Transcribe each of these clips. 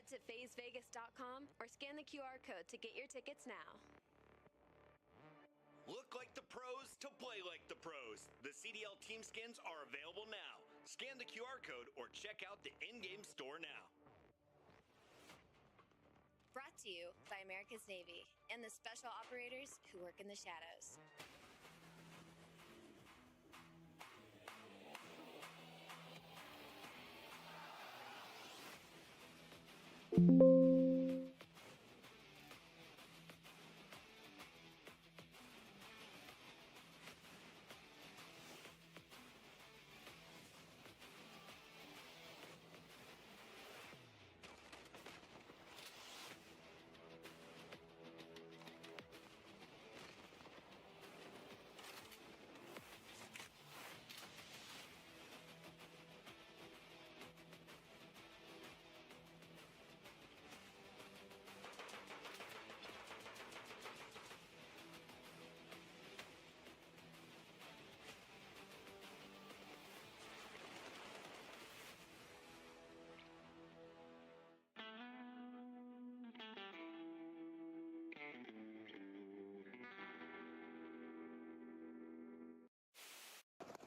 tickets at FazeVegas.com or scan the QR code to get your tickets now. Look like the pros to play like the pros. The CDL team skins are available now. Scan the QR code or check out the in-game store now. Brought to you by America's Navy and the special operators who work in the shadows.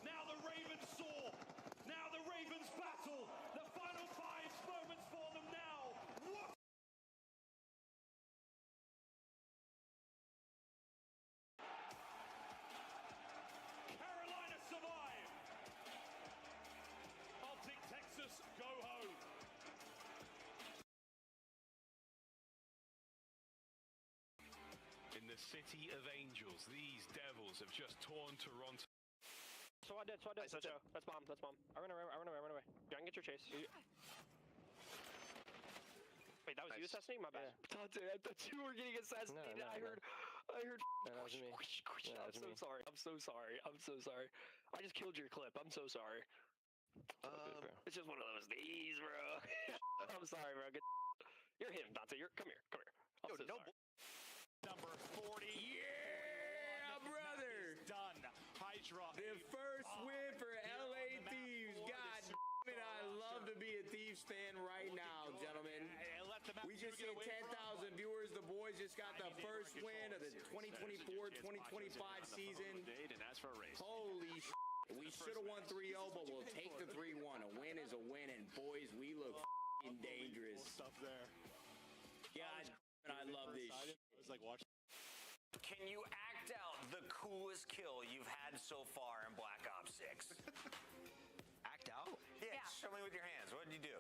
Now the Ravens soar. Now the Ravens battle. The final 5 moments for them now. What? Carolina survive. OpTic, Texas, go home. In the City of Angels, these Devils have just torn Toronto. So I did. That's bomb. I run away. Go and get your chase. Wait, that was you assassinating? My bad. Yeah. Dante, I thought you were getting assassinated. No, I heard. No, that was me. I'm so sorry. I just killed your clip. I'm so sorry. It's just one of those days, bro. I'm sorry, bro. You're him, Dante. Come here. I'm so sorry. Number 40. Yeah, brother. Done. Hydra. The first win for LA Thieves. God damn it, I love to be a Thieves fan right now, gentlemen. We just hit 10,000 viewers. The boys just got the first win of the 2024-2025 season. Holy shit. We should have won 3-0, but we'll take the 3-1. A win is a win, and boys, we look dangerous. Stuff there. God, I love this shit. I was like, watch. Can you act out the coolest kill you've had so far in Black Ops 6? Act out? Yeah, show me with your hands. What did you do?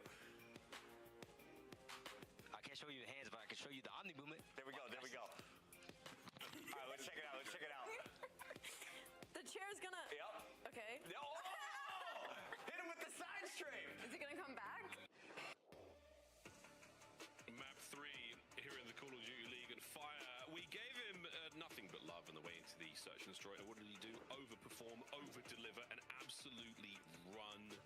I can't show you the hands, but I can show you the Omni movement. There we go. All right, let's check it out. The chair's gonna... Yep. Okay. Oh! Hit him with the side strafe. Is he gonna come back? Map 3 here in the Call of Duty League, and Fire, we gave him nothing but love on the way into the Search and Destroy. And what did he do? Overperform, over-deliver, and absolutely run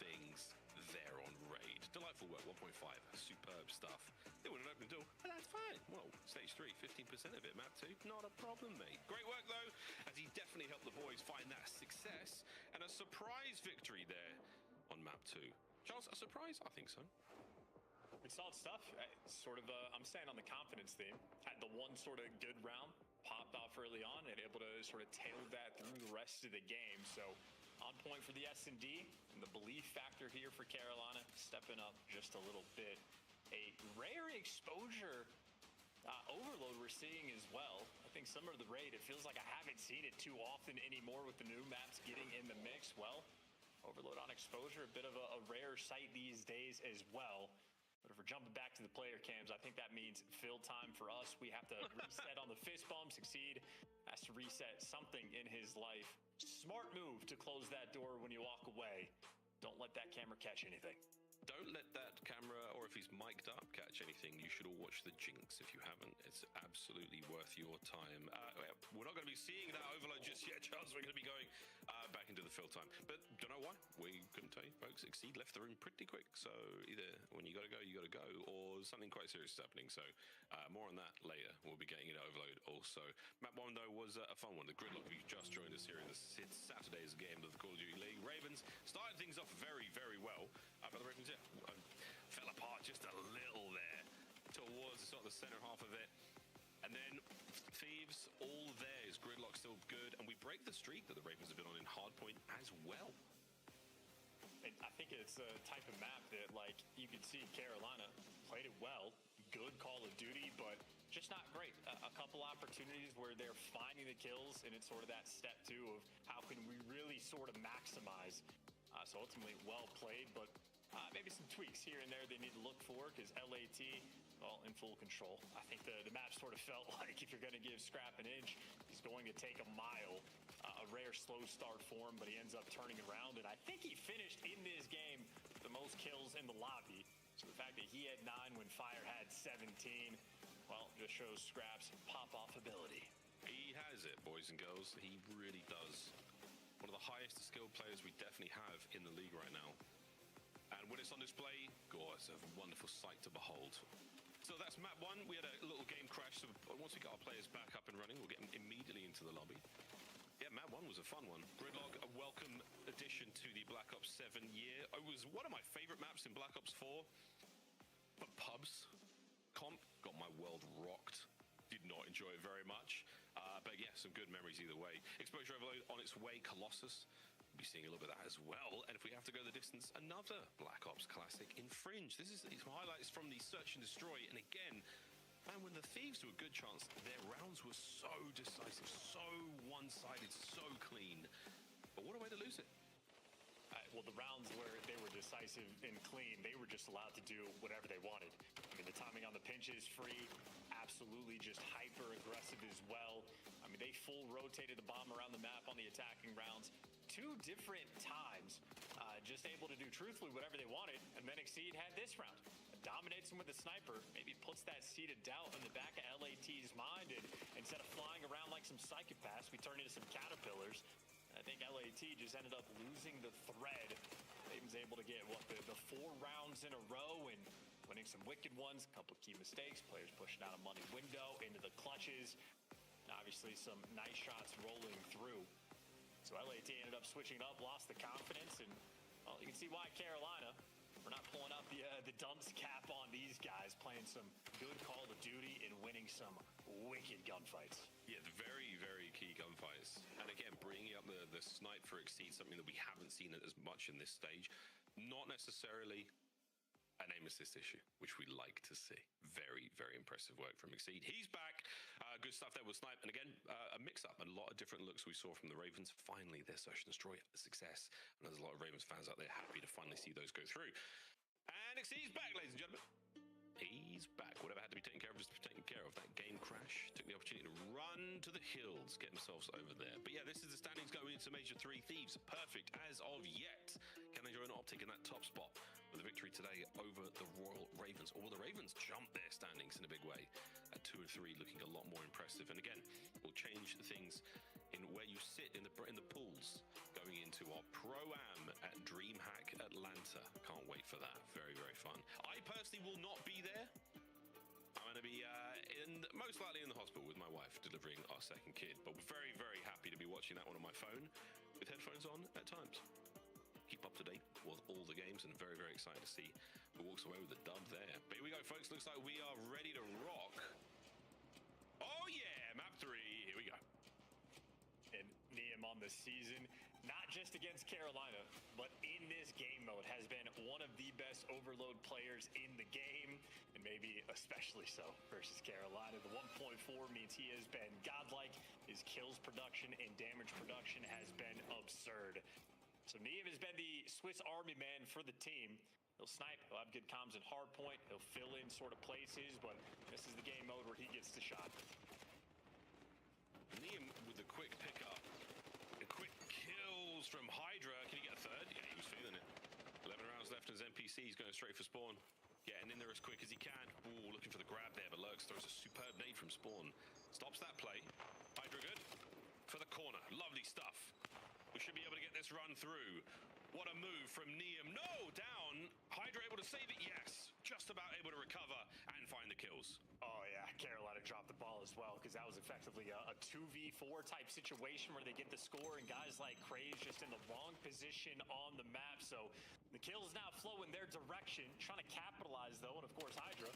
things there on Raid. Delightful work, 1.5, superb stuff. They wouldn't open the door, but that's fine. Well, Stage 3, 15% of it. Map 2, not a problem, mate. Great work, though, as he definitely helped the boys find that success and a surprise victory there on Map 2. Charles, a surprise? I think so. It's solid stuff. I'm staying on the confidence theme. Had the one sort of good round, popped off early on, and able to sort of tail that through the rest of the game. So on point for the S&D, and the belief factor here for Carolina, stepping up just a little bit. A rare exposure overload we're seeing as well. I think similar to the Raid, it feels like I haven't seen it too often anymore with the new maps getting in the mix. Well, overload on exposure, a bit of a rare sight these days as well. But if we're jumping back to the player cams, I think that means fill time for us. We have to reset on the fist bump. Succeed has to reset something in his life. Smart move to close that door when you walk away. Don't let that camera catch anything. Don't let that camera, or if he's mic'd up, catch anything. You should all watch The Jinx if you haven't. It's absolutely worth your time. We're not going to be seeing that overload just yet, Charles. We're going to be going back into the fill time. But don't know why. We couldn't tell you, folks. Exceed left the room pretty quick. So either when you got to go, or something quite serious is happening. So more on that later. We'll be getting into overload also. Map 1, though, was a fun one. The Gridlock, if you've just joined us here in Saturday's game of the Call of Duty League. Ravens started things off very, very well. But the Ravens fell apart just a little there towards sort of the center half of it. And then Thieves, all there. Is Gridlock still good? And we break the streak that the Ravens have been on in hardpoint as well. And I think it's a type of map that, like, you can see Carolina played it well. Good Call of Duty, but just not great. A couple opportunities where they're finding the kills, and it's sort of that step two of how can we really sort of maximize. So ultimately, well played, but maybe some tweaks here and there they need to look for, because LAT, well, in full control. I think the map sort of felt like if you're going to give Scrap an inch, he's going to take a mile. A rare slow start for him, but he ends up turning around, and I think he finished in this game the most kills in the lobby. So the fact that he had 9 when Fire had 17, well, just shows Scrap's pop-off ability. He has it, boys and girls. He really does. One of the highest skilled players we definitely have in the league right now. And when it's on display, God, it's a wonderful sight to behold. So that's map 1. We had a little game crash, so once we got our players back up and running, we'll get them immediately into the lobby. Yeah, map 1 was a fun one. Gridlock, a welcome addition to the Black Ops 7 year. It was one of my favorite maps in Black Ops 4. But pubs, comp, got my world rocked. Did not enjoy it very much. But yeah, some good memories either way. Exposure Overload on its way, Colossus. We'll be seeing a little bit of that as well. And if we have to go the distance, another Black Ops classic in Fringe. This is these highlights from the Search and Destroy. And again, man, when the Thieves do a good chance, their rounds were so decisive, so one-sided, so clean. But what a way to lose it. Well, the rounds where they were decisive and clean, they were just allowed to do whatever they wanted. I mean, the timing on the pinches, free, absolutely just hyper-aggressive as well. I mean, they full rotated the bomb around the map on the attacking rounds 2 different times, just able to do truthfully whatever they wanted, and then Exceed had this round. Dominates him with the sniper, maybe puts that seed of doubt in the back of LAT's mind, and instead of flying around like some psychopaths, we turn into some caterpillars. I think LAT just ended up losing the thread. Ravens able to get, what, the 4 rounds in a row and winning some wicked ones, a couple key mistakes, players pushing out a money window into the clutches. And obviously some nice shots rolling through. So LAT ended up switching up, lost the confidence, and, well, you can see why Carolina, we're not pulling out the dunce cap on these guys, playing some good Call of Duty and winning some wicked gunfights. Yeah, the very, very key gunfights. And again, bringing up the snipe for Exceed, something that we haven't seen as much in this stage. Not necessarily an aim assist issue, which we like to see. Very, very impressive work from Exceed. He's back. Good stuff there with snipe. And again, a mix-up, a lot of different looks we saw from the Ravens. Finally, their Search and Destroy success. And there's a lot of Ravens fans out there happy to finally see those go through. And Exceed's back, ladies and gentlemen. He's back. Whatever had to be taken care of was taken care of. That game crash took the opportunity to run to the hills, get themselves over there. But yeah, this is the standings going into Major 3. Thieves, perfect as of yet. Can they join OpTic in that top spot with a victory today over the Royal Ravens? Or will the Ravens jump their standings in a big way at 2 and 3, looking a lot more impressive? And again, we'll change things in where you sit in the pools going into our Pro-Am at DreamHack Atlanta. Can't wait for that. Very, very fun. I personally will not be there. I'm going to be most likely in the hospital with my wife delivering our second kid, but we're very, very happy to be watching that one on my phone with headphones on at times. Keep up to date with all the games and very, very excited to see who walks away with the dub there. But here we go, folks. Looks like we are ready to rock. Oh yeah, map 3. Here we go. And Neem on the season, not just against Carolina, but in this game mode, has been one of the best overload players in the game, and maybe especially so versus Carolina. The 1.4 means he has been godlike. His kills production and damage production has been absurd. So Neem has been the Swiss Army man for the team. He'll snipe, he'll have good comms in hardpoint, he'll fill in sort of places, but this is the game mode where he gets the shot. Neem with the quick pickup. The quick kills from Hydra. Can he get a third? Yeah, he was feeling it. 11 rounds left as NPC. He's going straight for spawn. Getting in there as quick as he can. Ooh, looking for the grab there, but Lurks throws a superb nade from spawn. Stops that play. Hydra good. For the corner. Lovely stuff. We should be able to get this run through. What a move from Neum. No, down. Hydra able to save it? Yes. Just about able to recover and find the kills. Oh, yeah. Carolina dropped the ball as well because that was effectively a 2v4 type situation where they get the score and guys like Craze just in the wrong position on the map. So the kills now flow in their direction, trying to capitalize, though. And, of course, Hydra,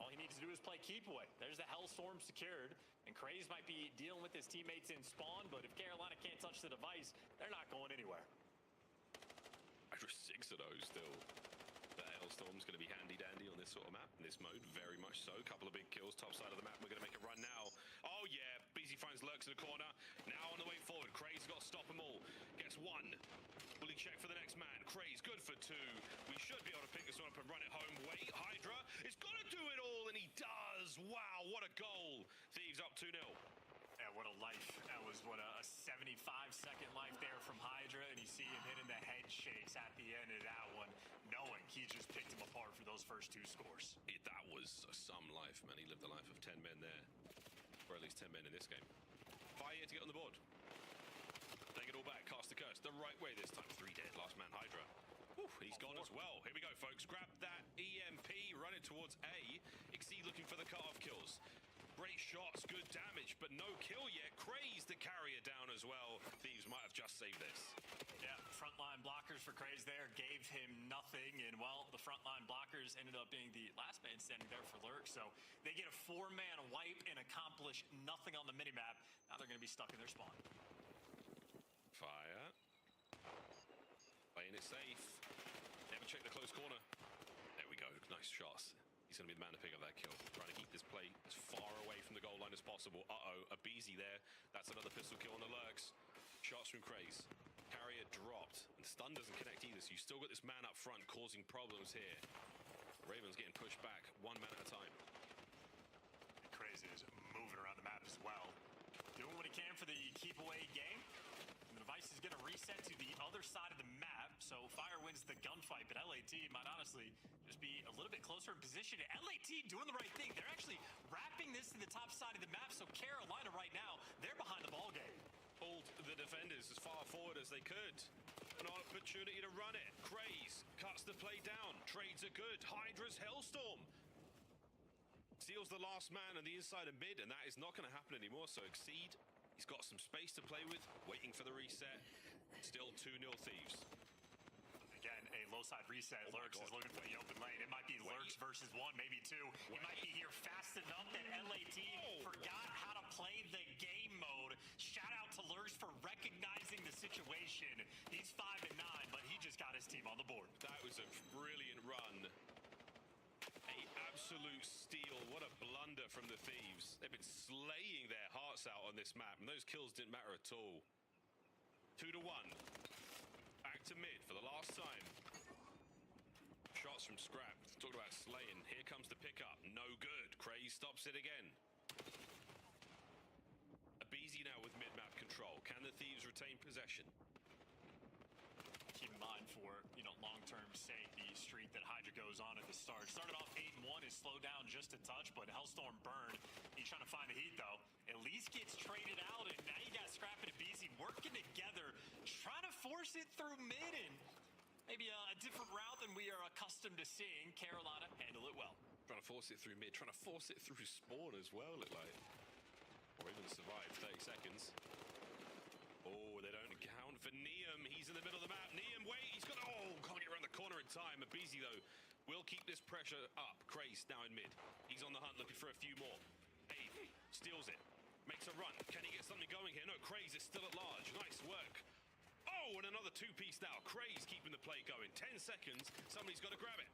all he needs to do is play keep away. There's the Hellstorm secured. And Craze might be dealing with his teammates in spawn, but if Carolina can't touch the device, they're not going anywhere. Hydra 6-0 still. The Hellstorm's going to be handy-dandy on this sort of map, in this mode, very much so. Couple of big kills, top side of the map. We're going to make a run now. Oh, yeah, BZ finds Lurks in the corner. Now on the way forward, Craze got to stop them all. Gets one. Will he check for the next man? Craze, good for two. We should be able to pick this one up and run it home. Wait, Hydra is going to do it all, and he does. Wow, what a goal. Thieves up 2-0. Yeah, what a life. That was, what, a 75-second life there from Hydra, and you see him hitting the head shakes at the end of that one, knowing he just picked him apart for those first two scores. That was some life, man. He lived the life of 10 men there. Or at least 10 men in this game. Fire to get on the board. Take it all back, cast the curse. The right way this time. 3 dead, last man, Hydra. Whew, he's gone as well. Here we go, folks. Grab that EMP, run it towards A. Exceed looking for the cut-off kills. Great shots, good damage, but no kill yet. Craze the carrier down as well. Thieves might have just saved this. Yeah, frontline blockers for Craze there gave him nothing, and well, the frontline blockers ended up being the last man standing there for Lurk, so they get a 4-man wipe and accomplish nothing on the minimap. Now they're going to be stuck in their spawn. Fire. Playing it safe. Never check the close corner. There we go, nice shots. He's going to be the man to pick up that kill. Trying to keep this play as far away from the goal line as possible. Uh-oh, a BZ there. That's another pistol kill on the Lurks. Shots from Craze. Carrier dropped. And stun doesn't connect either, so you've still got this man up front causing problems here. Raven's getting pushed back, 1 man at a time. Craze is moving around the map as well. Doing what he can for the keep away game. The device is going to reset to the other side of the map, so Fire wins the gunfight, but LAT might honestly just be a little bit closer in position. LAT doing the right thing. They're actually wrapping this to the top side of the map, so Carolina right now, they're behind the ball game. Pulled the defenders as far forward as they could. An opportunity to run it. Craze cuts the play down. Trades are good. Hydra's Hellstorm steals the last man on the inside of mid, and that is not going to happen anymore, so Exceed. He's got some space to play with, waiting for the reset. Still 2-0 Thieves. Again, a low side reset. Lurks is looking for the open lane. It might be Lurks versus 1, maybe 2. He might be here fast enough that LAT forgot how to play the game mode. Shout out to Lurks for recognizing the situation. He's 5-9, but he just got his team on the board. That was a brilliant run. Absolute steal. What a blunder from the Thieves. They've been slaying their hearts out on this map, and those kills didn't matter at all. 2-1. Back to mid for the last time. Shots from Scrap. Talked about slaying. Here comes the pickup. No good. Craze stops it again. A BZ now with mid-map control. Can the Thieves retain possession? Keep in mind for, long-term sake, the streak that Hydra goes on at the start. Started off 8-1, is slowed down just a touch, but Hellstorm burned. He's trying to find the heat, though. At least gets traded out, and now you got Scrap and BZ working together, trying to force it through mid, and maybe a different route than we are accustomed to seeing. Carolina handle it well. Trying to force it through mid, trying to force it through spawn as well, look like. Or even survive 30 seconds. Oh, they don't count for Neum. He's in the middle of the map. Neum, wait, he's got, can't get around the corner in time. A BZ, though, will keep this pressure up. Craze now in mid. He's on the hunt, looking for a few more. Ave steals it. Makes a run. Can he get something going here? No, Craze is still at large. Nice work. Oh, and another 2-piece now. Craze keeping the play going. 10 seconds. Somebody's got to grab it.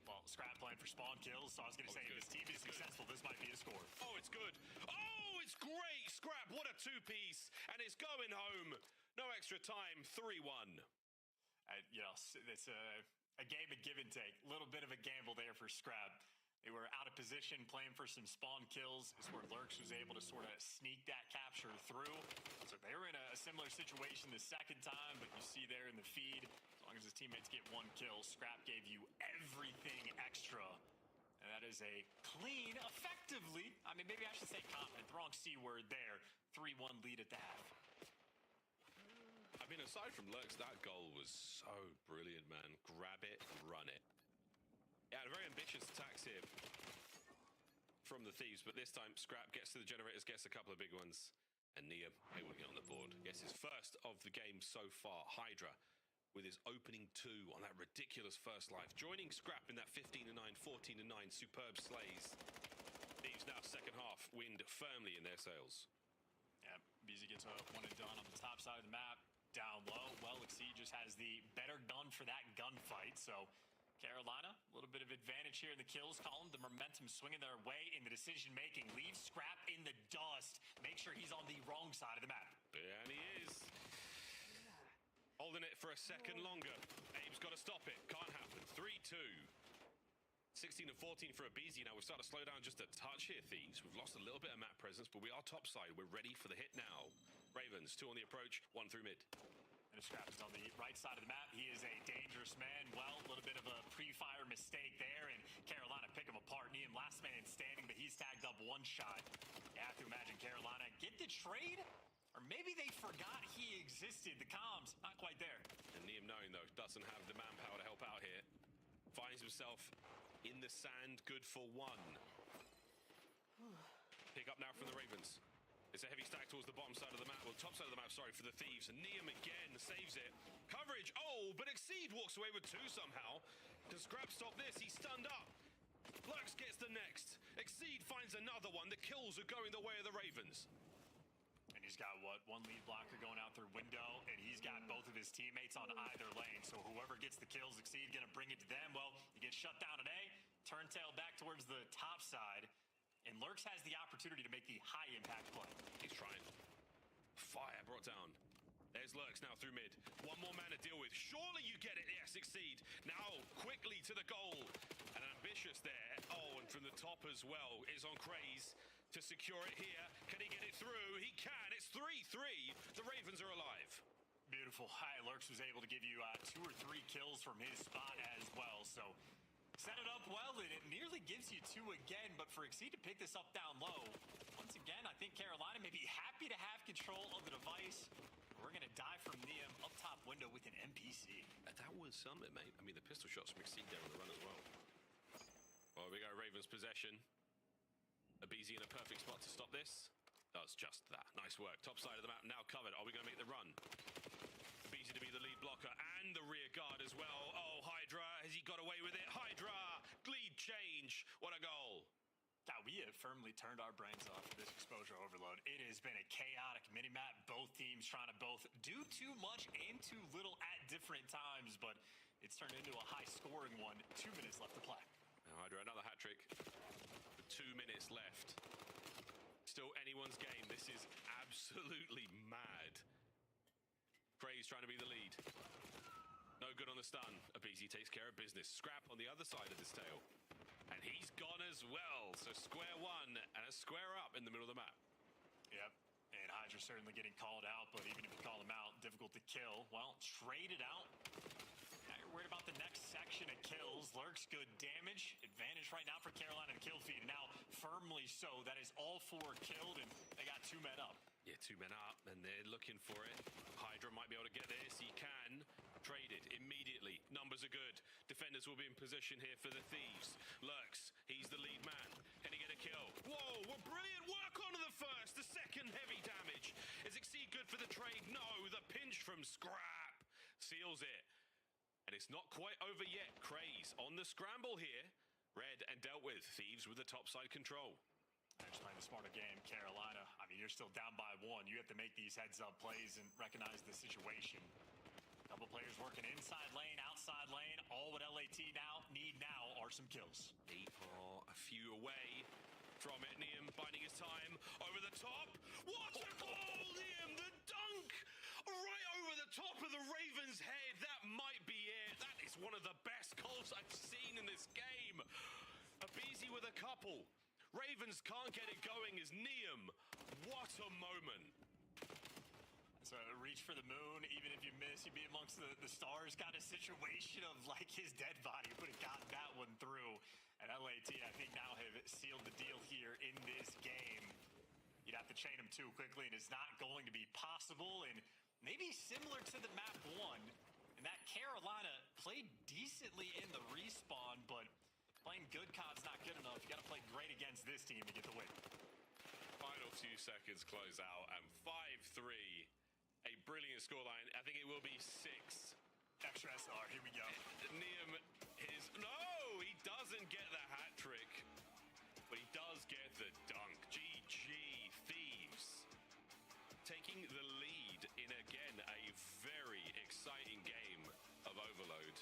Well, Scrap playing for spawn kills, so I was going to say, if this team is successful, this might be a score. Oh, it's good. Oh, it's great. Scrap, what a 2-piece. And it's going home. No extra time. 3-1. It's a game of give and take. A little bit of a gamble there for Scrap. They were out of position, playing for some spawn kills. Is where Lurks was able to sort of sneak that capture through. So they were in a similar situation the second time, but you see there in the feed, as long as his teammates get 1 kill, Scrap gave you everything extra. And that is a clean, effectively, maybe I should say confident, the wrong C word there, 3-1 lead at the half. A I mean, aside from Lurks, that goal was so brilliant, man. Grab it, run it. Yeah, very ambitious attacks here from the Thieves, but this time Scrap gets to the generators, gets a couple of big ones, and Nia able to get on the board. Gets his first of the game so far. Hydra with his opening 2 on that ridiculous first life, joining Scrap in that 15-9, 14-9 superb slays. Thieves now second half, wind firmly in their sails. Yeah, BZ gets a one and done on the top side of the map. Down low, well, Exceed just has the better gun for that gunfight, so Carolina, a little bit of advantage here in the kills column. The momentum swinging their way in the decision-making. Leaves Scrap in the dust. Make sure he's on the wrong side of the map. And he is. Holding it for a second longer. Abe's got to stop it. Can't happen. 3-2. 16-14 for a BZ now. We're starting to slow down just a touch here, Thieves. We've lost a little bit of map presence, but we are topside. We're ready for the hit now. Ravens, 2 on the approach, 1 through mid. And Scrap is on the right side of the map. He is a dangerous man. Well, a little bit of a pre-fire mistake there, and Carolina pick him apart. Neem last man standing, but he's tagged up 1 shot. You have to imagine Carolina get the trade, or maybe they forgot he existed. The comms, not quite there. And Neem knowing, though, doesn't have the manpower to help out here. Finds himself in the sand, good for 1. Pick up now from the Ravens. It's a heavy stack towards the bottom side of the map. Well, top side of the map, sorry, for the Thieves. And Neem again saves it. Coverage. Oh, but Exceed walks away with 2 somehow. Does Scrap stop this? He's stunned up. Lurks gets the next. Exceed finds another one. The kills are going the way of the Ravens. And he's got, what, 1 lead blocker going out their window, and he's got both of his teammates on either lane. So whoever gets the kills, Exceed going to bring it to them. Well, he gets shut down today. Turntail back towards the top side. And Lurks has the opportunity to make the high-impact play. He's trying. Fire brought down. There's Lurks now through mid. 1 more man to deal with. Surely you get it. Yes, Exceed. Now quickly to the goal. And ambitious there. Oh, and from the top as well is on Craze to secure it here. Can he get it through? He can. It's 3-3. The Ravens are alive. Beautiful. Lurks was able to give you 2 or 3 kills from his spot as well. So set it up well, and it nearly gives you 2 again, but for Exceed to pick this up down low, once again, I think Carolina may be happy to have control of the device. We're going to die from Neem up top window with an MPC. That was something, mate. I mean, the pistol shots from Exceed there on the run as well. Well, we go Ravens possession. A BZ in a perfect spot to stop this. Does just that. Nice work. Top side of the map now covered. Are we going to make the run? BZ to be the lead blocker and the rear guard as well. Oh, Hydra, has he got away with it? Hydra, lead change. What a goal. God, we have firmly turned our brains off for this exposure overload. It has been a chaotic minimap. Both teams trying to both do too much and too little at different times, but it's turned into a high-scoring one. 2 minutes left to play. Now, Hydra, another hat trick. With 2 minutes left. Still anyone's game. This is absolutely mad. Craze trying to be the lead. No good on the stun. A BZ takes care of business. Scrap on the other side of this tail. And he's gone as well. So square 1 and a square up in the middle of the map. Yep. And Hydra certainly getting called out, but even if you call him out, difficult to kill. Well, trade it out. Now you're worried about the next section of kills. Lurks good damage. Advantage right now for Carolina to kill feed. And now firmly so. That is all 4 killed, and they got 2 men up. Yeah, 2 men up, and they're looking for it. Hydra might be able to get this. He can. Traded immediately. Numbers are good. Defenders will be in position here for the Thieves. Lurks, he's the lead man. Can he get a kill? Whoa, well, brilliant work onto the first. The second heavy damage. Is Exceed good for the trade? No, the pinch from Scrap seals it. And it's not quite over yet. Craze on the scramble here. Red and dealt with. Thieves with the topside control. Just playing the smarter game, Carolina. I mean, you're still down by 1. You have to make these heads-up plays and recognize the situation. Couple players working inside lane, outside lane. All what LAT need now are some kills. They are a few away from it. Neem biding his time. Over the top. What a goal, Neem! The dunk! Right over the top of the Ravens' head. That might be it. That is one of the best goals I've seen in this game. A BZ with a couple. Ravens can't get it going as Neem. What a moment. So reach for the moon, even if you miss, you'd be amongst the stars kind of situation of like his dead body. Would have gotten that one through. And LAT, I think, now have sealed the deal here in this game. You'd have to chain him too quickly, and it's not going to be possible. And maybe similar to the map 1, and that Carolina played decently in the respawn, but playing good COD's not good enough. You got to play great against this team to get the win. Final few seconds close out, and 5-3. A brilliant scoreline. I think it will be 6. Extra SR, here we go. Niam no, he doesn't get the hat trick, but he does get the dunk. GG, Thieves. Taking the lead in, again, a very exciting game of Overload.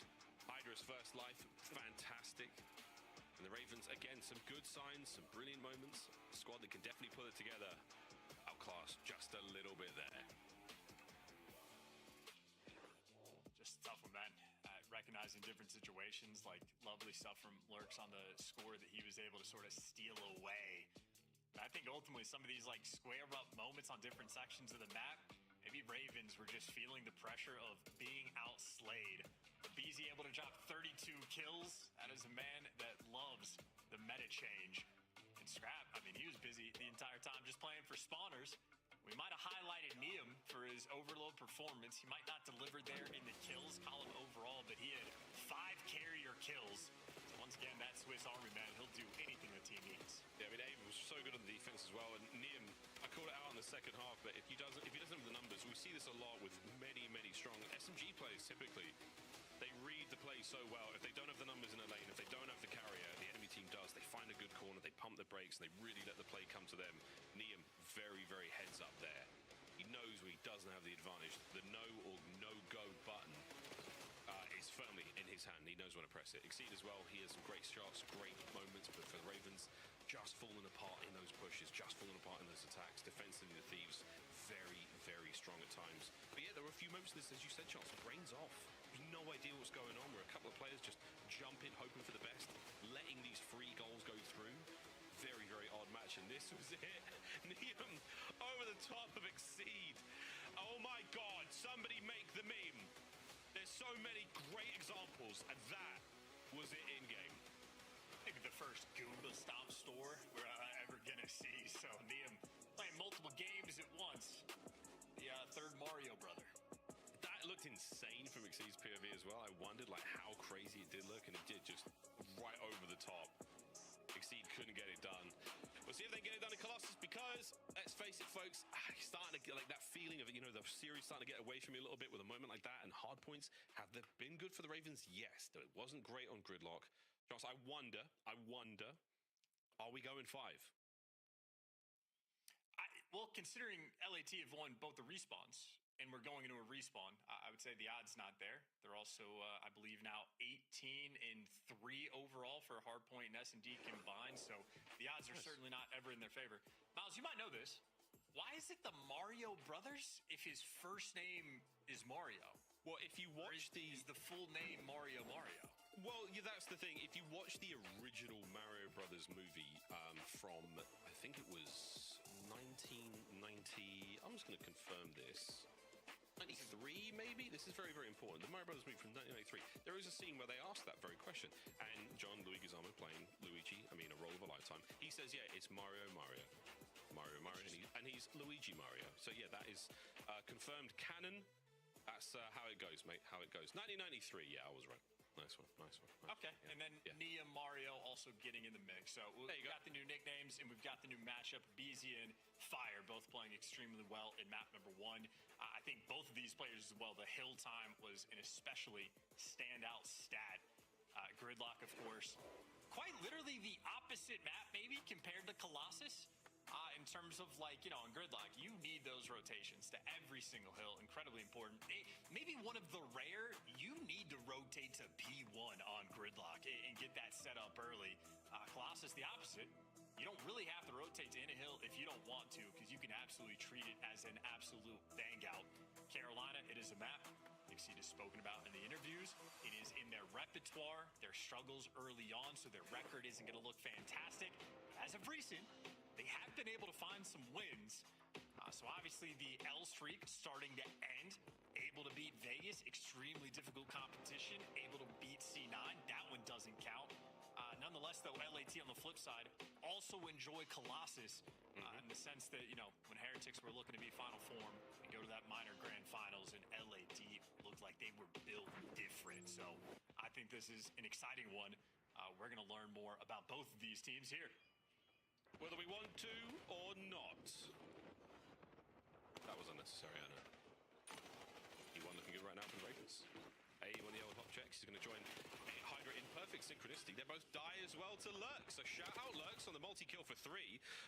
Hydra's first life, fantastic. And the Ravens, again, some good signs, some brilliant moments. A squad that can definitely pull it together. Outclassed just a little bit there. Just tough one, man. Recognizing different situations, like lovely stuff from Lurks on the score that he was able to sort of steal away. And I think ultimately some of these like square up moments on different sections of the map, maybe Ravens were just feeling the pressure of being outslayed. BZ able to drop 32 kills. That is a man that loves the meta change. And Scrap, I mean, he was busy the entire time just playing for spawners. We might have highlighted Niam for his overload performance. He might not deliver there in the kills column overall, but he had 5 carrier kills. So once again, that Swiss Army man, he'll do anything the team needs. Yeah, I mean, Abe was so good on the defense as well. And Niam, I called it out in the second half, but if he doesn't have the numbers, we see this a lot with many, many strong SMG players typically. They read the play so well. If they don't have the numbers in a lane, if they don't have the carrier, the enemy team does. They find a good corner, they pump the brakes, and they really let the play come to them. Niam, very, very heads up there. He knows when he doesn't have the advantage. The no or no-go button is firmly in his hand. He knows when to press it. Exceed as well. He has some great shots, great moments, but for the Ravens, just falling apart in those pushes, just falling apart in those attacks. Defensively, the Thieves, very, very strong at times. But yeah, there were a few moments of this, as you said, Charles, brains off. No idea what's going on, where a couple of players just jump in, hoping for the best, letting these free goals go through. Very, very odd match, and this was it. Niam over the top of Exceed. Oh my God, somebody make the meme. There's so many great examples, and that was it in-game. Maybe the first Goomba Stomp store we're ever gonna see. So Niam playing multiple games at once. The third Mario brother. That looked insane from Exceed's POV as well. I wondered like how crazy it did look, and it did just right over the top. Exceed couldn't get it done. We'll see if they can get it done in Colossus, because let's face it, folks, starting to get like that feeling of, you know, the series starting to get away from me a little bit with a moment like that. And hard points, have they been good for the Ravens? Yes, though it wasn't great on Gridlock. Josh, I wonder, are we going 5? Well, considering LAT have won both the respawns, and we're going into a respawn, I would say the odds not there. They're also, I believe now 18-3 overall for Hardpoint and S&D combined. So the odds are certainly not ever in their favor. Miles, you might know this. Why is it the Mario brothers if his first name is Mario? Well, if you watch is the full name Mario? Well, yeah, that's the thing. If you watch the original Mario Brothers movie from, I think it was 1990. I'm just going to confirm this. 93, maybe? This is very, very important. The Mario Brothers movie from 1993. There is a scene where they ask that very question. And John Leguizamo playing Luigi, I mean, a role of a lifetime. He says, yeah, it's Mario, and he's Luigi Mario. So yeah, that is confirmed canon. That's how it goes, mate, how it goes. 1993, yeah, I was right. Nice one. Okay, yeah. And then Nia Mario also getting in the mix. So we've got the new nicknames, and we've got the new matchup. BZ and Fire both playing extremely well in map number 1. I think both of these players as well. The hill time was an especially standout stat. Gridlock, of course, quite literally the opposite map maybe compared to Colossus. In terms of, like, you know, on Gridlock, you need those rotations to every single hill. Incredibly important. Maybe one of the rare, you need to rotate to P1 on Gridlock and get that set up early. Colossus, the opposite. You don't really have to rotate to any hill if you don't want to, because you can absolutely treat it as an absolute bang out. Carolina, it is a map Exceed has spoken about in the interviews. It is in their repertoire, their struggles early on, so their record isn't going to look fantastic. As of recent, they have been able to find some wins. So obviously the L streak starting to end. Able to beat Vegas, extremely difficult competition. Able to beat C9, that one doesn't count. Nonetheless, though, LAT on the flip side also enjoy Colossus in the sense that, you know, when Heretics were looking to be Final Form and go to that minor grand finals, and LAT looked like they were built different. So I think this is an exciting one. We're going to learn more about both of these teams here. Whether we want to or not. That was unnecessary, I know. E1 looking good right now for the Ravens. A1 the old hop checks. He's going to join Hydra in perfect synchronicity. They both die as well to Lurks. So shout out Lurks on the multi-kill for 3.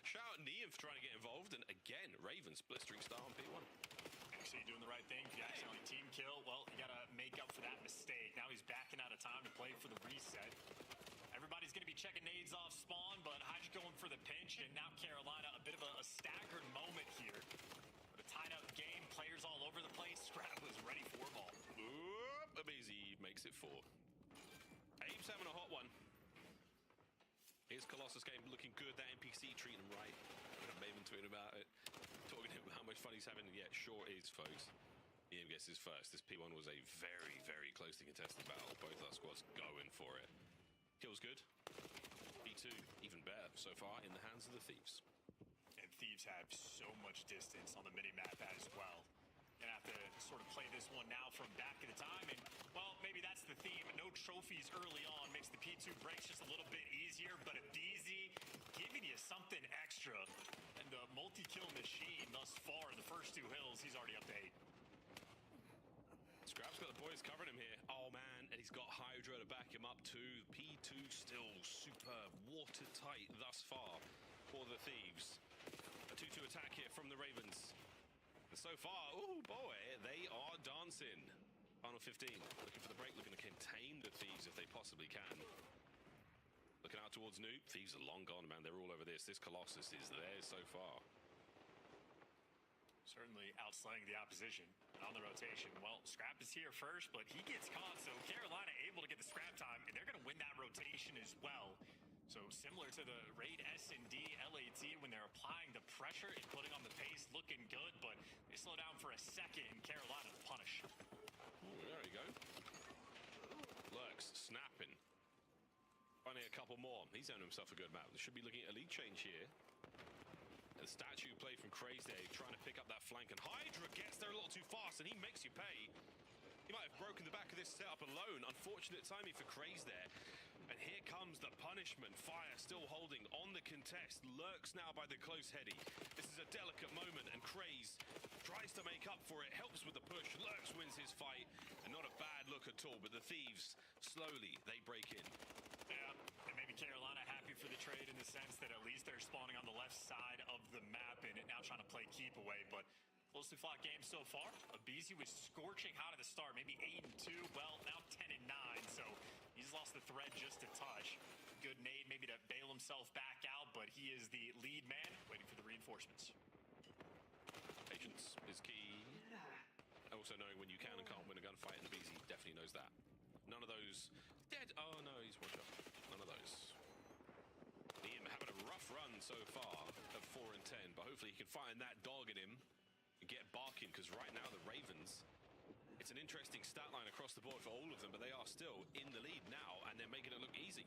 Shout out Neum for trying to get involved. And again, Ravens blistering star on P1. Actually doing the right thing. If you accidentally team kill, well, you got to make up for that mistake. Now he's backing out of time to play for the reset. Everybody's going to be checking nades off spawn, but Hydra going for the pinch. And now Carolina, a bit of a staggered moment here. But a tied-up game, players all over the place. Scrap was ready for ball. Oop, Abizi makes it 4. Abe's having a hot one. Here's Colossus game looking good. That NPC treating him right. Maven tweeting about it. Talking about how much fun he's having. Yeah, sure is, folks. Neum gets his first. This P1 was a very, very closely contested battle. Both our squads going for it. Kills good. P2 even better so far in the hands of the Thieves. And Thieves have so much distance on the mini-map as well. Gonna have to sort of play this one now from back at a time, and well, maybe that's the theme. No trophies early on makes the P2 breaks just a little bit easier, but Abizi giving you something extra. And the multi-kill machine thus far in the first 2 hills, he's already up to 8. Scrap's got the boys covering him here. Oh man, and he's got Hydra to back him up too. P2 still superb, watertight thus far for the Thieves. A 2-2 attack here from the Ravens. And so far, oh boy, they are dancing. Final 15, looking for the break, looking to contain the Thieves if they possibly can. Looking out towards Noob. Thieves are long gone, man. They're all over this. This Colossus is theirs so far. Certainly outslaying the opposition. And on the rotation, well, Scrap is here first, but he gets caught, so Carolina able to get the scrap time, and they're going to win that rotation as well. So similar to the Raid S&D, LAT, when they're applying the pressure and putting on the pace, looking good, but they slow down for a second, and Carolina to punish. Ooh, there we go. Lurks snapping. Finding a couple more. He's earned himself a good map. They should be looking at a lead change here. And the statue play from Craze there, trying to pick up that flank, and Hydra gets there a little too fast, and he makes you pay. He might have broken the back of this setup alone. Unfortunate timing for Craze there. And here comes the punishment. Fire still holding on the contest. Lurks now by the close heady. This is a delicate moment, and Craze tries to make up for it. Helps with the push. Lurks wins his fight. And not a bad look at all, but the Thieves, slowly, they break in. Yeah, and maybe Carolina happy for the trade in the sense that at least they're spawning on the left side of the map and now trying to play keep away, but closely fought game so far. Abizi was scorching hot at the start, maybe 8-2, well, now 10-9, so he's lost the thread just a touch. Good nade maybe to bail himself back out, but he is the lead man, waiting for the reinforcements. Patience is key. Also knowing when you can and can't win a gunfight, and Abizi definitely knows that. None of those dead. Oh no, he's one shot. None of those. Neum having a rough run so far of 4 and 10, but hopefully he can find that dog in him and get barking, because right now the Ravens, it's an interesting stat line across the board for all of them, but they are still in the lead now, and they're making it look easy.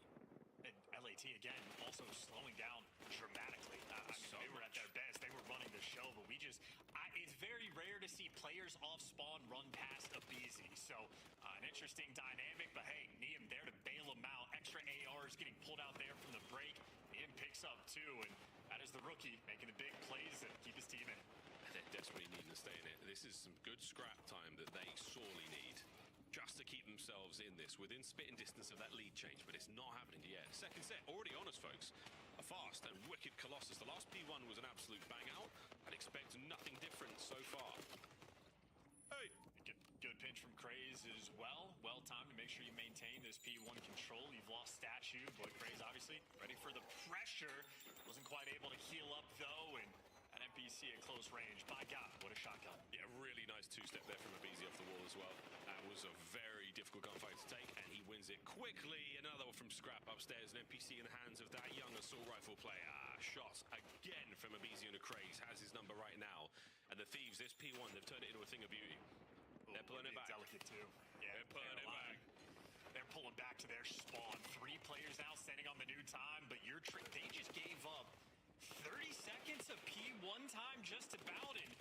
And LAT again also slowing down dramatically. I mean, they were at their best. They were running the show, but it's very rare to see players off spawn run past Abizi. So an interesting dynamic, but hey, Neum there to bail him out. Extra ARs getting pulled out there from the break. Neum picks up 2, and that is the rookie making the big plays that keep his team in. They're desperately needing to stay in it. This is some good scrap time that they sorely need, just to keep themselves in this, within spitting distance of that lead change, but it's not happening yet. Second set, already on us, folks. A fast and wicked Colossus. The last P1 was an absolute bang out. I'd expect nothing different so far. Hey! Good pinch from Craze as well. Well timed to make sure you maintain this P1 control. You've lost statue, but Craze obviously ready for the pressure. Wasn't quite able to heal up though, and an NPC at close range. By God, what a shotgun. Yeah, really nice 2-step there from Abizi off the wall as well. That was a very difficult gunfight to take, and he wins it quickly. Another one from Scrap upstairs, an NPC in the hands of that young assault rifle player. Shot again from Abizi and a Craze, has his number right now. And the Thieves, this P1, they've turned it into a thing of beauty. They're pulling it back. Delicate too. Yeah, they're pulling it back. They're pulling back to their spawn. 3 players now standing on the new time, but they just gave up 30 seconds of P1 time just about. And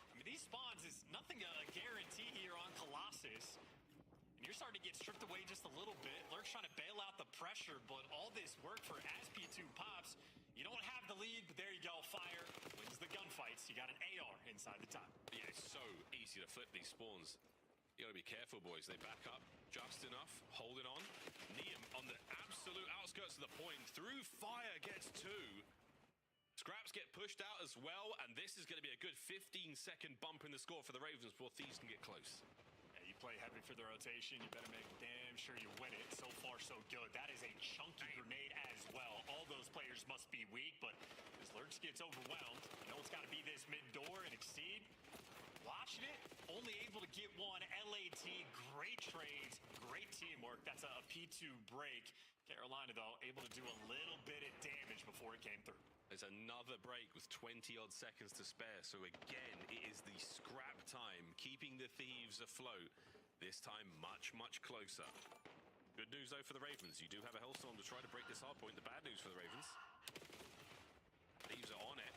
I mean, these spawns is nothing a guarantee here on Colossus. And you're starting to get stripped away just a little bit. Lurk's trying to bail out the pressure, but all this work for as P2 pops. You don't have the lead, but there you go. Fire wins the gunfights. You got an AR inside the top. Yeah, it's so easy to flip these spawns. You gotta be careful, boys. They back up just enough, holding on. Neum on the absolute outskirts of the point. Through fire gets 2. Scraps get pushed out as well, and this is gonna be a good 15-second bump in the score for the Ravens before Thieves can get close. Yeah, you play heavy for the rotation. You better make damn sure you win it. So far, so good. That is a chunky grenade as well. All those players must be weak, but as Lurks gets overwhelmed, you know it's got to be this mid-door and Exceed. Watching it, only able to get one. LAT, great trades, great teamwork. That's a P2 break. Carolina, though, able to do a little bit of damage before it came through. There's another break with 20-odd seconds to spare. So again, it is the scrap time, keeping the Thieves afloat. This time, much, much closer. Good news, though, for the Ravens. You do have a Hellstorm to try to break this hard point. The bad news for the Ravens. Thieves are on it.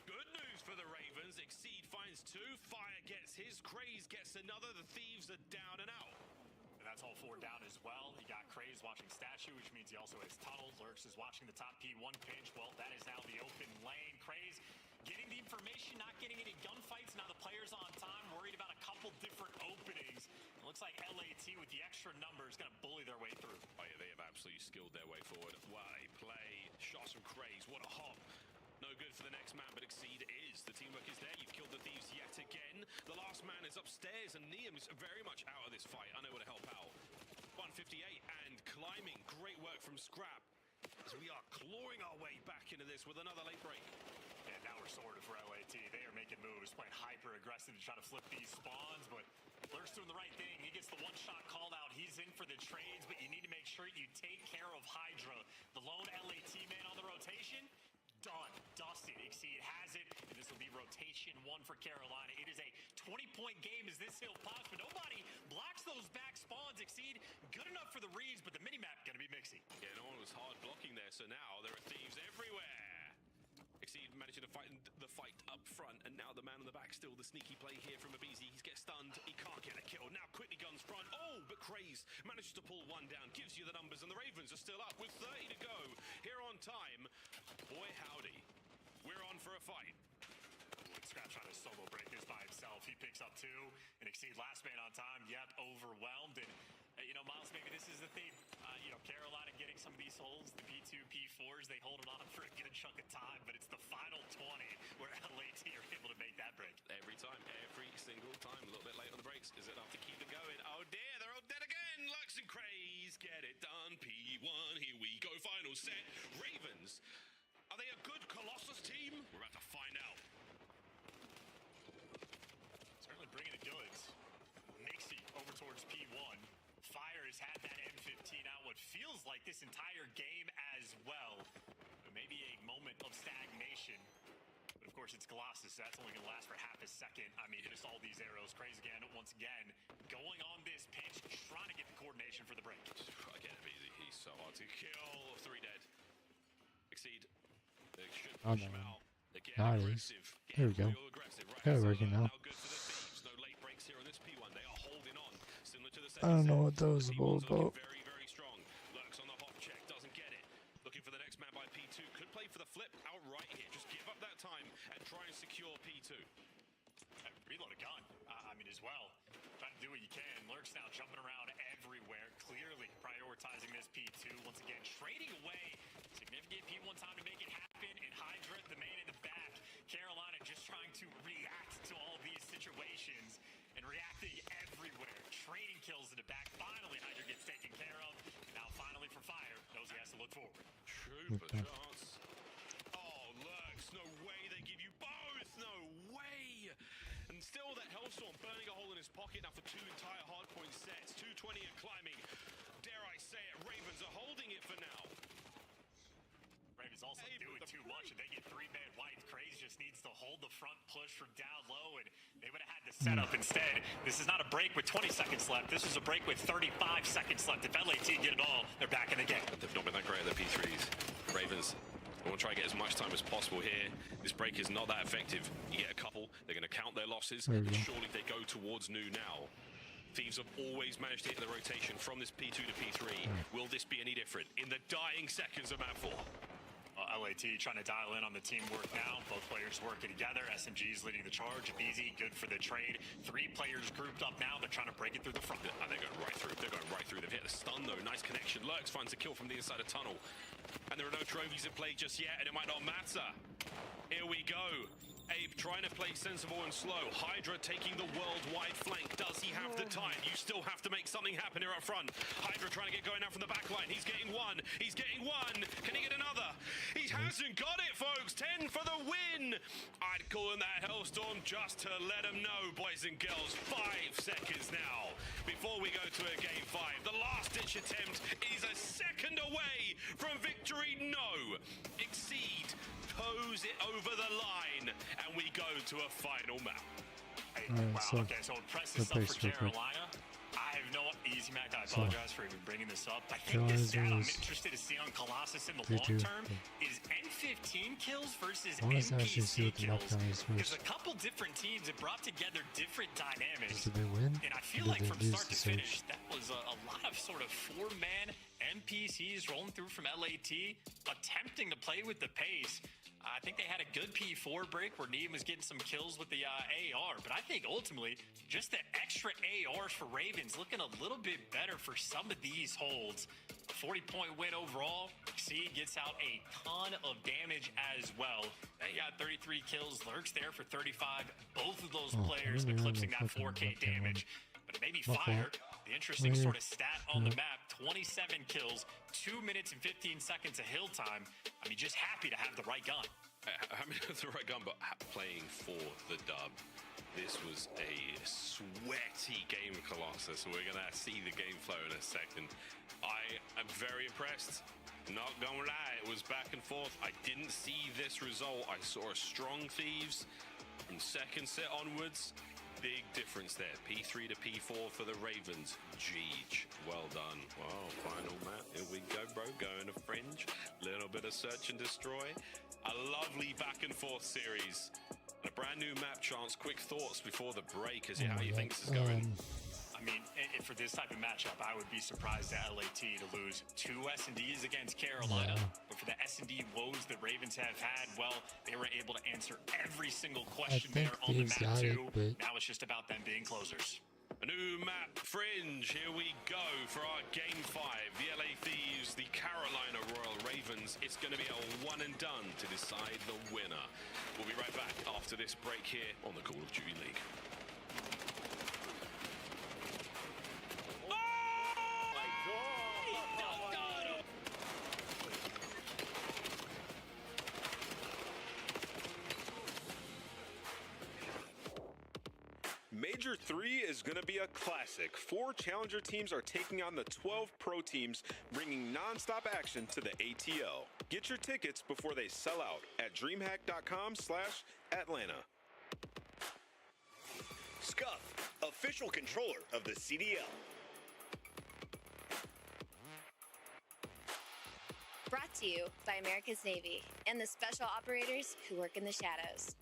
Good news for the Ravens. Exceed finds 2. Fire gets his. Craze gets another. The Thieves are down and out. And that's all 4 down as well. He got Craze watching Statue, which means he also has Tunnel. Lurks is watching the top P1 pinch. Well, that is now the open lane. Craze getting the information, not getting any gunfights. Now the players on time, worried about a couple different openings. It looks like LAT with the extra number is going to bully their way through. Oh yeah, they have absolutely skilled their way forward. What a play. Shots from Craze. What a hop. No good for the next man, but Exceed is. The teamwork is there. You've killed the Thieves yet again. The last man is upstairs, and Neum is very much out of this fight. Unable to help out. 158 and climbing. Great work from Scrap. As we are clawing our way back into this with another late break. And now we're sorted for LAT. They are making moves, playing hyper aggressive to try to flip these spawns, but Lurk's doing the right thing. He gets the one-shot called out. He's in for the trades, but you need to make sure you take care of Hydra. The lone LAT man on the rotation. Done. Dusted. Exceed has it, and this will be rotation 1 for Carolina. It is a 20-point game as this hill pops, but nobody blocks those back spawns. Exceed good enough for the reads, but the minimap going to be mixy. Yeah, no one was hard blocking there, so now there are Thieves everywhere. Exceed managing to fight the fight up front, and now the man on the back still the sneaky play here from Abizi. He gets stunned. He can't get a kill. Now quickly guns front. Oh, but Craze manages to pull 1 down. Gives you the numbers, and the Ravens are still up with 30 to go. Here on time. Boy, howdy. We're on for a fight. Scrap trying to solo break this by himself. He picks up 2 and Exceed last man on time. Yep, overwhelmed. And, you know, Miles, maybe this is the theme. You know, Carolina getting some of these holes, the P2, P4s, they hold it on for a good chunk of time, but it's the final 20 where LAT are able to make that break. Every time, every single time. A little bit late on the breaks. Is it enough to keep it going? Oh dear, they're all dead again. Lux and Craze get it done. P1, here we go. Final set. Ravens, are they a good Colossus team? We're about to find out. Certainly bringing the goods. Mixie over towards P1. Fire has had that M15 out what feels like this entire game as well. But maybe a moment of stagnation. But of course, it's Colossus, so that's only going to last for half a second. I mean, just all these arrows. Crazy again, once again, going on this pitch, trying to get the coordination for the break. Again, easy. He's so hard to kill. 3 dead. Exceed. They should push him out. Again, aggressive. There we go. Right, working now. Good for the Thieves. No late breaks here on this P1. They are holding on. Similar to the I don't know what those are all about. Very, very strong. Lurks on the hop check. Doesn't get it. Looking for the next man by P2. Could play for the flip outright here. Just give up that time and try and secure P2. Reload a gun, I mean, as well. Trying to do what you can. Lurks now jumping around everywhere. Clearly prioritizing this P2. Once again, trading away significant P1 time to make it happen. And Hydra, the man in the back. Carolina just trying to react to all these situations and reacting everywhere. Trading kills in the back. Finally, Hydra gets taken care of. And now finally for Fire, knows he has to look forward. Trooper chance. Oh, Lurks, no way they give you both. No way. And still that Hellstorm burning a hole in his pocket now for 2 entire hardpoint sets. 220 and climbing. Dare I say it, Ravens are holding it for now. Ravens also doing too much, and they get 3-man wiped. Craze just needs to hold the front push from down low, and they would have had the setup instead. This is not a break with 20 seconds left. This is a break with 35 seconds left. If LAT get it all, they're back in the game. They've not been that great at the P3s. Ravens want to try and get as much time as possible here. This break is not that effective. You get a couple, they're going to count their losses, and surely they go towards new now. Thieves have always managed to hit the rotation from this P2 to P3. Will this be any different in the dying seconds of map 4? LAT trying to dial in on the teamwork now. Both players working together. SMG's leading the charge. Easy, good for the trade. 3 players grouped up now. They're trying to break it through the front. And they're going right through. They're going right through. They've hit the stun though. Nice connection. Lurks finds a kill from the inside of tunnel. And there are no trophies in play just yet, and it might not matter. Here we go. Abe trying to play sensible and slow. Hydra taking the worldwide flank. Does he have the time? You still have to make something happen here up front. Hydra trying to get going out from the back line. He's getting one. He's getting one. Can he get another? He hasn't got it, folks. 10 for the win. I'd call him that Hellstorm just to let him know, boys and girls. 5 seconds now before we go to a game 5. The last-ditch attempt is a second away from victory. No. Exceed. Pose it over the line, and we go to a final map. Hey, wow, okay, so press this up for Carolina. I have no easy, Mac. I apologize for even bringing this up. I think this stat I'm interested to see on Colossus in the long term is N15 kills versus NPC kills. There's a couple different teams that brought together different dynamics. And I feel like from start to finish, that was a lot of sort of 4-man NPCs rolling through from LAT, attempting to play with the pace. I think they had a good P4 break where Neem was getting some kills with the AR, but I think ultimately just the extra ARs for Ravens looking a little bit better for some of these holds. 40-point win overall. Exceed gets out a ton of damage as well. They got 33 kills. Lurks there for 35. Both of those players eclipsing that 4K damage. But maybe Fire, the interesting sort of stat on the map, 27 kills, 2 minutes and 15 seconds of hill time. I mean, just happy to have the right gun. Happy to have the right gun, but playing for the dub. This was a sweaty game, Colossus. We're going to see the game flow in a second. I am very impressed. Not gonna lie, it was back and forth. I didn't see this result. I saw a strong Thieves from second set onwards. Big difference there. P3 to P4 for the Ravens. Jeej. Well done. Wow, final map. Here we go, bro. Going to fringe. Little bit of search and destroy. A lovely back and forth series. A brand new map chance. Quick thoughts before the break as to how you think this is going. I mean, for this type of matchup, I would be surprised at LAT to lose 2 S&Ds against Carolina. But for the S&D woes that Ravens have had, well, they were able to answer every single question there on the map too. Now it's just about them being closers. A new map, Fringe. Here we go for our Game 5. The LA Thieves, the Carolina Royal Ravens. It's going to be a one and done to decide the winner. We'll be right back after this break here on the Call of Duty League. Major 3 is going to be a classic. 4 challenger teams are taking on the 12 pro teams, bringing non-stop action to the ATL. Get your tickets before they sell out at dreamhack.com/Atlanta. Scuff, official controller of the CDL. Brought to you by America's Navy and the special operators who work in the shadows.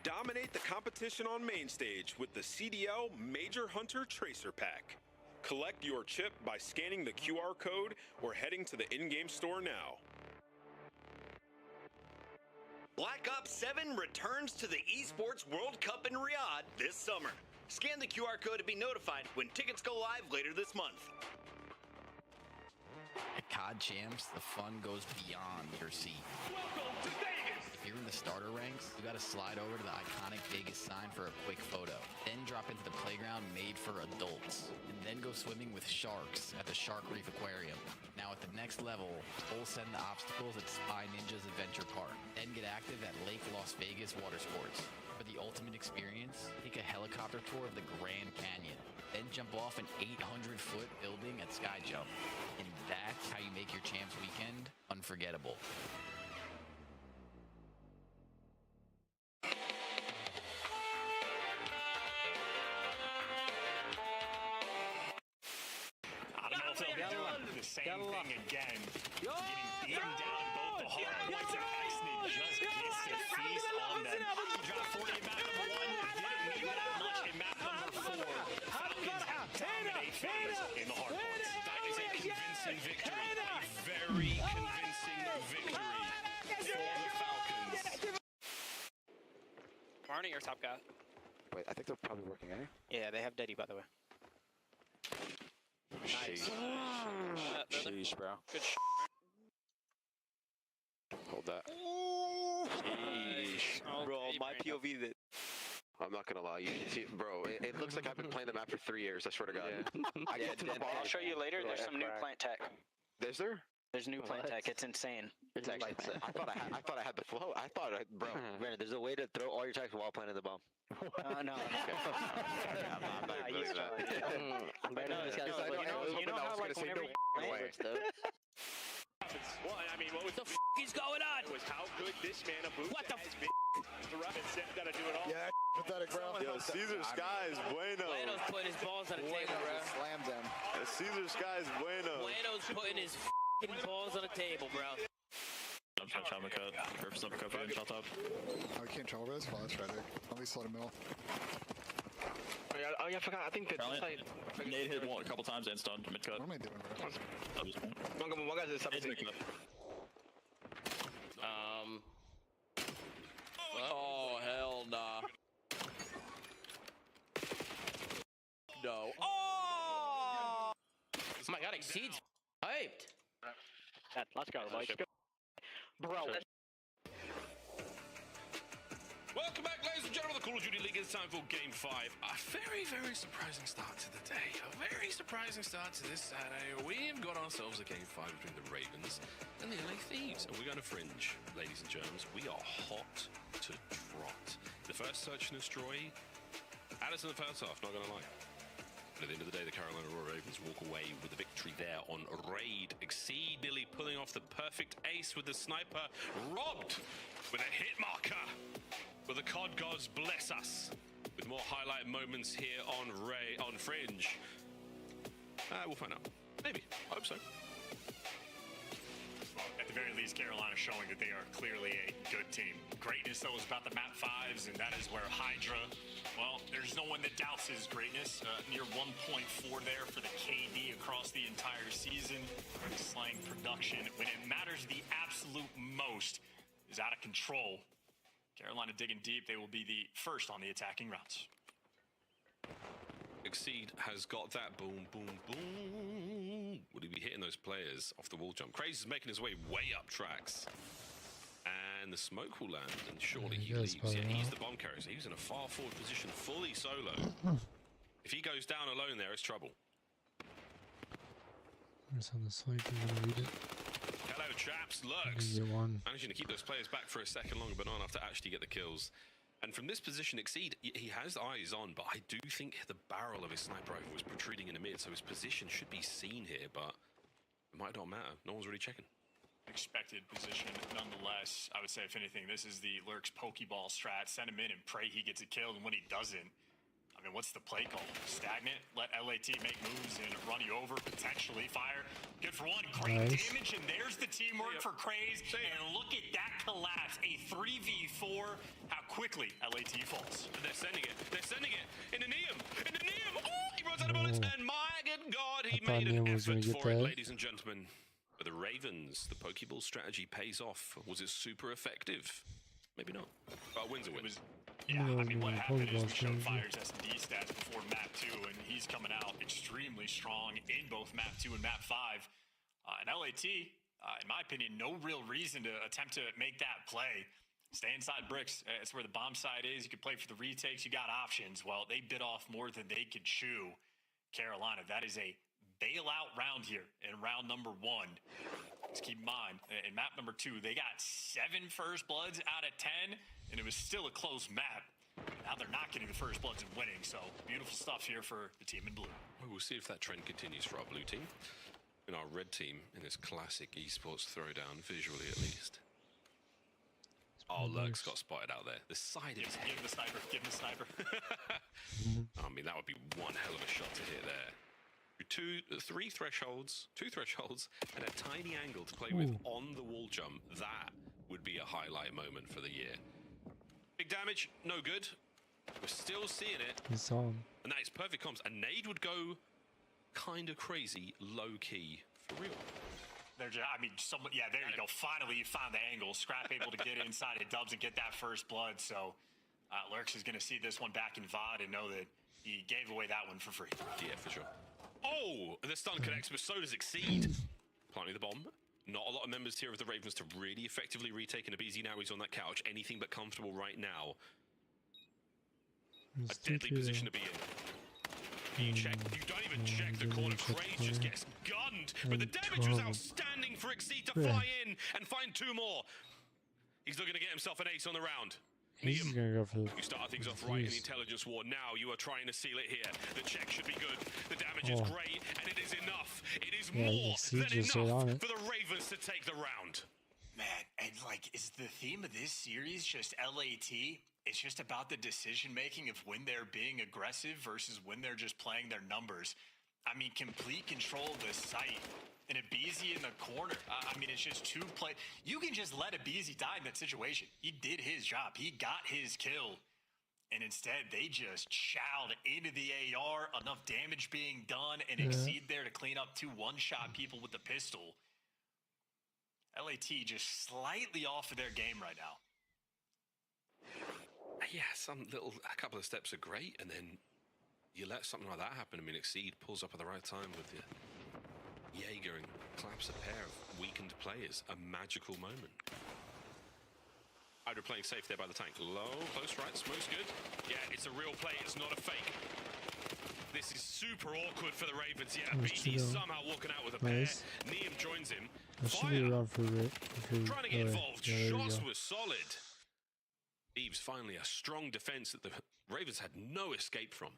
Dominate the competition on main stage with the CDL Major Hunter Tracer Pack. Collect your chip by scanning the QR code or heading to the in-game store now. Black Ops 7 returns to the Esports World Cup in Riyadh this summer. Scan the QR code to be notified when tickets go live later this month. At COD Champs, the fun goes beyond your seat. Welcome to Vegas! If you're in the starter ranks, you gotta slide over to the iconic Vegas sign for a quick photo. Then drop into the playground made for adults. And then go swimming with sharks at the Shark Reef Aquarium. Now at the next level, full send the obstacles at Spy Ninja's Adventure Park. Then get active at Lake Las Vegas Water Sports. For the ultimate experience, take a helicopter tour of the Grand Canyon. Then jump off an 800-foot building at Sky Jump. And that's how you make your Champs weekend unforgettable. the same thing again. Getting beaten down both the hard points and X-Nate just gets to feast on them. He dropped 40 in map number 1, didn't need that much in map number 4. Falcons dominate FaZe in the hard points. That is a convincing victory. A very convincing victory for the Falcons. Marnie or top guy? Wait, I think they're probably working, eh? Yeah, they have Deddy, by the way. Nice. Sheesh, bro. Good Hold that. Sheesh. Bro, my POV that... I'm not gonna lie, bro, it looks like I've been playing the map for 3 years, I swear to God. I get to the ball. I'll show you later, there's some new plant tech. Is there? There's new plant tech, it's insane. It's actually I thought I had the flow. Bro, Man, there's a way to throw all your attacks while planting the bomb. no. I'm not doing that. You know how like whenever you Well, I mean, what was the is going on? It was how good this man of Boot What the has been. The ref and Seth gotta do it all. Yeah, pathetic, bro. Yo, Caesar Sky is bueno. Bueno's putting his balls on the table, bro. Slammed them. Caesar Sky is bueno. Bueno's putting his balls on the table, bro. Shot my cut. Purpose uppercut for him, shot top. Oh, we can't travel this? Well, that's tragic. At least let him mill. Oh yeah, I forgot. I think that Nade hit one a couple times and stunned mid cut. What am I doing, bro? one guy's at 17. Oh hell nah. No. Oh! Oh my God, Exceed's hyped. Let's go, boys. Bro. Welcome back, ladies and gentlemen, the Call of Duty League. It's time for Game 5. A very, very surprising start to the day. A very surprising start to this Saturday. We've got ourselves a Game 5 between the Ravens and the LA Thieves. And we're going to Fringe, ladies and germs. We are hot to trot. The first search and destroy. Alice in the first half, not going to lie. But at the end of the day, the Carolina Ravens walk away with the victory there on Raid. Exceed nearly pulling off the perfect ace with the sniper. Robbed with a hit marker. But the COD gods bless us with more highlight moments here on Fringe. We'll find out. Maybe. I hope so. At the very least, Carolina showing that they are clearly a good team. Greatness, though, is about the map 5s, and that is where Hydra, well, there's no one that doubts his greatness. Near 1.4 there for the KD across the entire season. Slang production, when it matters the absolute most, is out of control. Carolina digging deep. They will be the first on the attacking rounds. Exceed has got that boom, boom, boom. Would he be hitting those players off the wall jump? Crazy is making his way up tracks. And the smoke will land, and surely he leaves. Yeah, he's the bomb carrier. So he's in a far forward position, fully solo. If he goes down alone there, it's trouble. It's on the slate. I'm gonna read it. Hello, chaps. Lurks. Managing to keep those players back for a second longer, but not enough to actually get the kills. And from this position, Exceed, he has eyes on, but I do think the barrel of his sniper rifle was protruding in the mid, so his position should be seen here, but it might not matter. No one's really checking. Expected position, nonetheless. I would say, if anything, this is the Lurks Pokeball strat. Send him in and pray he gets a kill, and when he doesn't, I mean, what's the play call? Stagnant, let LAT make moves and run you over, potentially fire. Good for one, great damage, and there's the teamwork for Craze. And look at that collapse, a 3v4. How quickly LAT falls. And they're sending it. They're sending it. In the Neum. In the Neum. Oh, he runs out of bullets. And my good God, he made an effort for it, ladies and gentlemen. But the Ravens, the Pokeball strategy pays off. Was it super effective? Maybe not. But a win's a win. Yeah, I mean, what happened is we showed Fire's S&D stats before map 2, and he's coming out extremely strong in both map 2 and map 5. And LAT, in my opinion, no real reason to attempt to make that play. Stay inside bricks. It's where the bomb side is. You can play for the retakes. You got options. Well, they bit off more than they could chew. Carolina, that is a bailout round here in round number 1. Just keep in mind, in map number 2, they got 7 first bloods out of 10, and it was still a close map. Now they're not getting the first bloods and winning, so beautiful stuff here for the team in blue. We'll see if that trend continues for our blue team. And our red team in this classic esports throwdown, visually at least. Oh, Lurks got spotted out there. The side of his head. Give him the sniper. Give him the sniper. I mean, that would be one hell of a shot to hit there. two thresholds, and a tiny angle to play with on the wall jump. That would be a highlight moment for the year. Big damage, no good. We're still seeing it. You saw him. And that is perfect comms. A nade would go kind of crazy, low key, for real. They're just, I mean, yeah, there you go. Finally, you found the angle. Scrap able to get inside of Dubs and get that first blood. So Lurks is going to see this one back in VOD and know that he gave away that one for free. Yeah, for sure. Oh, the stun connects, but so does Exceed. Planting the bomb. Not a lot of members here of the Ravens to really effectively retake an Abizi. Now he's on that couch. Anything but comfortable right now. A deadly position to be in. You check. You don't even check the corner. Craze just gets gunned. But the damage was outstanding for Exceed to fly in and find two more. He's looking to get himself an ace on the round. He's gonna go for the. You start things off right in the intelligence war. Now you are trying to seal it here. The check should be good. The damage is great, and it is enough. It is more than enough for the Ravens to take the round. Man, and like, is the theme of this series just LAT? It's just about the decision making of when they're being aggressive versus when they're just playing their numbers. I mean, complete control of the site. And Abizi in the corner. I mean, it's just two play. You can just let Abizi die in that situation. He did his job. He got his kill. And instead, they just chowed into the AR. Enough damage being done and Exceed there to clean up two one-shot people with the pistol. LAT just slightly off of their game right now. Yeah, a couple of steps are great, and then you let something like that happen. I mean, Exceed pulls up at the right time with the Jaeger and claps a pair of weakened players. A magical moment. Hydra playing safe there by the tank. Low, close right, smoke's good. Yeah, it's a real play, it's not a fake. This is super awkward for the Ravens. Yeah, BZ somehow walking out with a pair. Neum joins him. Fire. Trying to get involved. Shots were solid. Eves finally a strong defense that the Ravens had no escape from.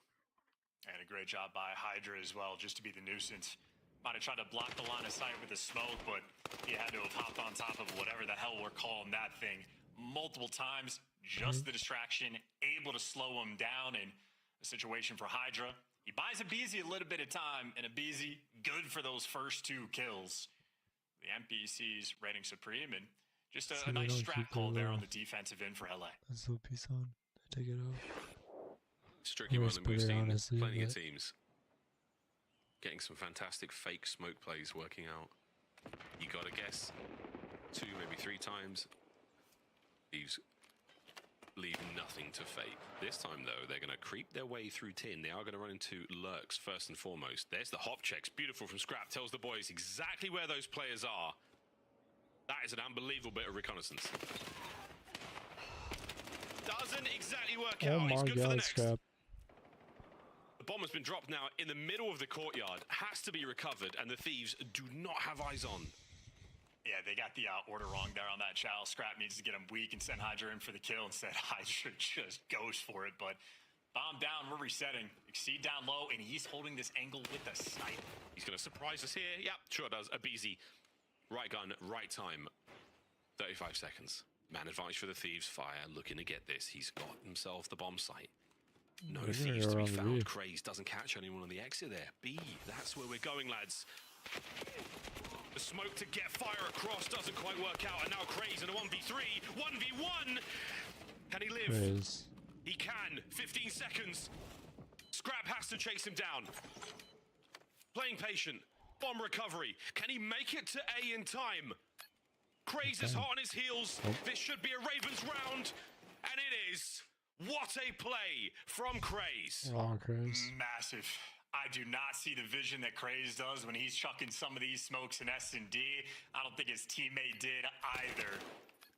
And a great job by Hydra as well, just to be the nuisance. Might have tried to block the line of sight with the smoke, but he had to have hopped on top of whatever the hell we're calling that thing multiple times. Just the distraction, able to slow him down in a situation for Hydra. He buys Abizi a little bit of time, and Abizi good for those first two kills. The NPCs reigning supreme, and just a nice strat call there on the defensive end for LA. That's a piece on. Take it off. It's tricky one than we've seen plenty of teams. Getting some fantastic fake smoke plays working out. You gotta guess 2, maybe 3 times. Thieves leave nothing to fake. This time though, they're gonna creep their way through tin. They are gonna run into Lurks first and foremost. There's the hop checks, beautiful from Scrap. Tells the boys exactly where those players are. That is an unbelievable bit of reconnaissance. Doesn't exactly work out. He's good for the next. Scrap. The bomb has been dropped now in the middle of the courtyard. Has to be recovered, and the Thieves do not have eyes on. Yeah, they got the order wrong there on that chow. Scrap needs to get him weak and send Hydra in for the kill. Instead, Hydra just goes for it. But bomb down, we're resetting. Exceed down low, and he's holding this angle with the snipe. He's going to surprise us here. Yep, sure does. Abizi. Right gun, right time. 35 seconds. Man advantage for the Thieves. Fire looking to get this. He's got himself the bomb site. No Thieves to be found. Craze doesn't catch anyone on the exit there. B, that's where we're going, lads. The smoke to get fire across doesn't quite work out. And now Craze in a 1v3. 1v1. Can he live? He can. 15 seconds. Scrap has to chase him down. Playing patient. Bomb recovery. Can he make it to A in time? Craze is hot on his heels. This should be a Ravens round. And it is. What a play from Craze. Oh, Craze. Massive. I do not see the vision that Craze does when he's chucking some of these smokes in S&D. I don't think his teammate did either.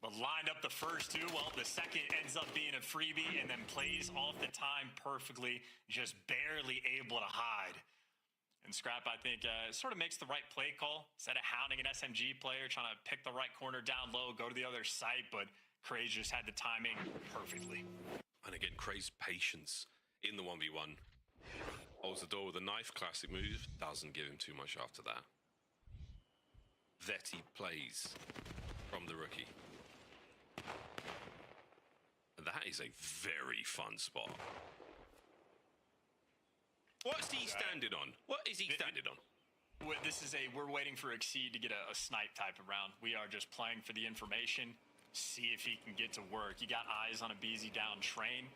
But lined up the first two, well, the second ends up being a freebie and then plays off the time perfectly, just barely able to hide. And Scrap, I think, sort of makes the right play call. Instead of hounding an SMG player, trying to pick the right corner down low, go to the other side, but Craze just had the timing perfectly. And again, Craze patience in the 1v1. Holds the door with a knife, classic move. Doesn't give him too much after that. Vetty plays from the rookie. That is a very fun spot. What's he standing on? What is he standing on? This is we're waiting for Exceed to get a snipe type of round. We are just playing for the information, see if he can get to work. You got eyes on a BZ down train.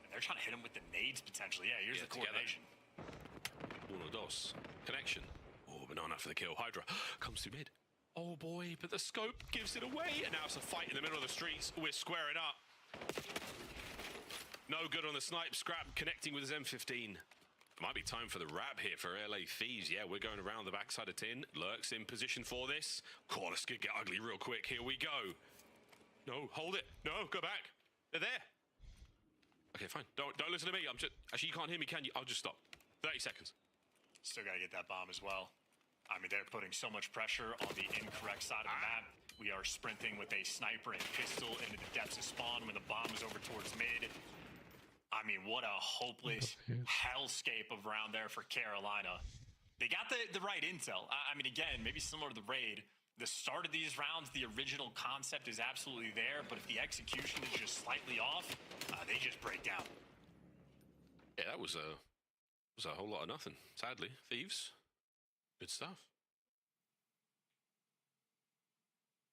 And they're trying to hit him with the nades potentially. Yeah, here's the coordination. Uno, dos. Connection. Oh, banana for the kill. Hydra comes to mid. Oh boy, but the scope gives it away. And now it's a fight in the middle of the streets. We're squaring up. No good on the snipe. Scrap connecting with his M15. Might be time for the wrap here for LA FaZe. Yeah, we're going around the backside of tin. Lurks in position for this. Oh, this could get ugly real quick. Here we go. No, hold it. No, go back. They're there. Okay, fine. Don't listen to me. I'm just... Actually, you can't hear me, can you? I'll just stop. 30 seconds. Still got to get that bomb as well. I mean, they're putting so much pressure on the incorrect side of the map. We are sprinting with a sniper and pistol into the depths of spawn when the bomb is over towards mid. I mean, what a hopeless hellscape of round there for Carolina. They got the right intel. I mean, again, maybe similar to the raid. The start of these rounds, the original concept is absolutely there, but if the execution is just slightly off, they just break down. Yeah, that was a whole lot of nothing. Sadly, Thieves, good stuff.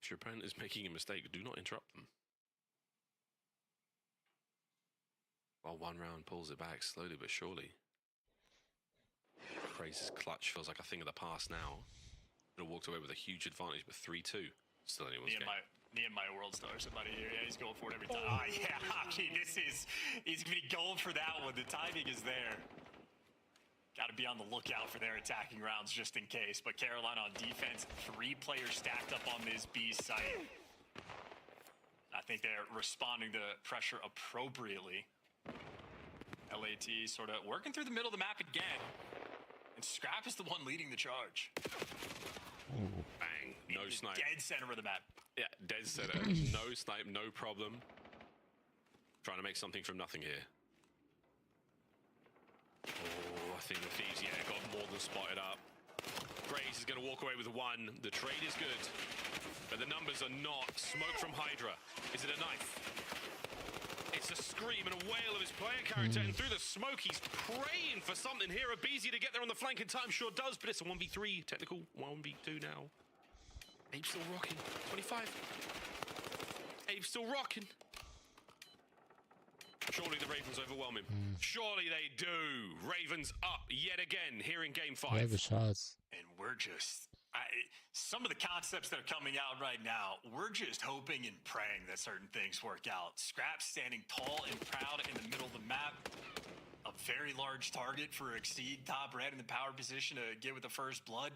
If your opponent is making a mistake, do not interrupt them. While one round pulls it back slowly but surely. Craze's clutch feels like a thing of the past now. It walked away with a huge advantage, but 3-2. Still anyone's game. Nehemiah World Star, somebody here. Yeah, he's going for it every time. Oh, yeah, I mean, he's going to be going for that one. The timing is there. Got to be on the lookout for their attacking rounds just in case. But Carolina on defense, 3 players stacked up on this B site. I think they're responding to pressure appropriately. LAT sort of working through the middle of the map again. And Scrap is the one leading the charge. Ooh. Bang. No snipe. Dead center of the map. Yeah, dead center. No snipe, no problem. Trying to make something from nothing here. Oh, I think the Thieves, yeah, got more than spotted up. Graves is going to walk away with 1. The trade is good, but the numbers are not. Smoke from Hydra. Is it a knife? It's a scream and a wail of his player character, and through the smoke, he's praying for something here. A BZ to get there on the flank in time, sure does, but it's a 1v3, technical 1v2 now. Abe's still rocking, 25. Abe's still rocking. Surely the Ravens overwhelm him. Surely they do. Ravens up yet again here in Game 5. They have the shots. And we're just... some of the concepts that are coming out right now, we're just hoping and praying that certain things work out. Scrap standing tall and proud in the middle of the map. A very large target for Exceed, top red in the power position to get with the first blood.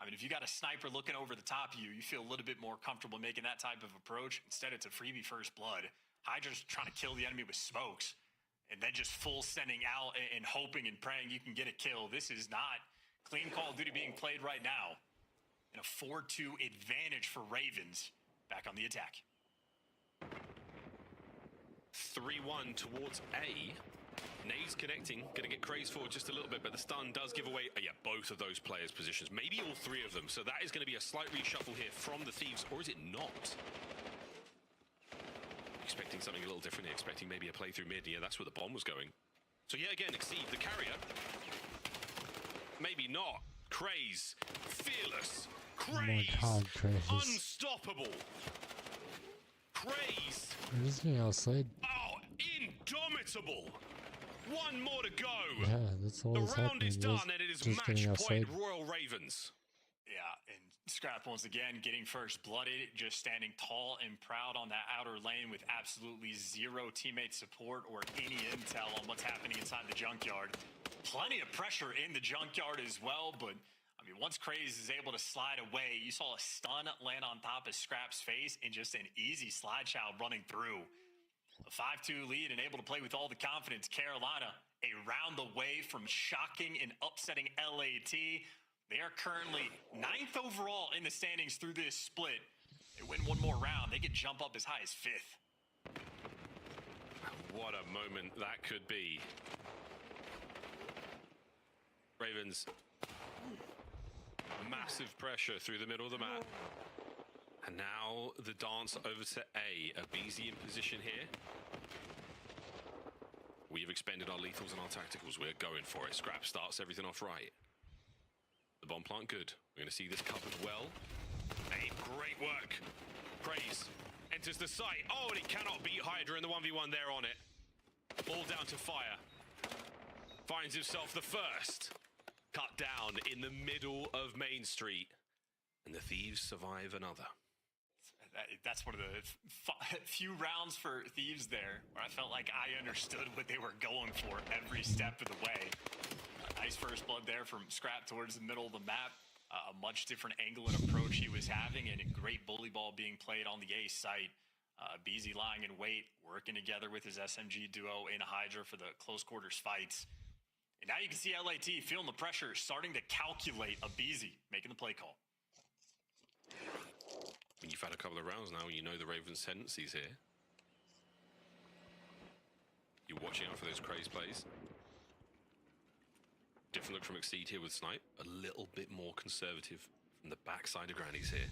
I mean, if you got a sniper looking over the top of you, you feel a little bit more comfortable making that type of approach. Instead, it's a freebie first blood. Hydra's trying to kill the enemy with smokes. And then just full sending out and hoping and praying you can get a kill. This is not clean Call of Duty being played right now. And a 4-2 advantage for Ravens. Back on the attack. 3-1 towards A. Nade's connecting, gonna get crazed forward just a little bit, but the stun does give away, both of those players' positions. Maybe all 3 of them. So that is gonna be a slight reshuffle here from the Thieves, or is it not? Expecting something a little different here, expecting maybe a play through mid. Yeah, that's where the bomb was going. So yeah, again, Exceed, the carrier. Maybe not. Craze, fearless. Craze, God, unstoppable. Craze. We're just getting outside. Oh, indomitable. 1 more to go. Yeah, that's all that's happening. The round is done, and it is match point Royal Ravens. Yeah, and Scrap once again getting first blooded, just standing tall and proud on that outer lane with absolutely 0 teammate support or any intel on what's happening inside the junkyard. Plenty of pressure in the junkyard as well, but I mean, once Craze is able to slide away, you saw a stun land on top of Scrap's face and just an easy slide child running through. A 5-2 lead and able to play with all the confidence. Carolina, a round away from shocking and upsetting LAT. They are currently 9th overall in the standings through this split. They win 1 more round, they could jump up as high as 5th. What a moment that could be. Ravens, massive pressure through the middle of the map. And now the dance over to A. A BZ in position here. We We have expended our lethals and our tacticals. We're going for it. Scrap starts everything off right. The bomb plant, good. We're going to see this covered well. Hey, great work. Praise enters the site. Oh, and he cannot beat Hydra in the 1v1 there on it. All down to Fire. Finds himself the first. Cut down in the middle of Main Street. And the Thieves survive another. That's one of the few rounds for Thieves there where I felt like I understood what they were going for every step of the way. A nice first blood there from Scrap towards the middle of the map. A much different angle and approach he was having, and a great bully ball being played on the A site. BZ lying in wait, working together with his SMG duo in Hydra for the close quarters fights. And now you can see LAT feeling the pressure, starting to calculate a BZ, making the play call. When you've had a couple of rounds now, you know the Ravens' tendencies here. You're watching out for those crazy plays. Different look from Exceed here with Snipe. A little bit more conservative from the backside of Granny's here.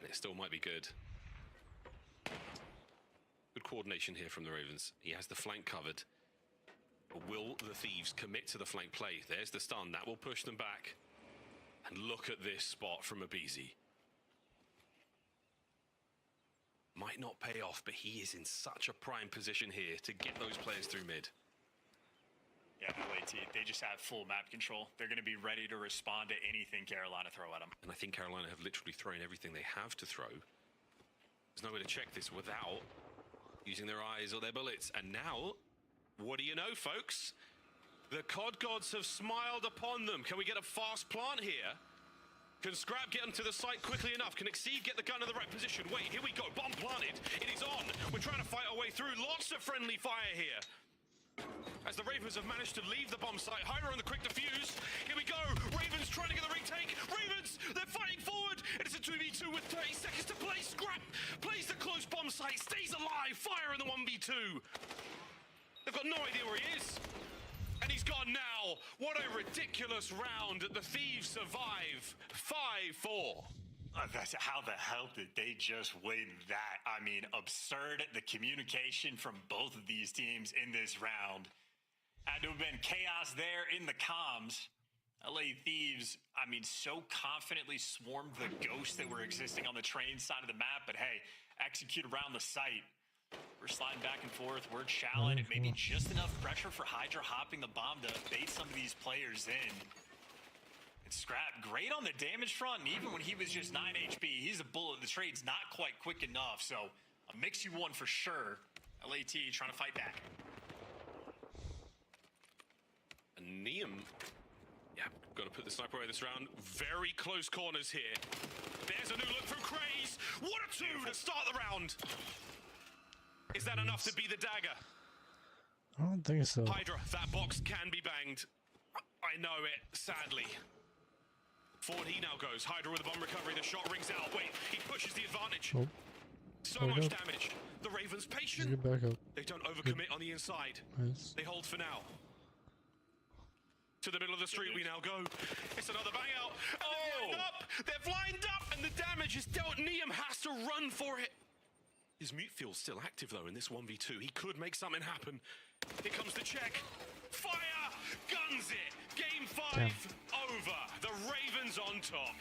And it still might be good. Good coordination here from the Ravens. He has the flank covered. But will the Thieves commit to the flank play? There's the stun. That will push them back. And look at this spot from a BZ. Might not pay off, but he is in such a prime position here to get those players through mid. Yeah, LAT, they just have full map control. They're going to be ready to respond to anything Carolina throw at them. And I think Carolina have literally thrown everything they have to throw. There's no way to check this without using their eyes or their bullets. And now, what do you know, folks? The COD gods have smiled upon them. Can we get a fast plant here? Can Scrap get onto the site quickly enough? Can Exceed get the gun in the right position? Wait, here we go. Bomb planted. It is on. We're trying to fight our way through. Lots of friendly fire here. As the Ravens have managed to leave the bomb site. Hydra on the quick defuse. Here we go. Ravens trying to get the retake. Ravens, they're fighting forward. It is a 2v2 with 30 seconds to play. Scrap plays the close bomb site. Stays alive. Fire in the 1v2. They've got no idea where he is. And he's gone now. What a ridiculous round. The Thieves survive 5-4. How the hell did they just win that? I mean, absurd. The communication from both of these teams in this round. Had to have been chaos there in the comms. LA Thieves, I mean, so confidently swarmed the ghosts that were existing on the train side of the map. But hey, execute around the site. We're sliding back and forth. We're challenging. It may be just enough pressure for Hydra hopping the bomb to bait some of these players in. And Scrap, great on the damage front. And even when he was just 9 HP, he's a bullet. The trade's not quite quick enough. So a mix you won for sure. LAT trying to fight back. And Neum, yeah, got to put the sniper away this round. Very close corners here. There's a new look from Craze. What a two to start the round. Is that enough to be the dagger? I don't think so. Hydra, that box can be banged. I know it, sadly. Forward he now goes. Hydra with a bomb recovery. The shot rings out. Wait, he pushes the advantage. Oh. So much damage. The Ravens patient. Get back up. They don't overcommit on the inside. Nice. They hold for now. To the middle of the street we now go. It's another bang out. And they've lined up, and the damage is dealt. Neum has to run for it. His mute field's still active, though, in this 1v2. He could make something happen. Here comes the check. Fire! Guns it! Game 5 over. The Ravens on top.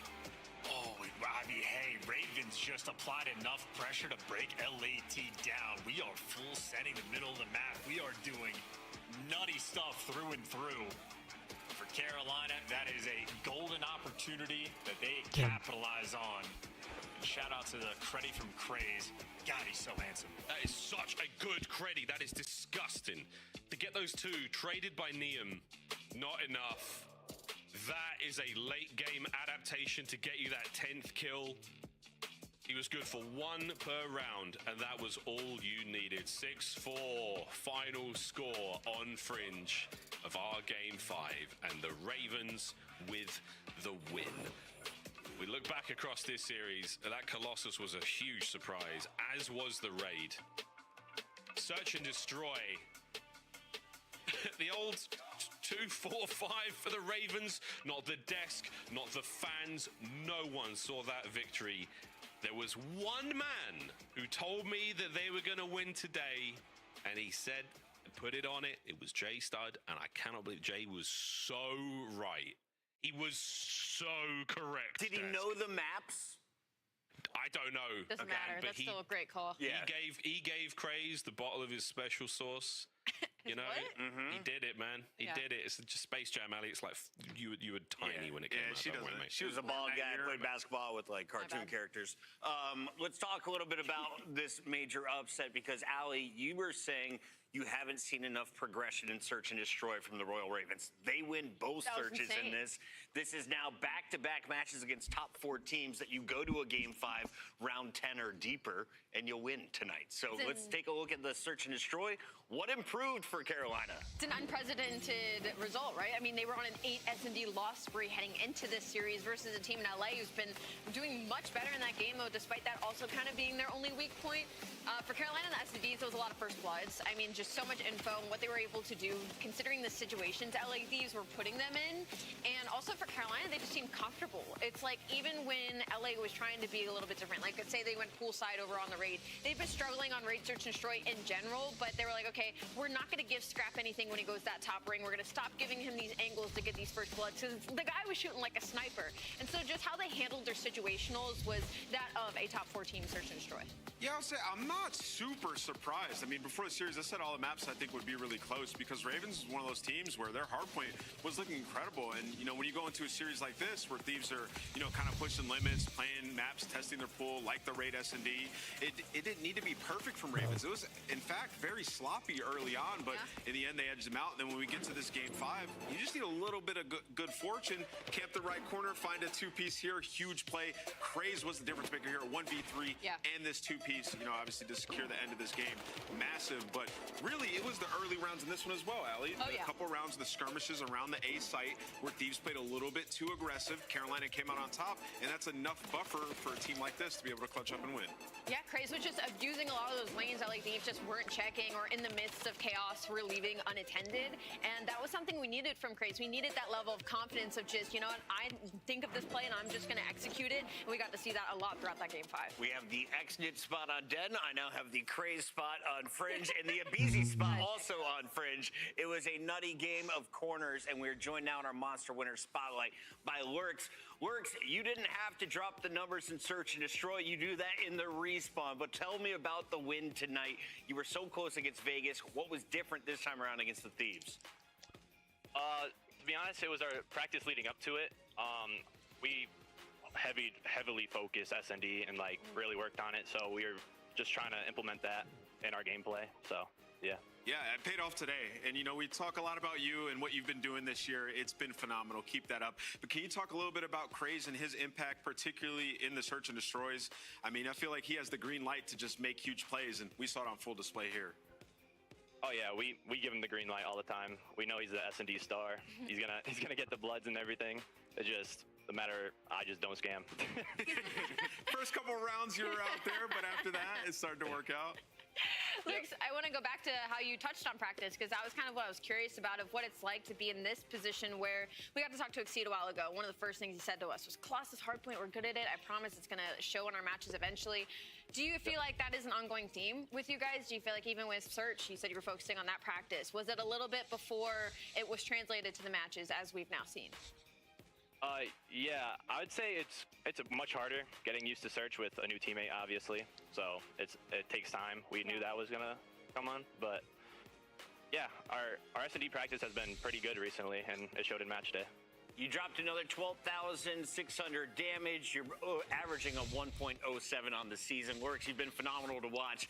Oh, I mean, hey, Ravens just applied enough pressure to break LAT down. We are full sending the middle of the map. We are doing nutty stuff through and through. For Carolina, that is a golden opportunity that they capitalize on. And shout out to the credit from Craze. God, he's so handsome. That is such a good credit. That is disgusting. To get those two traded by Neum, not enough. That is a late game adaptation to get you that 10th kill. He was good for 1 per round, and that was all you needed. 6-4, final score on Fringe of our Game 5, and the Ravens with the win. We look back across this series, that Colossus was a huge surprise, as was the raid. Search and destroy. The old 2-4-5 for the Ravens. Not the desk, not the fans. No one saw that victory. There was one man who told me that they were going to win today, and he said put it on it. It was Jay Stud, and I cannot believe Jay was so right. He was so correct. Did he know the maps? I don't know. Doesn't matter. That's still a great call. Yeah. He gave Craze the bottle of his special sauce. You know, he did it, man. He did it. It's just Space Jam, Ali. It's like you were tiny when it came out. She was a bald guy who played basketball with like cartoon characters. Let's talk a little bit about this major upset because Ali, you were saying you haven't seen enough progression in Search and Destroy from the Royal Ravens. They win both searches in this. This is now back-to-back matches against top 4 teams that you go to a game 5, round 10 or deeper, and you'll win tonight. So let's take a look at the Search and Destroy. What improved for Carolina? It's an unprecedented result, right? I mean, they were on an 8 S&D loss spree heading into this series versus a team in LA who's been doing much better in that game, though, despite that also kind of being their only weak point. For Carolina and the S&Ds, there was a lot of first bloods. I mean, just so much info and what they were able to do, considering the situations LA Thieves were putting them in. And also for Carolina, they just seemed comfortable. It's like even when LA was trying to be a little bit different, like let's say they went poolside over on the raid, they've been struggling on raid search and destroy in general, but they were like, okay, we're not going to give Scrap anything when he goes that top ring. We're going to stop giving him these angles to get these first bloods because the guy was shooting like a sniper. And so just how they handled their situationals was that of a top 4 team search and destroy. Yeah, I'll say I'm not super surprised. I mean, before the series, I said all the maps I think would be really close because Ravens is one of those teams where their hardpoint was looking incredible. And, you know, when you go into a series like this where Thieves are, you know, kind of pushing limits, playing maps, testing their pool, like the raid S&D, it didn't need to be perfect from Ravens. It was, in fact, very sloppy early on, but in the end, they edged them out. And then when we get to this game 5, you just need a little bit of good fortune. Camp the right corner, find a 2-piece here, huge play. Craze was the difference maker here, 1v3, and this 2-piece, you know, obviously to secure the end of this game. Massive, but really, it was the early rounds in this one as well, Ali. A couple rounds of the skirmishes around the A site where Thieves played a little bit too aggressive. Carolina came out on top, and that's enough buffer for a team like this to be able to clutch up and win. Yeah, Craze was just abusing a lot of those lanes that like Thieves just weren't checking or in the midst of chaos were leaving unattended. And that was something we needed from Craze. We needed that level of confidence of just, you know what, I think of this play and I'm just going to execute it. And we got to see that a lot throughout that game 5. We have the Exnit spot on Den. I now have the Craze spot on Fringe and the Abizi spot also on Fringe. It was a nutty game of corners, and we're joined now in our Monster Winner Spotlight by Lurks. Lurks, you didn't have to drop the numbers in Search and Destroy. You do that in the respawn. But tell me about the win tonight. You were so close against Vegas. What was different this time around against the Thieves? To be honest, it was our practice leading up to it. We heavily focused S&D and like really worked on it. So we were just trying to implement that in our gameplay. So, yeah. Yeah, it paid off today. And, you know, we talk a lot about you and what you've been doing this year. It's been phenomenal. Keep that up. But can you talk a little bit about Craze and his impact, particularly in the Search and Destroys? I mean, I feel like he has the green light to just make huge plays, and we saw it on full display here. Oh yeah, we give him the green light all the time. We know he's the S&D star. He's gonna get the bloods and everything. It's just the matter. I just don't scam. First couple of rounds you were out there, but after that, it started to work out. Lux, I want to go back to how you touched on practice because that was kind of what I was curious about of what it's like to be in this position where we got to talk to Exceed a while ago. One of the first things he said to us was, Colossus hardpoint, we're good at it. I promise it's going to show in our matches eventually. Do you feel like that is an ongoing theme with you guys? Do you feel like even with Search, you said you were focusing on that practice. Was it a little bit before it was translated to the matches as we've now seen? Yeah, I would say it's much harder getting used to Search with a new teammate, obviously. So it takes time. We knew that was gonna come on, but yeah, our S&D practice has been pretty good recently, and it showed in match day. You dropped another 12,600 damage. You're averaging a 1.07 on the season. Lurks, you've been phenomenal to watch.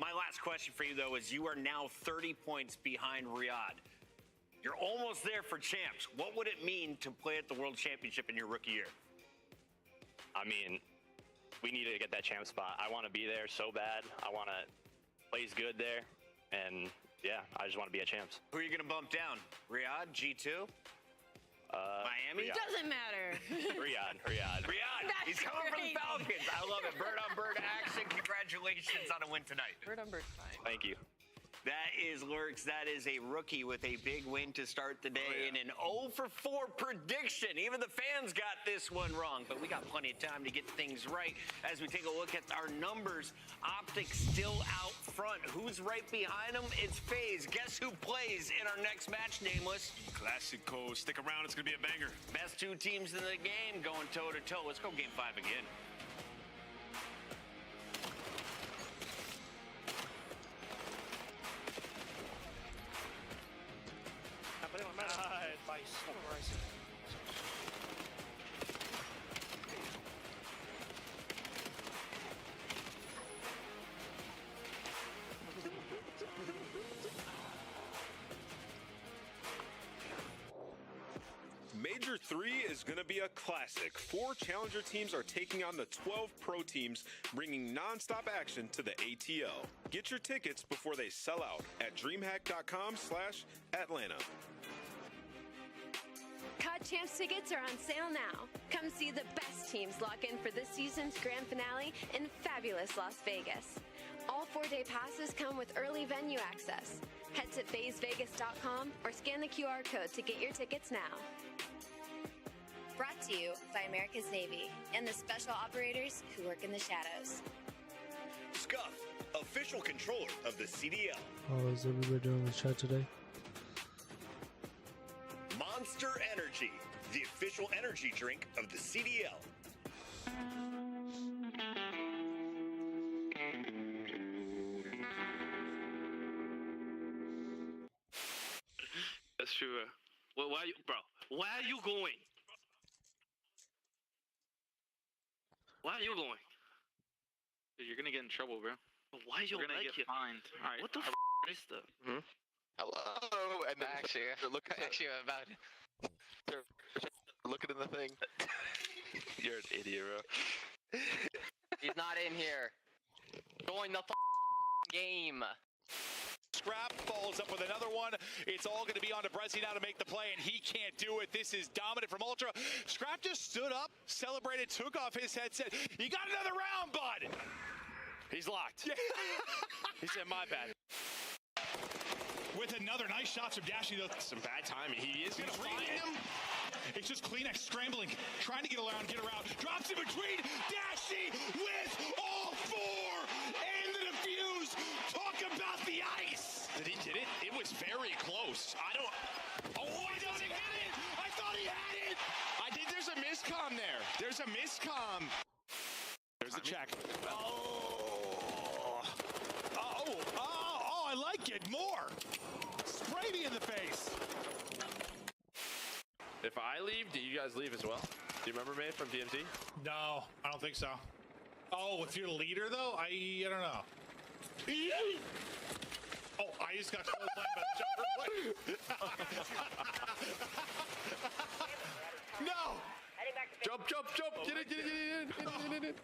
My last question for you, though, is you are now 30 points behind Riyadh. You're almost there for champs. What would it mean to play at the World Championship in your rookie year? I mean, we need to get that champ spot. I want to be there so bad. I want to play good there. And, yeah, I just want to be at champs. Who are you going to bump down? Riyadh, G2? Miami? It doesn't matter. Riyadh. He's coming from the Falcons. I love it. Bird on bird action. Congratulations on a win tonight. Bird on bird, fine. Thank you. That is Lurks. That is a rookie with a big win to start the day and an 0 for 4 prediction. Even the fans got this one wrong, but we got plenty of time to get things right. As we take a look at our numbers, OpTic still out front. Who's right behind them? It's FaZe. Guess who plays in our next match, Nameless? Classico. Stick around. It's going to be a banger. Best two teams in the game going toe-to-toe. Let's go game 5 again. Major 3 is going to be a classic. 4 challenger teams are taking on the 12 pro teams, bringing non-stop action to the ATL. Get your tickets before they sell out at dreamhack.com/Atlanta. COD Champs tickets are on sale now. Come see the best teams lock in for this season's grand finale in fabulous Las Vegas. All 4-day passes come with early venue access. Head to FazeVegas.com or scan the QR code to get your tickets now. Brought to you by America's Navy and the special operators who work in the shadows. Scuff, official controller of the CDL. How is everybody doing in the chat today? Monster Energy, the official energy drink of the CDL. That's true. Why are you, bro? Why are you going? Why are you going? Dude, you're gonna get in trouble, bro. Why you You're gonna like get it? fined. All right. What the f is that? Hello, and actually, about looking in the thing. You're an idiot, bro. He's not in here. Join the game. Scrap follows up with another one. It's all going to be on to Brezzy now to make the play, and he can't do it. This is dominant from Ultra. Scrap just stood up, celebrated, took off his headset. You got another round, bud. He's locked. He said, my bad. With another nice shot from Dashy, though. Some bad timing. He is going to find him. It's just Kleenex scrambling, trying to get around, drops in between. Dashy with all 4 and the defuse. Talk about the ice. Did he get it? It was very close. I don't. Oh, I thought he had it. I thought he had it. I think there's a miscomm there. There's a miscomm. There's the check. Oh, I like it more. Spray me in the face. If I leave, do you guys leave as well? Do you remember me from DMZ? No, I don't think so. Oh, if you're the leader, though, I don't know. Oh, I just got close line by the jumper. No! Jump, jump, jump! Get it, get it, get it.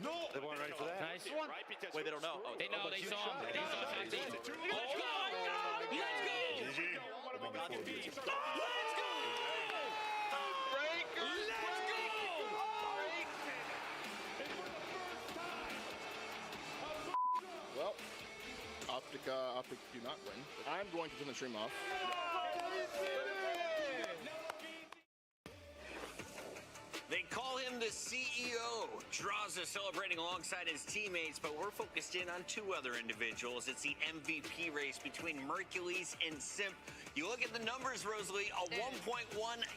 No! They weren't ready for that. Nice one. Wait, they don't know. Oh, They know. They saw him. They saw him. Let's go! Let's go! Let's go! OpTic do not win. I'm going to turn the stream off. They call him the CEO. Draza celebrating alongside his teammates, but we're focused in on two other individuals. It's the MVP race between Mercules and Simp. You look at the numbers, Rosalie, a 1.1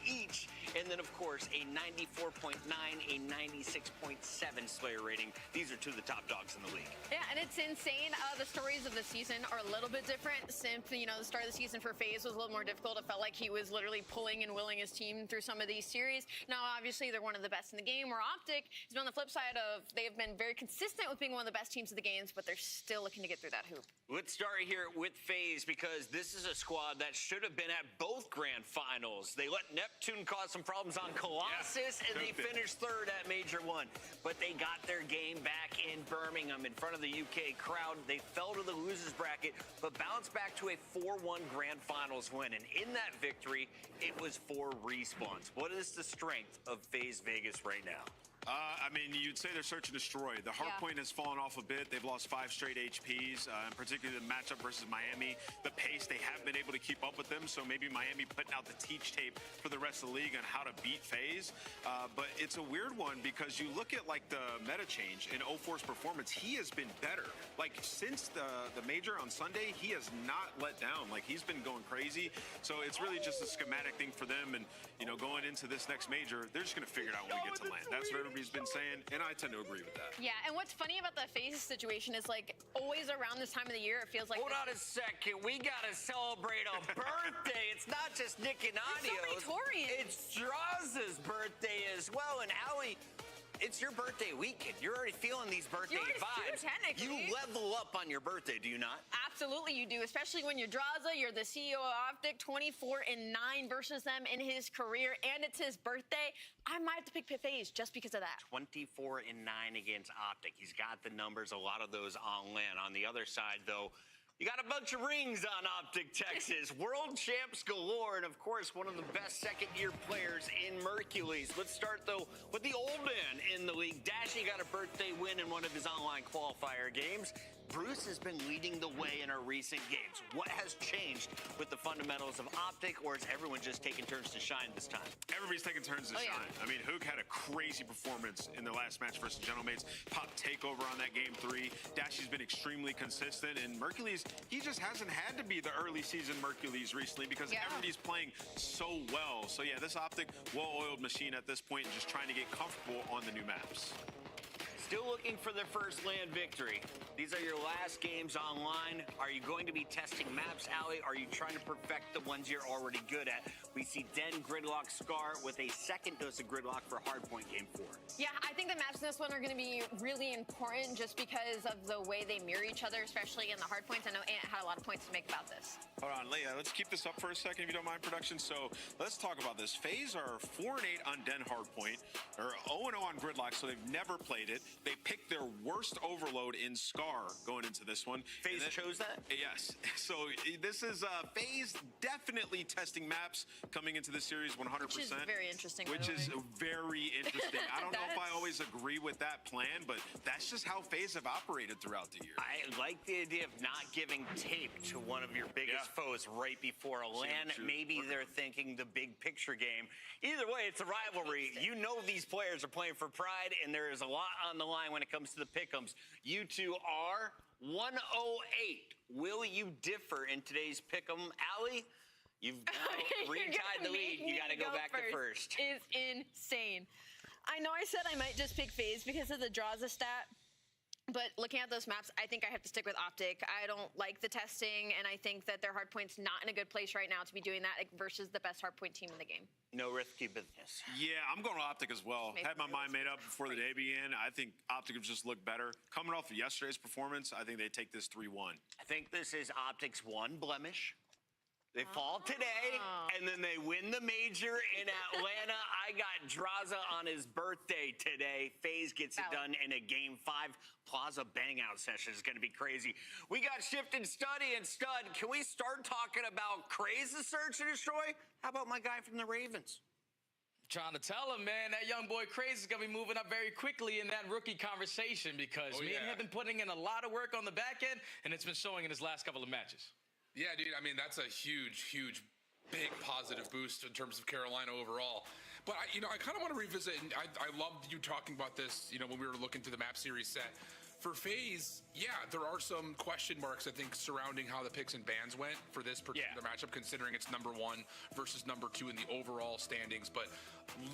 each, and then, of course, a 94.9, a 96.7 Slayer rating. These are two of the top dogs in the league. Yeah, and it's insane. The stories of the season are a little bit different. Simp, you know, the start of the season for FaZe was a little more difficult. It felt like he was literally pulling and willing his team through some of these series. Now, obviously, they're one of the best in the game, where OpTic has been on the flip side of they have been very consistent with being one of the best teams of the games, but they're still looking to get through that hoop. Let's start here with FaZe, because this is a squad that should have been at both grand finals. They let Neptune cause some problems on Colossus, and they finished third at Major 1. But they got their game back in Birmingham in front of the UK crowd. They fell to the losers bracket, but bounced back to a 4-1 grand finals win. And in that victory, it was 4 respawns. What is the strength of FaZe Vegas right now? I mean, you'd say they're search and destroy. The hard point has fallen off a bit. They've lost 5 straight HPs, and particularly the matchup versus Miami. The pace, they haven't been able to keep up with them, so maybe Miami putting out the teach tape for the rest of the league on how to beat FaZe. But it's a weird one, because you look at, like, the meta change in 0-4's performance. He has been better. Like, since the major on Sunday, he has not let down. Like, he's been going crazy. So it's really just a schematic thing for them. And, you know, going into this next major, they're just going to figure it out when we get to land. That's what everybody's been saying, and I tend to agree with that. Yeah, and what's funny about the FaZe situation is, like, always around this time of the year, it feels like... Hold on a second. We got to celebrate a birthday. It's not just Nick and Adio's. It's Draza's birthday as well. And Allie, it's your birthday weekend. You're already feeling these birthday vibes. Technically. You level up on your birthday, do you not? Absolutely you do, especially when you're Draza, you're the CEO of OpTic, 24-9 versus them in his career, and it's his birthday. I might have to pick FaZe just because of that. 24-9 against OpTic. He's got the numbers, a lot of those on land. On the other side, though, you got a bunch of rings on OpTic Texas. World champs galore, and of course, one of the best second-year players in Mercules. Let's start, though, with the old man in the league. Dashy got a birthday win in one of his online qualifier games. Bruce has been leading the way in our recent games. What has changed with the fundamentals of OpTic, or is everyone just taking turns to shine this time? Everybody's taking turns to shine. I mean, Hook had a crazy performance in the last match versus Gentlemates. Pop takeover on that game 3. Dashy's been extremely consistent, and Mercules, he just hasn't had to be the early season Mercules recently, because everybody's playing so well. So yeah, this OpTic, well-oiled machine at this point, and just trying to get comfortable on the new maps. Still looking for their first land victory. These are your last games online. Are you going to be testing maps, Allie? Are you trying to perfect the ones you're already good at? We see Den, Gridlock, Scar with a second dose of Gridlock for Hardpoint Game 4. Yeah, I think the maps in this one are going to be really important just because of the way they mirror each other, especially in the hard points. I know Ant had a lot of points to make about this. Hold on, Leia, let's keep this up for a second, if you don't mind, production. So let's talk about this. FaZe are 4-8 on Den Hardpoint, or 0-0 on Gridlock, so they've never played it. They picked their worst overload in Scar going into this one. FaZe chose that? Yes. So this is FaZe definitely testing maps coming into this series 100%. Which is very interesting. Which is very interesting. I don't know if I always agree with that plan, but that's just how FaZe have operated throughout the year. I like the idea of not giving tape to one of your biggest foes right before a LAN. Maybe they're thinking the big picture game. Either way, it's a rivalry. You know these players are playing for pride, and there is a lot on the line when it comes to the pick'ems. You two are 108. Will you differ in today's pick'em? Allie, you've retied the lead. You got to go back to first. Is insane. I know I said I might just pick FaZe because of the Draza stat. But looking at those maps, I think I have to stick with OpTic. I don't like the testing, and I think that their hardpoint's not in a good place right now to be doing that versus the best hardpoint team in the game. No risky business. Yeah, I'm going to OpTic as well. Had my mind made up before the day began. I think OpTic have just looked better. Coming off of yesterday's performance, I think they take this 3-1. I think this is OpTic's one blemish. They fall today, and then they win the major in Atlanta. I got Draza on his birthday today. FaZe gets it done in a Game 5 Plaza bang-out session. It's going to be crazy. We got Shift and Study and Stud. Can we start talking about Craze the Search and Destroy? How about my guy from the Ravens? Trying to tell him, man, that young boy Crazy is going to be moving up very quickly in that rookie conversation because me and him have been putting in a lot of work on the back end, and it's been showing in his last couple of matches. Yeah, dude, I mean, that's a huge, big positive boost in terms of Carolina overall. But, I kind of want to revisit, and I loved you talking about this, when we were looking through the map series set. For FaZe, yeah, there are some question marks, I think, surrounding how the picks and bans went for this particular matchup, considering it's #1 versus #2 in the overall standings. But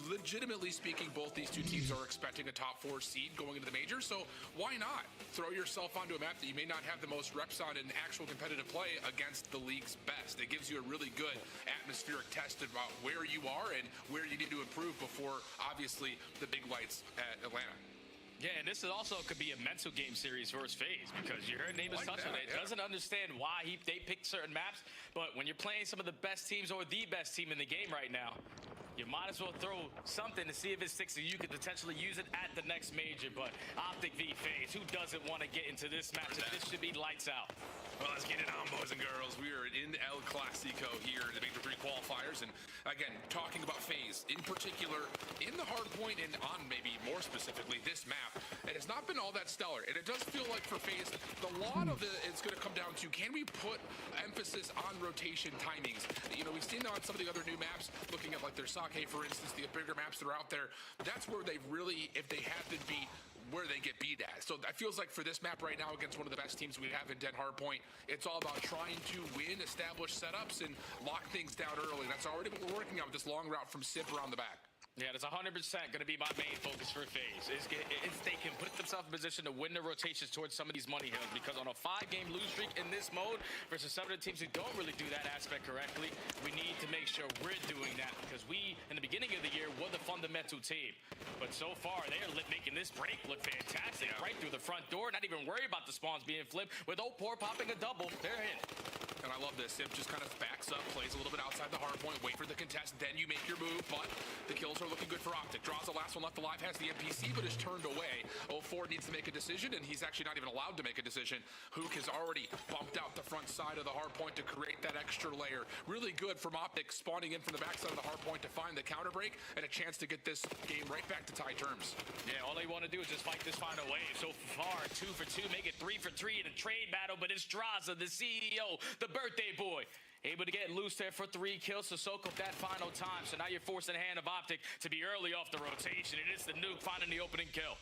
legitimately speaking, both these two teams are expecting a top 4 seed going into the major, so why not throw yourself onto a map that you may not have the most reps on in actual competitive play against the league's best? It gives you a really good atmospheric test about where you are and where you need to improve before, obviously, the big lights at Atlanta. Yeah, and this is also could be a mental game series versus FaZe because you heard Namus touch on it. Doesn't understand why they picked certain maps, but when you're playing some of the best teams or the best team in the game right now, you might as well throw something to see if it sticks, and you could potentially use it at the next major. But OpTic v FaZe, who doesn't want to get into this matchup? This should be lights out. Well, let's get it on, boys and girls. We are in El Clasico here, the Major 3 qualifiers. And again, talking about FaZe, in particular, in the hard point and on maybe more specifically this map, it has not been all that stellar. And it does feel like for FaZe, a lot of it's going to come down to, can we put emphasis on rotation timings? We've seen on some of the other new maps, looking at like their Sake, for instance, the bigger maps that are out there, that's where they've really, if they have been beat, where they get beat at. So it feels like for this map right now against one of the best teams we have in Den Hardpoint, it's all about trying to win, establish setups, and lock things down early. That's already what we're working on with this long route from Simp around the back. Yeah, that's 100% going to be my main focus for FaZe. Is they can put themselves in position to win the rotations towards some of these money hills, because on a 5-game lose streak in this mode versus some of the teams who don't really do that aspect correctly, we need to make sure we're doing that, because we, in the beginning of the year, were the fundamental team. But so far, they are making this break look fantastic. Right through the front door, not even worried about the spawns being flipped, with Opor popping a double. They're in. And I love this. Simp just kind of backs up, plays a little bit outside the hard point, wait for the contest, then you make your move. But the kills are looking good for OpTic. Draws the last one left alive, has the NPC, but is turned away. 04 needs to make a decision, and he's actually not even allowed to make a decision. Hook has already bumped out the front side of the hard point to create that extra layer. Really good from OpTic, spawning in from the backside of the hard point to find the counter break and a chance to get this game right back to tie terms. Yeah, all they want to do is just fight this final wave. So far, 2 for 2, make it 3 for 3 in a trade battle, but it's Draza, the CEO, the birthday boy, able to get loose there for 3 kills to soak up that final time. So now you're forcing the hand of OpTic to be early off the rotation. It is the nuke finding the opening kill.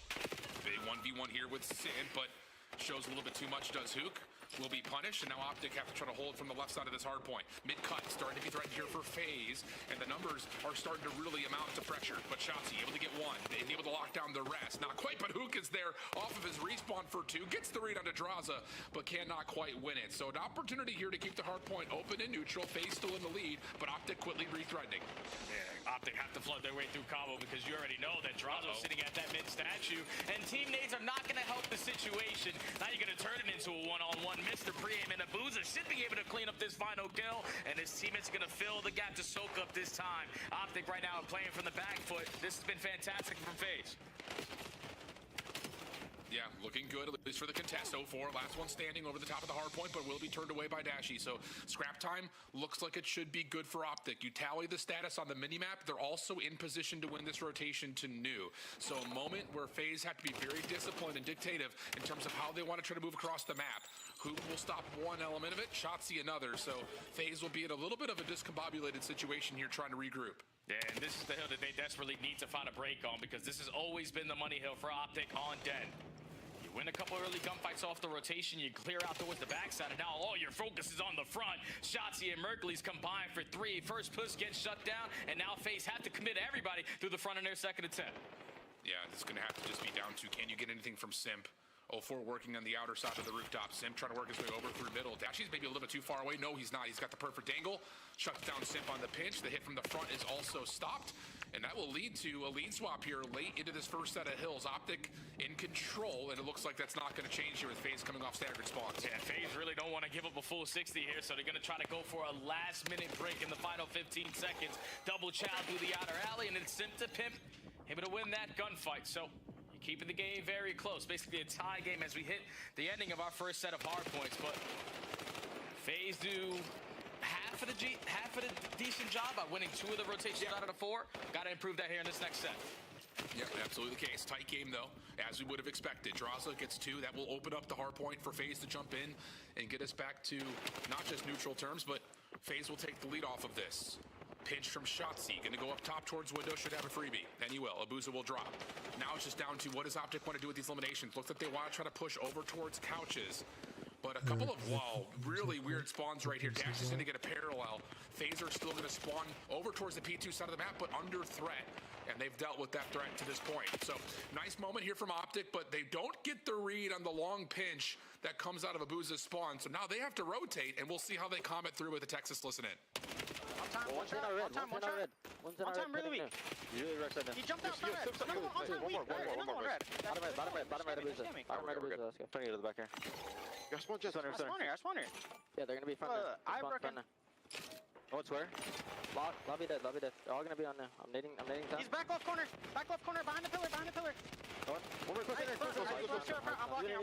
Big 1v1 here with Sin, but shows a little bit too much, does Hook. Will be punished, and now OpTic have to try to hold from the left side of this hard point. Mid-cut starting to be threatened here for FaZe, and the numbers are starting to really amount to pressure. But Shotzi able to get 1, and able to lock down the rest. Not quite, but Hook is there off of his respawn for 2. Gets the read onto Draza, but cannot quite win it. So an opportunity here to keep the hard point open and neutral. FaZe still in the lead, but OpTic quickly rethreatening. Yeah, OpTic have to flood their way through combo, because you already know that Draza's sitting at that mid-statue, and team nades are not going to help the situation. Now you're going to turn it into a one-on-one. Mr. Pre-aim and Abuza should be able to clean up this final kill, and his teammates going to fill the gap to soak up this time. OpTic right now playing from the back foot. This has been fantastic from FaZe. Yeah, looking good, at least for the contest. 04, last one standing over the top of the hard point, but will be turned away by Dashy. So scrap time looks like it should be good for OpTic. You tally the status on the minimap, they're also in position to win this rotation to new. So a moment where FaZe have to be very disciplined and dictative in terms of how they want to try to move across the map. Hoop will stop one element of it, Shotzi another. So FaZe will be in a little bit of a discombobulated situation here trying to regroup. Yeah, and this is the hill that they desperately need to find a break on, because this has always been the money hill for OpTic on Den. Win a couple early gunfights off the rotation, you clear out towards the backside, and now all your focus is on the front. Shotzi and Merkley's combined for 3. First push gets shut down, and now FaZe have to commit everybody through the front in their second attempt. Yeah, it's going to have to just be down to, can you get anything from Simp? 04 working on the outer side of the rooftop. Simp trying to work his way over through middle. Dashy's maybe a little bit too far away. No, he's not. He's got the perfect angle. Shuts down Simp on the pinch. The hit from the front is also stopped. And that will lead to a lead swap here late into this first set of hills. OpTic in control, and it looks like that's not going to change here with FaZe coming off staggered spawns. Yeah, FaZe really don't want to give up a full 60 here, so they're going to try to go for a last-minute break in the final 15 seconds. Double chow through the outer alley, and it's Simp to Pimp, able to win that gunfight. So keeping the game very close. Basically a tie game as we hit the ending of our first set of hard points. But FaZe do have half of the decent job by winning 2 of the rotations out of the 4. Got to improve that here in this next set. Yep, absolutely the case. Tight game, though, as we would have expected. Draza gets 2. That will open up the hard point for FaZe to jump in and get us back to not just neutral terms, but FaZe will take the lead off of this. Pinch from Shotzi, going to go up top towards window, should have a freebie. And he will. Abuza will drop. Now it's just down to what does OpTic want to do with these eliminations. Looks like they want to try to push over towards couches. But a couple of, really weird spawns right here. Dash is going to get a parallel. FaZe are still going to spawn over towards the P2 side of the map, but under threat. And they've dealt with that threat to this point. So, nice moment here from OpTic, but they don't get the read on the long pinch that comes out of Abuza's spawn. So now they have to rotate, and we'll see how they comment through with the Texas listen in. One time, really weak. You really rushed that down. He jumped out front red. Another one red. Bottom right, Abuza. Bottom right, Abuza. Let's go. Turn you to the back here. I spawn here. Yeah, they're gonna be front now. I broken. Oh, it's where? Lobby dead. They're all gonna be on now. I'm nading top. He's back left corner, behind the pillar. One more close in there. I'm blocking.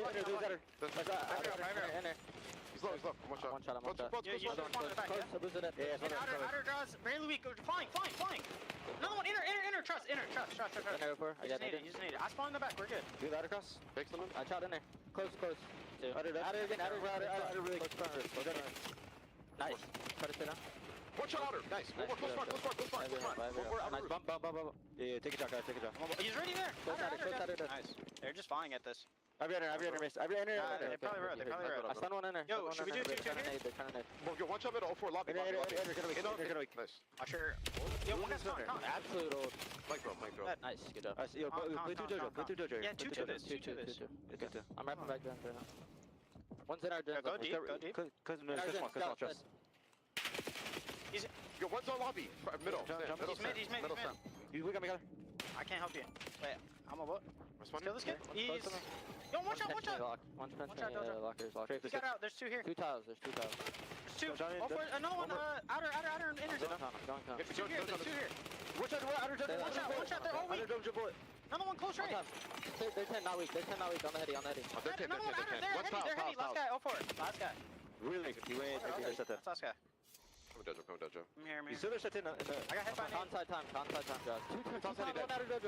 He's low. One shot. You should spawn in the back. Abuza dead. Yeah, outer draws, barely weak. Flying. Another one, inner, trust. Inner over. You just need it. I spawned in the back, we're good. Do that across. Fix them. I shot in there. Close. Outer again. Outer really close. Nice. Try to stay down. One shot outer. Nice. One more. Close far. Nice. Bump. Yeah, take a shot, guys. He's ready there. Close outer. Nice. They're just flying at this. Every enter missed. They probably wrote. I stun one in there. Yo, should we do 2 here? They're trying to nade. Yo, one shot middle, 04 lobby. Enter, gonna weak. Nice. Usher. Yo, one guy's con. Absolute old. Mic drop. Nice, good job. Yo, play 2 Jojo. Yeah, 2 this. I'm wrapping back down there now. One's in our den. Go deep. Cause this one, trust. Yo, one's on lobby. Middle. He's mid. You got me, got I can't help you. Wait, I'm a what? Respond. Kill this kid. He's... Yo, one shot. One's lockers. He got out. There's 2 here. 2 tiles. There's 2 tiles. There's 2. Another one. Outer, and inner. Don't. There's 2 here. One shot. They're all weak. Another one close right. They're 10, not weak. On the heady. Another one outer. They're heady. Last guy. 04. Last guy. Really? You wait. That's last guy. Come dojo. I'm here. You still shut in. I got hit by an Onside time, guys. 2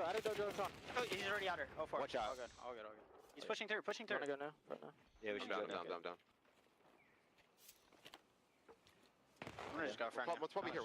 out of dojo. Oh, he's already outer. 04. Watch out. All good. He's pushing through. Wanna go now? Yeah, we should down. I'm gonna just go front. What's probably here?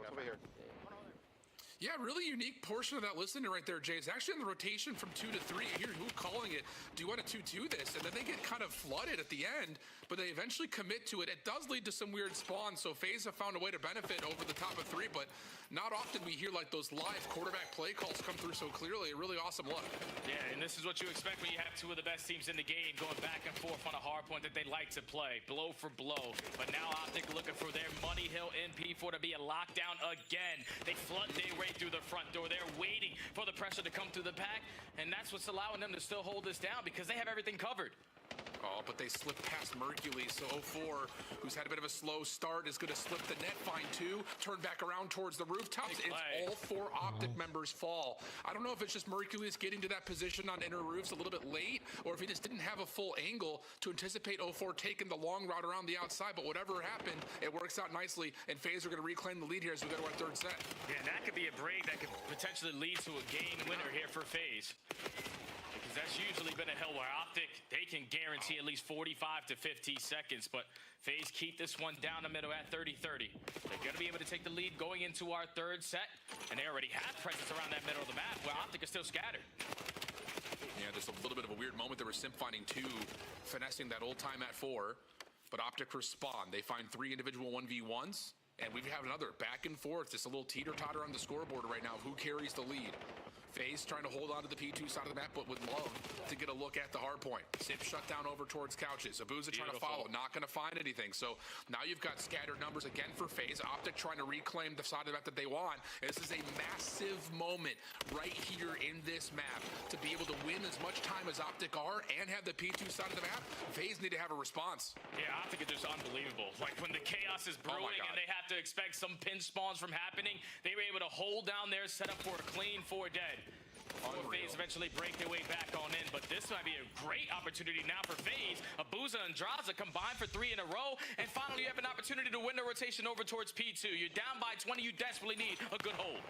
Yeah, really unique portion of that listening right there, Jay. It's actually in the rotation from 2 to 3. Here, who calling it? Do you want to 2-2 this? And then they get kind of flooded at the end, but they eventually commit to it. It does lead to some weird spawns, so FaZe have found a way to benefit over the top of 3, but not often we hear like those live quarterback play calls come through so clearly. A really awesome look. Yeah, and this is what you expect when you have 2 of the best teams in the game going back and forth on a hard point that they like to play, blow for blow. But now OpTic looking for their Money Hill MP4 to be a lockdown again. They flood their way through the front door. They're waiting for the pressure to come through the pack, and that's what's allowing them to still hold this down because they have everything covered. Oh, but they slipped past Mercules, so 04, who's had a bit of a slow start, is going to slip the net fine too, turn back around towards the rooftops. It's all 4 OpTic members fall. I don't know if it's just Mercules getting to that position on inner roofs a little bit late, or if he just didn't have a full angle to anticipate 04 taking the long route around the outside, but whatever happened, it works out nicely, and FaZe are going to reclaim the lead here as we go to our 3rd set. Yeah, that could be a break that could potentially lead to a game winner here for FaZe. Because that's usually been a hill where OpTic, they can guarantee at least 45 to 50 seconds, but FaZe keep this one down the middle at 30-30. They're going to be able to take the lead going into our 3rd set, and they already have presence around that middle of the map where OpTic is still scattered. Yeah, just a little bit of a weird moment. They were simp finding 2, finessing that old time at 4, but OpTic respond. They find 3 individual 1v1s, and we have another back and forth, just a little teeter-totter on the scoreboard right now of who carries the lead. FaZe trying to hold on to the P2 side of the map, but would love to get a look at the hard point. Simp shut down over towards couches. Abuza trying to follow, not going to find anything. So now you've got scattered numbers again for FaZe. OpTic trying to reclaim the side of the map that they want. And this is a massive moment right here in this map to be able to win as much time as OpTic are and have the P2 side of the map. FaZe need to have a response. Yeah, OpTic is just unbelievable. Like when the chaos is brewing and they have to expect some pinch spawns from happening, they were able to hold down their setup for a clean 4 dead. FaZe eventually break their way back on in, but this might be a great opportunity now for FaZe. Abuza and Draza combined for 3 in a row, and finally you have an opportunity to win the rotation over towards P2. You're down by 20, you desperately need a good hold.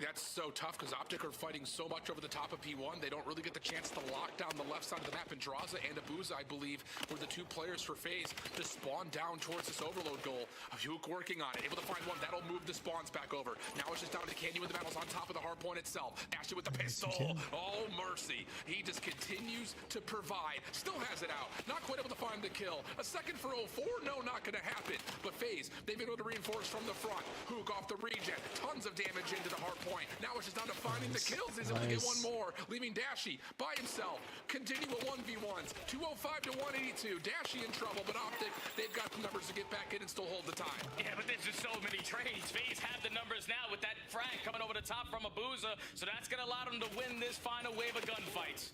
That's so tough because OpTic are fighting so much over the top of P1. They don't really get the chance to lock down the left side of the map. And Draza and Abuza, I believe, were the 2 players for FaZe to spawn down towards this overload goal. Huke working on it, able to find one. That'll move the spawns back over. Now it's just down to Canyon with the battles on top of the hard point itself. Ashley with the pistol. Oh, mercy. He just continues to provide. Still has it out. Not quite able to find the kill. A second for 04? No, not going to happen. But FaZe, they've been able to reinforce from the front. Huke off the regen. Tons of damage into the hard point. Now it's just down to finding the kills. He's able to get one more, leaving Dashy by himself. Continue with 1v1s. 205 to 182. Dashy in trouble, but OpTic, they've got the numbers to get back in and still hold the time. Yeah, but there's just so many trades. FaZe have the numbers now with that frag coming over the top from Abuza, so that's going to allow them to win this final wave of gunfights.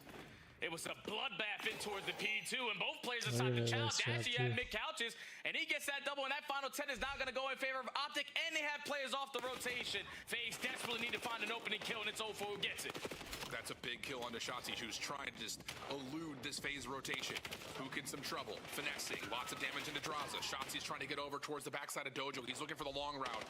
It was a bloodbath in towards the P2, and both players decided to challenge. Dashy had Mick Couches, and he gets that double, and that final 10 is now going to go in favor of OpTic, and they have players off the rotation. FaZe desperately need to find an opening kill, and it's 04 who gets it. That's a big kill on Shotzi, who's trying to just elude this FaZe rotation. Huke in some trouble, finessing, lots of damage into Draza. Shotzi's trying to get over towards the backside of Dojo. He's looking for the long route.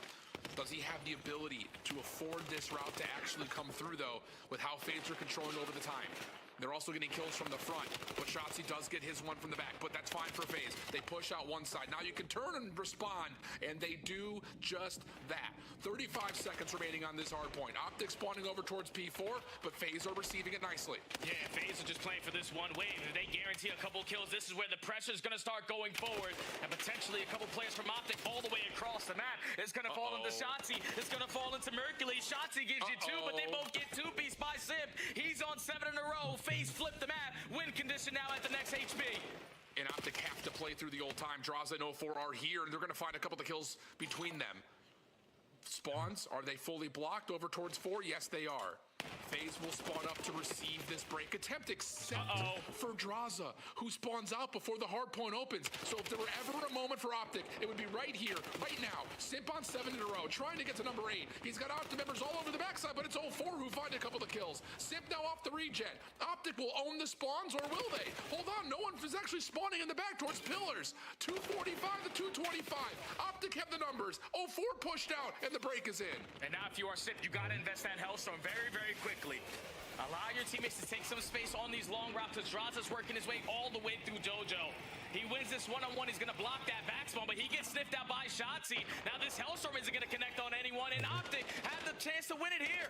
Does he have the ability to afford this route to actually come through, though, with how FaZe are controlling over the time? They're also getting kills from the front, but Shotzi does get his one from the back, but that's fine for FaZe. They push out one side. Now you can turn and respond, and they do just that. 35 seconds remaining on this hard point. OpTic spawning over towards P4, but FaZe are receiving it nicely. Yeah, FaZe are just playing for this one wave. If they guarantee a couple kills, this is where the pressure is going to start going forward, and potentially a couple players from OpTic all the way across the map. It's going to fall into Shotzi. It's going to fall into Mercury. Shotzi gives you 2, but they both get 2-piece by Simp. He's on 7 in a row. FaZe flip the map. Win condition now at the next HB. And OpTic have to play through the old time. Draza and 04 are here, and they're going to find a couple of kills between them. Spawns, are they fully blocked over towards 4? Yes, they are. FaZe will spawn up to receive this break attempt, except for Draza, who spawns out before the hard point opens. So if there were ever a moment for OpTic, it would be right here, right now. Simp on 7 in a row, trying to get to number 8. He's got OpTic members all over the backside, but it's 04 who find a couple of kills. Simp now off the regen. OpTic will own the spawns, or will they? Hold on, no one is actually spawning in the back towards pillars. 245 to 225. OpTic have the numbers. 04 pushed out, and the break is in. And now if you are Simp, you got to invest that Hellstorm very, very quickly. Allow your teammates to take some space on these long routes, because Draza's working his way all the way through Dojo. He wins this one-on-one. He's going to block that back spawn, but he gets sniffed out by Shotzi. Now this Hellstorm isn't going to connect on anyone, and OpTic have the chance to win it here.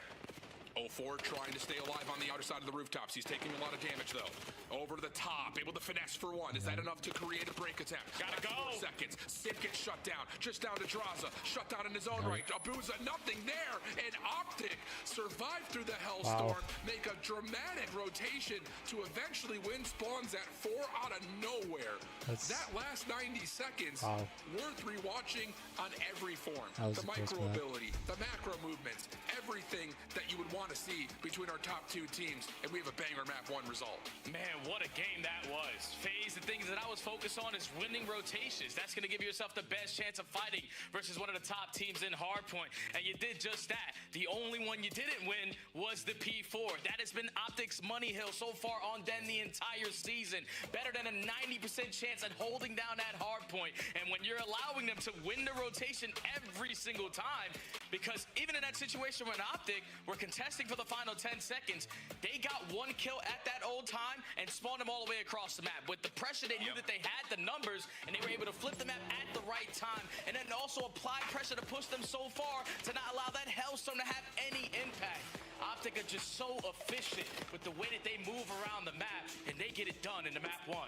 04 trying to stay alive on the outer side of the rooftops. He's taking a lot of damage, though. Over to the top, able to finesse for 1. Is that enough to create a break attempt? Gotta go. 4 seconds. Simp gets shut down. Just down to Draza. Shut down in his own right. Abuza, nothing there. And OpTic survive through the Hellstorm, make a dramatic rotation to eventually win spawns at 4 out of nowhere. That last 90 seconds, worth rewatching on every form. The micro ability, the macro movements, everything that you would want to see between our top 2 teams, and we have a banger map 1 result. Man, what a game that was. FaZe, the things that I was focused on is winning rotations. That's going to give yourself the best chance of fighting versus one of the top teams in hardpoint, and you did just that. The only one you didn't win was the P4. That has been OpTic's money hill so far on them the entire season. Better than a 90% chance at holding down that hardpoint, and when you're allowing them to win the rotation every single time, because even in that situation when OpTic were contesting for the final 10 seconds, they got 1 kill at that old time and spawned them all the way across the map. With the pressure, they knew that they had the numbers, and they were able to flip the map at the right time, and then also apply pressure to push them so far to not allow that Hellstorm to have any impact. OpTic are just so efficient with the way that they move around the map, and they get it done in the map 1.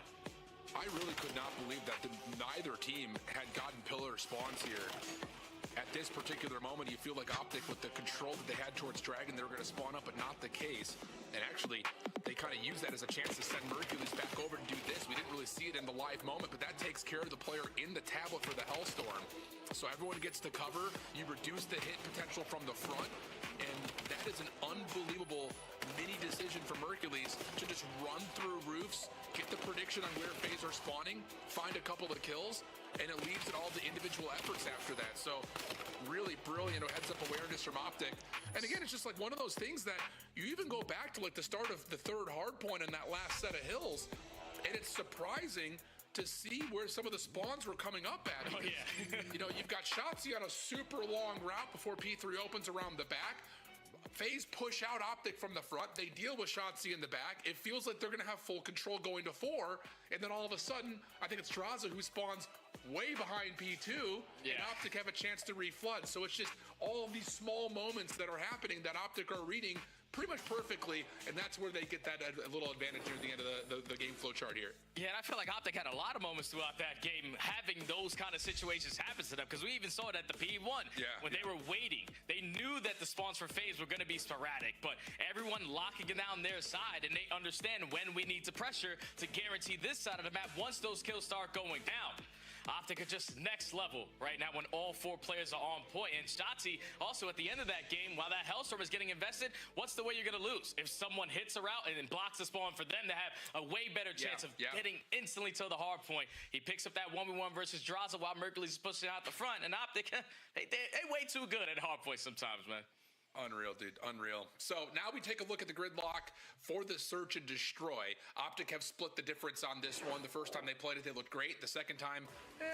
I really could not believe that neither team had gotten pillar spawns here. At this particular moment, you feel like OpTic, with the control that they had towards Dragon, they were going to spawn up, but not the case. And actually, they kind of used that as a chance to send Mercules back over to do this. We didn't really see it in the live moment, but that takes care of the player in the tablet for the Hellstorm. So everyone gets to cover. You reduce the hit potential from the front, and that is an unbelievable mini decision for Mercules to just run through roofs, get the prediction on where FaZe are spawning, find a couple of kills, and it leaves it all to individual efforts after that. So really brilliant heads-up awareness from OpTic. And again, it's just like one of those things that you even go back to like the start of the third hard point in that last set of hills, and it's surprising to see where some of the spawns were coming up at. Oh, yeah. You've got Shotzi on a super long route before P3 opens around the back. FaZe push out OpTic from the front. They deal with Shotzi in the back. It feels like they're going to have full control going to 4. And then all of a sudden, I think it's Draza who spawns way behind P2. And OpTic have a chance to reflood. So it's just all of these small moments that are happening that OpTic are reading pretty much perfectly, and that's where they get that little advantage near the end of the game flow chart here. Yeah, and I feel like OpTic had a lot of moments throughout that game having those kind of situations happen to them, because we even saw it at the P1 when they were waiting. They knew that the spawns for FaZe were going to be sporadic, but everyone locking it down their side, and they understand when we need to pressure to guarantee this side of the map once those kills start going down. OpTic are just next level right now when all 4 players are on point. And Shotzi, also at the end of that game, while that Hellstorm is getting invested, what's the way you're going to lose? If someone hits a route and then blocks the spawn, for them to have a way better chance of getting instantly to the hard point. He picks up that 1v1 versus Draza while Mercules is pushing out the front. And OpTic, they way too good at hard points sometimes, man. Unreal, dude. Unreal. So now we take a look at the gridlock for the search and destroy. OpTic have split the difference on this one. The first time they played it, they looked great. The second time,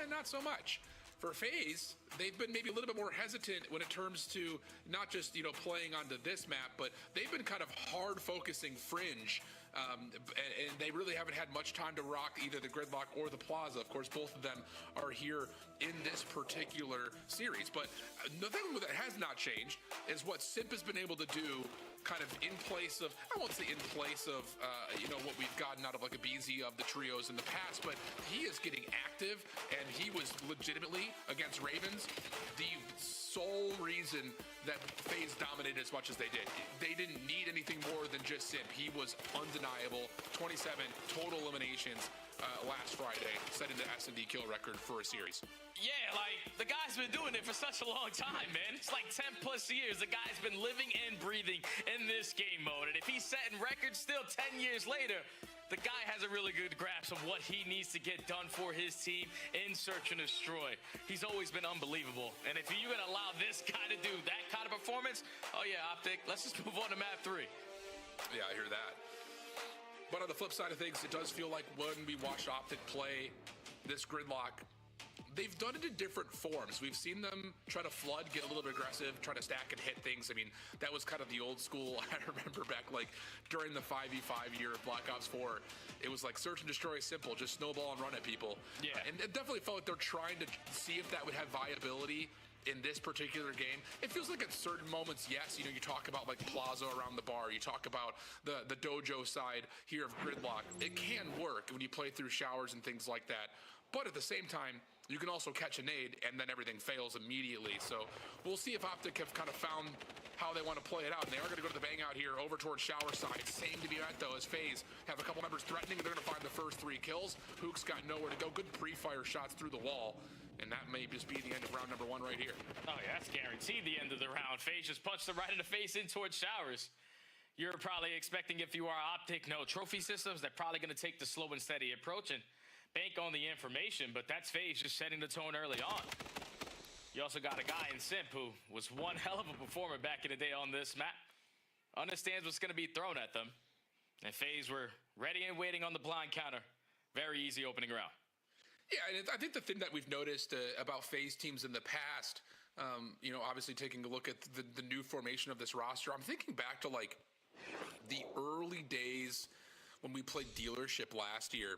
not so much. For FaZe, they've been maybe a little bit more hesitant when it comes to not just, playing onto this map, but they've been kind of hard focusing Fringe. And they really haven't had much time to rock either the gridlock or the plaza. Of course, both of them are here in this particular series. But the thing that has not changed is what Simp has been able to do kind of in place of, I won't say in place of, what we've gotten out of like a BZ of the trios in the past, but he is getting active, and he was legitimately against Ravens the sole reason that FaZe dominated as much as they did. They didn't need anything more than just Simp. He was undeniable. 27 total eliminations last Friday, setting the S&D kill record for a series. Yeah, like, the guy's been doing it for such a long time, man. It's like 10 plus years. The guy's been living and breathing in this game mode. And if he's setting records still 10 years later, the guy has a really good grasp of what he needs to get done for his team in search and destroy. He's always been unbelievable. And if you're going to allow this guy to do that kind of performance, oh yeah, OpTic, let's just move on to map 3. Yeah, I hear that. But on the flip side of things, it does feel like when we watched OpTic play this gridlock, they've done it in different forms. We've seen them try to flood, get a little bit aggressive, try to stack and hit things. I mean, that was kind of the old school. I remember back like during the 5v5 year of Black Ops 4, it was like search and destroy simple, just snowball and run at people. Yeah. And it definitely felt like they're trying to see if that would have viability in this particular game. It feels like at certain moments, yes, you talk about like Plaza around the bar, you talk about the dojo side here of gridlock. It can work when you play through showers and things like that. But at the same time, you can also catch a nade and then everything fails immediately. So we'll see if OpTic have kind of found how they want to play it out. And they are going to go to the bang out here over towards shower side. Same to be at though as FaZe have a couple members threatening. They're going to find the first 3 kills. Hook's got nowhere to go. Good pre-fire shots through the wall. And that may just be the end of round number 1 right here. Oh yeah, that's guaranteed the end of the round. FaZe just punched them right in the face in towards showers. You're probably expecting, if you are OpTic, no trophy systems. They're probably going to take the slow and steady approach and bank on the information, but that's FaZe just setting the tone early on. You also got a guy in Simp who was one hell of a performer back in the day on this map. Understands what's going to be thrown at them. And FaZe were ready and waiting on the blind counter. Very easy opening round. Yeah, and I think the thing that we've noticed about FaZe teams in the past, obviously taking a look at the new formation of this roster, I'm thinking back to like the early days when we played Dealership last year,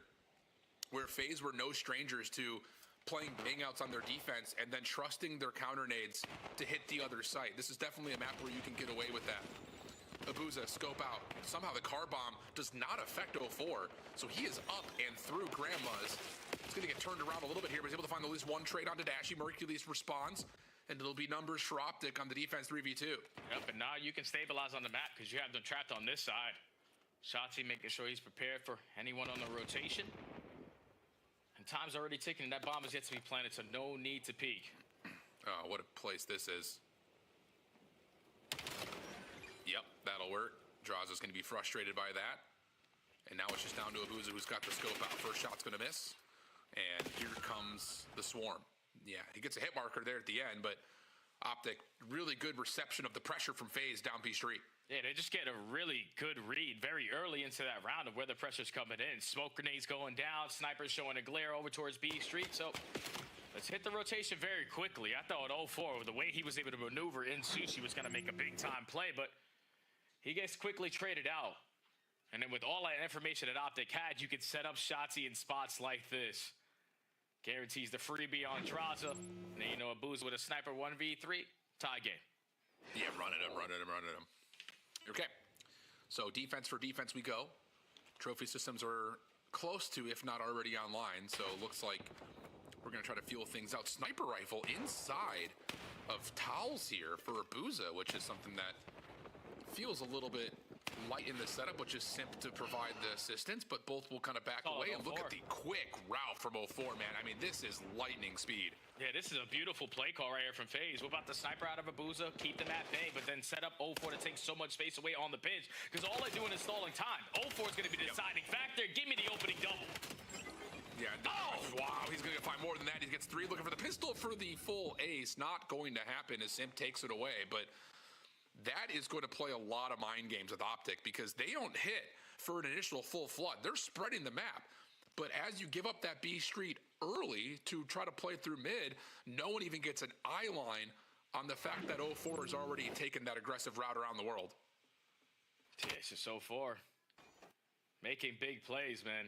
where FaZe were no strangers to playing bangouts on their defense and then trusting their counter nades to hit the other site. This is definitely a map where you can get away with that. Abuza, scope out. Somehow the car bomb does not affect 04, so he is up and through Grandma's. It's going to get turned around a little bit here, but he's able to find at least 1 trade onto Dashy. Mercules responds, and it'll be numbers for OpTic on the defense 3v2. Yep, and now you can stabilize on the map because you have them trapped on this side. Shotzi making sure he's prepared for anyone on the rotation. And time's already ticking, and that bomb is yet to be planted, so no need to peek. Oh, what a place this is. That'll work. Draza's going to be frustrated by that. And now it's just down to Abuza, who's got the scope out. First shot's going to miss. And here comes the swarm. Yeah, he gets a hit marker there at the end, but OpTic, really good reception of the pressure from FaZe down B Street. Yeah, they just get a really good read very early into that round of where the pressure's coming in. Smoke grenades going down, snipers showing a glare over towards B Street. So let's hit the rotation very quickly. I thought 0-4, the way he was able to maneuver in Sushi was going to make a big-time play, but he gets quickly traded out. And then with all that information that OpTic had, you could set up Shotzzy in spots like this. Guarantees the freebie on Draza. And then, you know, Abuza with a sniper 1v3. Tie game. Yeah, running him. Okay, so defense for defense we go. Trophy systems are close to, if not already online, so it looks like we're going to try to feel things out. Sniper rifle inside of towels here for Abuza, which is something that feels a little bit light in the setup, which is Simp to provide the assistance, but both will kind of back away. And look at the quick route from 0-4, man. I mean, this is lightning speed. Yeah, this is a beautiful play call right here from FaZe. What about the sniper out of Abuza? Keep them at bay, but then set up 0-4 to take so much space away on the pinch, because all they're doing is stalling time. 0-4 is going to be the deciding factor. Give me the opening double. Yeah, wow, he's going to find more than that. He gets 3, looking for the pistol for the full ace. Not going to happen as Simp takes it away, but that is going to play a lot of mind games with OpTic, because they don't hit for an initial full flood. They're spreading the map. But as you give up that B Street early to try to play through mid, no one even gets an eye line on the fact that 0-4 has already taken that aggressive route around the world. Yeah, it's just 0-4. Making big plays, man.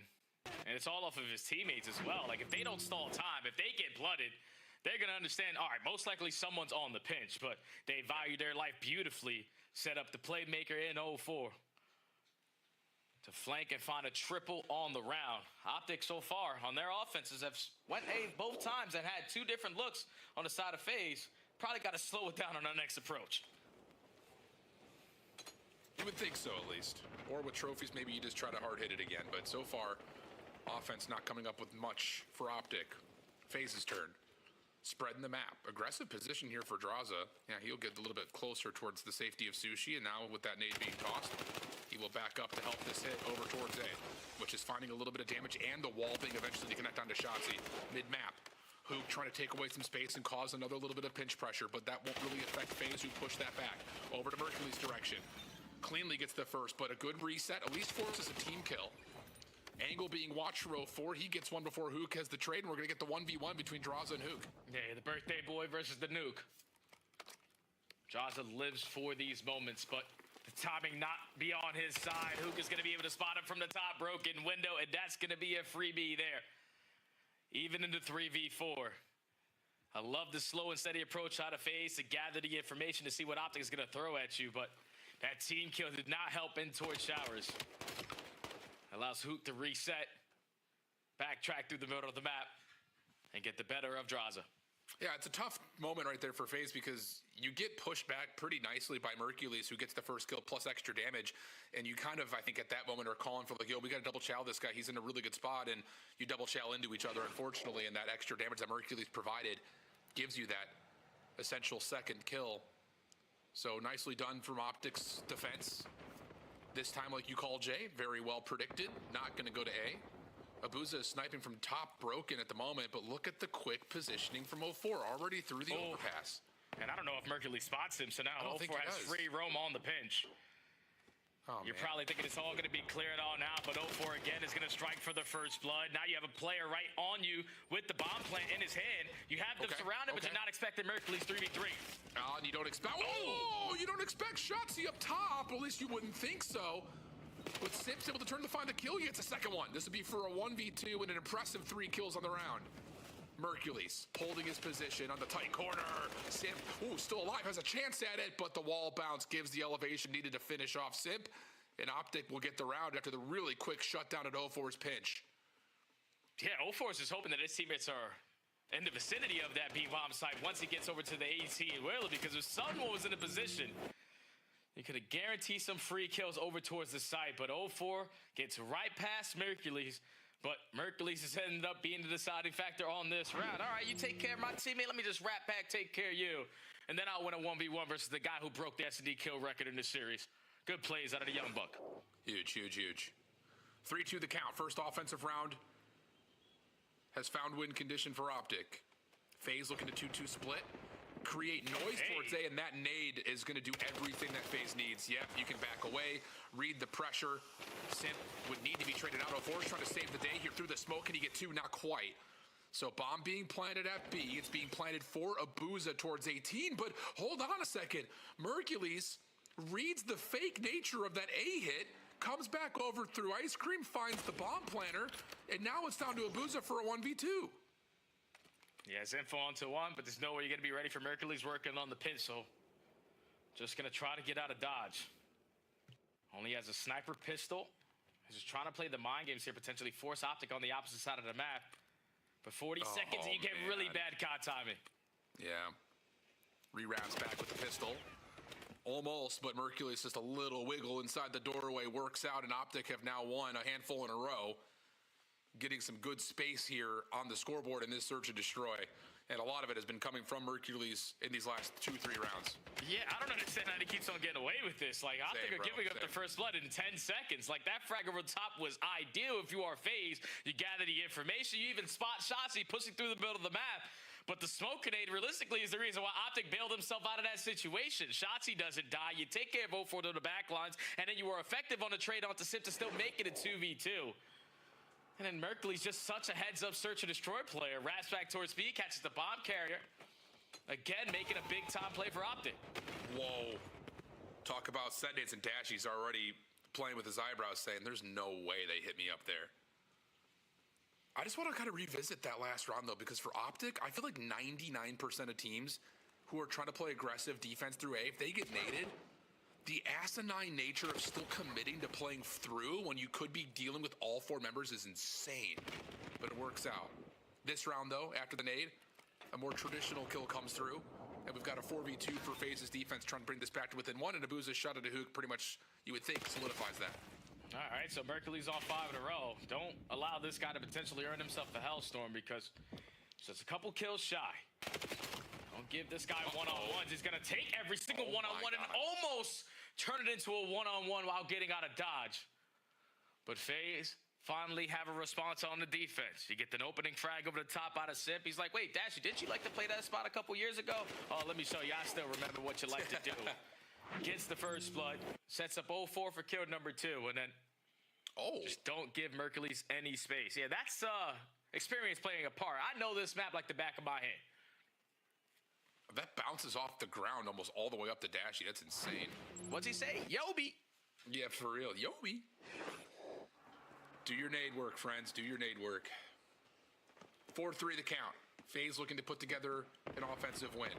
And it's all off of his teammates as well. Like, if they don't stall time, if they get blooded, they're going to understand, all right, most likely someone's on the pinch, but they value their life beautifully, set up the playmaker in 0-4 to flank and find a triple on the round. OpTic so far on their offenses have went A both times and had 2 different looks on the side of FaZe. Probably got to slow it down on our next approach. You would think so, at least. Or with trophies, maybe you just try to hard hit it again. But so far, offense not coming up with much for OpTic. FaZe's turn. Spreading the map. Aggressive position here for Draza. Yeah, he'll get a little bit closer towards the safety of Sushi, and now with that nade being tossed, he will back up to help this hit over towards A, which is finding a little bit of damage, and the wall being eventually to connect onto Shotzzy. Mid-map. Hook trying to take away some space and cause another little bit of pinch pressure, but that won't really affect FaZe, who push that back. Over to Mercury's direction. Cleanly gets the first, but a good reset at least forces a team kill. Angle being watched for 0-4. He gets one before Hook has the trade, and we're going to get the 1v1 between Draza and Hook. Yeah, the birthday boy versus the nuke. Draza lives for these moments, but the timing not be on his side. Hook is going to be able to spot him from the top broken window, and that's going to be a freebie there. Even into 3v4. I love the slow and steady approach out of FaZe to gather the information to see what OpTic is going to throw at you, but that team kill did not help in towards showers. Allows Hook to reset, backtrack through the middle of the map, and get the better of Draza. Yeah, it's a tough moment right there for FaZe, because you get pushed back pretty nicely by Mercules, who gets the first kill plus extra damage, and you kind of, I think at that moment, are calling for like, yo, we got to double chow this guy. He's in a really good spot, and you double chow into each other, unfortunately, and that extra damage that Mercules provided gives you that essential second kill. So nicely done from OpTic's defense. This time, like you call Jay, very well predicted. Not going to go to A. Abuza is sniping from top broken at the moment, but look at the quick positioning from 0-4, already through the overpass. And I don't know if Mercury spots him, so now 0-4 has free roam on the pinch. Oh, You're probably thinking it's all going to be cleared on now, but 0-4 again is going to strike for the first blood. Now you have a player right on you with the bomb plant in his hand. You have them surrounded, but you're not expecting Mercury's 3v3. And you don't expect... Oh! You don't expect Shotzzy up top. At least you wouldn't think so. With Simp's able to turn to find the kill, he gets a second one. This would be for a 1v2 and an impressive 3 kills on the round. Mercules holding his position on the tight corner. Simp, still alive, has a chance at it, but the wall bounce gives the elevation needed to finish off Simp. And OpTic will get the round after the really quick shutdown at 0-4's pinch. Yeah, 0-4 is just hoping that his teammates are in the vicinity of that B-bomb site once he gets over to the 18 Whaler, because if someone was in a position, he could have guaranteed some free kills over towards the site, but 0-4 gets right past Mercules. But Mercules has ended up being the deciding factor on this round. All right, you take care of my teammate. Let me just wrap back, take care of you. And then I'll win a 1v1 versus the guy who broke the S&D kill record in this series. Good plays out of the young buck. Huge, huge, huge. 3-2 the count. First offensive round has found win condition for OpTic. FaZe looking to 2-2 split. Create noise towards A, and that nade is going to do everything that FaZe needs. Yep, you can back away, read the pressure. Simp would need to be traded out. 04 is trying to save the day here through the smoke. Can he get two? Not quite. So bomb being planted at B. It's being planted for Abuza towards 18, but hold on a second. Mercules reads the fake nature of that A hit, comes back over through Ice Cream, finds the bomb planter, and now it's down to Abuza for a 1v2. Yeah, it's info onto one, but there's no way you're going to be ready for Mercules working on the pinch, so just going to try to get out of dodge. Only has a sniper pistol. He's just trying to play the mind games here, potentially force OpTic on the opposite side of the map. But 40 seconds and you get really bad COD timing. Yeah. Rewraps back with the pistol. Almost, but Mercules just a little wiggle inside the doorway. Works out, and OpTic have now won a handful in a row. Getting some good space here on the scoreboard in this search and destroy. And a lot of it has been coming from Mercules in these last 2-3 rounds. Yeah, I don't understand how he keeps on getting away with this. Like, OpTic are giving up the first blood in 10 seconds. Like, that frag over the top was ideal if you are FaZe. You gather the information. You even spot Shotzzy pushing through the middle of the map. But the smoke grenade, realistically, is the reason why OpTic bailed himself out of that situation. Shotzzy doesn't die. You take care of 04 to the back lines, and then you were effective on the trade onto Simp to still make it a 2v2. And then Mercules just such a heads-up search and destroy player. Raps back towards B, catches the bomb carrier. Again, making a big-time play for OpTic. Whoa. Talk about Sendates and Dashies already playing with his eyebrows saying, there's no way they hit me up there. I just want to kind of revisit that last round, though, because for OpTic, I feel like 99% of teams who are trying to play aggressive defense through A, if they get naded, the asinine nature of still committing to playing through when you could be dealing with all four members is insane, but it works out. This round, though, after the nade, a more traditional kill comes through, and we've got a 4v2 for FaZe's defense trying to bring this back to within one, and Abuza's shot at a hook pretty much, you would think, solidifies that. All right, so Mercules on 5 in a row. Don't allow this guy to potentially earn himself a Hellstorm because just a couple kills shy. Don't give this guy one-on-ones. He's going to take every single one-on-one and almost turn it into a one-on-one while getting out of dodge. But FaZe finally have a response on the defense. You get an opening frag over the top out of Simp. He's like, wait, Dashy, didn't you like to play that spot a couple years ago? Oh, let me show you. I still remember what you like to do. Gets the first blood. Sets up 04 for kill number 2. And then just don't give Mercules any space. Yeah, that's experience playing a part. I know this map like the back of my hand. That bounces off the ground almost all the way up to Dashy. That's insane. What's he say? Yobi. Yeah, for real. Yobi. Do your nade work, friends. Do your nade work. 4-3 the count. FaZe looking to put together an offensive win.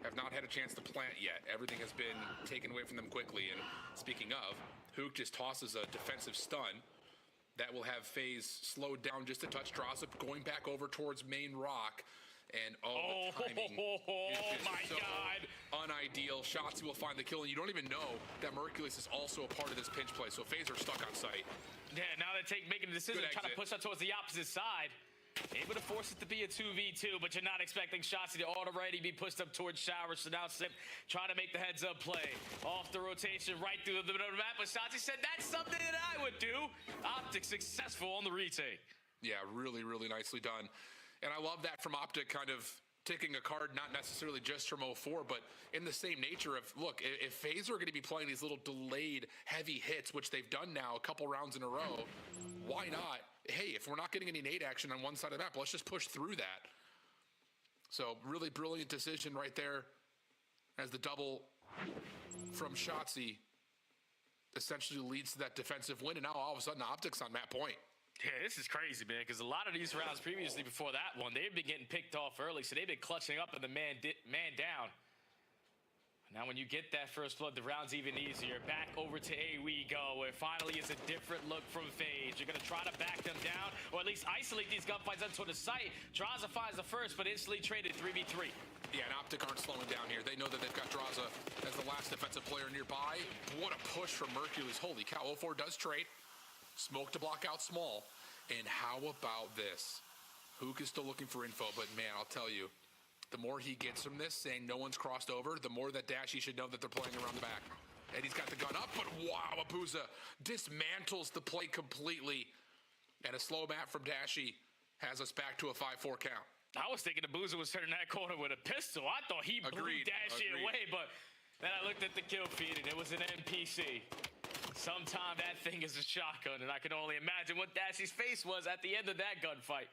Have not had a chance to plant yet. Everything has been taken away from them quickly. And speaking of, Hook just tosses a defensive stun. That will have FaZe slowed down just a touch. Draws up, going back over towards main rock. And the timing is just so unideal. Shotzzy will find the kill, and you don't even know that Mercules is also a part of this pinch play. So FaZe are stuck on site. Yeah, now they're making a decision, trying to push that towards the opposite side. Able to force it to be a 2v2, but you're not expecting Shotzzy to already be pushed up towards Shower. So now Simp trying to make the heads-up play. Off the rotation, right through the middle of the map. But Shotzzy said, that's something that I would do. OpTic successful on the retake. Yeah, really, really nicely done. And I love that from OpTic, kind of taking a card, not necessarily just from 04, but in the same nature of, look, if FaZe are going to be playing these little delayed heavy hits, which they've done now a couple rounds in a row, why not? Hey, if we're not getting any nade action on one side of the map, let's just push through that. So really brilliant decision right there as the double from Shotzzy essentially leads to that defensive win. And now all of a sudden OpTic's on map point. Yeah, this is crazy, man, because a lot of these rounds previously before that one, they've been getting picked off early, so they've been clutching up and the man down. Now when you get that first blood, the round's even easier. Back over to A we go, where finally is a different look from FaZe. You're going to try to back them down, or at least isolate these gunfights onto the site. Draza finds the first, but instantly traded 3v3. Yeah, and OpTic aren't slowing down here. They know that they've got Draza as the last defensive player nearby. What a push from Mercules. Holy cow, 04 does trade. Smoke to block out small. And how about this? Hook is still looking for info, but man, I'll tell you, the more he gets from this, saying no one's crossed over, the more that Dashy should know that they're playing around the back. and he's got the gun up, but wow, Abuza dismantles the play completely. And a slow map from Dashy has us back to a 5-4 count. I was thinking Abuza was turning that corner with a pistol. I thought he blew Dashy away, but then I looked at the kill feed, and it was an NPC. Sometimes that thing is a shotgun, and I can only imagine what Dashy's face was at the end of that gunfight.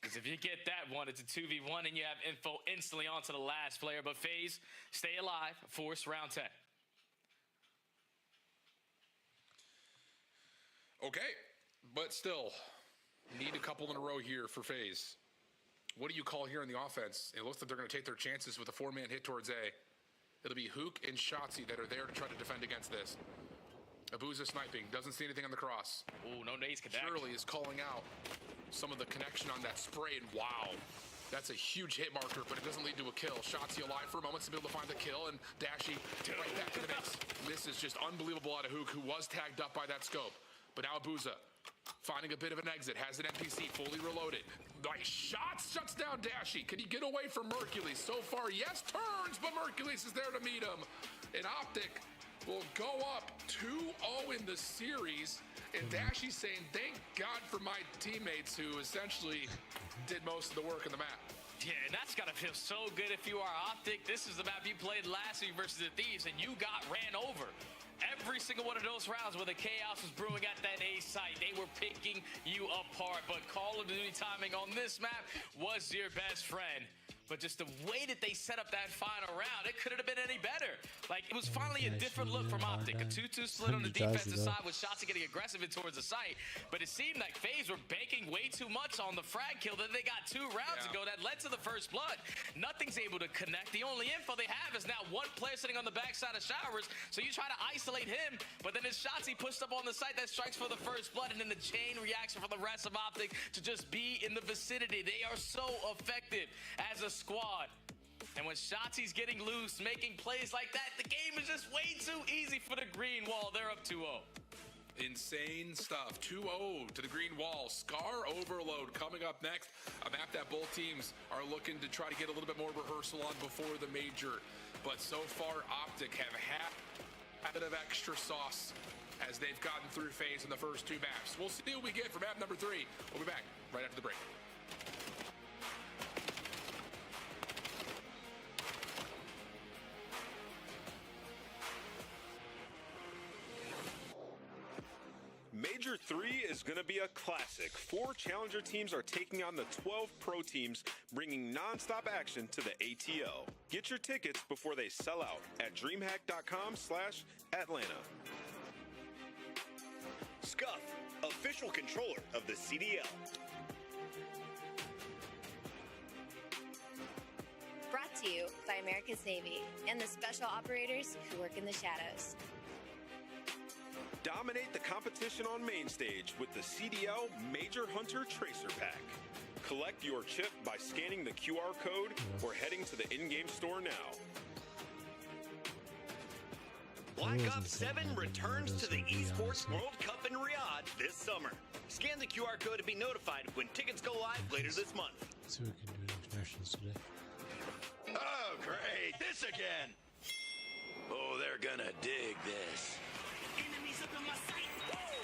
Because if you get that one, it's a 2v1, and you have info instantly onto the last player. But FaZe, stay alive, force round 10. Okay, but still, need a couple in a row here for FaZe. What do you call here in the offense? It looks like they're going to take their chances with a 4-man hit towards A. It'll be Hook and Shotzi that are there to try to defend against this. Abuza sniping, doesn't see anything on the cross. Ooh, no nades connect. Shirley is calling out some of the connection on that spray, and wow, that's a huge hit marker, but it doesn't lead to a kill. Shotzi alive for a moment to be able to find the kill, and Dashy right back in the mix. This is just unbelievable out of Hook, who was tagged up by that scope. But now Abuza finding a bit of an exit, has an NPC fully reloaded. Nice shots, shuts down Dashy. Can he get away from Mercules? So far, yes, turns, but Mercules is there to meet him. And OpTic will go up 2-0 in the series. And Dashy's saying, thank God for my teammates who essentially did most of the work on the map. Yeah, and that's got to feel so good if you are OpTic. This is the map you played last week versus the Thieves, and you got ran over. Every single one of those rounds where the chaos was brewing at that A site, they were picking you apart. But Call of Duty timing on this map was your best friend. But just the way that they set up that final round, it couldn't have been any better. Like, it was finally a different look from OpTic. A 2-2 split on the defensive side with Shotzi getting aggressive in towards the site. But it seemed like FaZe were banking way too much on the frag kill that they got 2 rounds ago that led to the first blood. Nothing's able to connect. The only info they have is now one player sitting on the backside of Showers. So you try to isolate him, but then it's Shotzi pushed up on the site that strikes for the first blood, and then the chain reaction for the rest of OpTic to just be in the vicinity. They are so effective as a squad. And when Shotzi's getting loose, making plays like that, the game is just way too easy for the green wall. They're up 2-0. Insane stuff. 2-0 to the green wall. Scar Overload coming up next. A map that both teams are looking to try to get a little bit more rehearsal on before the major. But so far, OpTic have had a bit of extra sauce as they've gotten through FaZe in the first 2 maps. We'll see what we get for map number 3. We'll be back right after the break. Major 3 is going to be a classic. 4 challenger teams are taking on the 12 pro teams, bringing non-stop action to the ATO. Get your tickets before they sell out at dreamhack.com/Atlanta. Scuff, official controller of the CDL. Brought to you by America's Navy and the special operators who work in the shadows. Dominate the competition on main stage with the CDL Major Hunter Tracer Pack. Collect your chip by scanning the QR code or heading to the in-game store now. Black Ops 7 returns to the Esports World Cup in Riyadh this summer. Scan the QR code to be notified when tickets go live later this month. Let's see what we can do in internationals today. Oh, great. This again. Oh, they're gonna dig this. Enemies up in my sight.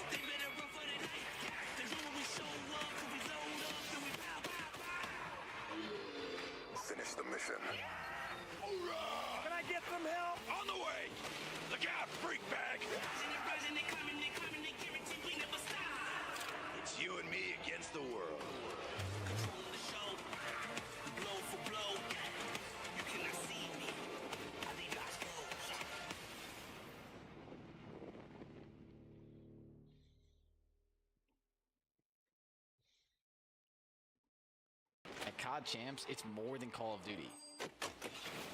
They better run for the night. They know when we show up, when we load up, then we pow, pow, pow. Finish the mission. Hoorah! Can I get some help? On the way. Look out, freak bag. They coming, guarantee we never stop. It's you and me against the world. Control of the show. Blow for blow. You cannot see me. I leave eyes closed. At COD Champs, it's more than Call of Duty.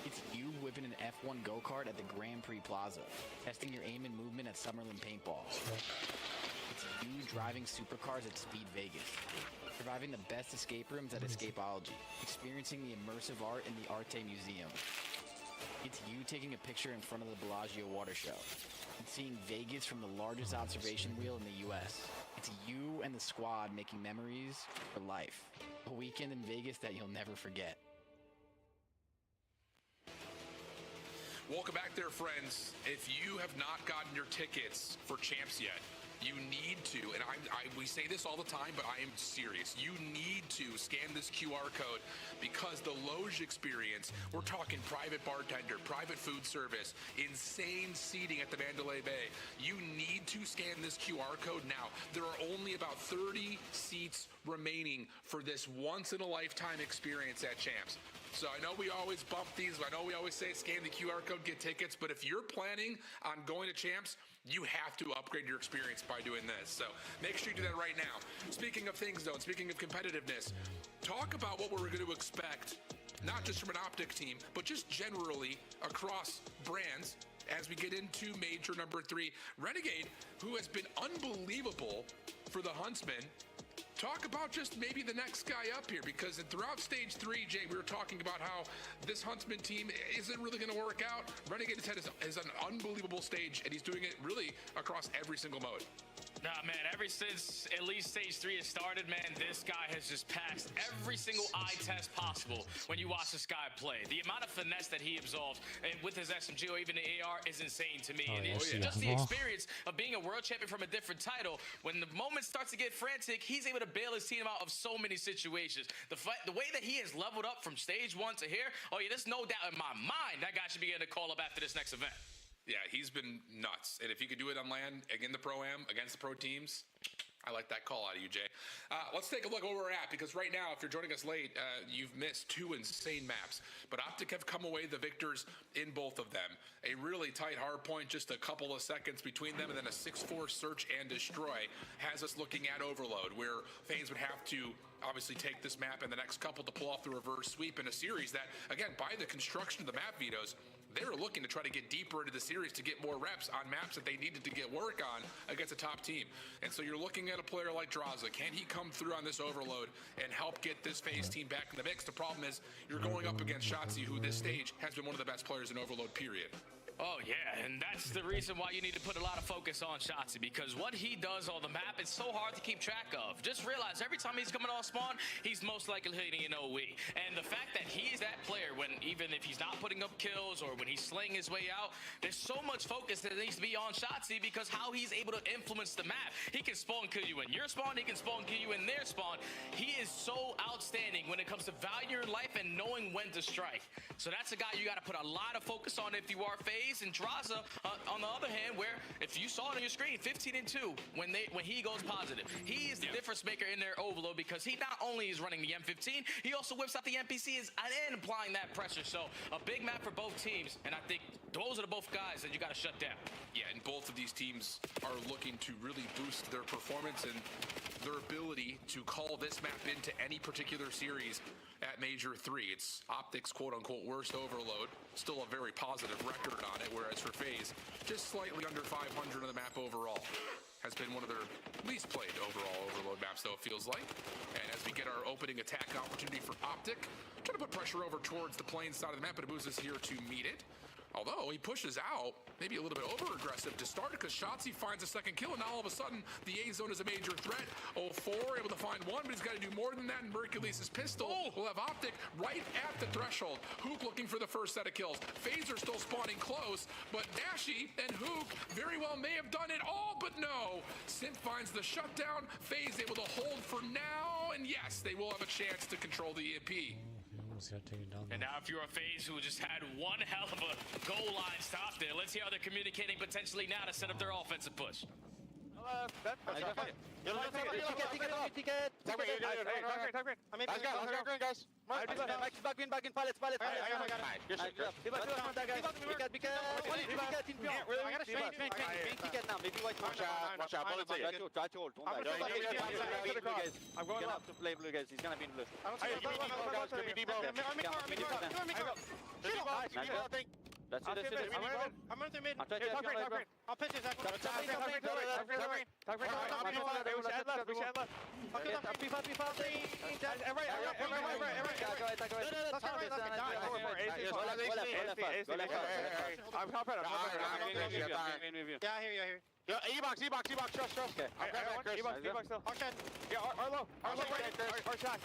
It's you whipping an F1 go-kart at the Grand Prix Plaza, testing your aim and movement at Summerlin Paintball. It's you driving supercars at Speed Vegas, surviving the best escape rooms at Escapology, experiencing the immersive art in the Arte Museum. It's you taking a picture in front of the Bellagio Water Show, and seeing Vegas from the largest observation wheel in the US. It's you and the squad making memories for life. A weekend in Vegas that you'll never forget. Welcome back there, friends. If you have not gotten your tickets for Champs yet, you need to, and we say this all the time, but I am serious. You need to scan this QR code because the Loge experience, we're talking private bartender, private food service, insane seating at the Mandalay Bay. You need to scan this QR code now. There are only about 30 seats remaining for this once-in-a-lifetime experience at Champs. So I know we always bump these. I know we always say scan the QR code, get tickets. But if you're planning on going to Champs, you have to upgrade your experience by doing this. So make sure you do that right now. Speaking of things, though, and speaking of competitiveness, talk about what we're going to expect, not just from an OpTic team, but just generally across brands as we get into major number 3. Renegade, who has been unbelievable for the Huntsmen. Talk about just maybe the next guy up here, because throughout stage 3, Jay, we were talking about how this Huntsman team isn't really going to work out. Renegade is an unbelievable stage, and he's doing it really across every single mode. Nah, man, ever since at least stage 3 has started, man, this guy has just passed every single eye test possible when you watch this guy play. The amount of finesse that he absolves, and with his SMG or even the AR, is insane to me. And it's just the experience of being a world champion from a different title. When the moment starts to get frantic, he's able to bail his team out of so many situations. The way that he has leveled up from stage 1 to here, oh yeah, there's no doubt in my mind that guy should be getting a call up after this next event. Yeah, he's been nuts. And if he could do it on land, again, the Pro-Am, against the pro teams, I like that call out of you, Jay. Let's take a look at where we're at, because right now, if you're joining us late, you've missed 2 insane maps. But OpTic have come away the victors in both of them. A really tight hard point, just a couple of seconds between them, and then a 6-4 search and destroy has us looking at Overload, where FaZe would have to obviously take this map and the next couple to pull off the reverse sweep in a series that, again, by the construction of the map vetoes, they were looking to try to get deeper into the series to get more reps on maps that they needed to get work on against a top team. And so you're looking at a player like Draza. Can he come through on this Overload and help get this FaZe team back in the mix? The problem is you're going up against Shotzzy, who this stage has been one of the best players in Overload, period. Oh, yeah, and that's the reason why you need to put a lot of focus on Shotzzy, because what he does on the map is so hard to keep track of. Just realize every time he's coming on spawn, he's most likely hitting an OE. And the fact that he is that player, when even if he's not putting up kills or when he's slaying his way out, there's so much focus that needs to be on Shotzzy, because how he's able to influence the map. He can spawn kill you in your spawn, he can spawn kill you in their spawn. He is so outstanding when it comes to value your life and knowing when to strike. So that's a guy you got to put a lot of focus on if you are FaZe. And Draza, on the other hand, where if you saw it on your screen, 15-2 when he goes positive. He is the difference maker in their Overload, because he not only is running the M15, he also whips out the NPCs and applying that pressure. So a big map for both teams, and I think those are the both guys that you got to shut down. Yeah, and both of these teams are looking to really boost their performance and their ability to call this map into any particular series at Major 3. It's OpTic's quote-unquote worst Overload. Still a very positive record on it, whereas for FaZe, just slightly under 500 on the map overall. Has been one of their least played overall Overload maps, though, it feels like. And as we get our opening attack opportunity for OpTic, trying to put pressure over towards the plain side of the map, but Abuza's here to meet it. Although he pushes out, maybe a little bit over-aggressive to start it, because Shotzzy finds a second kill, and now all of a sudden, the A-zone is a major threat. 0-4, able to find one, but he's got to do more than that, and Mercules' pistol will have OpTic right at the threshold. Hook looking for the first set of kills. FaZe are still spawning close, but Dashy and Hook very well may have done it all, but no. Synth finds the shutdown. FaZe able to hold for now, and yes, they will have a chance to control the EMP. And now if you're a FaZe who just had one hell of a goal line stop there, let's see how they're communicating potentially now to set up their offensive push. I'm going up to play blue, guys. He's gonna be in blue. That's it. I'm on the mid. I'll pitch it, Zach. We should have left. I'm confident. Yeah, I hear you. Yo, E-box, trust. Okay. E-box still. Yeah, Arlo right. Our side.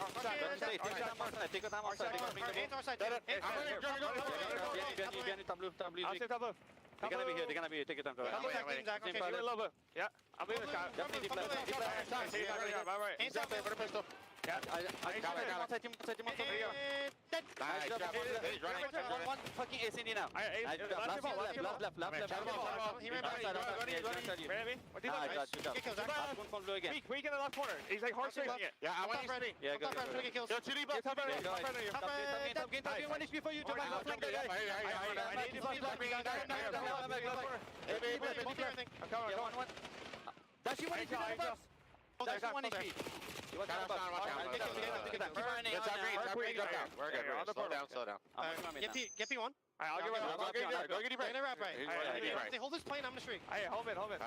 They're gonna be here. Take your time. Yeah, I'm leaving. Definitely deep left. Yeah, one fucking ace in now. Left. Weak in the left corner. He's like hard swinging it. Yeah, I want you. Yeah, go. Yo, 2D buff. Top one HP for you. That's you one HP. That's one HP. We're good. Slow down. Get P1. I'll get right. Go get right. They hold this plane, I'm gonna streak. Hey, hold it. I'm gonna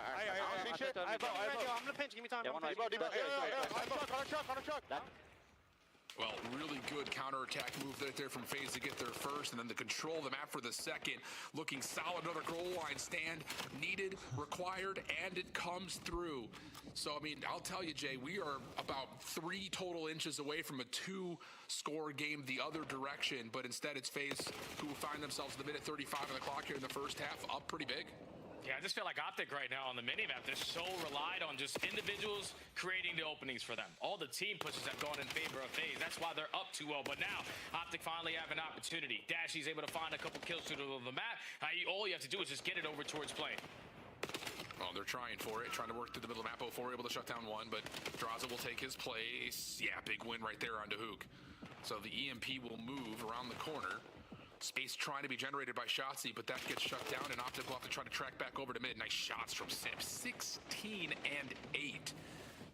pinch, give me time. On a truck. Well, really good counterattack move right there from FaZe to get there first, and then the control of the map for the second. Looking solid, another goal line stand. Needed, required, and it comes through. So, I mean, I'll tell you, Jay, we are about 3 total inches away from a 2-score game the other direction, but instead it's FaZe who find themselves in the minute 35 of the clock here in the first half, up pretty big. Yeah, I just feel like OpTic right now on the minimap, they're so relied on just individuals creating the openings for them. All the team pushes have gone in favor of FaZe. That's why they're up 2-0. But now, OpTic finally have an opportunity. Dashy's able to find a couple kills through the map. All you have to do is just get it over towards plane. Oh, they're trying for it, trying to work through the middle of the map. 04 able to shut down one, but Draza will take his place. Yeah, big win right there onto Hook. So the EMP will move around the corner. Space trying to be generated by Shotzzy, but that gets shut down, and OpTic will have to try to track back over to mid. Nice shots from Simp. 16 and 8.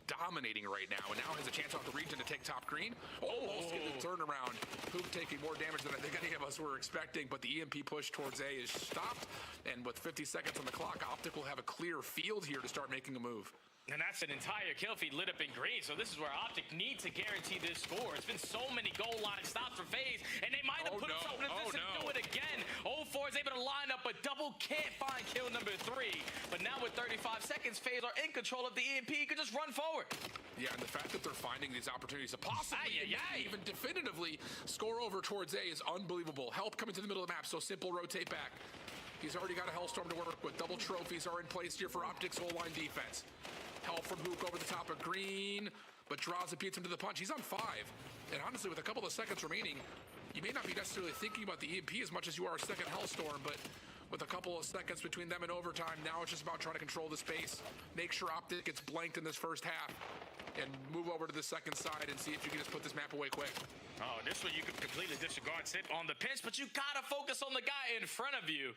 Dominating right now, and now has a chance off the region to take top green. Almost get the turnaround. Hoop taking more damage than I think any of us were expecting, but the EMP push towards A is stopped, and with 50 seconds on the clock, OpTic will have a clear field here to start making a move. And that's an entire kill feed lit up in green, so this is where OpTic needs to guarantee this score. It's been so many goal line stops for FaZe, and they might have put themselves in a position to do it again. 04 is able to line up, but double can't find kill number 3. But now with 35 seconds, FaZe are in control of the EMP, could just run forward. Yeah, and the fact that they're finding these opportunities to possibly, even definitively score over towards A is unbelievable. Help coming to the middle of the map, so Simple rotate back. He's already got a Hellstorm to work with. Double trophies are in place here for OpTic's whole line defense. Help from Hook over the top of green, but Draza beats him to the punch. He's on 5. And honestly, with a couple of seconds remaining, you may not be necessarily thinking about the EMP as much as you are a second Hellstorm, but with a couple of seconds between them and overtime, now it's just about trying to control the space. Make sure OpTic gets blanked in this first half, and move over to the second side and see if you can just put this map away quick. Oh, this way you could completely disregard Simp on the pinch, but you gotta focus on the guy in front of you.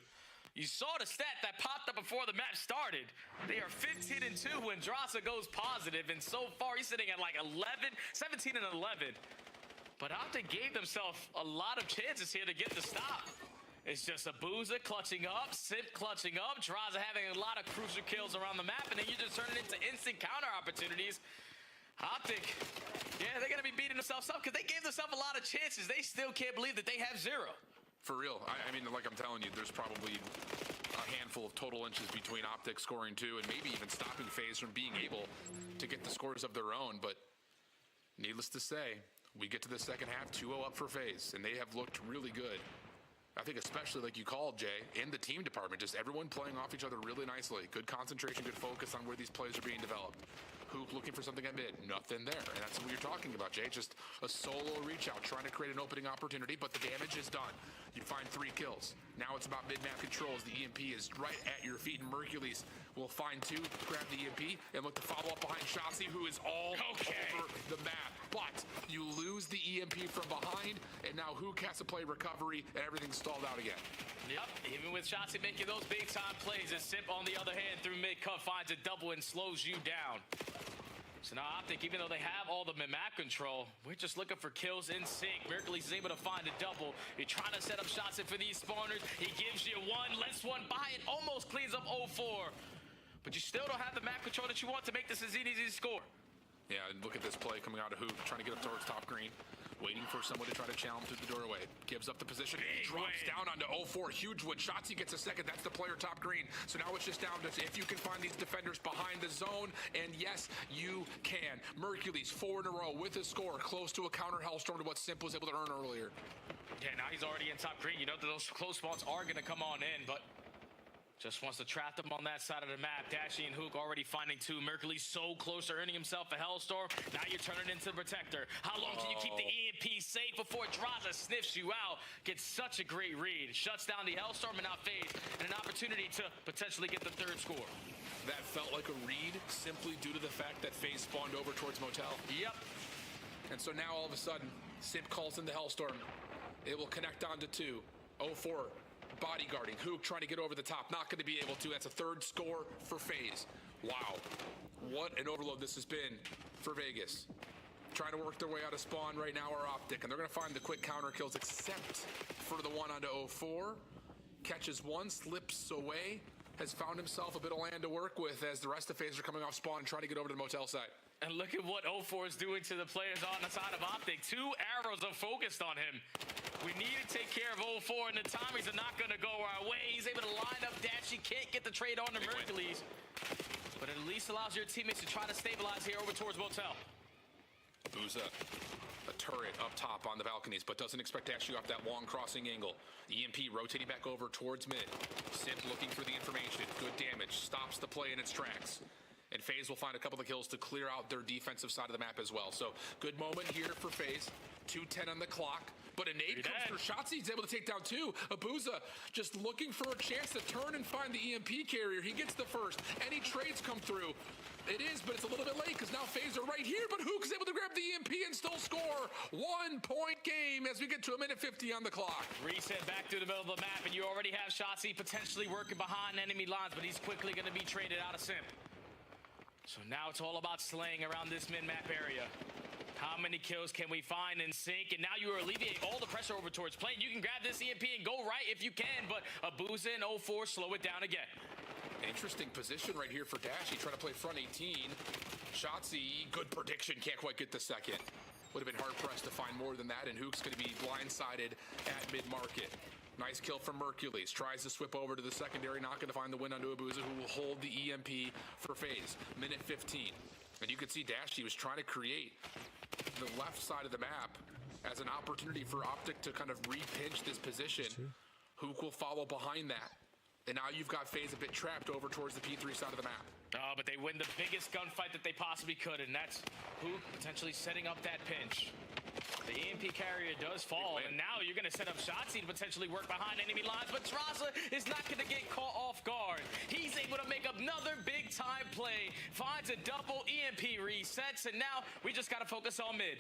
You saw the stat that popped up before the match started. They are 15 and 2 when Draza goes positive, and so far he's sitting at like 17 and 11. But OpTic gave themselves a lot of chances here to get the stop. It's just a Boozer clutching up, Simp clutching up, Draza having a lot of crucial kills around the map, and then you just turn it into instant counter opportunities. OpTic, yeah, they're gonna be beating themselves up because they gave themselves a lot of chances. They still can't believe that they have 0. For real. I mean, like I'm telling you, there's probably a handful of total inches between OpTic scoring 2 and maybe even stopping FaZe from being able to get the scores of their own. But needless to say, we get to the second half, 2-0 up for FaZe, and they have looked really good. I think especially like you called, Jay, in the team department, just everyone playing off each other really nicely. Good concentration, good focus on where these plays are being developed. Hook looking for something at mid, nothing there. And that's what you're talking about, Jay. Just a solo reach out, trying to create an opening opportunity, but the damage is done. You find 3 kills. Now it's about mid-map controls. The EMP is right at your feet, and Mercules will find 2, grab the EMP, and look to follow up behind Shotzzy, who is all over the map. But you lose the EMP from behind, and now Hook has to play recovery, and everything's stalled out again. Yep, even with Shotzzy making those big-time plays, and Simp, on the other hand, through mid-cut finds a double and slows you down. So now OpTic, even though they have all the map control, we're just looking for kills in sync. Mercury's able to find a double. You're trying to set up shots in for these spawners. He gives you one, lets one by it, almost cleans up 0-4. But you still don't have the map control that you want to make this as easy to score. Yeah, and look at this play coming out of Hoop, trying to get up towards top green. Waiting for someone to try to challenge through the doorway. Gives up the position. Drops down onto 0-4. Huge wood. Shotzi gets a second. That's the player top green. So now it's just down to if you can find these defenders behind the zone. And yes, you can. Mercules 4 in a row with a score close to a counter Hellstorm to what Simp was able to earn earlier. Yeah, now he's already in top green. You know that those close spots are going to come on in, but just wants to trap them on that side of the map. Dashy and Hook already finding two. Mercury's so close to earning himself a Hellstorm. Now you're turning into the Protector. How long can you keep the EMP safe before Draza sniffs you out? Gets such a great read. Shuts down the Hellstorm and now FaZe, and an opportunity to potentially get the third score. That felt like a read simply due to the fact that FaZe spawned over towards Motel. Yep. And so now all of a sudden, Simp calls in the Hellstorm. It will connect onto 2. 0-4. Bodyguarding. Hook trying to get over the top. Not going to be able to. That's a third score for FaZe. Wow. What an overload this has been for Vegas. Trying to work their way out of spawn right now are OpTic. And they're going to find the quick counter kills except for the one onto 0-4. Catches one, slips away. Has found himself a bit of land to work with as the rest of FaZe are coming off spawn and trying to get over to the Motel side. And look at what 0-4 is doing to the players on the side of OpTic. 2 arrows are focused on him. We need to take care of 0-4, and the Tommies are not going to go our way. He's able to line up dash. He can't get the trade on to Mercules. But it at least allows your teammates to try to stabilize here over towards Motel. Booza, a turret up top on the balconies, but doesn't expect to actually off that long crossing angle. EMP rotating back over towards mid. Simp looking for the information. Good damage. Stops the play in its tracks. And FaZe will find a couple of kills to clear out their defensive side of the map as well. So good moment here for FaZe. 2:10 on the clock. But a nade comes through. Shotzi is able to take down 2. Abuza just looking for a chance to turn and find the EMP carrier. He gets the first. Any trades come through. It is, but it's a little bit late because now FaZe are right here. But Hook is able to grab the EMP and still score. 1 point game as we get to a minute 50 on the clock. Reset back through the middle of the map, and you already have Shotzi potentially working behind enemy lines, but he's quickly going to be traded out of Simp. So now it's all about slaying around this mid-map area. How many kills can we find in sync? And now you alleviate all the pressure over towards plane. You can grab this EMP and go right if you can, but Abuza and 0-4 slow it down again. Interesting position right here for Dashy, trying to play front 18. Shotzi, good prediction, can't quite get the second. Would have been hard-pressed to find more than that, and Hook's going to be blindsided at mid-market. Nice kill from Mercules. Tries to swip over to the secondary, not going to find the win onto Abuza, who will hold the EMP for FaZe. Minute 15. And you can see Dashy was trying to create the left side of the map as an opportunity for OpTic to kind of re-pinch this position. Hook will follow behind that. And now you've got FaZe a bit trapped over towards the P3 side of the map. Oh, but they win the biggest gunfight that they possibly could, and that's Hook potentially setting up that pinch. The EMP carrier does fall, and now you're going to set up Shotzi to potentially work behind enemy lines, but Draza is not going to get caught off guard. He's able to make another big-time play, finds a double, EMP resets, and now we just got to focus on mid.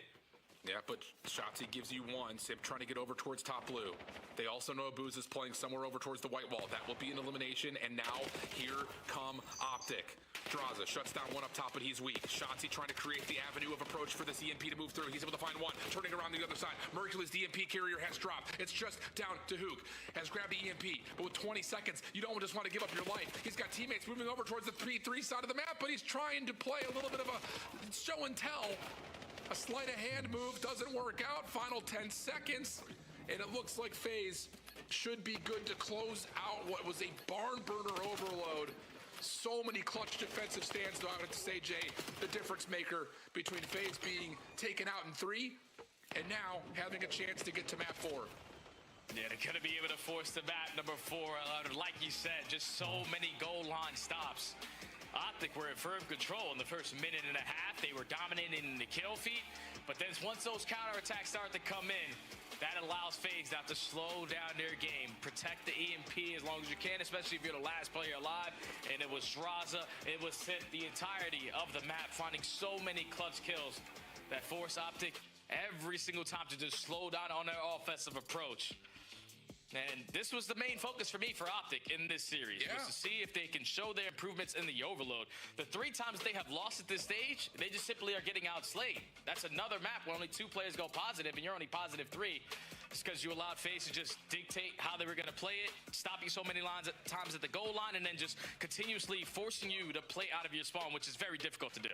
Yeah, but Shotzi gives you one. Simp trying to get over towards top blue. They also know Abuz is playing somewhere over towards the white wall. That will be an elimination, and now here come OpTic. Draza shuts down one up top, but he's weak. Shotzi trying to create the avenue of approach for this EMP to move through. He's able to find one, turning around the other side. Mercules, the EMP carrier has dropped. It's just down to Hook. Has grabbed the EMP, but with 20 seconds, you don't just want to give up your life. He's got teammates moving over towards the P3 side of the map, but he's trying to play a little bit of a show and tell. A sleight of hand move doesn't work out. Final 10 seconds, and it looks like FaZe should be good to close out what was a barn burner overload. So many clutch defensive stands, though I would have to say, Jay, the difference maker between FaZe being taken out in 3 and now having a chance to get to map 4. Yeah, they're going to be able to force the map number 4. Like you said, just so many goal line stops. OpTic were in firm control in the first minute and a half. They were dominating the kill feed. But then once those counterattacks start to come in, that allows FaZe now to slow down their game. Protect the EMP as long as you can, especially if you're the last player alive. And it was Draza. It was Simp, the entirety of the map, finding so many clutch kills that force OpTic every single time to just slow down on their offensive approach. And this was the main focus for me for OpTic in this series, was to see if they can show their improvements in the overload. The 3 times they have lost at this stage, they just simply are getting outslayed. That's another map where only 2 players go positive and you're only positive 3. It's because you allowed FaZe to just dictate how they were going to play it, stop you so many times at the goal line, and then just continuously forcing you to play out of your spawn, which is very difficult to do.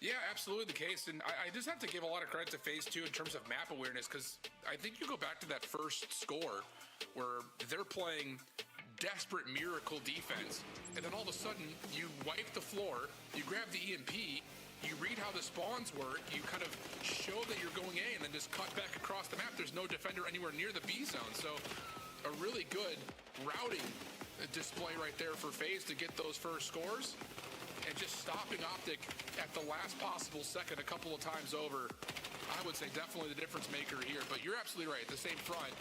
Yeah, absolutely the case. And I just have to give a lot of credit to FaZe too in terms of map awareness, because I think you go back to that first score where they're playing desperate miracle defense, and then all of a sudden you wipe the floor, you grab the EMP, you read how the spawns work, you kind of show that you're going A, and then just cut back across the map. There's no defender anywhere near the B zone. So a really good routing display right there for FaZe to get those first scores, and just stopping OpTic at the last possible second a couple of times over. I would say definitely the difference maker here, but you're absolutely right. At the same front,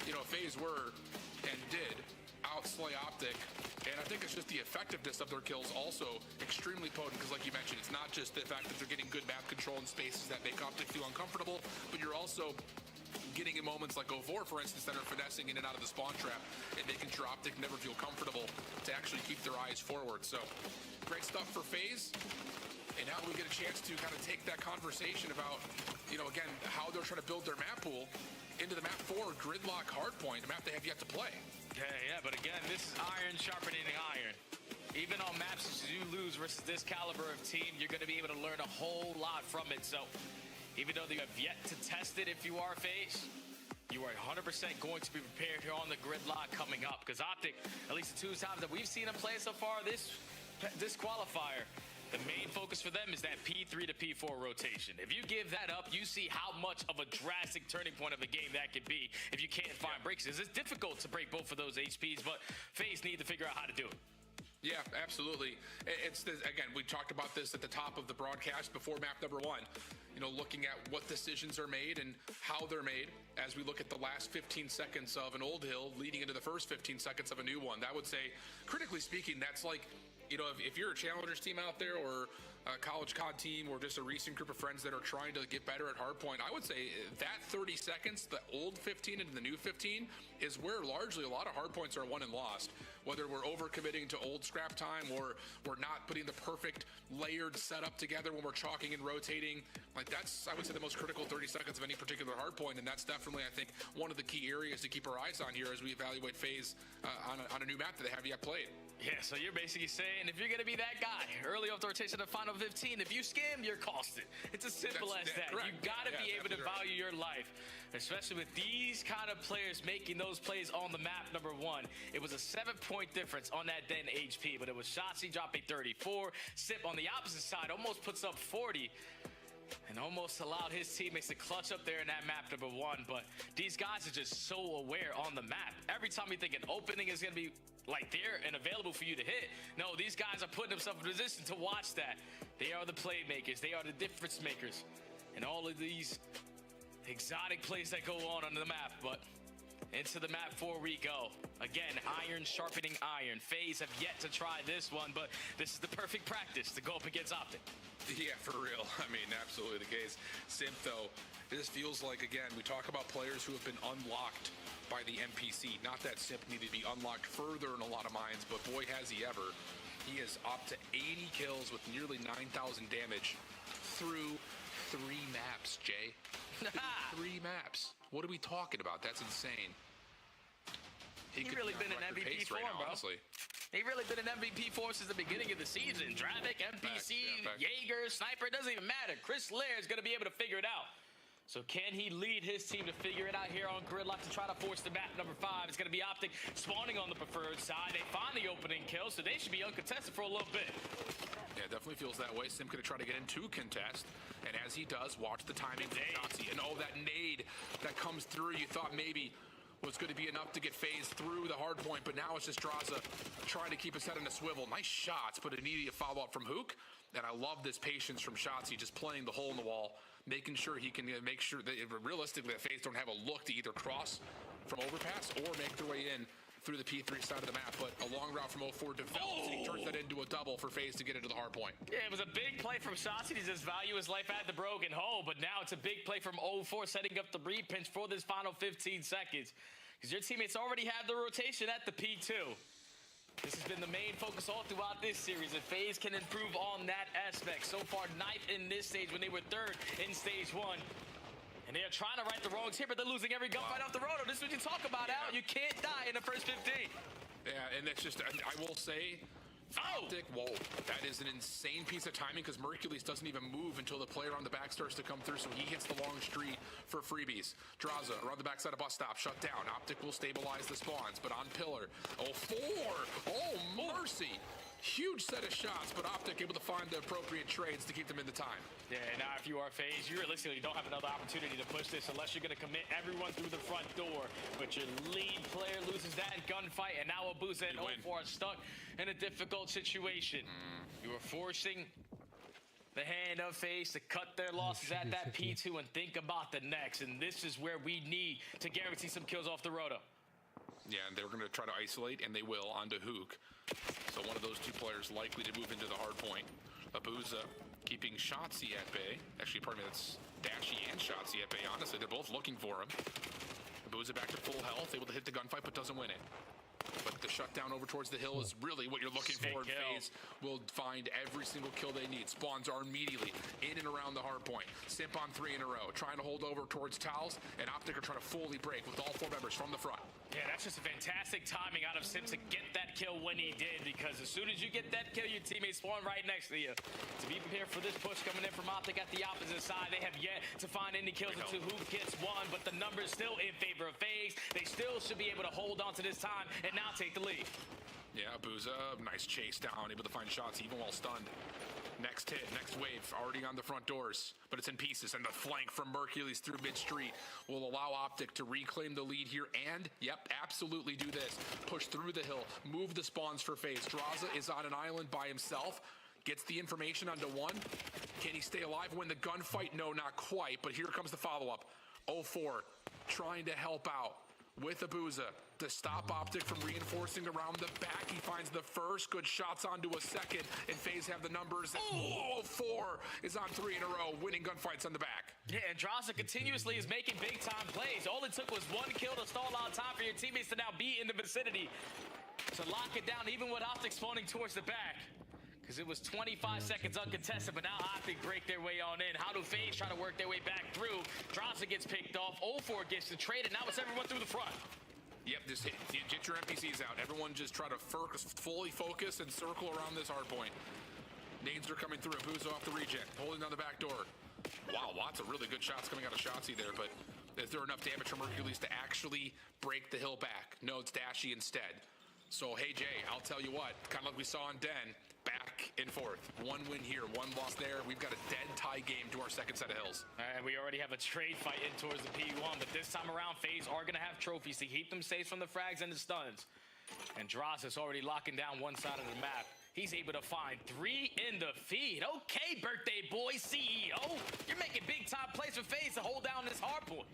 you know, FaZe were and did outslay OpTic, and I think it's just the effectiveness of their kills also extremely potent, because like you mentioned, it's not just the fact that they're getting good map control in spaces that make OpTic feel uncomfortable, but you're also getting in moments like 04, for instance, that are finessing in and out of the spawn trap and making sure OpTic never feel comfortable to actually keep their eyes forward. So great stuff for FaZe. And now we get a chance to kind of take that conversation about, you know, again, how they're trying to build their map pool into the map 4 Gridlock Hardpoint, a map they have yet to play. Yeah, but again, this is iron sharpening iron. Even on maps that you lose versus this caliber of team, you're going to be able to learn a whole lot from it. So even though you have yet to test it if you are FaZe, you are 100% going to be prepared here on the Gridlock coming up. Because OpTic, at least the 2 times that we've seen them play so far this qualifier, the main focus for them is that P3 to P4 rotation. If you give that up, you see how much of a drastic turning point of the game that could be if you can't find breaks. It's difficult to break both of those HPs, but FaZe need to figure out how to do it. Yeah, absolutely. It's again, we talked about this at the top of the broadcast before map number 1. You know, looking at what decisions are made and how they're made as we look at the last 15 seconds of an old hill leading into the first 15 seconds of a new one. That would say, critically speaking, that's like, you know, if you're a challengers team out there, or a college COD team, or just a recent group of friends that are trying to get better at hardpoint, I would say that 30 seconds, the old 15 and the new 15, is where largely a lot of hardpoints are won and lost. Whether we're overcommitting to old scrap time, or we're not putting the perfect layered setup together when we're chalking and rotating, like that's, I would say, the most critical 30 seconds of any particular hardpoint, and that's definitely, I think, one of the key areas to keep our eyes on here as we evaluate FaZe on a new map that they have yet played. Yeah, so you're basically saying if you're going to be that guy early off the rotation of the final 15, if you scam, you're costed. It's as simple as that. Correct. You got to be able to value your life, especially with these kind of players making those plays on the map number 1. It was a 7-point difference on that then HP, but it was Shotzi dropping 34. Sip on the opposite side almost puts up 40. And almost allowed his teammates to clutch up there in that map number 1. But these guys are just so aware on the map. Every time you think an opening is going to be like there and available for you to hit, no, these guys are putting themselves in position to watch that. They are the playmakers. They are the difference makers. And all of these exotic plays that go on the map. But into the map 4 we go. Again, iron sharpening iron. FaZe have yet to try this one, but this is the perfect practice to go up against OpTic. Yeah, for real. I mean, absolutely the case. Simp, though, this feels like, again, we talk about players who have been unlocked by the NPC. Not that Simp needed to be unlocked further in a lot of minds, but boy, has he ever. He is up to 80 kills with nearly 9,000 damage through 3 maps, Jay. 3 maps. What are we talking about? That's insane. He really been an MVP form, bro. Honestly. He really been an MVP form since the beginning of the season. Dravik, NPC, Jaeger, Sniper, it doesn't even matter. Chris Lair is going to be able to figure it out. So can he lead his team to figure it out here on Gridlock to try to force the map number 5? It's going to be OpTic spawning on the preferred side. They find the opening kill, so they should be uncontested for a little bit. Yeah, it definitely feels that way. Sim going to try to get into contest, and as he does, watch the timing from Shotzi. And oh, that nade that comes through, you thought maybe was going to be enough to get FaZe through the hard point, but now it's just Draza trying to keep his head in a swivel. Nice shots, but immediate follow-up from Hook. And I love this patience from Shotzi, just playing the hole in the wall, making sure he can make sure that realistically that FaZe don't have a look to either cross from overpass or make their way in through the P3 side of the map. But a long route from 04 develops, and he turns that into a double for FaZe to get into the hard point. Yeah, it was a big play from Shotzi to just value his life at the broken hole, but now it's a big play from 04 setting up the repinch for this final 15 seconds. because your teammates already have the rotation at the P2. This has been the main focus all throughout this series. If FaZe can improve on that aspect. So far, 9th in this stage when they were 3rd in stage 1. And they are trying to right the wrongs here, but they're losing every gunfight off the road. This is what you talk about, Al. You can't die in the first 15. Yeah, and that's just, I will say, OpTic, whoa, that is an insane piece of timing because Mercules doesn't even move until the player on the back starts to come through, so he hits the long street for freebies. Draza around the backside of bus stop, shut down. OpTic will stabilize the spawns, but on pillar. Oh, 4! Oh, mercy! Huge set of shots, but OpTic able to find the appropriate trades to keep them in the time. Yeah, now if you are FaZe, you realistically don't have another opportunity to push this unless you're going to commit everyone through the front door. But your lead player loses that gunfight, and now Abuza and O4 are stuck in a difficult situation. You are forcing the hand of FaZe to cut their losses at that P2 and think about the next. And this is where we need to guarantee some kills off the roto. Yeah, and they're going to try to isolate, and they will, onto Hook. So one of those two players likely to move into the hard point. Abuza keeping Shotzi at bay. Actually, pardon me, that's Dashy and Shotzi at bay. Honestly, they're both looking for him. Abuza back to full health, able to hit the gunfight, but doesn't win it. But the shutdown over towards the hill is really what you're looking for. And FaZe will find every single kill they need. Spawns are immediately in and around the hard point. Simp on 3 in a row, trying to hold over towards Towels, and OpTic are trying to fully break with all 4 members from the front. Yeah, that's just a fantastic timing out of Simp to get that kill when he did, because as soon as you get that kill, your teammates spawn right next to you. To be prepared for this push coming in from OpTic at the opposite side, they have yet to find any kills into who gets one, but the numbers still in favor of FaZe. They still should be able to hold on to this time and now take the lead. Yeah, Abuza, nice chase down, able to find shots even while stunned. Next hit, next wave, already on the front doors, but it's in pieces, and the flank from Mercules through mid-street will allow OpTic to reclaim the lead here, and, yep, absolutely do this. Push through the hill, move the spawns for FaZe. Draza is on an island by himself, gets the information onto 1. Can he stay alive when the gunfight? No, not quite, but here comes the follow-up. 0-4, trying to help out with Abuza to stop OpTic from reinforcing around the back. He finds the first, good shots onto a second, and FaZe have the numbers. Oh, 4 is on 3 in a row, winning gunfights on the back. Yeah, and Draza continuously is making big-time plays. All it took was 1 kill to stall out time for your teammates to now be in the vicinity to lock it down, even with OpTic spawning towards the back. Because it was 25 seconds uncontested, but now OpTic break their way on in. How do FaZe try to work their way back through? Draza gets picked off, 0-4 gets the trade, and now it's everyone through the front. Yep, just get your NPCs out. Everyone just try to fully focus and circle around this hard point. Nades are coming through. Abuza off the regen, holding down the back door. Wow, lots of really good shots coming out of Shotzi there, but is there enough damage from Hercules to actually break the hill back? No, it's Dashy instead. So, hey, Jay, I'll tell you what, kind of like we saw in Den, back and forth. 1 win here, 1 loss there. We've got a dead tie game to our second set of hills. And we already have a trade fight in towards the P1, but this time around, FaZe are going to have trophies to keep them safe from the frags and the stuns. And Draza's already locking down one side of the map. He's able to find 3 in the feed. Okay, birthday boy, CEO. You're making big-time plays for FaZe to hold down this hard point.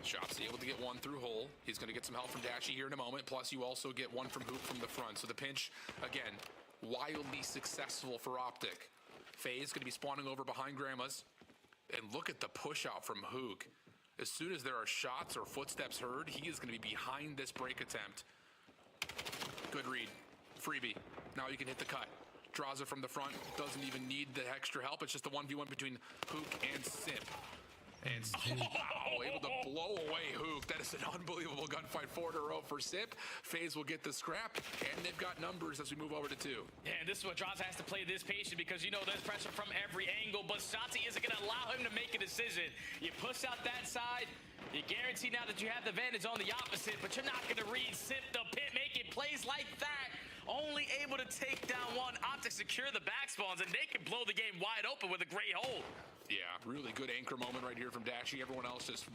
Shotzi able to get 1 through hole. He's going to get some help from Dashy here in a moment. Plus, you also get 1 from Hoop from the front. So the pinch, again, wildly successful for OpTic. FaZe going to be spawning over behind Grandma's. And look at the push out from Hook. As soon as there are shots or footsteps heard, he is going to be behind this break attempt. Good read. Freebie. Now you can hit the cut. Draza from the front. Doesn't even need the extra help. It's just a 1v1 between Hook and Simp. And wow, able to blow away Hook. That is an unbelievable gunfight, 4 in a row for Simp. FaZe will get the scrap, and they've got numbers as we move over to 2. Yeah, and this is what Draza has to play this patient because you know there's pressure from every angle, but Shotzi isn't going to allow him to make a decision. You push out that side, you guarantee now that you have the advantage on the opposite, but you're not going to read Simp the pit making plays like that. Only able to take down 1. OpTic secure the back spawns, and they can blow the game wide open with a great hold. Yeah, really good anchor moment right here from Dashy. Everyone else just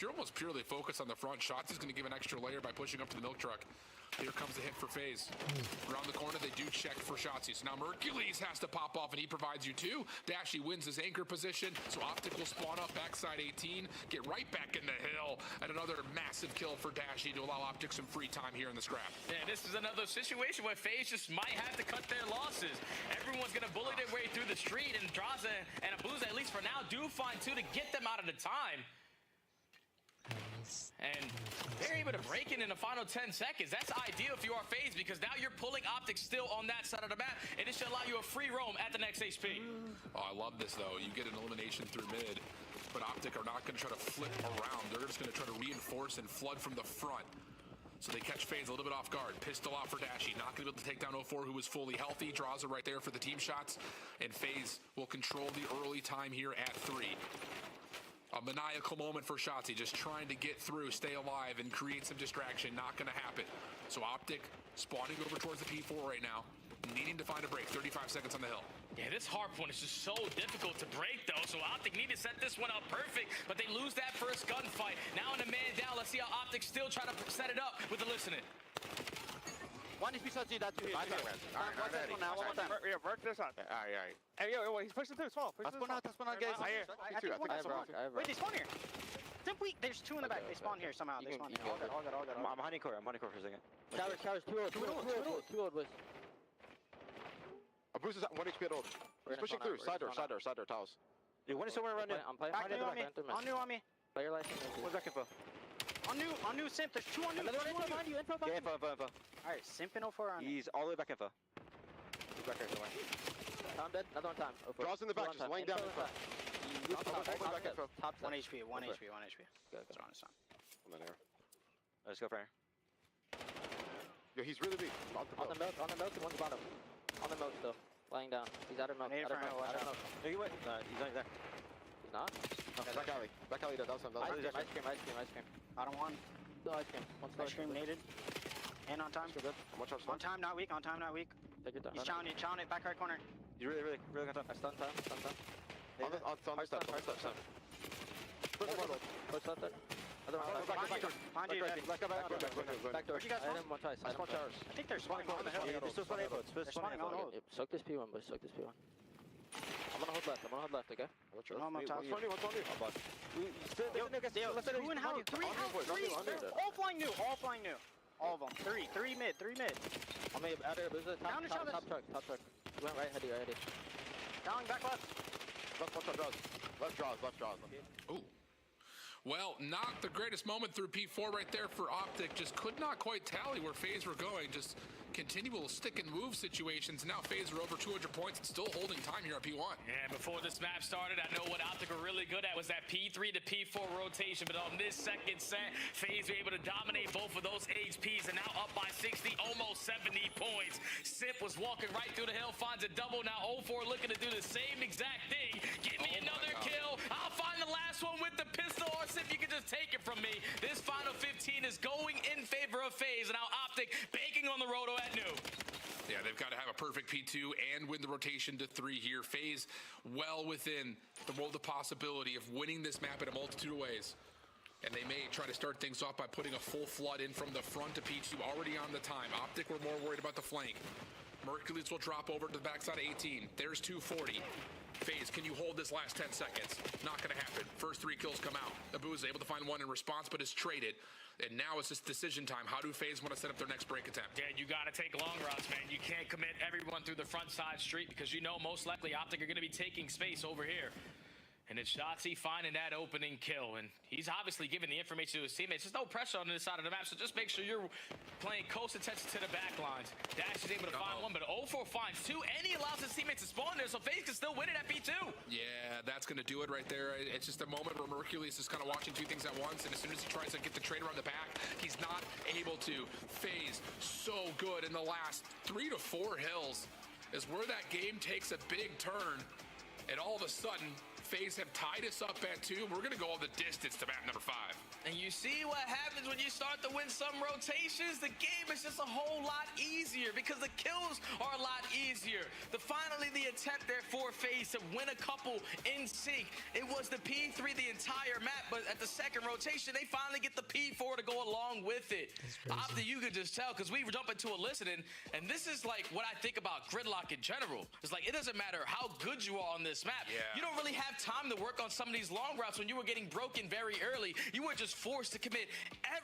almost purely focused on the front. Shotzi's going to give an extra layer by pushing up to the milk truck. Here comes the hit for FaZe. Around the corner, they do check for Shotzi. So now Mercules has to pop off, and he provides you 2. Dashy wins his anchor position, so OpTic will spawn up backside 18, get right back in the hill, and another massive kill for Dashy to allow OpTic some free time here in the scrap. Yeah, this is another situation where FaZe just might have to cut their losses. Everyone's going to bully their way through the street, and Draza and Abuza, at least for now, do find 2 to get them out of the time. And they're able to break it in the final 10 seconds. That's ideal if you are FaZe, because now you're pulling OpTic still on that side of the map, and it should allow you a free roam at the next HP. Oh, I love this, though. You get an elimination through mid, but OpTic are not going to try to flip around. They're just going to try to reinforce and flood from the front. So they catch FaZe a little bit off guard. Pistol out for Dashy. Not going to be able to take down 04, who was fully healthy. Draws are right there for the team shots. And FaZe will control the early time here at 3. A maniacal moment for Shotzi, just trying to get through, stay alive, and create some distraction. Not going to happen. So OpTic spawning over towards the P4 right now, needing to find a break. 35 seconds on the hill. Yeah, this hard point is just so difficult to break, though. So OpTic need to set this one up perfect, but they lose that first gunfight. Now in a man down, let's see how OpTic still try to set it up with the listening. One is beside you, that's two. Alright, now, one more time. Yeah, work this on. Alright. Hey, yo, he's pushing through, small. Let's spawn out, guys. I hear. Wait, they spawn here. Simply, there's two in the back. They spawn here somehow. They spawn here. All good. I'm hunting core for a second. Towers, two old, boys. A boost is 1 HP at old. He's pushing through. Side door, towels. Dude, one is somewhere around here. I'm playing. On new. Player license. What's that info? On new simp. There's two on new. Another one behind you. Info. Yeah, info. Alright, simp in 04 on. He's all the way back info. He's back here somewhere. Tom dead. Another one time. Draws in the back, just laying down info. Top 1 HP. 1 HP. Good. It's on. On that arrow. Let's go for here. Yo, he's really big. On the milk, and one's bottom. On the milk still. Lying down. He's out of milk. He's not there. He's not? No, back alley. Back alley, that was him. Ice cream. Bottom one. No ice cream. Ice cream naded. And on time. Good. On time, not weak. Take it down. He's chowing it. Back right corner. He's really good time. Stun time. On step. Push left there. Other one. Behind you. Back door. You guys spawn? One twice. I think they're spawning on the hill. They're still spawning boats. They're spawning on the hill. Soak this P1, boys. Soak this P1. I'm gonna hold left, okay? I'm on top. What's on you? Two and how? Three out. All flying new. All of them. Three mid. I'm out here. Top truck. You went right, heady. Down, back left. Left draws. Ooh. Well, not the greatest moment through P4 right there for OpTic. Just could not quite tally where FaZe were going. Just continual stick and move situations. Now FaZe are over 200 points and still holding time here at P1. And before this map started, I know what OpTic were really good at was that P3 to P4 rotation. But on this second set, FaZe were able to dominate both of those HPs and now up by 60, almost 70 points. Sip was walking right through the hill, finds a double. Now 04 looking to do the same exact thing. Give me another kill. I'll find the last one with the pistol, or Sip, you can just take it from me. This final 15 is going in favor of FaZe, and now OpTic banking on the roto at new. Yeah, they've got to have a perfect P2 and win the rotation to 3 here. FaZe well within the world of possibility of winning this map in a multitude of ways. And they may try to start things off by putting a full flood in from the front to P2 already on the time. OpTic were more worried about the flank. Mercules will drop over to the backside of 18. There's 240. FaZe, can you hold this last 10 seconds? Not going to happen. First 3 kills come out. Abu is able to find one in response, but is traded. And now it's just decision time. How do FaZe want to set up their next break attempt? Yeah, you got to take long routes, man. You can't commit everyone through the front side street because you know most likely OpTic are going to be taking space over here. And it's Shotzi finding that opening kill. And he's obviously giving the information to his teammates. There's no pressure on this side of the map, so just make sure you're playing close attention to the back lines. Dash is able to find one, but 04 finds 2, and he allows his teammates to spawn there, so FaZe can still win it at B2. Yeah, that's going to do it right there. It's just a moment where Mercules is kind of watching 2 things at once, and as soon as he tries to get the trade around the back, he's not able to. FaZe, so good in the last 3 to 4 hills is where that game takes a big turn, and all of a sudden, FaZe have tied us up at 2. We're going to go all the distance to map number 5. And you see what happens when you start to win some rotations? The game is just a whole lot easier because the kills are a lot easier. Finally, the attempt there for FaZe to win a couple in sync. It was the P3 the entire map, but at the second rotation, they finally get the P4 to go along with it. OpTic, you can just tell because we jump into a listening, and this is like what I think about gridlock in general. It's like it doesn't matter how good you are on this map. Yeah. You don't really have have time to work on some of these long routes when you were getting broken very early. You were just forced to commit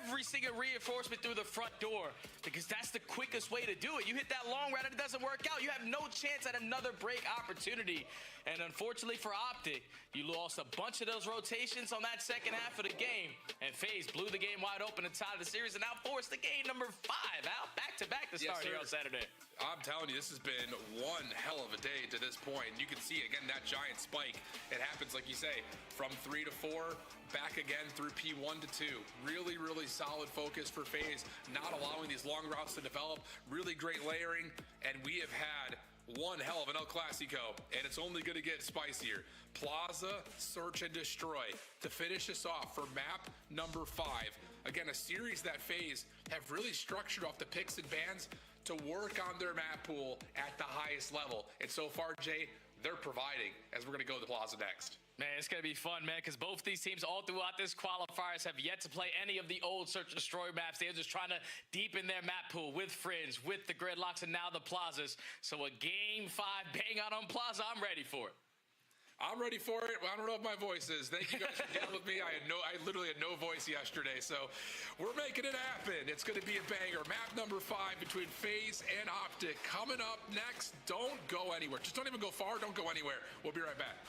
every single reinforcement through the front door because that's the quickest way to do it. You hit that long route and it doesn't work out. You have no chance at another break opportunity. And unfortunately for OpTic, you lost a bunch of those rotations on that second half of the game. And FaZe blew the game wide open to tie the series and now forced the game number 5 out back-to-back to start here on Saturday. I'm telling you, this has been one hell of a day to this point. You can see, again, that giant spike. It happens, like you say, from 3 to 4, back again through P1 to 2. Really, really solid focus for FaZe, not allowing these long routes to develop. Really great layering, and we have had one hell of an El Clasico, and it's only going to get spicier. Plaza, Search, and Destroy to finish us off for map number 5. Again, a series that FaZe have really structured off the picks and bans to work on their map pool at the highest level. And so far, Jay, they're providing as we're going to go to the Plaza next. Man, it's going to be fun, man, because both these teams all throughout this qualifiers have yet to play any of the old Search and Destroy maps. They're just trying to deepen their map pool with Fringe, with the Gridlocks, and now the Plazas. So a Game 5 bang out on Plaza, I'm ready for it. I'm ready for it. I don't know if my voice is. Thank you guys for dealing with me. I literally had no voice yesterday, so we're making it happen. It's going to be a banger. Map number 5 between FaZe and OpTic coming up next. Don't go anywhere. Just don't even go far. Don't go anywhere. We'll be right back.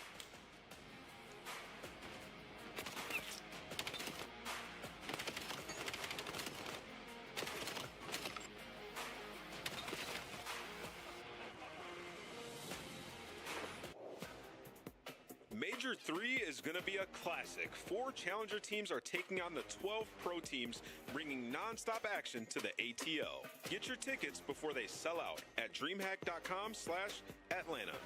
Major 3 is going to be a classic. 4 challenger teams are taking on the 12 pro teams, bringing non-stop action to the ATO. Get your tickets before they sell out at DreamHack.com/Atlanta.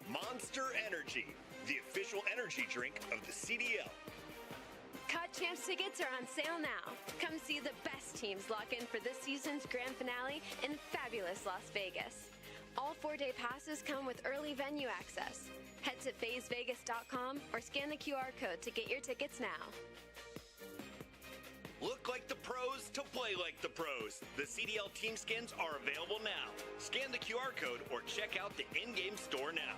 Monster Energy, the official energy drink of the CDL. COD Champs tickets are on sale now. Come see the best teams lock in for this season's grand finale in fabulous Las Vegas. All 4-day passes come with early venue access. Head to FazeVegas.com or scan the QR code to get your tickets now. Look like the pros to play like the pros. The CDL team skins are available now. Scan the QR code or check out the in-game store now.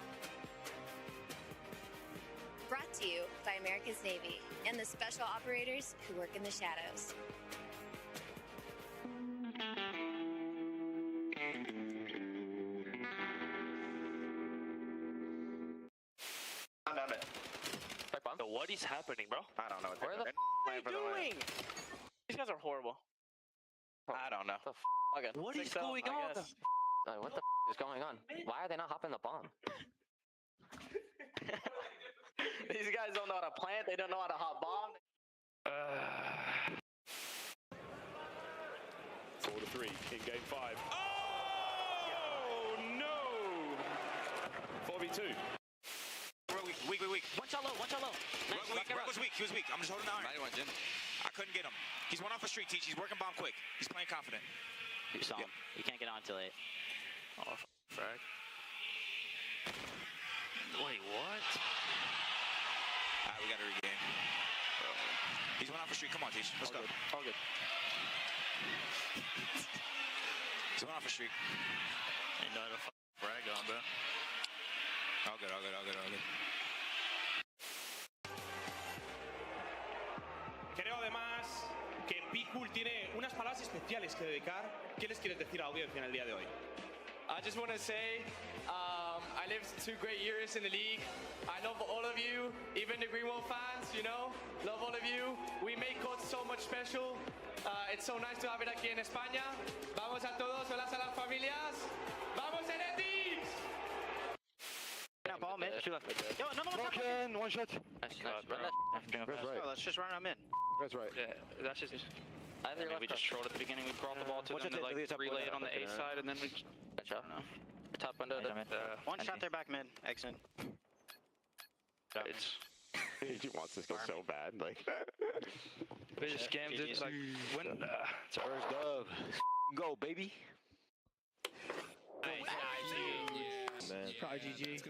Brought to you by America's Navy and the special operators who work in the shadows. What is happening, bro? I don't know. Where the f are you doing? These guys are horrible. I don't know. What is going on? What the f is going on? Why are they not hopping the bomb? These guys don't know how to plant. They don't know how to hot bomb. 4-3 in Game 5. Oh no! 4v2. Weak. One shot low. Rug was weak. He was weak. I'm just holding iron. I couldn't get him. He's one off a street teach. He's working bomb quick. He's playing confident. You saw him. You can't get on till 8. Oh, frag. Wait, what? Alright, we gotta regain. He's one off a street. Come on, Teach. Let's go. All good. He's one off a street. Ain't no other frag on, bro. All good. Creo además que P-Cool tiene unas palabras especiales que dedicar. ¿Qué les quieres decir a la audiencia en el día de hoy? I just want to say, I lived 2 great years in the league. I love all of you, even the Greenwall fans, you know, love all of you. We make COD so much special. It's so nice to have it aquí en España. Vamos a todos, hola a las familias. Vamos Enetis! Now ball mid, 2 left. Yo, no, Broken, one shot. Let's just run them in. That's right. Yeah, that's just. I think we just trolled at the beginning. We brought the ball to them to like relay it on the A side, and then we. Good job. Top window. One shot there back mid. Excellent. He wants this to go so bad, like. They just scammed it. Like when. It's first dub. Go, baby. Man. Probably GG. I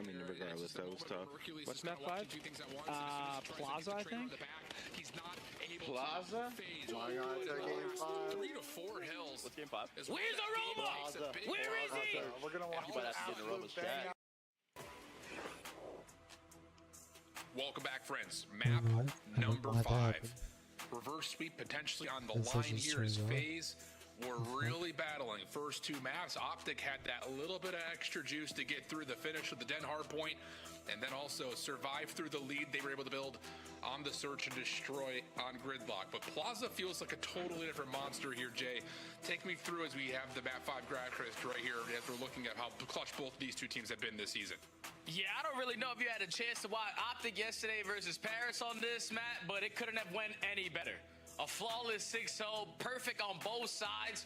mean, regardless, that was tough. What's map 5? Plaza, I think. Plaza? Why on to Game 5? 3 to 4 hills. What's Game 5? Where's Aroma? Where is he? We're gonna watch You might have to get in Aroma's chat. Welcome back, friends. Map number 5. Reverse sweep potentially on the line here is FaZe. We're really battling. First 2 maps, OpTic had that little bit of extra juice to get through the finish with the Den Hardpoint, and then also survive through the lead they were able to build on the search and destroy on Gridlock. But Plaza feels like a totally different monster here, Jay. Take me through as we have the map 5 grad crisp right here as we're looking at how clutch both these 2 teams have been this season. Yeah, I don't really know if you had a chance to watch OpTic yesterday versus Paris on this map, but it couldn't have went any better. A flawless 6-0, perfect on both sides,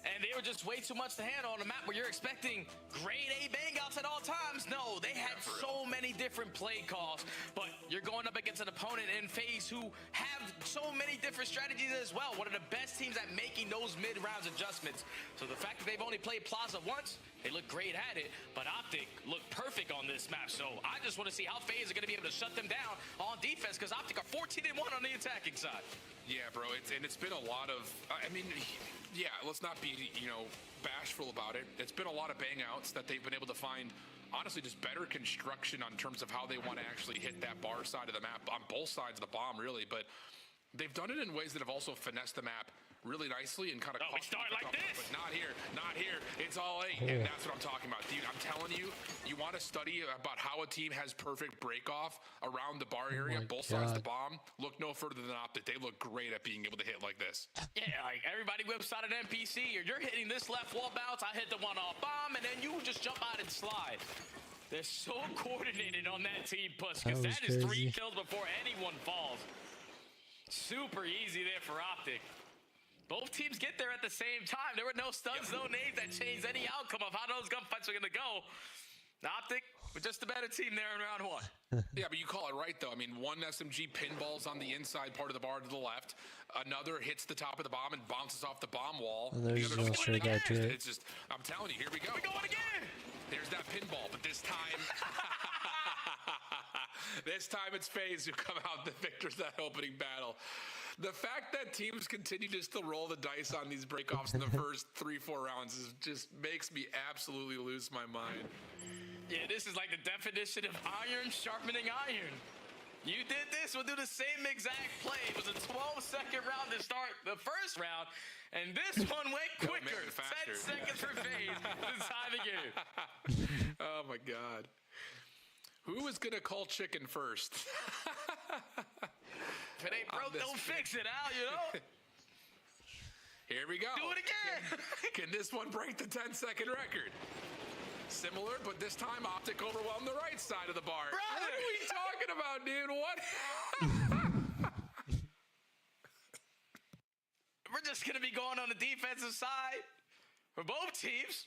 and they were just way too much to handle on a map where you're expecting grade A bang-outs at all times. No, they had so many different play calls, but you're going up against an opponent in FaZe who have so many different strategies as well. One of the best teams at making those mid-rounds adjustments. So the fact that they've only played Plaza once, they look great at it, but OpTic looked perfect on this map. So I just want to see how FaZe are going to be able to shut them down on defense, because OpTic are 14-1 on the attacking side. Yeah, bro, it's been a lot of, I mean, yeah, let's not be, bashful about it. It's been a lot of bang outs that they've been able to find, honestly, just better construction in terms of how they want to actually hit that bar side of the map on both sides of the bomb, really. But they've done it in ways that have also finessed the map really nicely and kind of we start like this, but not here. It's all 8, and that's what I'm talking about, dude. I'm telling you, you want to study about how a team has perfect break off around the bar area, both sides of the bomb. Look no further than OpTic. They look great at being able to hit like this. Yeah, like everybody whips out an NPC, or you're hitting this left wall bounce, I hit the one off bomb, and then you just jump out and slide. They're so coordinated on that team push, because that is 3 kills before anyone falls. Super easy there for OpTic. Both teams get there at the same time. There were no stuns, no nades that changed any outcome of how those gunfights are going to go. OpTic, we're just a better team there in round 1. Yeah, but you call it right, though. I mean, one SMG pinballs on the inside part of the bar to the left. Another hits the top of the bomb and bounces off the bomb wall. And there's the other straight out to it. It's just, I'm telling you, here we go. We're going again. There's that pinball, but this time, this time it's FaZe who come out the victors that opening battle. The fact that teams continue to still roll the dice on these breakoffs in the first 3-4 rounds just makes me absolutely lose my mind. Yeah, this is like the definition of iron sharpening iron. You did this, we'll do the same exact play. It was a 12-second round to start the first round, and this one went quicker. 10 seconds for FaZe to tie the game. Oh my God. Who is gonna call chicken first? If it ain't broke, don't fix it, Al, you know? Here we go. Do it again. Can this one break the 10-second record? Similar, but this time OpTic overwhelmed the right side of the bar. Brother! What are we talking about, dude? What? We're just going to be going on the defensive side for both teams.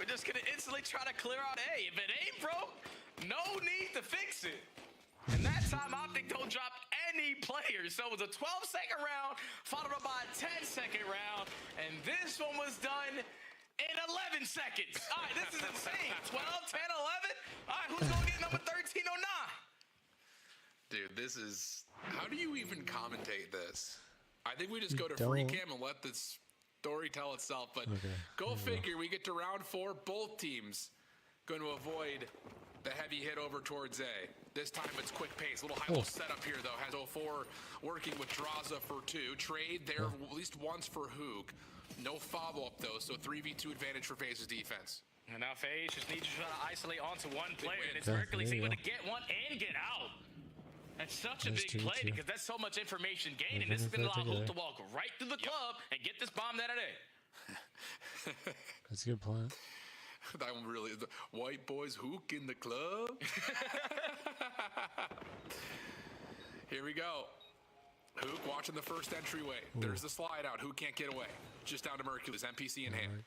We're just going to instantly try to clear out A. If it ain't broke, no need to fix it. And that time, OpTic don't drop any players. So it was a 12-second round, followed up by a 10-second round. And this one was done in 11 seconds. All right, this is insane. 12, 10, 11. All right, who's going to get number 1309? Dude, this is... How do you even commentate this? I think we just go to free cam and let this story tell itself. But go figure, we get to round 4. Both teams going to avoid the heavy hit over towards A. This time it's quick pace. A little high-low setup here, though. Has 04 working with Draza for 2. Trade there at least once for Hook. No follow-up, though, so 3v2 advantage for FaZe's defense. And now FaZe just needs to try to isolate onto one player, and it's Hercules able to get one and get out. That's such a big play because that's so much information gained, and this has been allowed Hook to walk right through the club and get this bomb net at A. That's a good plan. That one really is. White boys Hook in the club. Here we go. Hook watching the first entryway. There's the slide out. Hook can't get away. Just down to Mercules. NPC in hand.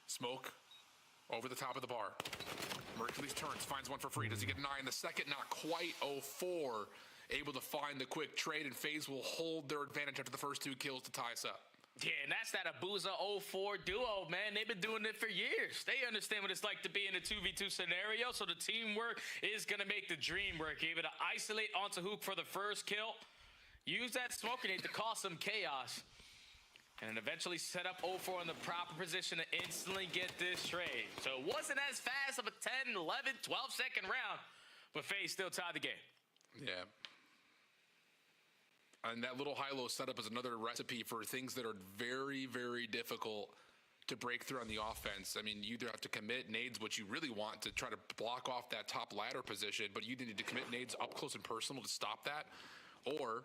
Smoke over the top of the bar. Mercules turns, finds one for free. Does he get an eye in the second? Not quite. 04 able to find the quick trade, and FaZe will hold their advantage after the first 2 kills to tie us up. Yeah, and that's that Abuza 04 duo, man. They've been doing it for years. They understand what it's like to be in a 2v2 scenario, so the teamwork is going to make the dream work. Able to isolate onto Hook for the first kill. Use that smoke grenade to cause some chaos. And then eventually set up 04 in the proper position to instantly get this trade. So it wasn't as fast of a 10, 11, 12-second round. but FaZe still tied the game. Yeah. And that little high-low setup is another recipe for things that are very, very difficult to break through on the offense. I mean, you either have to commit nades, which you really want to try to block off that top ladder position, but you need to commit nades up close and personal to stop that, or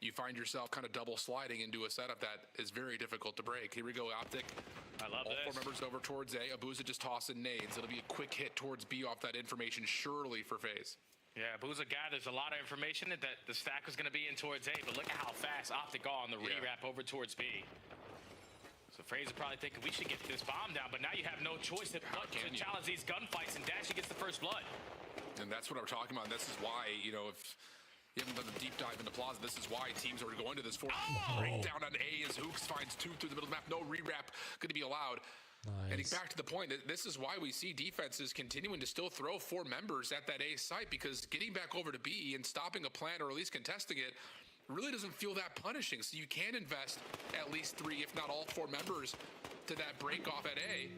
you find yourself kind of double sliding into a setup that is very difficult to break. Here we go, OpTic. I love all this. 4 members over towards A. Abuza just tossing nades. It'll be a quick hit towards B off that information, surely for FaZe. Yeah, Abuza gathers a lot of information that the stack was going to be in towards A, but look at how fast OpTic got on the rewrap over towards B. So FaZe are probably thinking we should get this bomb down, but now you have no choice but to challenge these gunfights, and Dashy gets the first blood. And that's what I'm talking about. This is why, you know, if you haven't done a deep dive into Plaza, this is why teams are going to this breakdown on A as Hooks finds 2 through the middle of the map. No rewrap going to be allowed. Nice. And back to the point, that this is why we see defenses continuing to still throw 4 members at that A site, because getting back over to B and stopping a plant or at least contesting it really doesn't feel that punishing. So you can invest at least 3, if not all 4 members to that break off at A.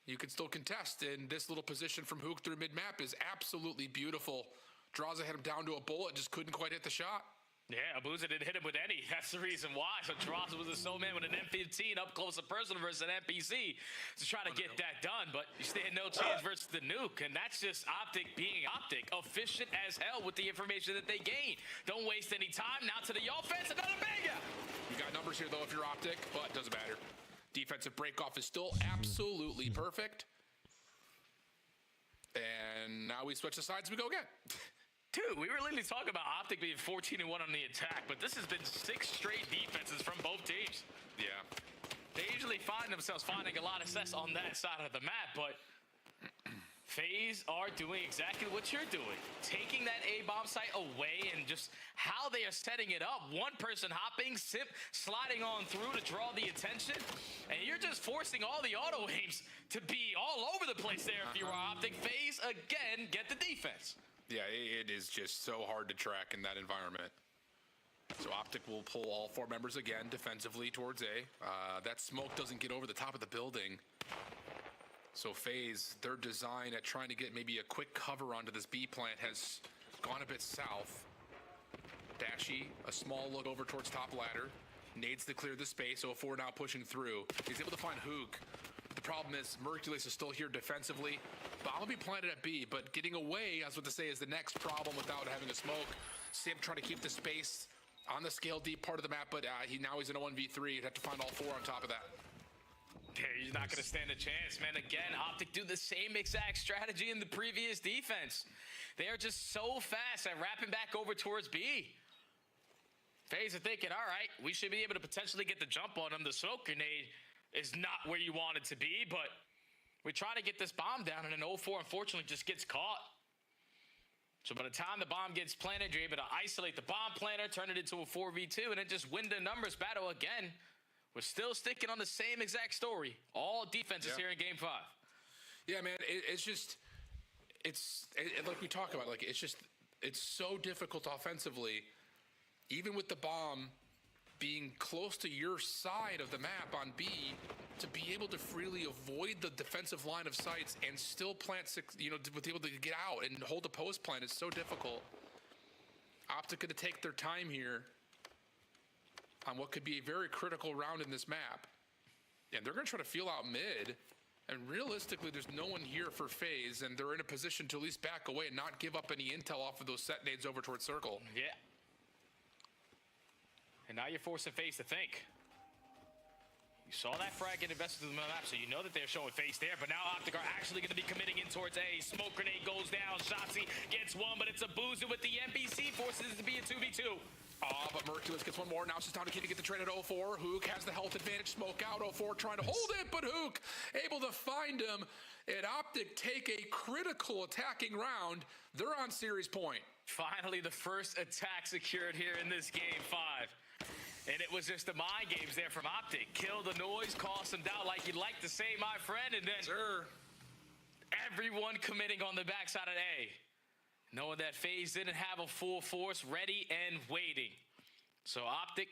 You can still contest, and this little position from Hook through mid-map is absolutely beautiful. Draws ahead him down to a bullet, just couldn't quite hit the shot. Yeah, Abuza didn't hit him with any. That's the reason why. So Dross was a soul man with an M15 up close and personal versus an NPC to try to get that done, but you stand no chance versus the nuke, and that's just OpTic being OpTic. Efficient as hell with the information that they gain. Don't waste any time. Now to the offense, another banger. You got numbers here, though, if you're OpTic, but it doesn't matter. Defensive break-off is still absolutely perfect. And now we switch the sides, we go again. Dude, we were literally talking about OpTic being 14-1 on the attack, but this has been 6 straight defenses from both teams. Yeah. They usually find themselves finding a lot of success on that side of the map, but FaZe are doing exactly what you're doing. Taking that A-bomb site away and just how they are setting it up. One person hopping, sliding on through to draw the attention, and you're just forcing all the auto aims to be all over the place there if you were OpTic. FaZe, again, get the defense. Yeah, it is just so hard to track in that environment. So OpTic will pull all 4 members again defensively towards A. That smoke doesn't get over the top of the building. So FaZe, their design at trying to get maybe a quick cover onto this B plant has gone a bit south. Dashy, a small look over towards top ladder. Nades to clear the space. 04 now pushing through. He's able to find Hook. The problem is Mercules is still here defensively. Bomb will be planted at B, but getting away, I was about to say, is the next problem without having a smoke. Simp trying to keep the space on the scale deep part of the map, but he's in a 1v3. You'd have to find all 4 on top of that. Yeah, he's not going to stand a chance, man. Again, OpTic do the same exact strategy in the previous defense. They are just so fast at wrapping back over towards B. FaZe are thinking, all right, we should be able to potentially get the jump on them. The smoke grenade is not where you want it to be, but we try to get this bomb down, and an 04 unfortunately just gets caught. So by the time the bomb gets planted, you're able to isolate the bomb planter, turn it into a 4v2, and then just win the numbers battle again. We're still sticking on the same exact story. All defenses here in Game 5. Yeah, man, it's like we talk about, like, it's so difficult offensively, even with the bomb being close to your side of the map on B, to be able to freely avoid the defensive line of sights and still plant 6, to be able to get out and hold a post plant is so difficult. OpTic going to take their time here on what could be a very critical round in this map. And they're going to try to feel out mid. And realistically, there's no one here for FaZe, and they're in a position to at least back away and not give up any intel off of those set nades over towards circle. Yeah. And now you're forcing FaZe to think. You saw that frag get invested in the map, so you know that they're showing FaZe there, but now OpTic are actually going to be committing in towards A. Smoke grenade goes down, Shotzzy gets one, but it's a boozer with the NPC, forces it to be a 2v2. But Mercules gets one more. Now it's just time to get the trade at 04. Hook has the health advantage. Smoke out. 04 trying to hold it, but Hook able to find him. And OpTic take a critical attacking round. They're on series point. Finally, the first attack secured here in this Game 5. And it was just the mind games there from OpTic. Kill the noise, cause some doubt like you'd like to say, my friend. And then everyone committing on the backside of A. Knowing that FaZe didn't have a full force ready and waiting. So OpTic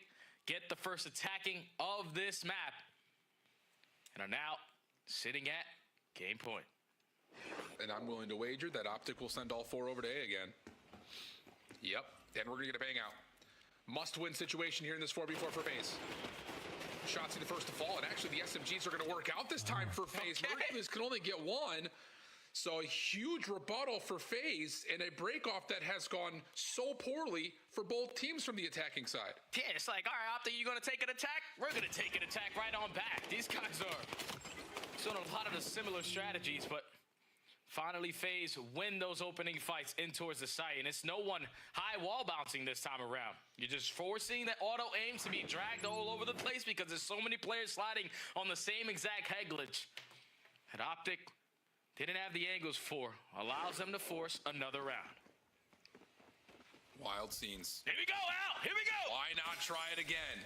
get the first attacking of this map and are now sitting at game point. and I'm willing to wager that OpTic will send all 4 over to A again. Yep, and we're going to get a bang out. Must-win situation here in this 4v4 for FaZe. Shotzzy the first to fall, and actually the SMGs are going to work out this time for FaZe. Mercules can only get 1. So a huge rebuttal for FaZe and a break-off that has gone so poorly for both teams from the attacking side. Yeah, it's like, all right, OpTic, you going to take an attack? We're going to take an attack right on back. These guys are showing a lot of the similar strategies, but finally FaZe win those opening fights in towards the site, and it's no one high wall bouncing this time around. You're just forcing the auto aim to be dragged all over the place because there's so many players sliding on the same exact head glitch. And OpTic didn't have the angles for, allows them to force another round. Wild scenes. Here we go, Al! Here we go! Why not try it again?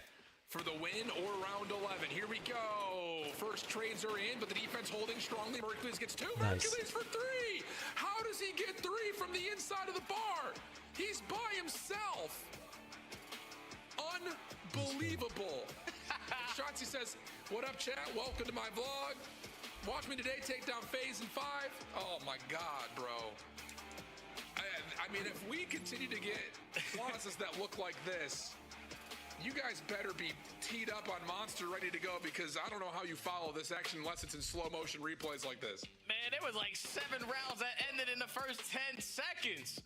For the win or round 11. Here we go. First trades are in, but the defense holding strongly. Mercules gets 2. Nice. Mercules for 3. How does he get 3 from the inside of the bar? He's by himself. Unbelievable. Shotzzy says, what up, chat? Welcome to my vlog. Watch me today take down FaZe in 5. Oh my God, bro. I mean, if we continue to get plazas that look like this, you guys better be teed up on Monster ready to go, because I don't know how you follow this action unless it's in slow motion replays like this. Man, there was like 7 rounds that ended in the first 10 seconds.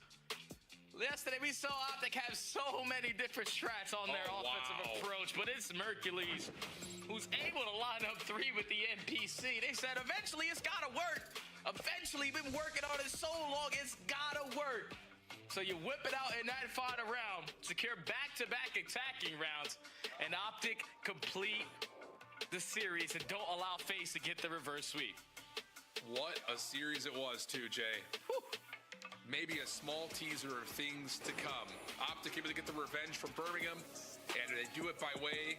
Yesterday, we saw OpTic have so many different strats on their offensive approach, but it's Mercules who's able to line up 3 with the NPC. They said, eventually, it's gotta work. Eventually, been working on it so long, it's gotta work. So you whip it out in that final round, secure back-to-back attacking rounds, and OpTic complete the series and don't allow FaZe to get the reverse sweep. What a series it was, too, Jay. Whew. Maybe a small teaser of things to come. OpTic able to get the revenge from Birmingham, and they do it by way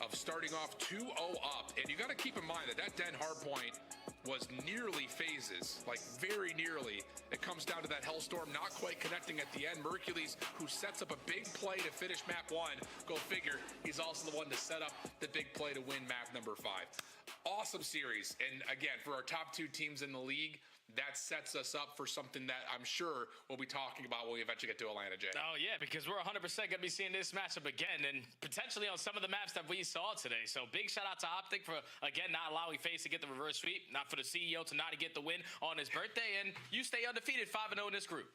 of starting off 2-0 up. And you got to keep in mind that Den hardpoint was nearly FaZe's, like very nearly. It comes down to that Hellstorm not quite connecting at the end. Mercules, who sets up a big play to finish map 1. Go figure, he's also the one to set up the big play to win map number 5. Awesome series. And again, for our top 2 teams in the league, that sets us up for something that I'm sure we'll be talking about when we eventually get to Atlanta, Jay. Oh, yeah, because we're 100% going to be seeing this matchup again, and potentially on some of the maps that we saw today. So big shout out to OpTic for, again, not allowing FaZe to get the reverse sweep, not for the CEO to not get the win on his birthday, and you stay undefeated 5-0 in this group.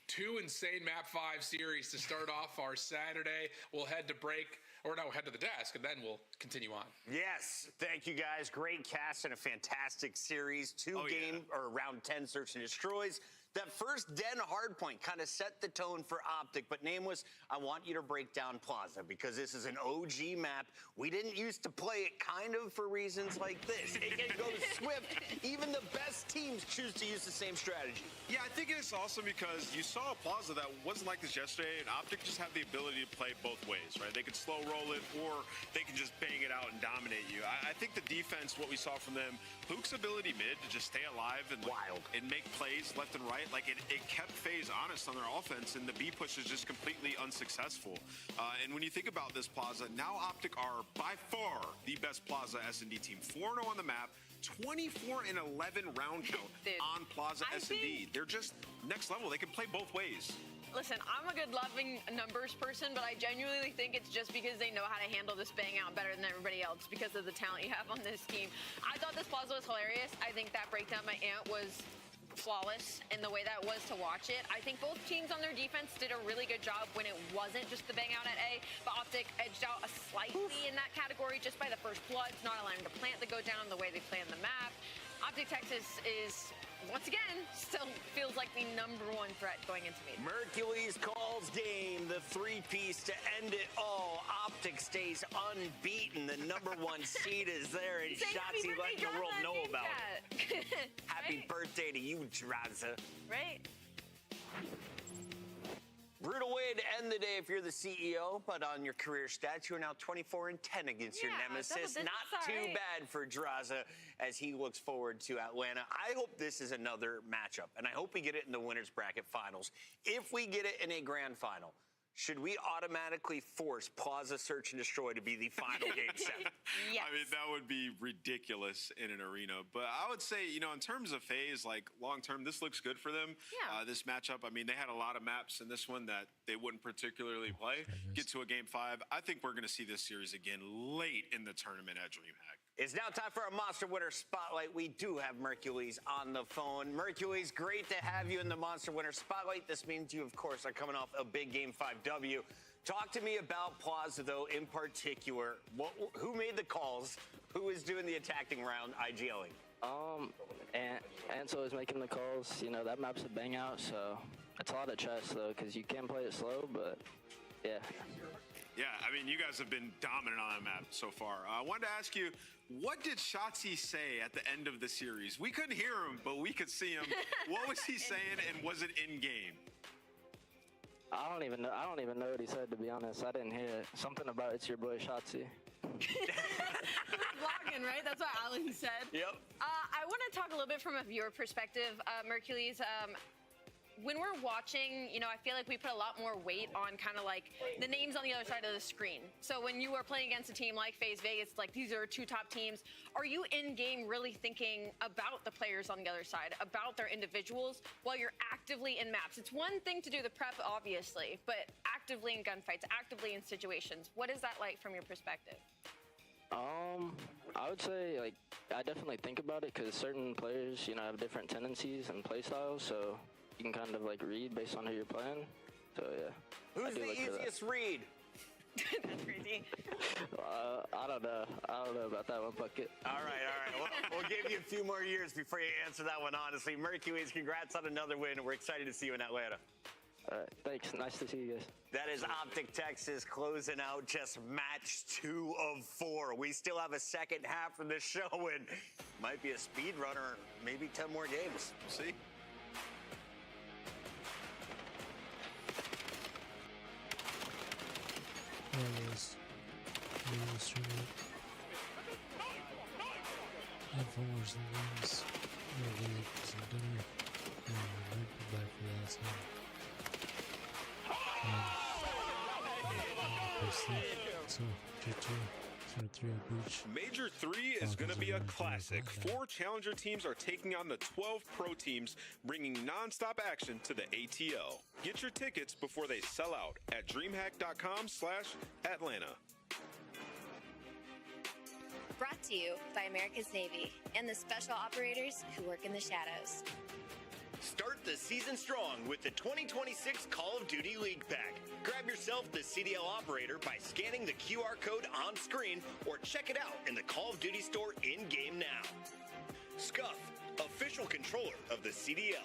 2 insane map 5 series to start off our Saturday. We'll head to break. Or no, head to the desk, and then we'll continue on. Yes, thank you guys. Great cast and a fantastic series. 2 or round 10 search and destroys. That first Den hardpoint kind of set the tone for OpTic, but Nameless, I want you to break down Plaza, because this is an OG map. We didn't used to play it kind of for reasons like this. It goes swift. Even the best teams choose to use the same strategy. Yeah, I think it's awesome because you saw a Plaza that wasn't like this yesterday, and OpTic just had the ability to play both ways, right? They could slow roll it, or they can just bang it out and dominate you. I think the defense, what we saw from them, Pook's ability mid to just stay alive and and make plays left and right. Like it kept FaZe honest on their offense, and the B push is just completely unsuccessful. And when you think about this Plaza, now OpTic are by far the best Plaza S&D team. 4-0 on the map, 24-11 round count on Plaza S&D. They're just next level. They can play both ways. Listen, I'm a good loving numbers person, but I genuinely think it's just because they know how to handle this bang out better than everybody else because of the talent you have on this team. I thought this Plaza was hilarious. I think that breakdown by Ant was flawless in the way that was to watch it. I think both teams on their defense did a really good job when it wasn't just the bang out at A, but OpTic edged out slightly in that category just by the first bloods, not allowing the plant to go down the way they play on the map. OpTic Texas is, once again, still feels like the #1 threat going into me. Mercules calls game, the 3-piece to end it all. OpTic stays unbeaten. The #1 seed is there, and Shotzzy letting the world know about it. Happy birthday to you, Draza. Right. Brutal way to end the day if you're the CEO, but on your career stats, you're now 24-10 against your nemesis. Not too bad for Draza as he looks forward to Atlanta. I hope this is another matchup, and I hope we get it in the winners bracket finals. If we get it in a grand final, should we automatically force Plaza Search and Destroy to be the final Game 7? Yes. I mean, that would be ridiculous in an arena. But I would say, you know, in terms of FaZe, like long term, this looks good for them. Yeah. This matchup, I mean, they had a lot of maps in this one that they wouldn't particularly play. Get to a Game 5. I think we're going to see this series again late in the tournament at DreamHack. It's now time for our Monster Winner Spotlight. We do have Mercules on the phone. Mercules, great to have you in the Monster Winner Spotlight. This means you, of course, are coming off a big Game 5 W. Talk to me about Plaza, though, in particular. Who made the calls? Who is doing the attacking round, IGLing? Ansel is making the calls. You know, that map's a bang out, so it's a lot of chess, though, because you can play it slow, but yeah. Yeah, I mean, you guys have been dominant on that map so far. I wanted to ask you, what did Shotzi say at the end of the series? We couldn't hear him, but we could see him. What was he saying, and was it in game? I don't even know what he said, to be honest. I didn't hear it. Something about it's your boy Shotzi. Vlogging, right? That's what Alan said. Yep. I want to talk a little bit from a viewer perspective, Mercules. When we're watching, you know, I feel like we put a lot more weight on kind of like the names on the other side of the screen. So when you are playing against a team like FaZe Vegas, like these are two top teams, are you in game really thinking about the players on the other side, about their individuals while you're actively in maps? It's one thing to do the prep, obviously, but actively in gunfights, actively in situations. What is that like from your perspective? I would say, like, I definitely think about it because certain players, you know, have different tendencies and play styles, so you can kind of like read based on who you're playing. So yeah. Who's the easiest read? That's crazy. I don't know. I don't know about that one, Bucket. All right. We'll give you a few more years before you answer that one, honestly. Mercules, congrats on another win. We're excited to see you in Atlanta. All right, thanks. Nice to see you guys. That is OpTic Texas closing out just match 2 of 4. We still have a second half of this show and might be a speed runner, maybe 10 more games. We'll see. I had 4 more games. Really some dinner. And I might be back for that soon. So, J2, 3 on Beach. Major 3 is going to be a classic. 4 challenger teams are taking on the 12 pro teams, bringing non-stop action to the ATL. Get your tickets before they sell out at dreamhack.com/Atlanta. Brought to you by America's Navy and the special operators who work in the shadows. Start the season strong with the 2026 Call of Duty League Pack. Grab yourself the CDL operator by scanning the QR code on screen or check it out in the Call of Duty store in-game now. Scuff, official controller of the CDL.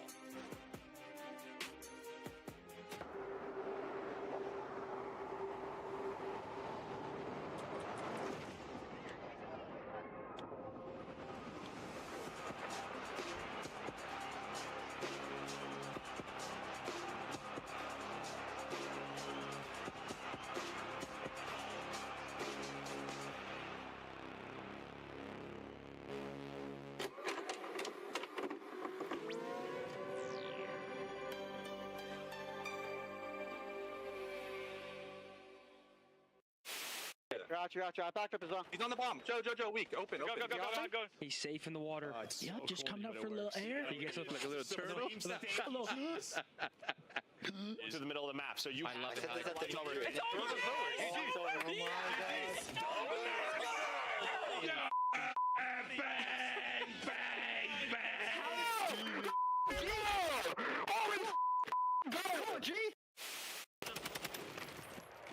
Gotcha. I backed up his arm. He's on the bomb. Joe, weak. Open. Go. He's safe in the water. Yep, just coming up for a little air. He gets up like a little turtle. To the middle of the map, so you. I love it. It's over.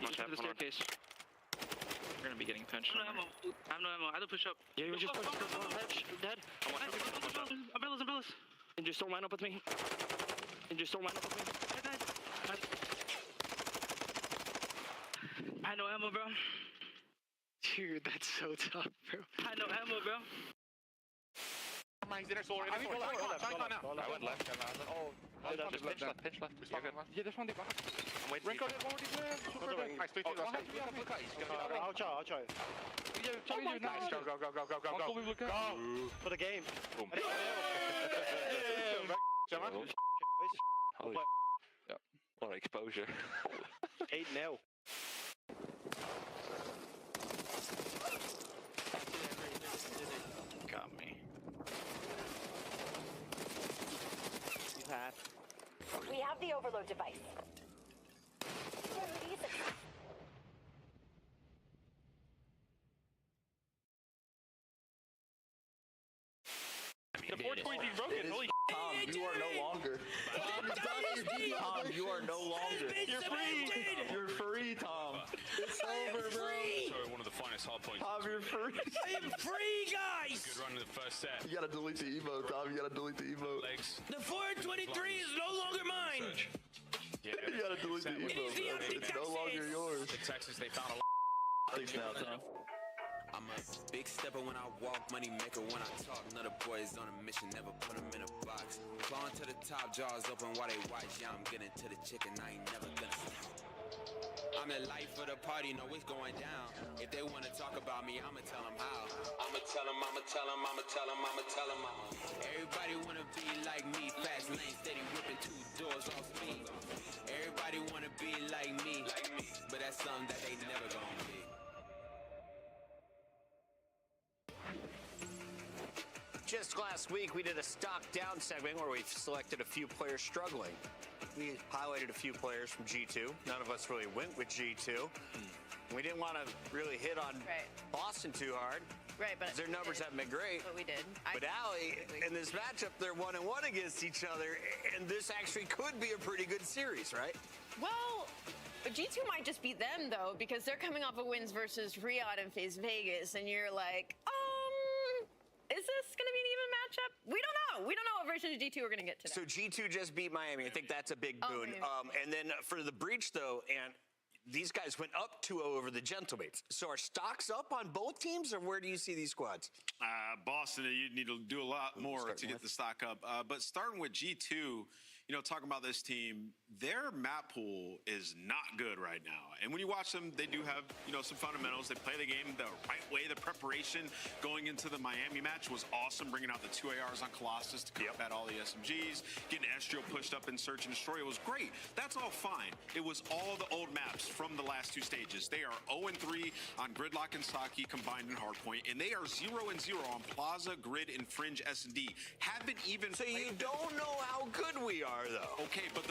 To the staircase. We're gonna be getting pinched. I have no ammo. I have to push up. Yeah, you just push. Dead. Umbrellas. And just don't line up with me. I have no ammo, bro. Dude, that's so tough, bro. I have no ammo, bro. He's in our solar. I went left. Pitch left. Yeah, there's one deep. I'm waiting. Renko, nice. 3-2. I'll try. Yeah, nice. Go. Go. For the game. Boom. Holy. Yeah. What exposure. 8-0. Got me. He's half. We have the overload device. The 420 is broken. Holy Tom, you are no longer. Tom, you are no longer. You're free. You're free, Tom. It's over, bro. Sorry, one of the finest hard points. Tom, you're free. I am free, guys. Good run in the first set. You gotta delete the emote, Tom. You gotta delete the emote. Legs. The 423 is no longer mine. Yeah, you gotta delete the emote, bro. It's no longer yours. In Texas, they found a Thanks now, Tom. I'm a big stepper when I walk, money maker when I talk. Another boys on a mission, never put them in a box. Clawing to the top, jaws open while they watch. Yeah, I'm getting to the chicken, I ain't never gonna stop. I'm the life of the party, know it's going down. If they wanna talk about me, I'ma tell them how. I'ma tell them, I'ma tell them, I'ma tell them, I'ma tell them. Everybody wanna be like me, fast lane, steady whipping 2 doors off speed. Everybody wanna be like me, but that's something that they never gonna be. Just last week, we did a stock down segment where we selected a few players struggling. We highlighted a few players from G2. None of us really went with G2. We didn't want to really hit on Boston too hard. Right, but their numbers haven't been great. But we did. But Allie, in this matchup, they're 1-1 against each other, and this actually could be a pretty good series, right? Well, G2 might just beat them, though, because they're coming off of wins versus Riyadh and FaZe Vegas, and you're like, is this going to be an even matchup? We don't know. We don't know what version of G2 we're going to get today. So G2 just beat Miami. I think that's a big boon. And then for the breach, though, and these guys went up 2-0 over the Gentlemates. So are stocks up on both teams, or where do you see these squads? Boston, you need to do a lot more to get the stock up. But starting with G2, you know, talking about this team, their map pool is not good right now. And when you watch them, they do have, you know, some fundamentals. They play the game the right way. The preparation going into the Miami match was awesome, bringing out the 2 ARs on Colossus to combat all the SMGs, getting Estrio pushed up in Search and Destroy. It was great. That's all fine. It was all the old maps from the last 2 stages. They are 0-3 on Gridlock and Saki combined in Hardpoint, and they are 0-0 on Plaza, Grid, and Fringe S&D. Haven't even So you don't know how good we are, though. Okay, but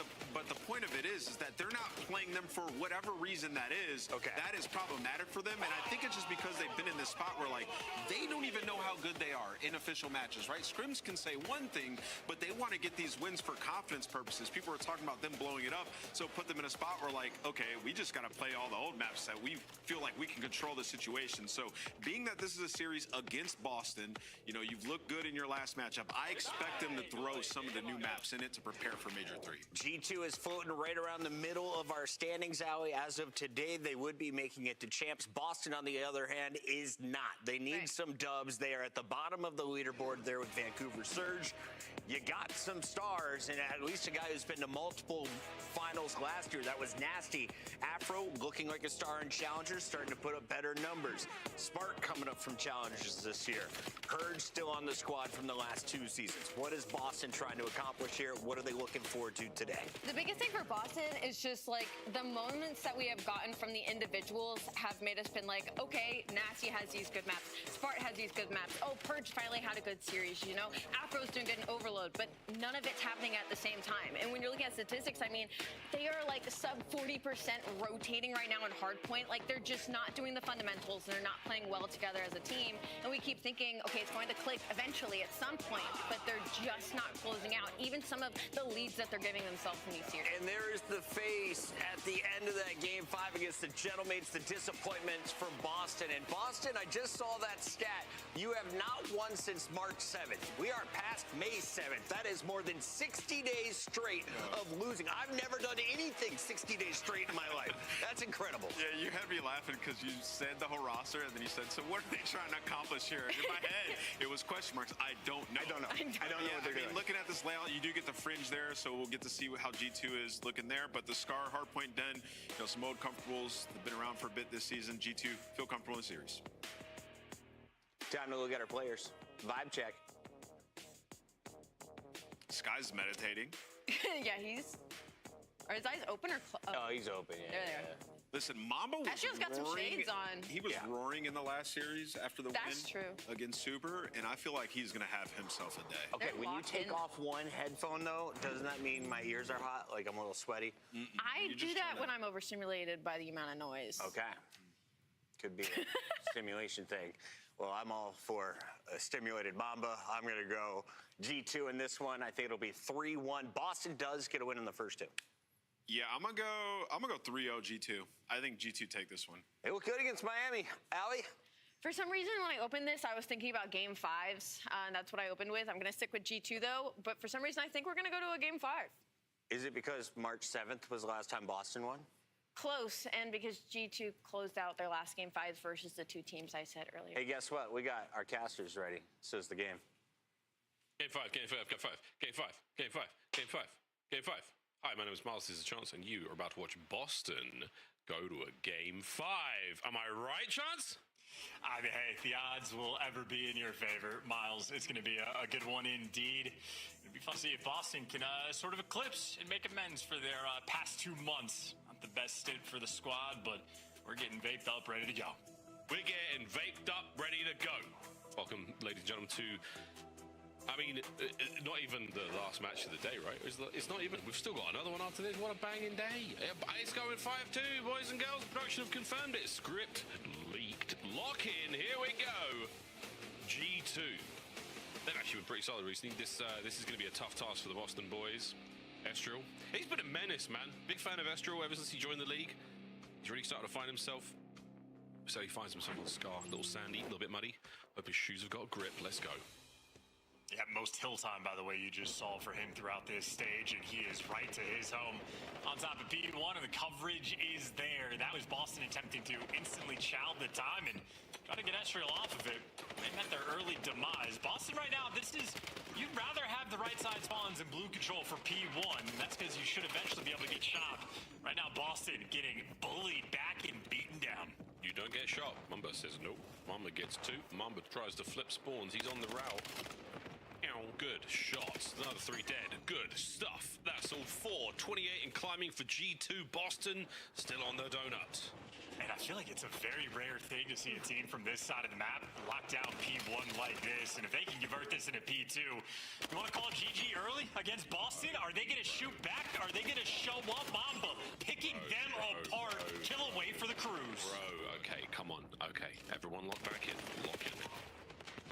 the point of it is that they're not playing them for whatever reason that is. Okay. That is problematic for them, and I think it's just because they've been in this spot where, like, they don't even know how good they are in official matches, right? Scrims can say one thing, but they want to get these wins for confidence purposes. People are talking about them blowing it up, so put them in a spot where, like, okay, we just got to play all the old maps that we feel like we can control the situation. So being that this is a series against Boston, you know, you've looked good in your last matchup. I expect them to throw some of the new maps in it to prepare for Major 3. G2 is floating right around the middle of our standings, Allie. As of today, they would be making it to champs. Boston, on the other hand, is not. They need some dubs. They are at the bottom of the leaderboard there with Vancouver Surge. You got some stars, and at least a guy who's been to multiple finals last year. That was nasty. Afro looking like a star in Challengers, starting to put up better numbers. Spark coming up from Challengers this year. Purge still on the squad from the last 2 seasons. What is Boston trying to accomplish here? What are they looking forward to today? The biggest thing for Boston is just like the moments that we have gotten from the individuals have made us been like, okay, Nasty has these good maps. Spart has these good maps. Oh, Purge finally had a good series, you know? Afro's doing good in Overload, but none of it's happening at the same time. And when you're looking at statistics, I mean, they are like sub 40% rotating right now in Hardpoint. Like, they're just not doing the fundamentals. They're not playing well together as a team. And we keep thinking, okay, it's going to click eventually at some point, but they're just not closing out even some of the leads that they're giving themselves in these series. And there's the FaZe at the end of that Game 5 against the Gentlemates, the disappointments from Boston. And Boston, I just saw that stat. You have not won since March 7th. We are past May 7th. That is more than 60 days straight of losing. I've never done anything 60 days straight in my life. That's incredible. Yeah, you had me laughing because you said the whole roster, and then you said, so what are they trying to accomplish here? In my head, it was question marks. I don't know. I don't know what they're doing. Looking at this layout, you do get the Fringe there, so we'll get to see how G2 is looking there. But the Scar, Hardpoint, Den, you know, some old comfortables. They've been around for a bit this season. G2 feel comfortable in the series. Time to look at our players. Vibe check. Sky's meditating. Yeah, he's Are his eyes open or closed? Oh, he's open, yeah. There they are. Listen, Mamba was Astro's got some roaring. shades on. He was roaring in the last series after the That's win true. against Super, and I feel like he's going to have himself a day. Okay, when you take off one headphone, though, doesn't that mean my ears are hot? Like I'm a little sweaty? I do that when I'm overstimulated by the amount of noise. Okay. Could be a stimulation thing. Well, I'm all for a stimulated Mamba. I'm going to go G2 in this one. I think it'll be 3-1. Boston does get a win in the first two. Yeah, I'm gonna go 3-0 G2. I think G2 take this one. They look good against Miami. Allie? For some reason, when I opened this, I was thinking about Game 5s, and that's what I opened with. I'm going to stick with G2, though, but for some reason, I think we're going to go to a Game 5. Is it because March 7th was the last time Boston won? Close, and because G2 closed out their last Game 5s versus the two teams I said earlier. Hey, guess what? We got our casters ready. So is the game. Game 5, Game 5, Game 5, Game 5, Game 5, Game 5, Game 5. Hi, my name is Miles. This is Chance, and you are about to watch Boston go to a Game 5. Am I right, Chance? I mean, hey, if the odds will ever be in your favor, Miles, it's going to be a good one indeed. It'll be fun to see if Boston can sort of eclipse and make amends for their past 2 months. Not the best stint for the squad, but we're getting vaped up, ready to go. We're getting vaped up, ready to go. Welcome, ladies and gentlemen, to... I mean, not even the last match of the day, right? It's not even. We've still got another one after this. What a banging day. It's going 5-2, boys and girls. Production have confirmed it. Script leaked. Lock in. Here we go. G2. They've actually been pretty solid recently. This is going to be a tough task for the Boston boys. Estriel. He's been a menace, man. Big fan of Estriel ever since he joined the league. He's really starting to find himself. So he finds himself on the scar. A little sandy, a little bit muddy. Hope his shoes have got grip. Let's go. Yeah, most hill time, by the way, you just saw for him throughout this stage, and he is right to his home on top of P1, and the coverage is there. That was Boston attempting to instantly chow the time and try to get Estriel off of it. They met their early demise. Boston right now, you'd rather have the right side spawns and blue control for P1. That's because you should eventually be able to get shot. Right now, Boston getting bullied back and beaten down. You don't get shot. Mamba says nope. Mamba gets 2. Mamba tries to flip spawns. He's on the route. Good shots. Another 3 dead. Good stuff. That's all 4. 28 and climbing for G2. Boston still on the donut. And I feel like it's a very rare thing to see a team from this side of the map lock down P1 like this. And if they can convert this into P2, you want to call GG early against Boston? Are they going to shoot back? Are they going to show up? Mamba picking them apart. Kill away for the Cruise. Bro, okay, come on. Okay, everyone lock back in. Lock in.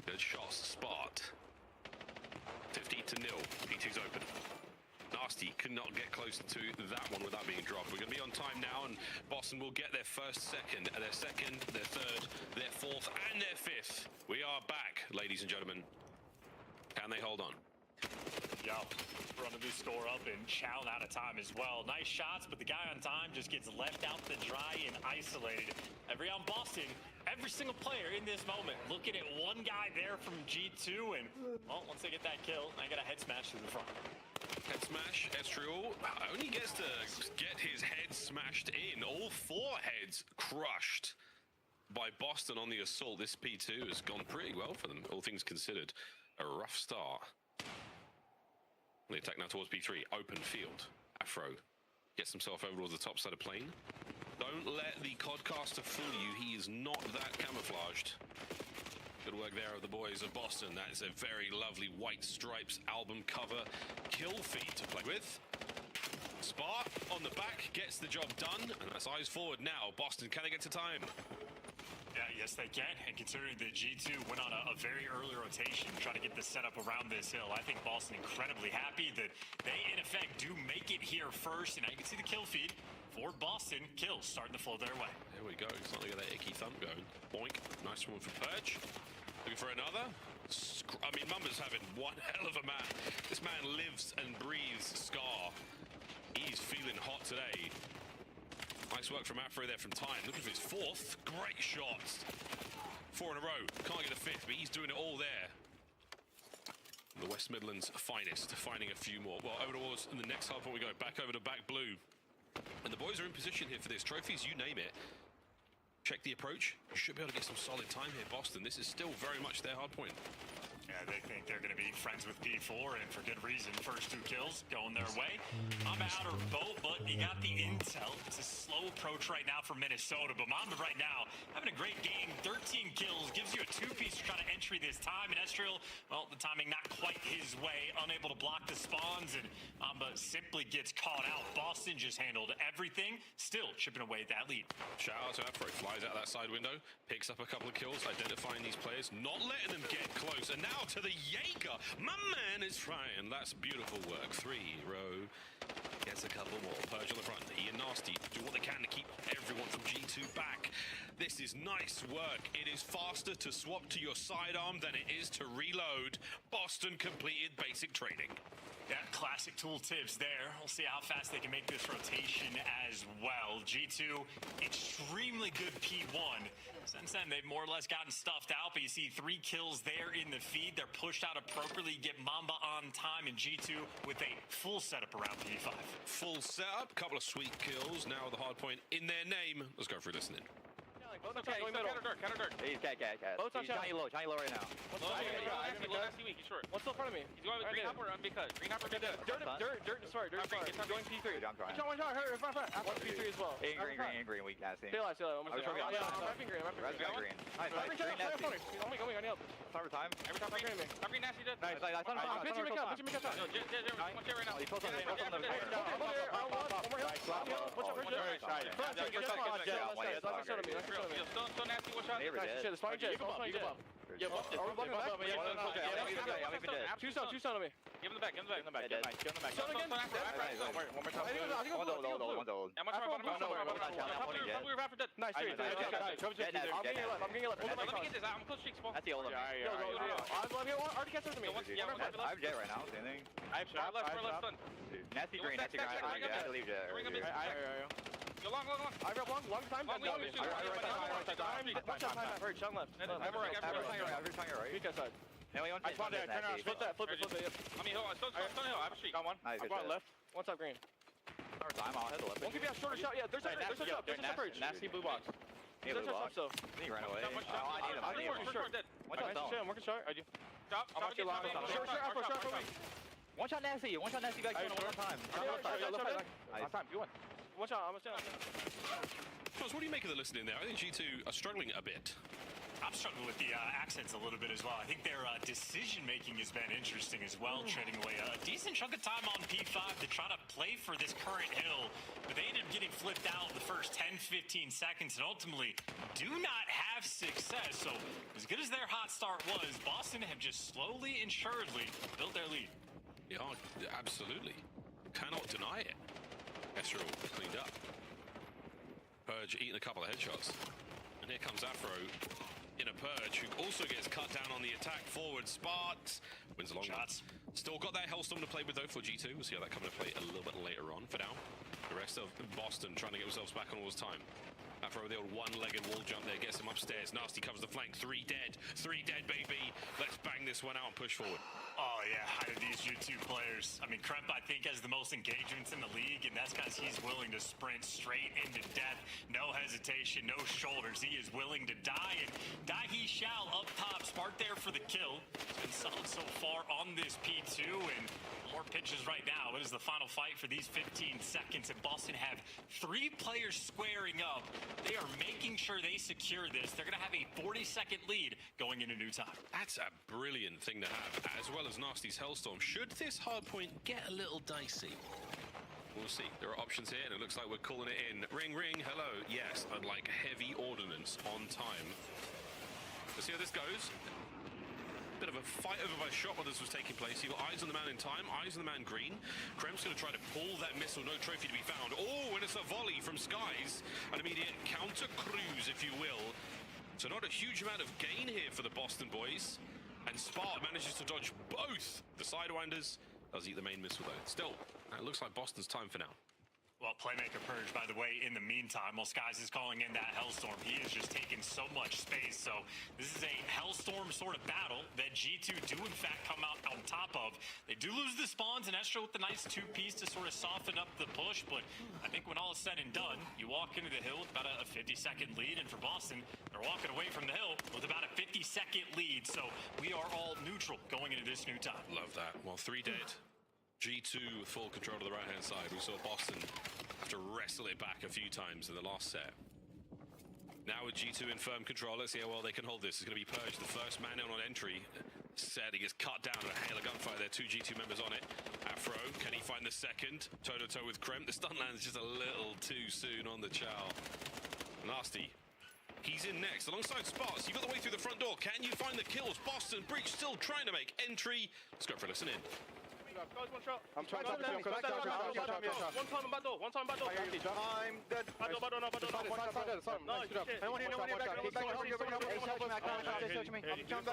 Good shots. Spot. 50-0. P2's open. Nasty could not get close to that one without being dropped. We're going to be on time now, and Boston will get their first, second, their third, their fourth, and their fifth. We are back, ladies and gentlemen. Can they hold on? Yup. Running the score up and chowing out of time as well. Nice shots, but the guy on time just gets left out to dry and isolated. On Boston, every single player in this moment looking at one guy there from G2, and well, once they get that kill, I got a head smash to the front. Head smash. Estriel only gets to get his head smashed in. All 4 heads crushed by Boston on the assault. This P2 has gone pretty well for them, all things considered. A rough start. The attack now towards P3. Open field. Afro gets himself over towards the top side of plane. Don't let the Codcaster fool you. He is not that camouflaged. Good work there of the boys of Boston. That is a very lovely White Stripes album cover kill feed to play with. Spark on the back gets the job done, and that's eyes forward now. Boston, can they get to time? Yeah, yes, they can. And considering that G2 went on a very early rotation, trying to get the setup around this hill, I think Boston incredibly happy that they, in effect, do make it here first. And now you can see the kill feed for Boston. Kills starting to flow their way. There we go. It's not like that icky thump going. Boink. Nice one for Purge. Looking for another. I mean, Mamba's having one hell of a map. This man lives and breathes Scar. He's feeling hot today. Nice work from Afro there from time. Looking for his 4th. Great shots. 4 in a row. Can't get a 5th, but he's doing it all there. The West Midlands finest, finding a few more. Well, over towards the next hard point we go. Back over to back blue. And the boys are in position here for this. Trophies, you name it. Check the approach. You should be able to get some solid time here, Boston. This is still very much their hard point. Yeah, they think they're going to be friends with P4, and for good reason. First 2 kills going their way. Mamba outer boat, but you got the intel. It's a slow approach right now for Minnesota, but Mamba right now having a great game. 13 kills, gives you a 2-piece to try to entry this time. And Estriel, well, the timing not quite his way, unable to block the spawns, and Mamba simply gets caught out. Boston just handled everything, still chipping away at that lead. Shout out to Afro, flies out that side window, picks up a couple of kills, identifying these players, not letting them get close, and now to the Jaeger. My man is trying. That's beautiful work. 3 row. Gets a couple more. Purge on the front. Ian Nasty do what they can to keep everyone from G2 back. This is nice work. It is faster to swap to your sidearm than it is to reload. Boston completed basic training. Yeah, classic tool tips there. We'll see how fast they can make this rotation as well. G2, extremely good P1. Since then, they've more or less gotten stuffed out, but you see 3 kills there in the feed. They're pushed out appropriately, get Mamba on time, and G2 with a full setup around P5. Full setup, couple of sweet kills. Now the hard point in their name. Let's go through listening. Both okay, he's counter dark. He's cat. Both on Johnny low right now. Low nasty weak, he's short. What's still in front of me? He's going with green hopper on because. Green hopper dirt and smart. He's going P3. I'm trying. One shot, hurt, front. I'm on P3 as well. Green, weak, nasty. Stay alive. I'm rapping green. Nice, green, nasty. On me, I need help. Time. Every time green nasty dead. Nice, I'm pitching me up. No, Jet right now. He's close on me. One more hill. What's up, Still nasty, watch out. Shit, spine jet. Yeah, are we blocking back? Two stun on me. Give him the back. Stun again? One more time. One's old. Nice, I'm getting left. Let me get this. I'm close streak spawn. That's the old one. Already catch up to me. I have Jet right now, same thing. I have shot left stun. Nasty green. I believe Jet. Go long. I got long time. One shot time. I've heard. Shot left. I'm right. Every time you're right. Weak side. I spawned there. Turn around. Flip it. I mean, hill. Stun hill. I have a streak. Got one. I'm going left. One top green. Time. I'll head the left. Won't give you a shorter shot. Yeah, there's a purge. Nasty blue box. There's a box. I think he ran away. I need him. One shot. I'm working short. I do. Stop. I'm actually long. Short. One shot nasty back. One time. Time. You won. Watch out, I'm still. What do you make of the listening there? I think G2 are struggling a bit. I'm struggling with the accents a little bit as well. I think their decision-making has been interesting as well, trading away a decent chunk of time on P5 to try to play for this current hill, but they ended up getting flipped out in the first 10-15 seconds and ultimately do not have success. So as good as their hot start was, Boston have just slowly and surely built their lead. Yeah, absolutely. Cannot deny it. Estriel cleaned up. Purge eating a couple of headshots. And here comes Afro in a Purge, who also gets cut down on the attack forward. Sparks wins a long shots. Still got that Hellstorm to play with though for G2. We'll see how that comes into play a little bit later on. For now, the rest of Boston trying to get themselves back on all this time. Afro with the old one-legged wall jump there, gets him upstairs. Nasty covers the flank. 3 dead, baby. Let's bang this one out and push forward. Oh, yeah, how do these G2 players? I mean, Kremp, I think, has the most engagements in the league, and that's because he's willing to sprint straight into death. No hesitation, no shoulders. He is willing to die, and die he shall up top. Smart there for the kill. It's been solid so far on this P2, and more pitches right now. What is the final fight for these 15 seconds? And Boston have 3 players squaring up. They are making sure they secure this. They're going to have a 40-second lead going into new time. That's a brilliant thing to have, as well as Nasty's Hellstorm. Should this hardpoint get a little dicey? We'll see. There are options here, and it looks like we're calling it in. Ring, hello. Yes, I'd like heavy ordnance on time. Let's see how this goes. Bit of a fight over by shot while this was taking place. You got eyes on the man in time, eyes on the man green. Kremp's going to try to pull that missile, no trophy to be found. Oh, and it's a volley from Skies. An immediate counter cruise, if you will. So not a huge amount of gain here for the Boston boys. And Spark manages to dodge both the Sidewinders. Does eat the main missile though. Still, it looks like Boston's time for now. Well, Playmaker Purge, by the way, in the meantime, while Skies is calling in that Hellstorm, he is just taking so much space. So this is a Hellstorm sort of battle that G2 do, in fact, come out on top of. They do lose the spawns, and Estriel with the nice 2-piece to sort of soften up the push. But I think when all is said and done, you walk into the hill with about a 50-second lead. And for Boston, they're walking away from the hill with about a 50 3-second lead, so we are all neutral going into this new time. Love that. Well, 3 dead. G2 with full control of the right-hand side. We saw Boston have to wrestle it back a few times in the last set. Now with G2 in firm control, let's see how well they can hold this. It's going to be Purge, the first man in on entry. Said he gets cut down in a hail of gunfire. There are 2 G2 members on it. Afro, can he find the second? Toe-to-toe with Kremp. The stun lands just a little too soon on the Chow. Nasty. He's in next, alongside Sparks. You got the way through the front door. Can you find the kills? Boston Breach still trying to make entry. Let's go for a listen in. Guys, one shot. I'm trying to One time back door. One time back door. I'm dead. Back door. No, shit. Anyone here? I'm coming back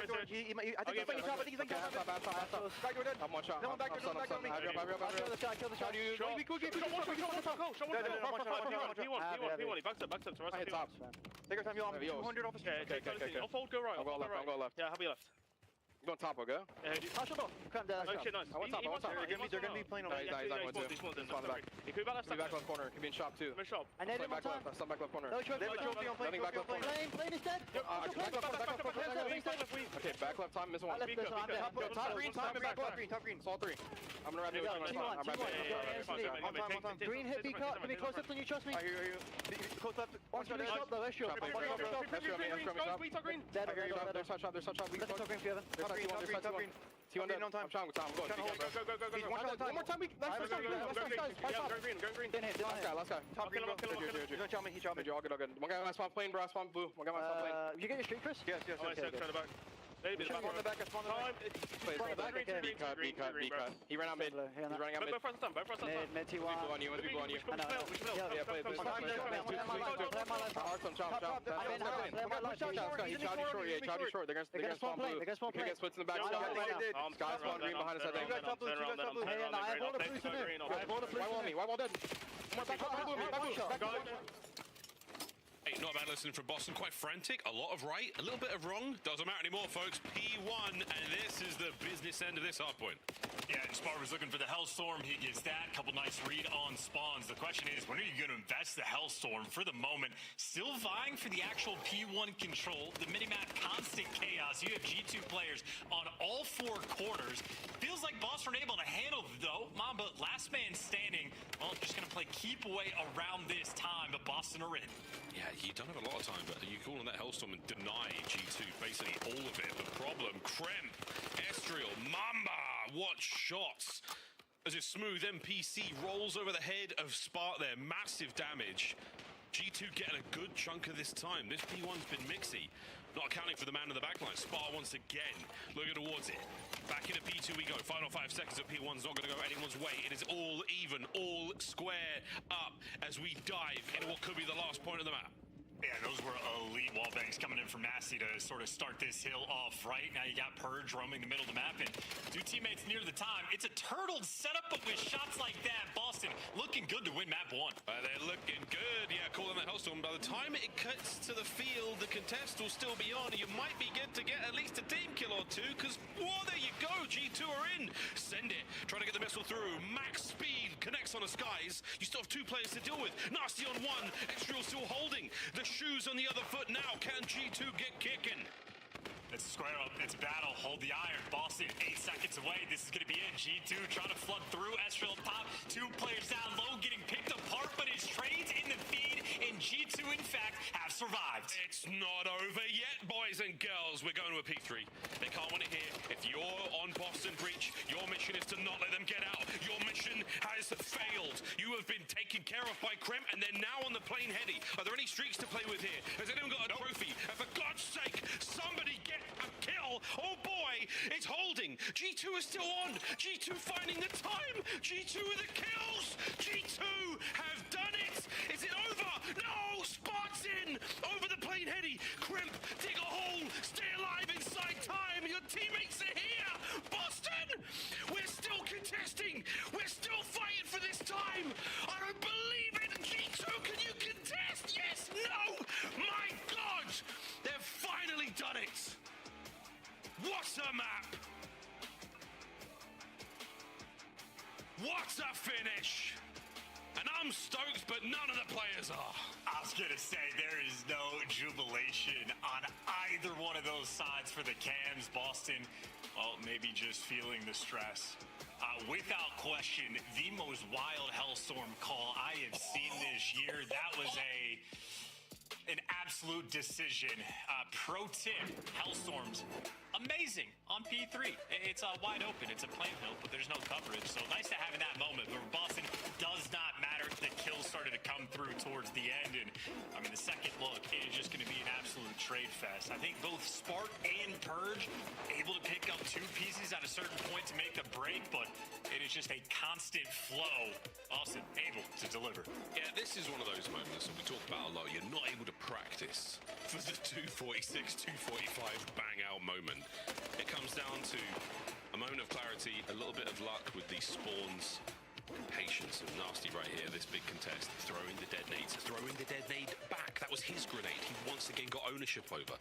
door. I think he's playing top. Back door dead. I'm one shot. No one back door. Kill the shot. Be cool. P1. He backs up. I hit tops, man. Take your time. You're on 200 off. Okay. I'll fold, go right. I'll go left. Yeah, I'll be left. You going top, okay? Come down. Oh, shit, nice. I want top. They're gonna be playing on He's the back. He could be back left corner. Could be in shop too. I'm in shop. And then back left. Stop back left corner. No trophy on plane. Plane is dead. Okay, back left time. Miss one. Top green time and back left. Top green. All 3. I'm gonna wrap you. I'm right. Green hit B cut. Give me close up when you trust me. I hear you. Close up. One shot. Let's show. Green. Dead. There's shot. Let's go green for you. Top green. T1 dead. I'm trying. Go. One more time. Let's go green. Then hit. Last guy. Top green. He shot me. All good. One guy on my spawn plane, bro. Spawn blue. One guy on my spawn plane. You get your streak, Chris? Yes. Maybe the back. B cut. He ran out mid. He's running out mid. Both fronts done. Mid T1. We should play. He short. They're gonna spawn blue. They're gonna get splits in the back. Sky spawn green behind us, I think. Why wall dead? Hey, not bad listening from Boston. Quite frantic. A lot of right, a little bit of wrong. Doesn't matter anymore, folks. P1, and this is the business end of this hard point. Yeah, and Spar was looking for the Hellstorm. He gets that. Couple nice read on spawns. The question is, when are you going to invest the Hellstorm? For the moment, still vying for the actual P1 control. The minimap, constant chaos. You have G2 players on all 4 corners. Feels like Boston are able to handle it, though. Mamba, last man standing. Well, just going to play keep away around this time, but Boston are in. Yeah, you don't have a lot of time, but you call on that Hellstorm and deny G2 basically all of it. The problem, Kremp, Estriel, Mamba, what shots! As a smooth MPC rolls over the head of Spark there, massive damage. G2 getting a good chunk of this time. This P1's been mixy. Not accounting for the man in the backline. Spark once again looking towards it. Back into P2 we go. Final 5 seconds of P1's not going to go anyone's way. It is all even, all square up as we dive into what could be the last point of the map. Yeah, those were elite wall bangs coming in from Nasty to sort of start this hill off right. Now you got Purge roaming the middle of the map and 2 teammates near the time. It's a turtled setup, but with shots like that, Boston looking good to win map 1. They're looking good. Yeah, calling that Hellstorm. By the time it cuts to the field, the contest will still be on. You might be good to get at least a team kill or 2, because, whoa, there you go. G2 are in. Send it. Trying to get the missile through. Max speed connects on the skies. You still have 2 players to deal with. Nasty on 1. Extrial still holding. The shoes on the other foot now. Can G2 get kicking? It's square up. It's battle. Hold the iron. Boston 8 seconds away. This is going to be it. G2 trying to flood through. Estriel top. 2 players down low getting picked apart, but his trades in the feed, and G2 in fact have survived. It's not over yet, boys and girls. We're going to a P3. They can't win it here. If you're on Boston Breach, your mission is to not let them get out. Your mission has failed. You have been taken care of by Kremp, and they're now on the plane heady. Are there any streaks to play with here? Has anyone got a trophy? And for God's sake, somebody get a kill. Oh boy, it's holding. G2 is still on. G2 finding the time. G2 with the kills. G2 have done it. Is it over? No, Sparks in. Over the plane heady. Kremp, dig a hole. Stay alive inside time. Your teammates are here. Boston, we're still contesting. We're still fighting for this time. I don't believe it. G2, can you contest? Yes, no. My God, they've finally done it. What a map! What a finish! And I'm stoked, but none of the players are. I was gonna say, there is no jubilation on either one of those sides for the Cams. Boston, well, maybe just feeling the stress. Without question, the most wild Hellstorm call I have seen this year. That was an absolute decision. Pro tip, Hellstorms, amazing on P3. It's wide open. It's a plant hill, but there's no coverage. So nice to have in that moment. But Boston does not matter. The kills started to come through towards the end. And, I mean, the second look is just going to be an absolute trade fest. I think both Spark and Purge able to pick up 2 pieces at a certain point to make the break, but it is just a constant flow. Boston able to deliver. Yeah, this is one of those moments that we talk about a lot. You're not able to practice for the 246, 245 bang out moment. It comes down to a moment of clarity, a little bit of luck with these spawns, patience and Nasty right here, this big contest, throwing the detonate back. That was his grenade. He once again got ownership over.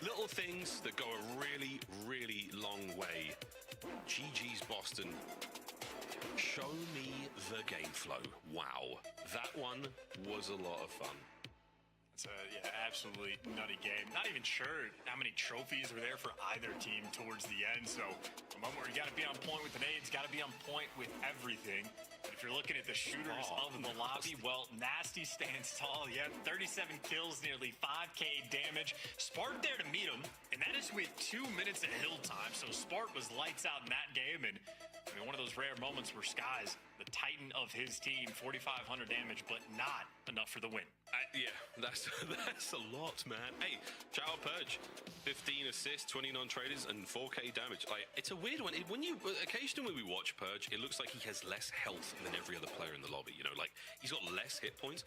Little things that go a really, really long way. GG's Boston. Show me the game flow. Wow. That one was a lot of fun. It's a absolutely nutty game. Not even sure how many trophies were there for either team towards the end. So a moment where you got to be on point with the nades, got to be on point with everything. But if you're looking at the shooters of the lobby, well, Nasty stands tall. Yeah, 37 kills, nearly 5K damage. Spark there to meet him, and that is with 2 minutes of hill time. So Spark was lights out in that game, and I mean, one of those rare moments where Sky's the titan of his team, 4,500 damage, but not enough for the win. Yeah, that's a lot, man. Hey, shout out Purge, 15 assists, 20 non-traders, and 4K damage. Like, it's a weird one. When you occasionally when we watch Purge, it looks like he has less health than every other player in the lobby. You know, like he's got less hit points.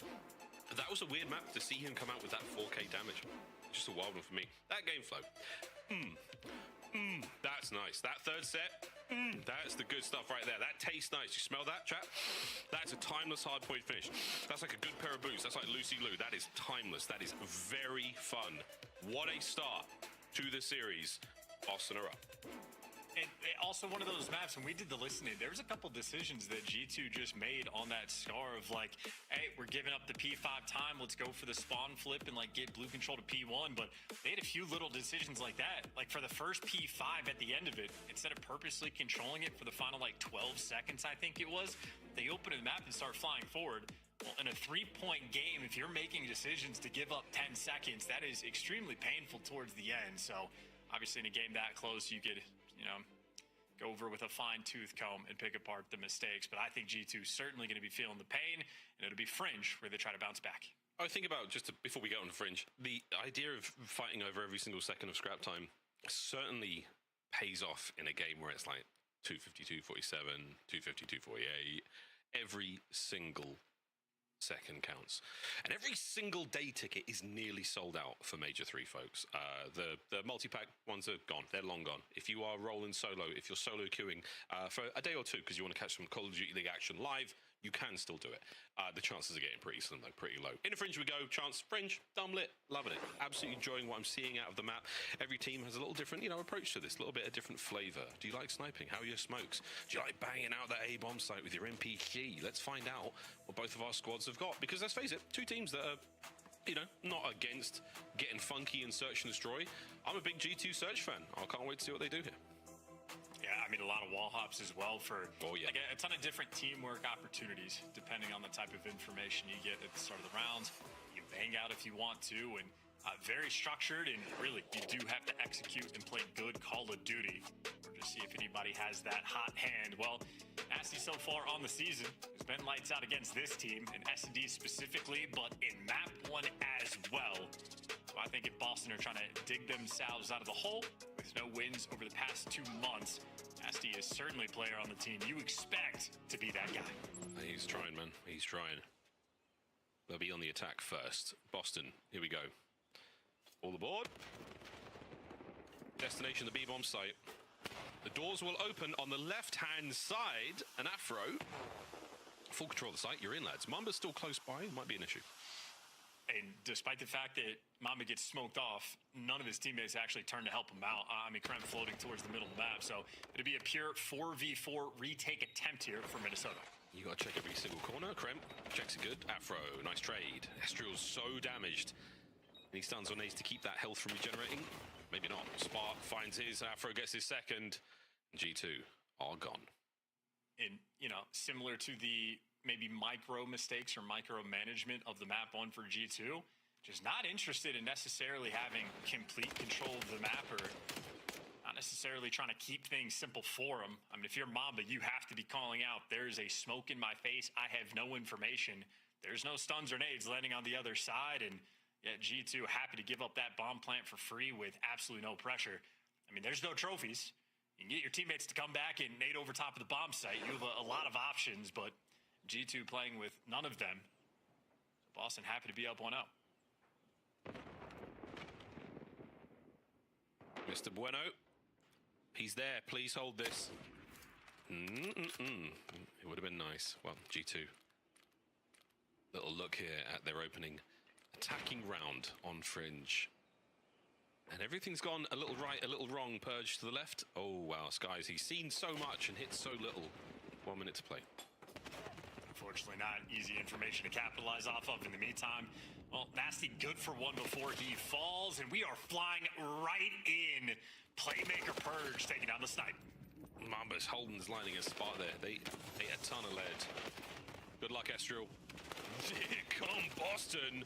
But that was a weird map to see him come out with that 4K damage. Just a wild one for me. That game flow. That's nice. That third set, that's the good stuff right there. That tastes nice. You smell that, chat? That's a timeless hardpoint finish. That's like a good pair of boots. That's like Lucy Lou. That is timeless. That is very fun. What a start to the series. Boston are up. And also one of those maps, when we did the listening, there was a couple decisions that G2 just made on that scar of like, hey, we're giving up the P5 time, let's go for the spawn flip and like get blue control to P1. But they had a few little decisions like that. Like for the first P5 at the end of it, instead of purposely controlling it for the final like 12 seconds, I think it was, they open the map and start flying forward. Well, in a 3-point game, if you're making decisions to give up 10 seconds, that is extremely painful towards the end. So obviously in a game that close, you could, you know, go over with a fine-tooth comb and pick apart the mistakes. But I think G2 is certainly going to be feeling the pain, and it'll be Fringe where they try to bounce back. I think about, before we get on to Fringe, the idea of fighting over every single second of scrap time certainly pays off in a game where it's like 250, 247, 250, 248. Every single second counts, and every single day ticket is nearly sold out for Major 3, folks. The multi-pack ones are gone. They're long gone. If you are rolling solo, if you're solo queuing for a day or two because you want to catch some Call of Duty League action live, you can still do it. The chances are getting pretty slim, though, pretty low. In the Fringe we go. Chance, Fringe, dumblit, loving it. Absolutely enjoying what I'm seeing out of the map. Every team has a little different, approach to this, a little bit of different flavor. Do you like sniping? How are your smokes? Do you like banging out that A-bomb site with your MPG? Let's find out what both of our squads have got. Because let's face it, 2 teams that are, not against getting funky and search and destroy. I'm a big G2 Search fan. I can't wait to see what they do here. Yeah, I mean, a lot of wall hops as well for like a ton of different teamwork opportunities, depending on the type of information you get at the start of the rounds. You bang out if you want to, and very structured, and really, you do have to execute and play good Call of Duty or just see if anybody has that hot hand. Well, Nasty so far on the season has been lights out against this team, and S&D specifically, but in map 1 as well. So I think if Boston are trying to dig themselves out of the hole with no wins over the past 2 months, Nasty is certainly a player on the team you expect to be that guy. He's trying, man. He's trying. They'll be on the attack first. Boston, here we go. All aboard. Destination, the B-bomb site. The doors will open on the left-hand side. An Afro. Full control of the site. You're in, lads. Mamba's still close by. It might be an issue. And despite the fact that Mamba gets smoked off, none of his teammates actually turn to help him out. I mean, Krem floating towards the middle of the map. So it'll be a pure 4v4 retake attempt here for Minnesota. You got to check every single corner. Kremp checks it good. Afro, nice trade. Estriel's so damaged. And he stuns on Ace to keep that health from regenerating. Maybe not. Spark finds his. Afro gets his second. G2 are gone. And, you know, similar to the maybe micro mistakes or micromanagement of the map one for G2, just not interested in necessarily having complete control of the map or not necessarily trying to keep things simple for them. I mean, if you're Mamba, you have to be calling out, there's a smoke in my face. I have no information. There's no stuns or nades landing on the other side. And yet G2 happy to give up that bomb plant for free with absolutely no pressure. I mean, there's no trophies. You can get your teammates to come back and nade over top of the bomb site. You have a lot of options, but G2 playing with none of them. So Boston happy to be up 1-0. Mr. Bueno, he's there. Please hold this. It would have been nice. Well, G2. Little look here at their opening attacking round on Fringe. And everything's gone a little right, a little wrong. Purge to the left. Oh, wow, Skies. He's seen so much and hit so little. 1 minute to play. Unfortunately, not easy information to capitalize off of in the meantime. Well, Nasty good for one before he falls, and we are flying right in. Playmaker Purge taking down the snipe. Mambas, Holden's lining a spot there. They ate a ton of lead. Good luck, Estriel. Here come Boston.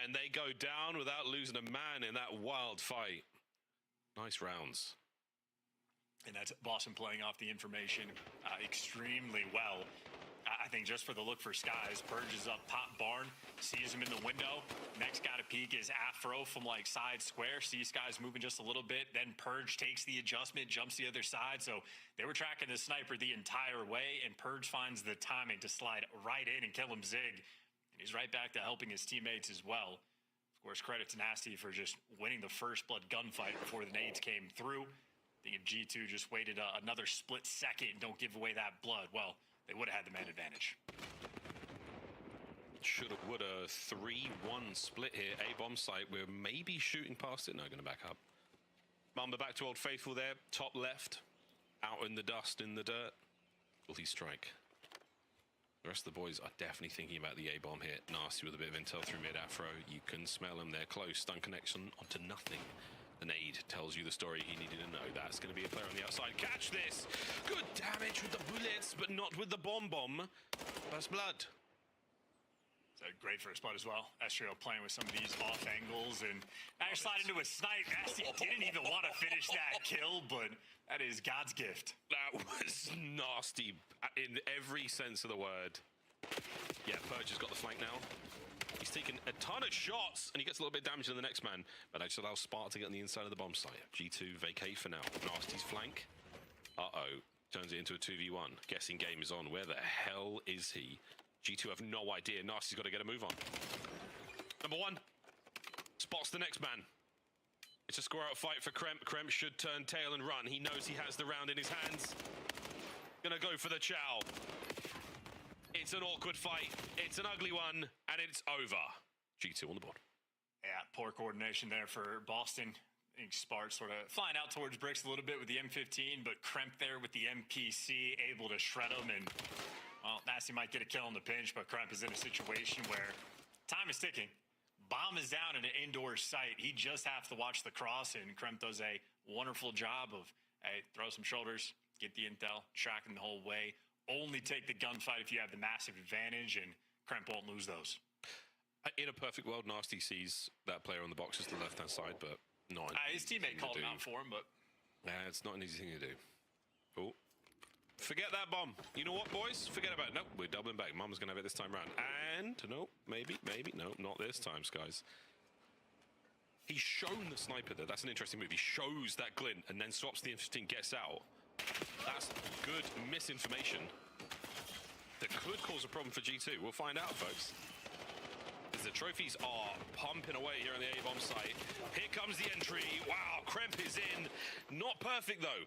And they go down without losing a man in that wild fight. Nice rounds. And that's Boston playing off the information extremely well. I think just for the look for Skies, Purge is up top barn, sees him in the window. Next guy to peek is Afro from like side square, sees Skies moving just a little bit. Then Purge takes the adjustment, jumps the other side. So they were tracking the sniper the entire way, and Purge finds the timing to slide right in and kill him Zig. And he's right back to helping his teammates as well. Of course, credit to Nasty for just winning the first blood gunfight before the nades came through. I think if G2 just waited another split second and don't give away that blood, well, they would have had the man advantage. Shoulda, woulda, 3-1 split here. A-bomb site. We're maybe shooting past it. No, going to back up. Mamba back to Old Faithful there. Top left. Out in the dust, in the dirt. Will he strike? The rest of the boys are definitely thinking about the A-bomb here. Nasty with a bit of intel through mid-afro. You can smell them. They're close. Stun connection onto nothing. The nade tells you the story he needed to know. That's going to be a player on the outside. Catch this! Good damage with the bullets, but not with the bomb. First blood. It's a great first blood as well. Estriel playing with some of these off angles, and now you're sliding into a snipe. Nasty didn't even want to finish that kill, but that is God's gift. That was nasty in every sense of the word. Yeah, Purge has got the flank now. He's taken a ton of shots, and he gets a little bit damaged in the next man. But that just allows Spark to get on the inside of the bomb site. G2 vacate for now. Nasty's flank. Uh-oh. Turns it into a 2v1. Guessing game is on. Where the hell is he? G2 have no idea. Nasty's got to get a move on. Number one. Spots the next man. It's a score-out fight for Kremp. Kremp should turn tail and run. He knows he has the round in his hands. Gonna go for the chow. It's an awkward fight. It's an ugly one, and it's over. G2 on the board. Yeah, poor coordination there for Boston. I think Spark sort of flying out towards bricks a little bit with the M15, but Kremp there with the MPC, able to shred him. And, well, Nasty might get a kill on the pinch, but Kremp is in a situation where time is ticking. Bomb is down in an indoor site. He just has to watch the cross, and Kremp does a wonderful job of, hey, throw some shoulders, get the intel, tracking the whole way. Only take the gunfight if you have the massive advantage, and Kremp won't lose those. In a perfect world, Nasty sees that player on the boxes to the left-hand side, but not his teammate called him out for him, but... Yeah, it's not an easy thing to do. Oh. Forget that bomb. You know what, boys? Forget about it. Nope, we're doubling back. Mum's going to have it this time round. And, no, maybe, no, not this time, guys. He's shown the sniper there. That's an interesting move. He shows that glint and then swaps the M15, gets out. That's good misinformation that could cause a problem for G2. We'll find out, folks. As the trophies are pumping away here on the A-bomb site. Here comes the entry. Wow, Kremp is in. Not perfect, though.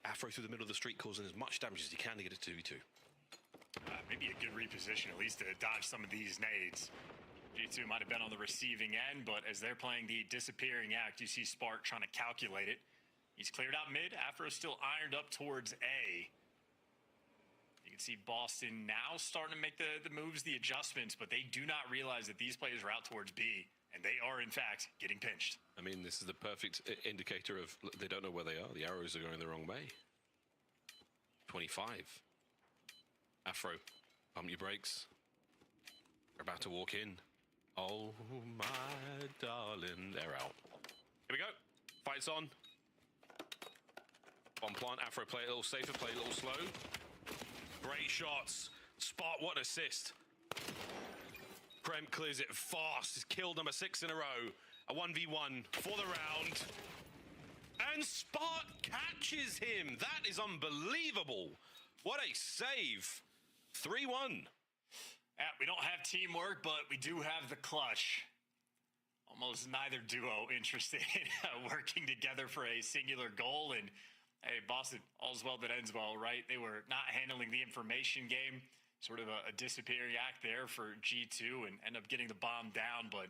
Afro through the middle of the street, causing as much damage as he can to get a 2v2. Maybe a good reposition, at least to dodge some of these nades. G2 might have been on the receiving end, but as they're playing the disappearing act, you see Spark trying to calculate it. He's cleared out mid. Afro's still ironed up towards A. You You can see Boston now starting to make the moves, the adjustments, but they do not realize that these players are out towards B, and they are, in fact, getting pinched. I mean, this is the perfect indicator of they don't know where they are. The arrows are going the wrong way. 25. Afro, pump your brakes. They're about to walk in. Oh, my darling. They're out. Here we go. Fight's on. Bomb plant. Afro, play a little safer, play a little slow. Great shots. Spot, what an assist. Prem clears it fast. He's killed number 6 in a row. A 1v1 for the round. And Spot catches him. That is unbelievable. What a save. 3-1. Yeah, we don't have teamwork, but we do have the clutch. Almost neither duo interested in working together for a singular goal. And hey, Boston, all's well that ends well, right? They were not handling the information game. Sort of a disappearing act there for G2 and end up getting the bomb down. But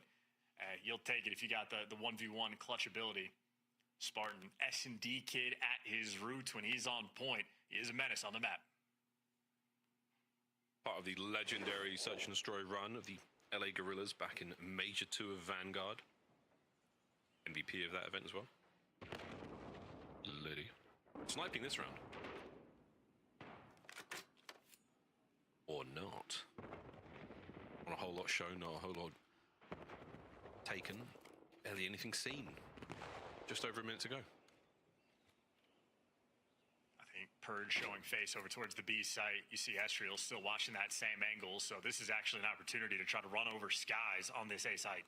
you'll take it if you got the 1v1 clutch ability. Spartan, S&D kid at his roots when he's on point. He is a menace on the map. Part of the legendary Search and Destroy run of the LA Gorillas back in Major 2 of Vanguard. MVP of that event as well. Liddy. Sniping this round. Or not. Not a whole lot shown, not a whole lot taken. Barely anything seen. Just over a minute to go. Purge showing face over towards the B site. You see Estriel still watching that same angle, so this is actually an opportunity to try to run over Skies on this A site.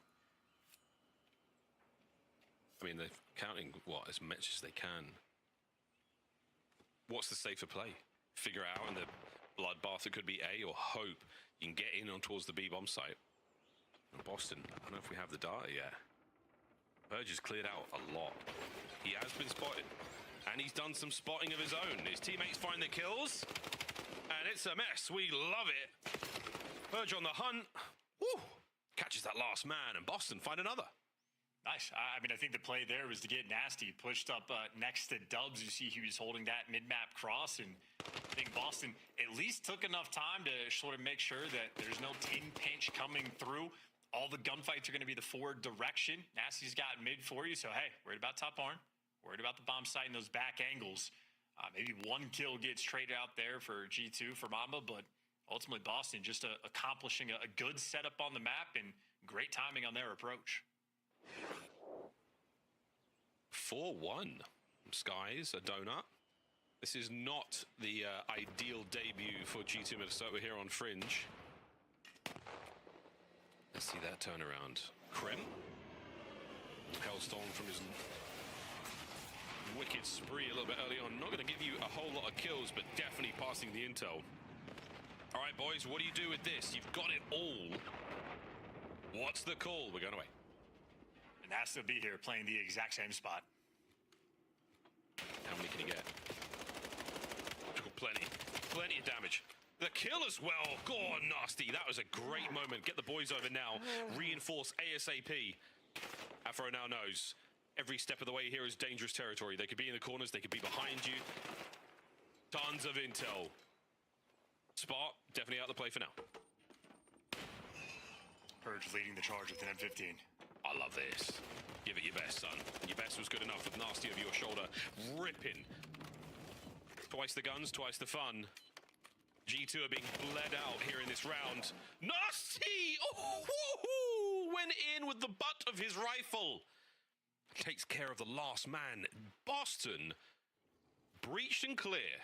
I mean, they're counting, what, as much as they can. What's the safer play? Figure out in the bloodbath it could be A, or hope you can get in on towards the B bomb site. And Boston, I don't know if we have the data yet. Purge has cleared out a lot. He has been spotted. And he's done some spotting of his own. His teammates find the kills. And it's a mess. We love it. Purge on the hunt. Woo! Catches that last man, and Boston find another. Nice. I mean, I think the play there was to get nasty. Pushed up next to Dubs. You see he was holding that mid-map cross. And I think Boston at least took enough time to sort of make sure that there's no team pinch coming through. All the gunfights are going to be the forward direction. Nasty's got mid for you. So, hey, worried about top barn. Worried about the bomb site and those back angles. Maybe one kill gets traded out there for G2 for Mamba, but ultimately Boston just accomplishing a good setup on the map and great timing on their approach. 4-1. Skies, a donut. This is not the ideal debut for G2 Minnesota here on Fringe. Let's see that turnaround. Krem. Hellstorm from his wicked spree a little bit early on. Not going to give you a whole lot of kills, but definitely passing the intel. All right, boys, what do you do with this? You've got it all. What's the call? We're going away. And Nasta will be here playing the exact same spot. How many can he get? Plenty of damage. The kill as well. Go on, Nasty. That was a great moment. Get the boys over now. Reinforce ASAP. Afro now knows every step of the way here is dangerous territory. They could be in the corners. They could be behind you. Tons of intel. Spot, definitely out of the play for now. Purge leading the charge with an M15. I love this. Give it your best, son. Your best was good enough with Nasty over your shoulder. Ripping. Twice the guns, twice the fun. G2 are being bled out here in this round. Nasty! Oh, went in with the butt of his rifle. Takes care of the last man. Boston, breached and clear.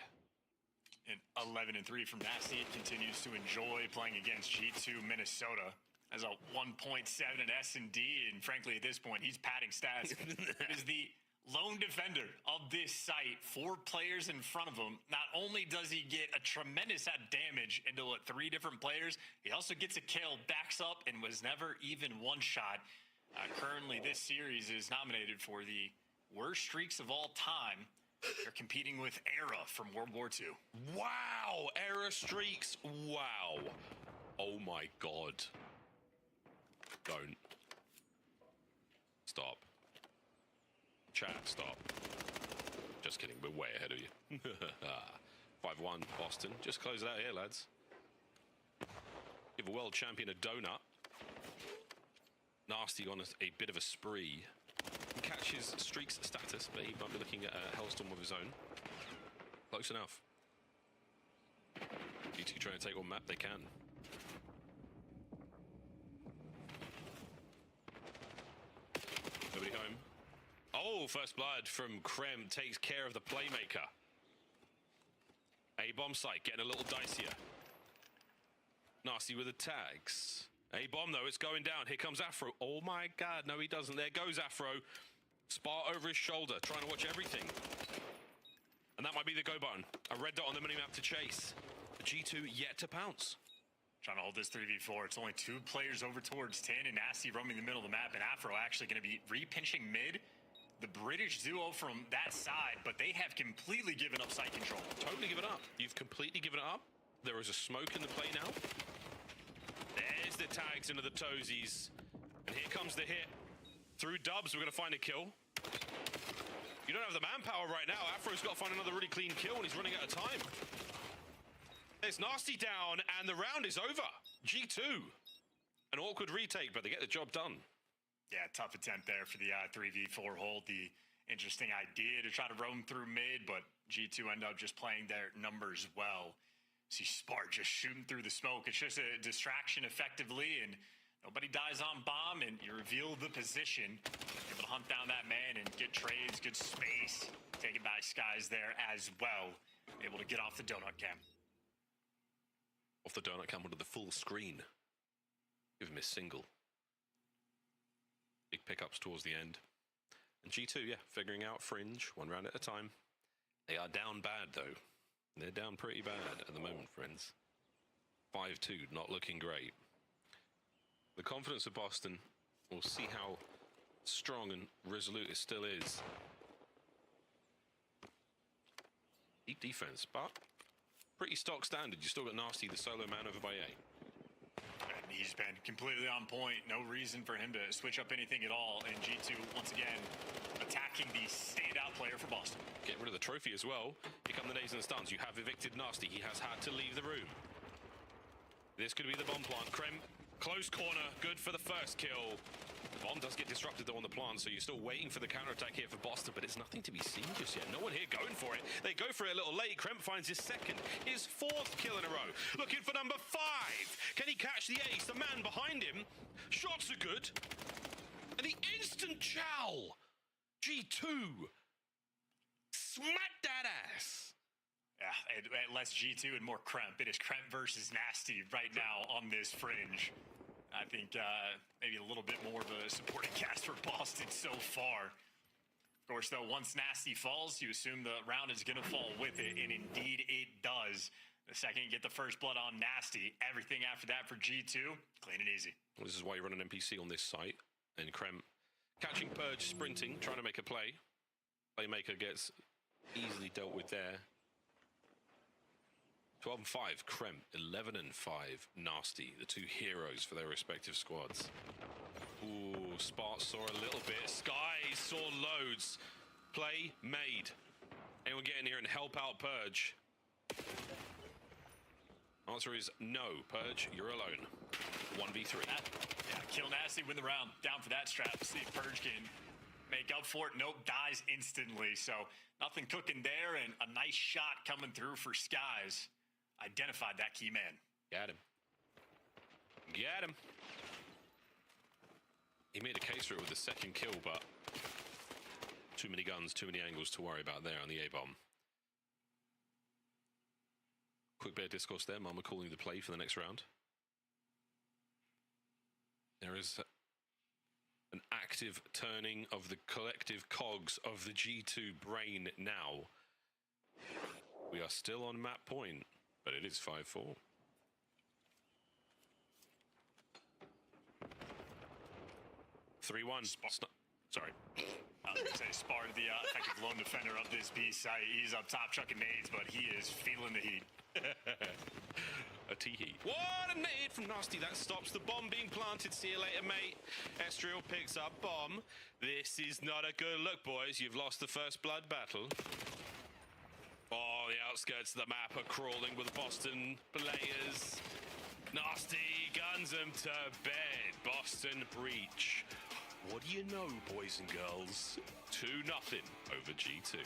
And 11-3 from Nasty. Continues to enjoy playing against G2 Minnesota. As a 1.7 in S&D, and frankly, at this point, he's padding stats. Is the lone defender of this site. 4 players in front of him. Not only does he get a tremendous amount of damage into 3 different players, he also gets a kill, backs up, and was never even one shot. Currently, this series is nominated for the worst streaks of all time. They're competing with Era from World War II. Wow, Era streaks. Wow. Oh my God. Don't. Stop. Chat, stop. Just kidding, we're way ahead of you. 5-1 Boston. Just close it out here, lads. Give a world champion a donut. Nasty on a bit of a spree. Can catch his streaks status, but he might be looking at a Hellstorm of his own. Close enough. G2 trying to take what map they can. Nobody home. Oh, first blood from Krem takes care of the playmaker. A-bomb site getting a little dicier. Nasty with the tags. A-bomb though, it's going down. Here comes Afro. Oh my god, no he doesn't. There goes Afro. Spar over his shoulder, trying to watch everything. And that might be the go button. A red dot on the minimap to chase. G2 yet to pounce. Trying to hold this 3v4. It's only 2 players over towards 10, and Nasty roaming the middle of the map, and Afro actually going to be re-pinching mid. The British duo from that side, but they have completely given up site control. Totally given up. You've completely given it up. There is a smoke in the play now. There's the tags into the toesies. And here comes the hit. Through dubs, we're going to find a kill. You don't have the manpower right now. Afro's got to find another really clean kill, and he's running out of time. There's Nasty down, and the round is over. G2. An awkward retake, but they get the job done. Yeah, tough attempt there for the 3v4 hold. The interesting idea to try to roam through mid, but G2 end up just playing their numbers well. See Spart just shooting through the smoke. It's just a distraction effectively, and nobody dies on bomb, and you reveal the position. Able to hunt down that man and get trades, good space. Taken by Skies there as well. Able to get off the donut cam. Off the donut cam onto the full screen. Give him a single. Big pickups towards the end. And G2, yeah, figuring out Fringe, 1 round at a time. They are down bad, though. They're down pretty bad at the moment, friends. 5-2, not looking great. The confidence of Boston, we'll see how strong and resolute it still is. Deep defense, but pretty stock standard. You still got Nasty, the solo man, over by A. And he's been completely on point. No reason for him to switch up anything at all. And G2, once again, attacking the standout player for Boston. Get rid of the trophy as well. Here come the nades and stuns. You have evicted Nasty. He has had to leave the room. This could be the bomb plant. Krem, close corner. Good for the first kill. The bomb does get disrupted though on the plant, so you're still waiting for the counterattack here for Boston, but it's nothing to be seen just yet. No one here going for it. They go for it a little late. Krem finds his second, his 4th kill in a row. Looking for number 5. Can he catch the ace? The man behind him. Shots are good. And the instant chow. G2. Smack that ass. Yeah, less G2 and more Kremp. It is Kremp versus Nasty right now on this Fringe. I think maybe a little bit more of a supporting cast for Boston so far. Of course, though, once Nasty falls, you assume the round is going to fall with it, and indeed it does. The second you get the first blood on Nasty, everything after that for G2, clean and easy. This is why you run an NPC on this site. And Krem catching Purge, sprinting, trying to make a play. Playmaker gets easily dealt with there. 12-5, Krem. 11-5, Nasty. The 2 heroes for their respective squads. Ooh, Spart saw a little bit. Sky saw loads. Play made. Anyone get in here and help out Purge? Answer is no. Purge, you're alone. 1v3. Yeah, kill Nasty, win the round. Down for that strap. See if Purge can make up for it. Nope, dies instantly. So nothing cooking there, and a nice shot coming through for Skies. Identified that key man. Got him. Got him. He made a case for it with the second kill, but too many guns, too many angles to worry about there on the A-bomb. Quick bit of discourse there. Mama calling the play for the next round. There is an active turning of the collective cogs of the G2 brain now. We are still on map point, but it is 5-4. Sorry. I was going to say Spart, the effective lone defender of this B site. He's up top chucking nades, but he is feeling the heat. A T-heat. What a nade from Nasty. That stops the bomb being planted. See you later, mate. Estriel picks up bomb. This is not a good look, boys. You've lost the first blood battle. Oh, the outskirts of the map are crawling with Boston players. Nasty guns them to bed. Boston breach. What do you know, boys and girls? 2-0 over G2.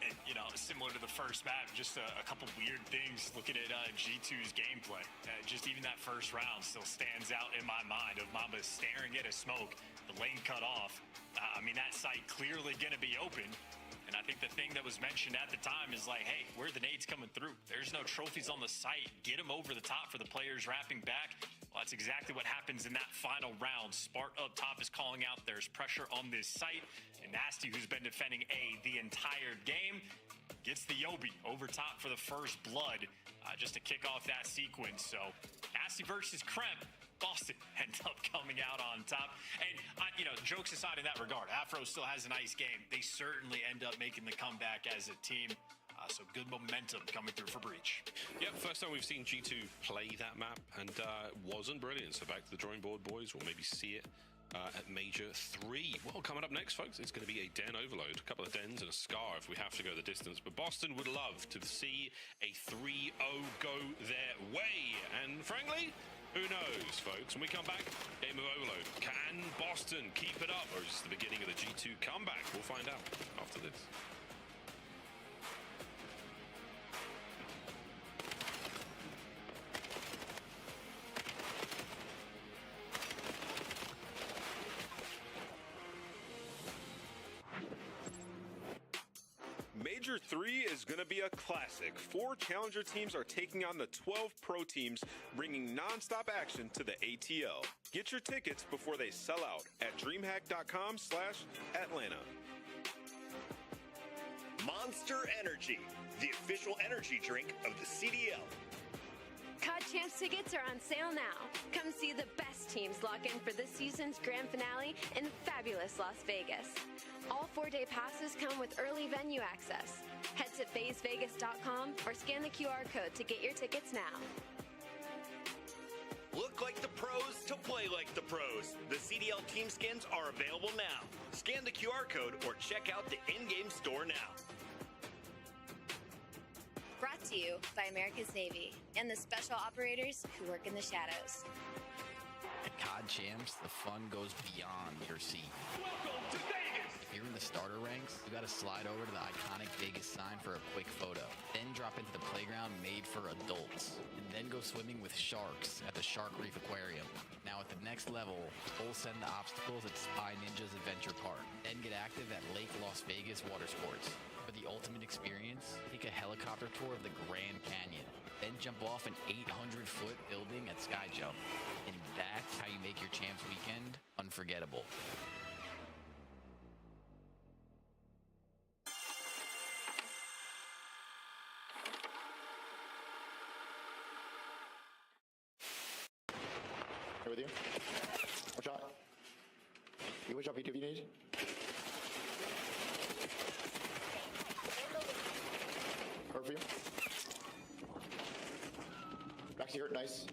And, you know, similar to the first map, just a couple weird things looking at G2's gameplay. Just even that first round still stands out in my mind of Mamba staring at a smoke, the lane cut off. I mean, that site clearly going to be open. And I think the thing that was mentioned at the time is like, hey, where are the nades coming through? There's no trophies on the site. Get them over the top for the players wrapping back. Well, that's exactly what happens in that final round. Spart up top is calling out there's pressure on this site. And Nasty, who's been defending A the entire game, gets the Yobi over top for the first blood just to kick off that sequence. So Nasty versus Kremp. Boston ends up coming out on top. And, you know, jokes aside in that regard, Afro still has a nice game. They certainly end up making the comeback as a team. So good momentum coming through for Breach. Yep, first time we've seen G2 play that map, and wasn't brilliant. So back to the drawing board, boys. We'll maybe see it at Major 3. Well, coming up next, folks, it's going to be a den overload. A couple of dens and a scar if we have to go the distance. But Boston would love to see a 3-0 go their way. And frankly, who knows, folks? When we come back, game of overload. Can Boston keep it up, or is this the beginning of the G2 comeback? We'll find out after this. Major 3 is going to be a classic. 4 challenger teams are taking on the 12 pro teams, bringing non-stop action to the ATO. Get your tickets before they sell out at dreamhack.com/Atlanta. Monster Energy, the official energy drink of the CDL. COD Champs tickets are on sale now. Come see the best teams lock in for this season's grand finale in fabulous Las Vegas. All 4-day passes come with early venue access. Head to FazeVegas.com or scan the QR code to get your tickets now. Look like the pros to play like the pros. The CDL team skins are available now. Scan the QR code or check out the in-game store now. Brought to you by America's Navy and the special operators who work in the shadows. At COD Champs, the fun goes beyond your seat. Welcome to Vegas! If you're in the starter ranks, you gotta slide over to the iconic Vegas sign for a quick photo. Then drop into the playground made for adults. And then go swimming with sharks at the Shark Reef Aquarium. Now at the next level, full send the obstacles at Spy Ninja's Adventure Park. Then get active at Lake Las Vegas Water Sports. For the ultimate experience, take a helicopter tour of the Grand Canyon. Then jump off an 800-foot building at Sky Jump. And that's how you make your Champs weekend unforgettable. Here with you. Watch out. You watch out, P2 if you need. Hurt for you. Back here, nice.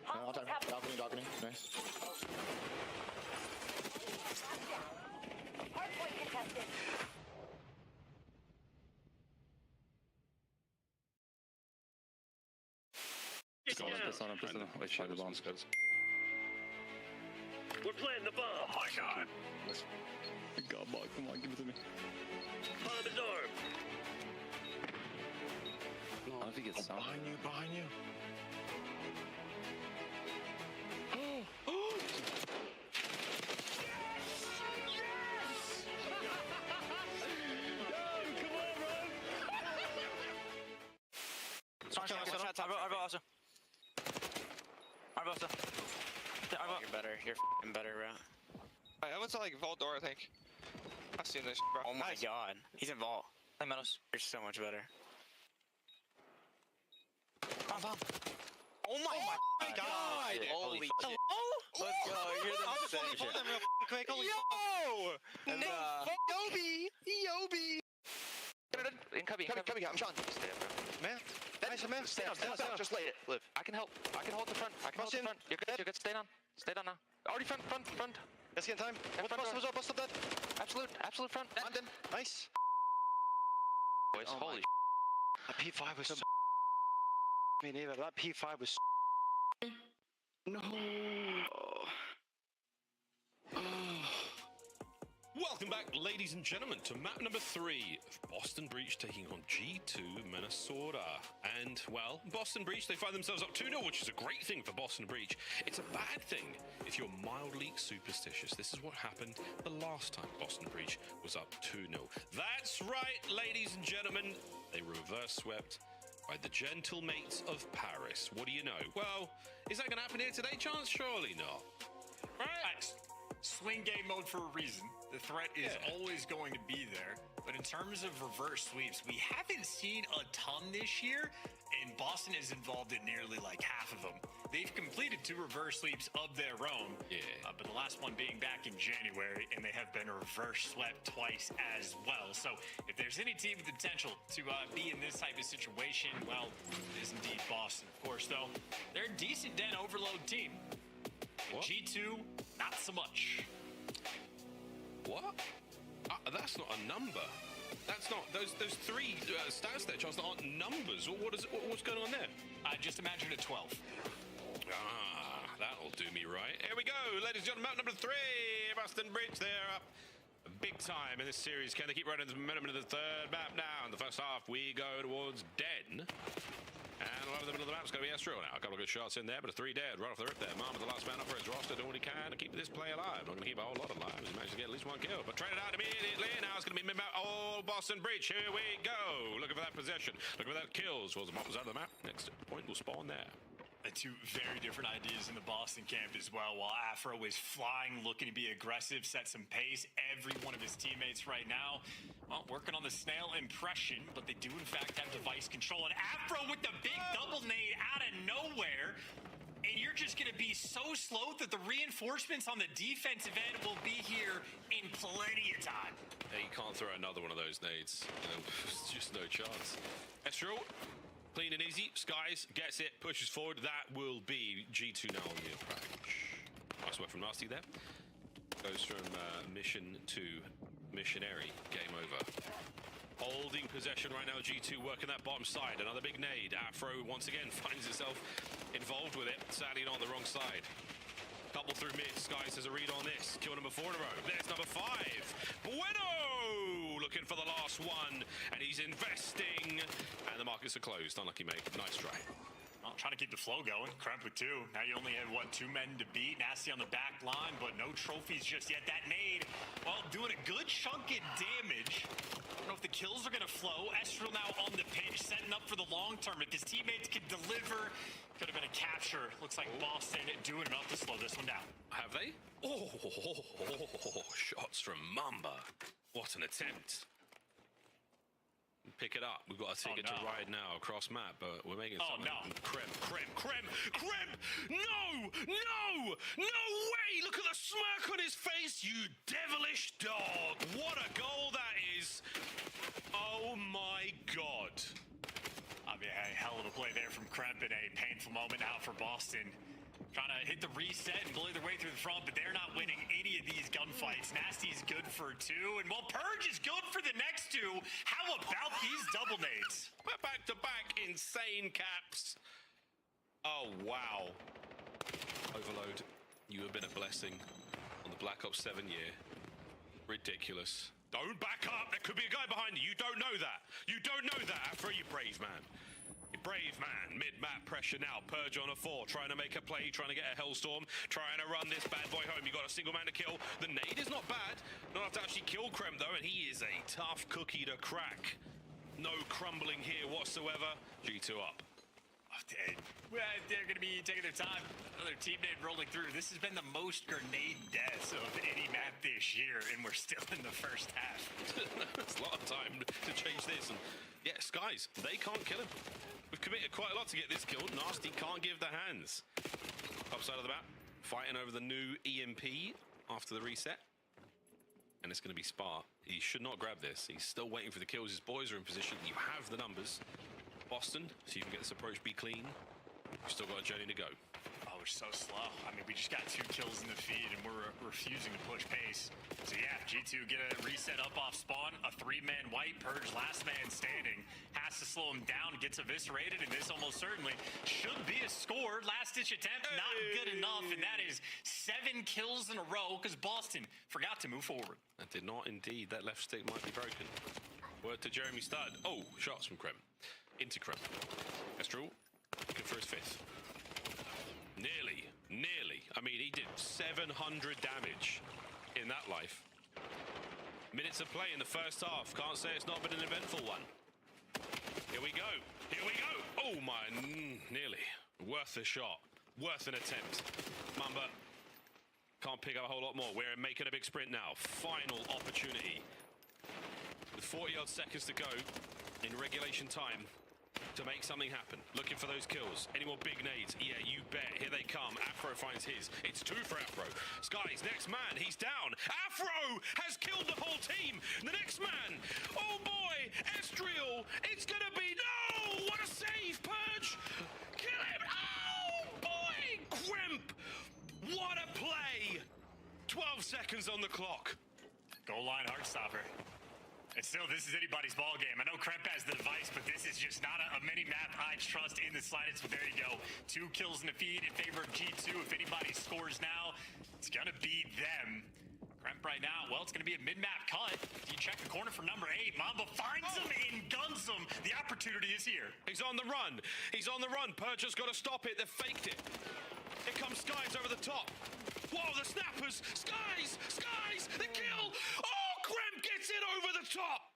All time. Balcony, nice. Hardpoint contested. We're playing the bomb. Oh my god. God, Mark, come on, give it to me. Follow the door. I don't know if he gets some. Behind you. You're better. You're f***ing better, bro. I went to like vault door, I think. I've seen this, bro. Oh my god. He's in vault. Hey, Meadows. You're so much better. Bomb. Oh my god. Holy shit. Hello? Let's go. You're the I'll same just shit. them real quick. Holy Yo! No, Yobi! Cubby, I'm Sean. Stay up, bro. Man. Nice, man. Stay down. Just lay it. Live. I can help. I can hold the front. You're good. Stay down now. Already front. Let's get in time. Busted that. Absolute front. London. Nice. Boys, holy that P5 was so me neither. That P5 was no. Welcome back, ladies and gentlemen, to map number 3 of Boston Breach taking on G2 Minnesota. And, well, Boston Breach, they find themselves up 2-0, which is a great thing for Boston Breach. It's a bad thing if you're mildly superstitious. This is what happened the last time Boston Breach was up 2-0. That's right, ladies and gentlemen. They reverse swept by the gentle mates of Paris. What do you know? Well, is that going to happen here today, Chance? Surely not. Right? Swing game mode for a reason. The threat is always going to be there. But in terms of reverse sweeps, we haven't seen a ton this year, and Boston is involved in nearly like half of them. They've completed 2 reverse sweeps of their own, but the last one being back in January, and they have been reverse swept twice as well. So if there's any team with the potential to be in this type of situation, well, it is indeed Boston. Of course, though, they're a decent den overload team. G2, not so much. What? That's not a number. That's not those 3 stats there, Charles, that aren't numbers. What's going on there? Just imagine a 12. That'll do me right. Here we go, ladies and gentlemen, map number 3, Boston Breach. They're up big time in this series. Can they keep running the momentum into the 3rd map now? In the first half, we go towards Den. And over the middle of the map is going to be Astro now. A couple of good shots in there, but a 3 dead right off the rip there. Mom is the last man up for his roster, doing what he can to keep this play alive. Not going to keep a whole lot alive. He managed to get at least 1 kill, but traded out immediately. Now it's going to be mid-map. Oh, Boston Breach. Here we go. Looking for that possession. Looking for that kills. Well, the map was out of the map. Next point will spawn there. 2 very different ideas in the Boston camp as well. While Afro is flying, looking to be aggressive, set some pace. Every one of his teammates right now, well, working on the snail impression, but they do in fact have device control. And Afro with the big double nade out of nowhere. And you're just going to be so slow that the reinforcements on the defensive end will be here in plenty of time. Yeah, you can't throw another one of those nades. There's just no chance. Astro. Clean and easy. Skies gets it, pushes forward. That will be G2 now on the approach. Nice work from Nasty there. Goes from mission to missionary. Game over. Holding possession right now. G2 working that bottom side. Another big nade. Afro once again finds itself involved with it. Sadly not on the wrong side. Couple through mid. Skies has a read on this. Kill number 4 in a row. There's number 5. Bueno! Looking for the last one. And he's investing. And the markets are closed. Unlucky, mate. Nice try. Well, trying to keep the flow going. Kremp with 2. Now you only have, 2 men to beat. Nasty on the back line, but no trophies just yet. That nade, well, doing a good chunk of damage. I don't know if the kills are going to flow. Estrel now on the pinch, setting up for the long term. If his teammates can deliver, could have been a capture. Looks like Boston doing enough to slow this one down. Have they? Oh, shots from Mamba. What an attempt. Pick it up. We've got a ticket to ride now across map, but we're making something. Krem. No way! Look at the smirk on his face, you devilish dog. What a goal that is. Oh my God. I mean, a hell of a play there from Kremp in a painful moment out for Boston. Trying to hit the reset and bully their way through the front, but they're not winning any of these gunfights. Nasty's good for 2, and while Purge is good for the next 2, how about these double nades? Back-to-back insane caps. Oh, wow. Overload, you have been a blessing on the Black Ops 7 year. Ridiculous. Don't back up. There could be a guy behind you. You don't know that. You don't know that. Afro, you brave man. Brave man, mid-map pressure now. Purge on a 4, trying to make a play, trying to get a hellstorm, trying to run this bad boy home. You got a single man to kill. The nade is not bad. Not enough to actually kill Krem though, and he is a tough cookie to crack. No crumbling here whatsoever. G2 up. Well, they're going to be taking their time. Another team nade rolling through. This has been the most grenade deaths of any map this year, and we're still in the first half. There's a lot of time to change this. And yeah, Skies, they can't kill him. We've committed quite a lot to get this killed. Nasty can't give the hands. Upside of the map, fighting over the new EMP after the reset. And it's going to be Spar. He should not grab this. He's still waiting for the kills. His boys are in position. You have the numbers. Boston, so you can get this approach be clean. You've still got a journey to go. Oh, we're so slow. I mean, we just got 2 kills in the feed, and we're refusing to push pace. So yeah, G2 get a reset up off spawn, a 3-man white purge, last man standing, has to slow him down, gets eviscerated, and this almost certainly should be a score. Last-ditch attempt, not good enough, and that is 7 kills in a row because Boston forgot to move forward. That did not indeed. That left stick might be broken. Word to Jeremy Stud. Oh, shots from Krem. Into Krem. Astral, looking for his 5th. Nearly. I mean, he did 700 damage in that life. Minutes of play in the first half. Can't say it's not been an eventful one. Here we go. Oh my, nearly. Worth a shot. Worth an attempt. Mamba can't pick up a whole lot more. We're making a big sprint now. Final opportunity. With 40-odd seconds to go in regulation time to make something happen. Looking for those kills. Any more big nades? Yeah, you bet. Here they come. Afro finds his. It's 2 for Afro. Sky's next man. He's down. Afro has killed the whole team. The next man. Oh boy. Estriel. It's going to be... No! What a save, Purge. Kill him. Oh boy. Crimp. What a play. 12 seconds on the clock. Goal line Heartstopper. And still, this is anybody's ball game. I know Kremp has the device, but this is just not a mini-map I trust in the slightest. But there you go. 2 kills in the feed in favor of G2. If anybody scores now, it's going to be them. Kremp right now, well, it's going to be a mid-map cut. You check the corner for number 8. Mamba finds him and guns him. The opportunity is here. He's on the run. Purge has got to stop it. They've faked it. Here comes Skies over the top. Whoa, the snappers. Skies, the kill. Oh, Krem gets it over the top.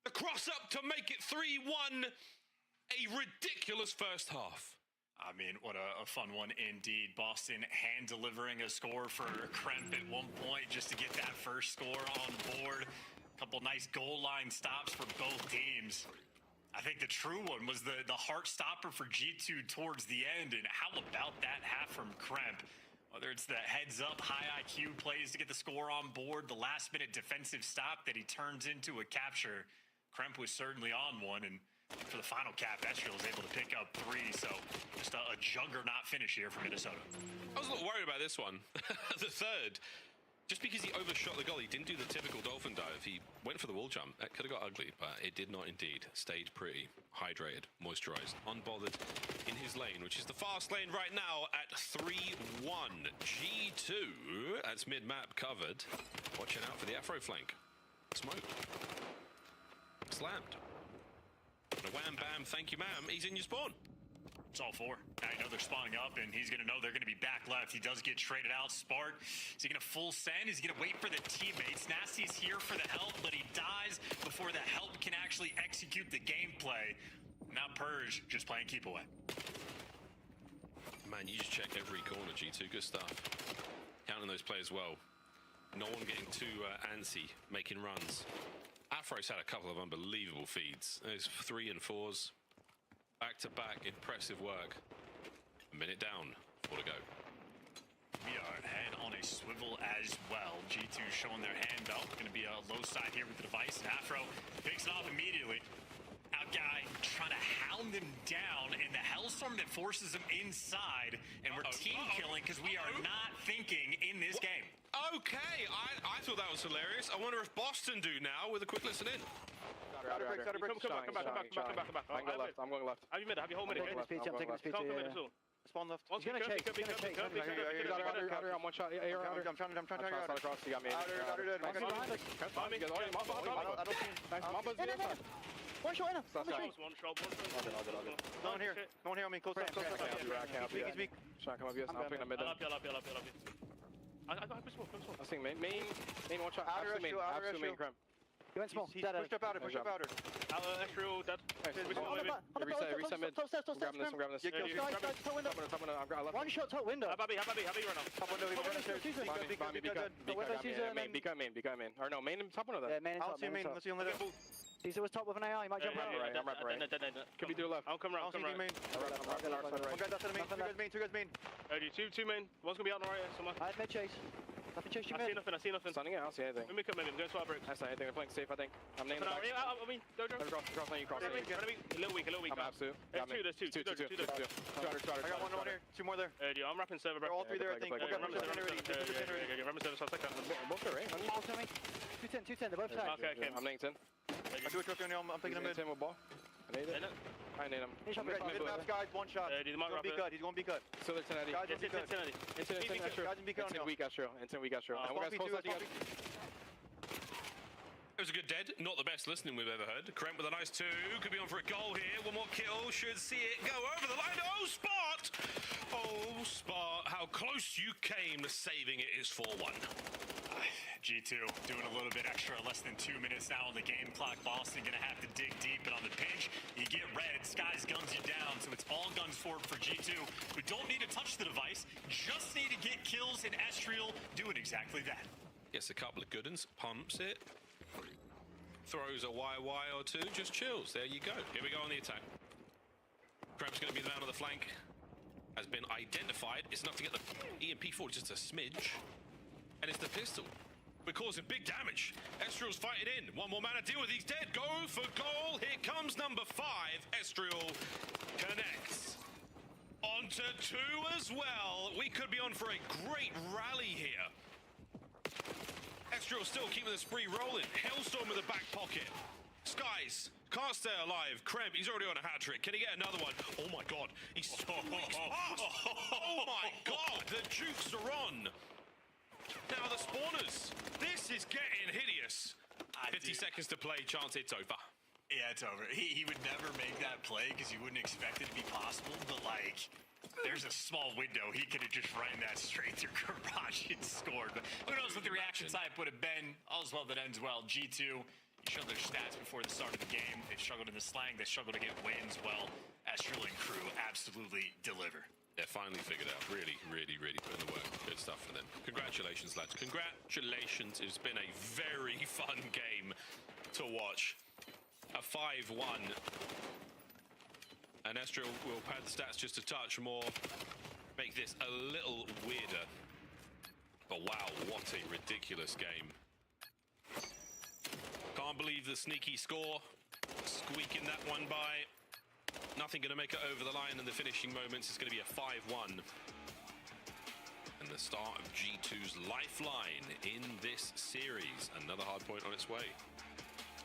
The cross up to make it 3-1. A ridiculous first half. I mean, what a fun one indeed. Boston hand delivering a score for Kremp at one point just to get that first score on board. A couple nice goal line stops for both teams. I think the true one was the heart stopper for G2 towards the end. And how about that half from Kremp? Whether it's the heads up, high IQ plays to get the score on board, the last minute defensive stop that he turns into a capture. Kremp was certainly on one, and for the final cap, Estriel was able to pick up 3, so just a juggernaut finish here for Minnesota. I was a little worried about this one. The third, just because he overshot the goal, he didn't do the typical dolphin dive. He went for the wall jump. That could have got ugly, but it did not indeed. Stayed pretty, hydrated, moisturized, unbothered in his lane, which is the fast lane right now at 3-1. G2, that's mid-map covered. Watching out for the Afro flank. Smoke. Slammed. And a wham bam, thank you ma'am, he's in your spawn. It's all 4. Now you know they're spawning up, and he's going to know they're going to be back left. He does get traded out. Spark, is he going to full send? Is he going to wait for the teammates? Nasty's here for the help, but he dies before the help can actually execute the gameplay. Now Purge just playing keep away. Man, you just check every corner, G2. Good stuff. Counting those players well. No one getting too antsy, making runs. Afro's had a couple of unbelievable feeds. Those 3 and 4s. Back-to-back, impressive work. A minute down, 4 to go. We are head on a swivel as well. G2 showing their hand though. Going to be a low side here with the device. And Afro picks it off immediately. Out guy trying to hound him down, and the Hellstorm that forces him inside. And we're team killing because we are not thinking in this game. Okay, I thought that was hilarious. I wonder if Boston do now with a quick listen in. Come back. I'm going left. Have you made it? Have you hold me? I'm taking the speed. Spawn left. He's gonna chase. Outer on one shot. I'm trying to across. You got me. Outer. One shot in him. One shot. No one here on me. Close up. He's weak. Trying to come up here. I'm picking a mid. I love. I smoke. I think main one shot. Outer main Kremp. He went small. Push up outer. Estriel dead. Reset mid. I'm grabbing this. Top window. I've got 11. One shot top window. Happy right now. Top window. Main. Or no, main top window then. Yeah, main. I'll see main. Let's see on the level. Caesar was top with an AI. He might jump out. I'm right. Could be to the left. I'll come around. Main. I'm right. One guy that's in the main. Two guys main. Two main. One's gonna be out on the right somewhere. I had mid chase. Nothing chase you, man. I see nothing. Stunning it, I don't see anything. Let me come in, I'm going to our break. That's not anything, they're playing safe, I think. I'm naming back. I mean, go, Cross, you cross. A little weak. I'm absolute. There's two. I got one here, 2 more there. I'm wrapping server, bro. All 3 there, I think. Okay, rapping server ready. Rapping server, so I'll take that. Both there, right? All coming. 210, they're both tagged. Okay. I'm laying 10. I do a trick on you, I'm taking him in. 10 with ball. I need it. I need him. Mid-maps, guys, 1 shot. He's gonna be cut. Still there, 10 guys in B cut. Into weak Astro. And we're guys close up together. It was a good dead, not the best listening we've ever heard. Kremp with a nice 2, could be on for a goal here. 1 more kill, should see it go over the line. Oh, Spot! Oh, Spot, how close you came to saving it is 4-1. G2 doing a little bit extra, less than 2 minutes now on the game clock. Boston gonna have to dig deep, but on the pinch, you get red. Skies guns you down, so it's all guns forward for G2, who don't need to touch the device, just need to get kills, and Estriel doing exactly that. Gets a couple of good ones, pumps it, throws a YY or 2, just chills. There you go. Here we go on the attack. Kremp's gonna be the man on the flank. Has been identified. It's enough to get the EMP forward, just a smidge. And it's the pistol. We're causing big damage. Estriel's fighting in. 1 more man to deal with. He's dead. Go for goal. Here comes number 5. Estriel connects. Onto 2 as well. We could be on for a great rally here. Estriel still keeping the spree rolling. Hailstorm with the back pocket. Skies can't stay alive. Kremp, he's already on a hat trick. Can he get another one? Oh my god. He's squeaks past. Oh my god. The jukes are on. Now the spawners. This is getting hideous. 50 seconds to play. Chance it's over. Yeah, it's over. He would never make that play because you wouldn't expect it to be possible, but like, there's a small window. He could have just run that straight through garage and scored. But who knows what the reaction type would have been. All's well that ends well. G2, you showed their stats before the start of the game. They've struggled in the slang. They struggled to get wins. Well, Estriel and crew absolutely deliver. They're finally figured out. Really put in the work. Good stuff for them. Congratulations, lads. Congratulations. It's been a very fun game to watch. A 5-1. And Estriel will pad the stats just a touch more. Make this a little weirder. But wow, what a ridiculous game. Can't believe the sneaky score. Squeaking that one by. Nothing going to make it over the line in the finishing moments. It's going to be a 5-1. And the start of G2's lifeline in this series. Another hard point on its way.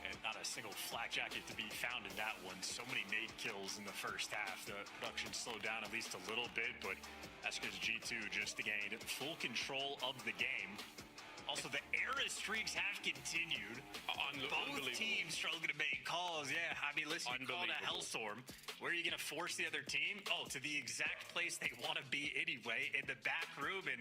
And not a single flak jacket to be found in that one. So many nade kills in the first half. The production slowed down at least a little bit, but that's because G2 just gained full control of the game. Also, the era streaks have continued. Both teams struggling to make calls. Yeah, I mean, listen, you called a hellstorm. Where are you going to force the other team? Oh, to the exact place they want to be anyway, in the back room. And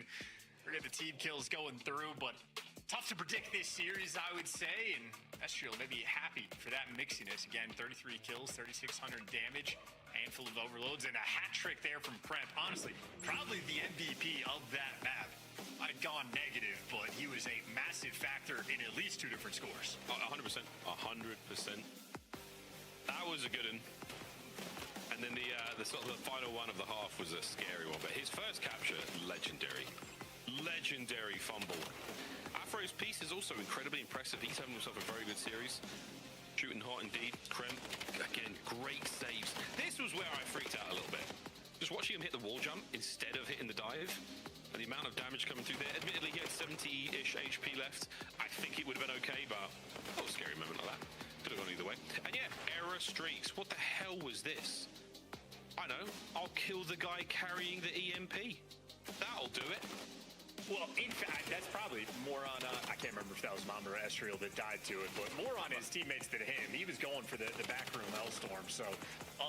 we're going to have the team kills going through, but tough to predict this series, I would say. And Estriel may be happy for that mixiness. Again, 33 kills, 3,600 damage, handful of overloads, and a hat trick there from Kremp. Honestly, probably the MVP of that map. I'd gone negative, but he was a massive factor in at least 2 different scores. 100%. 100%. That was a good one. And then the sort of the final one of the half was a scary one. But his first capture, legendary. Legendary fumble. Afro's piece is also incredibly impressive. He's having himself a very good series. Shooting hot indeed. Kremp, again, great saves. This was where I freaked out a little bit. Just watching him hit the wall jump instead of hitting the dive. And the amount of damage coming through there. Admittedly, he had 70-ish HP left. I think it would have been okay, but oh, a scary moment like that. Could have gone either way. And yeah, error streaks. What the hell was this? I know. I'll kill the guy carrying the EMP. That'll do it. Well, in fact, that's probably more on, I can't remember if that was Mamba or Estriel that died to it, but more on his teammates than him. He was going for the backroom Hellstorm, so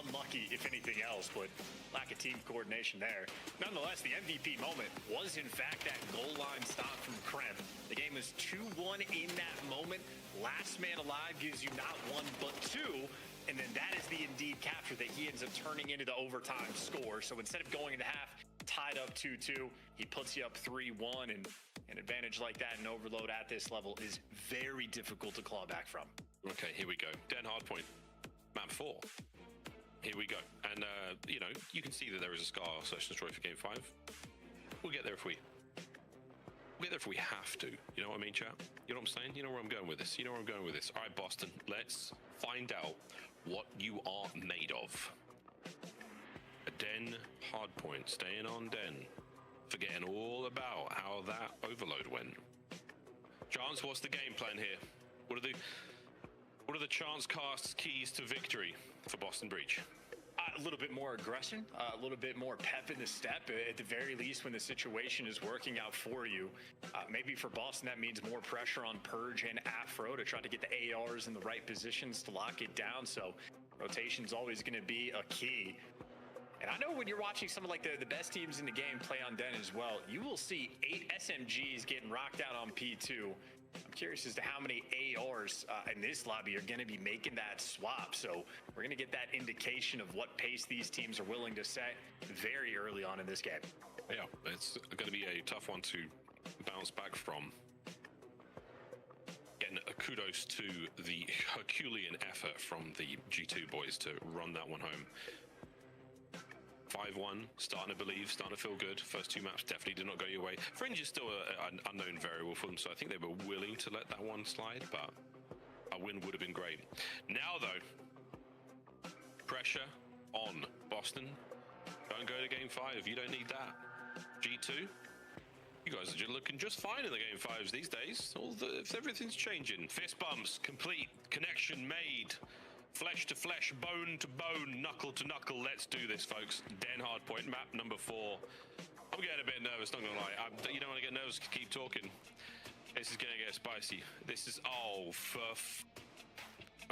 unlucky if anything else, but lack of team coordination there. Nonetheless, the MVP moment was, in fact, that goal line stop from Kremp. The game was 2-1 in that moment. Last man alive gives you not 1, but 2. And then that is the indeed capture that he ends up turning into the overtime score. So instead of going into half, tied up 2-2, he puts you up 3-1, and an advantage like that in overload at this level is very difficult to claw back from. Okay, here we go. Den hardpoint, map 4. Here we go. And, you know, you can see that there is a Scar Search and Destroy for Game 5. We'll get there if we We'll get there if we have to. You know what I mean, chat? You know what I'm saying? You know where I'm going with this. You know where I'm going with this. All right, Boston, let's find out what you are made of. A den hardpoint, staying on den. Forgetting all about how that overload went. Chance, what's the game plan here? What are the chance casts keys to victory for Boston Breach? A little bit more aggression, a little bit more pep in the step, at the very least when the situation is working out for you. Maybe for Boston, that means more pressure on Purge and Afro to try to get the ARs in the right positions to lock it down. So rotation's always going to be a key. And I know when you're watching some of like the best teams in the game play on Den as well, you will see 8 SMGs getting rocked out on P2. I'm curious as to how many ARs in this lobby are going to be making that swap. So we're going to get that indication of what pace these teams are willing to set very early on in this game. Yeah, it's going to be a tough one to bounce back from. Again, kudos to the Herculean effort from the G2 boys to run that one home. 5-1, starting to believe, starting to feel good. First 2 maps definitely did not go your way. Fringe is still an unknown variable for them, so I think they were willing to let that one slide, but a win would have been great. Now, though, pressure on Boston. Don't go to game 5. You don't need that. G2, you guys are looking just fine in the game 5s these days. Everything's changing. Fist bumps, complete, connection made. Flesh to flesh, bone to bone, knuckle to knuckle. Let's do this, folks. Den hardpoint, map number 4. I'm getting a bit nervous, not gonna lie. You don't want to get nervous, keep talking. This is gonna get spicy. This is,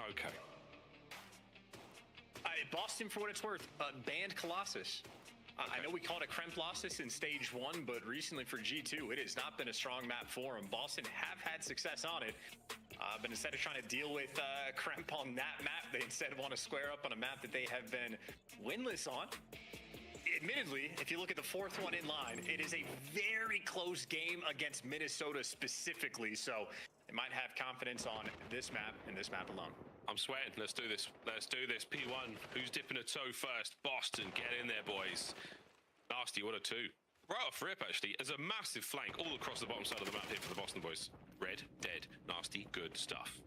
okay. Boston, for what it's worth, banned Colossus. Okay. I know we called it Kremplossus in stage 1, but recently for G2, it has not been a strong map for them. Boston have had success on it, but instead of trying to deal with Kremp on that map, they instead want to square up on a map that they have been winless on. Admittedly, if you look at the 4th one in line, it is a very close game against Minnesota specifically, so they might have confidence on this map and this map alone. I'm sweating. Let's do this. Let's do this. P1. Who's dipping a toe first? Boston. Get in there, boys. Nasty. What a 2. Right off rip, actually. There's a massive flank all across the bottom side of the map here for the Boston boys. Red, dead, nasty, good stuff.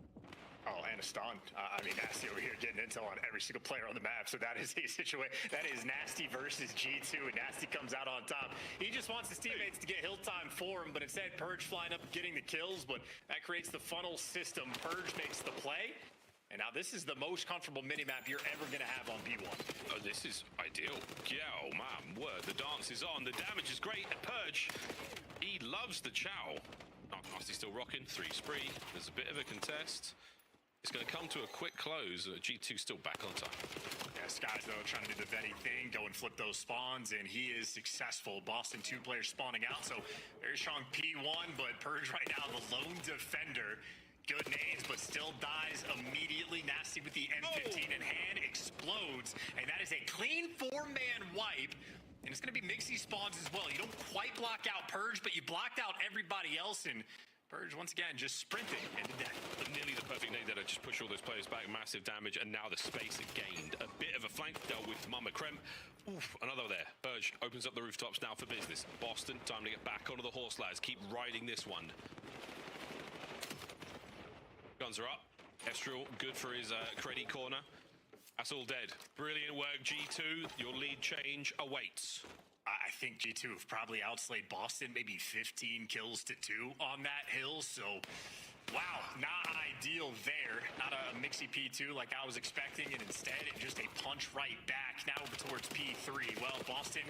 Oh, and a stun. I mean, Nasty over here getting intel on every single player on the map. So that is a situation. That is Nasty versus G2, and Nasty comes out on top. He just wants his teammates to get hill time for him, but instead Purge flying up getting the kills, but that creates the funnel system. Purge makes the play. And now this is the most comfortable minimap you're ever going to have on P1. Oh, this is ideal. Yeah, oh man, word. The dance is on. The damage is great. Purge, he loves the chow. Nasty's still rocking. 3 spree. There's a bit of a contest. It's going to come to a quick close. G2 still back on time. Yeah, Sky's, though, trying to do the Vetty thing, go and flip those spawns, and he is successful. Boston 2 players spawning out, so very strong P1, but Purge right now, the lone defender. Good nades, but still dies immediately. Nasty with the M15 in hand, explodes, and that is a clean 4-man wipe. And it's going to be mixy spawns as well. You don't quite block out Purge, but you blocked out everybody else, and Purge, once again, just sprinting into death. Nearly the perfect nade there to just push all those players back. Massive damage, and now the space it gained. A bit of a flank dealt with Mama Krem. Oof, another there. Purge opens up the rooftops now for business. Boston, time to get back onto the horse, lads. Keep riding this one. Guns are up. Estriel, good for his credit corner. That's all dead. Brilliant work, G2. Your lead change awaits. I think G2 have probably outslayed Boston, maybe 15 kills to 2 on that hill. So, wow, not ideal there. Not a mixy P2 like I was expecting, and instead just a punch right back. Now over towards P3. Well, Boston,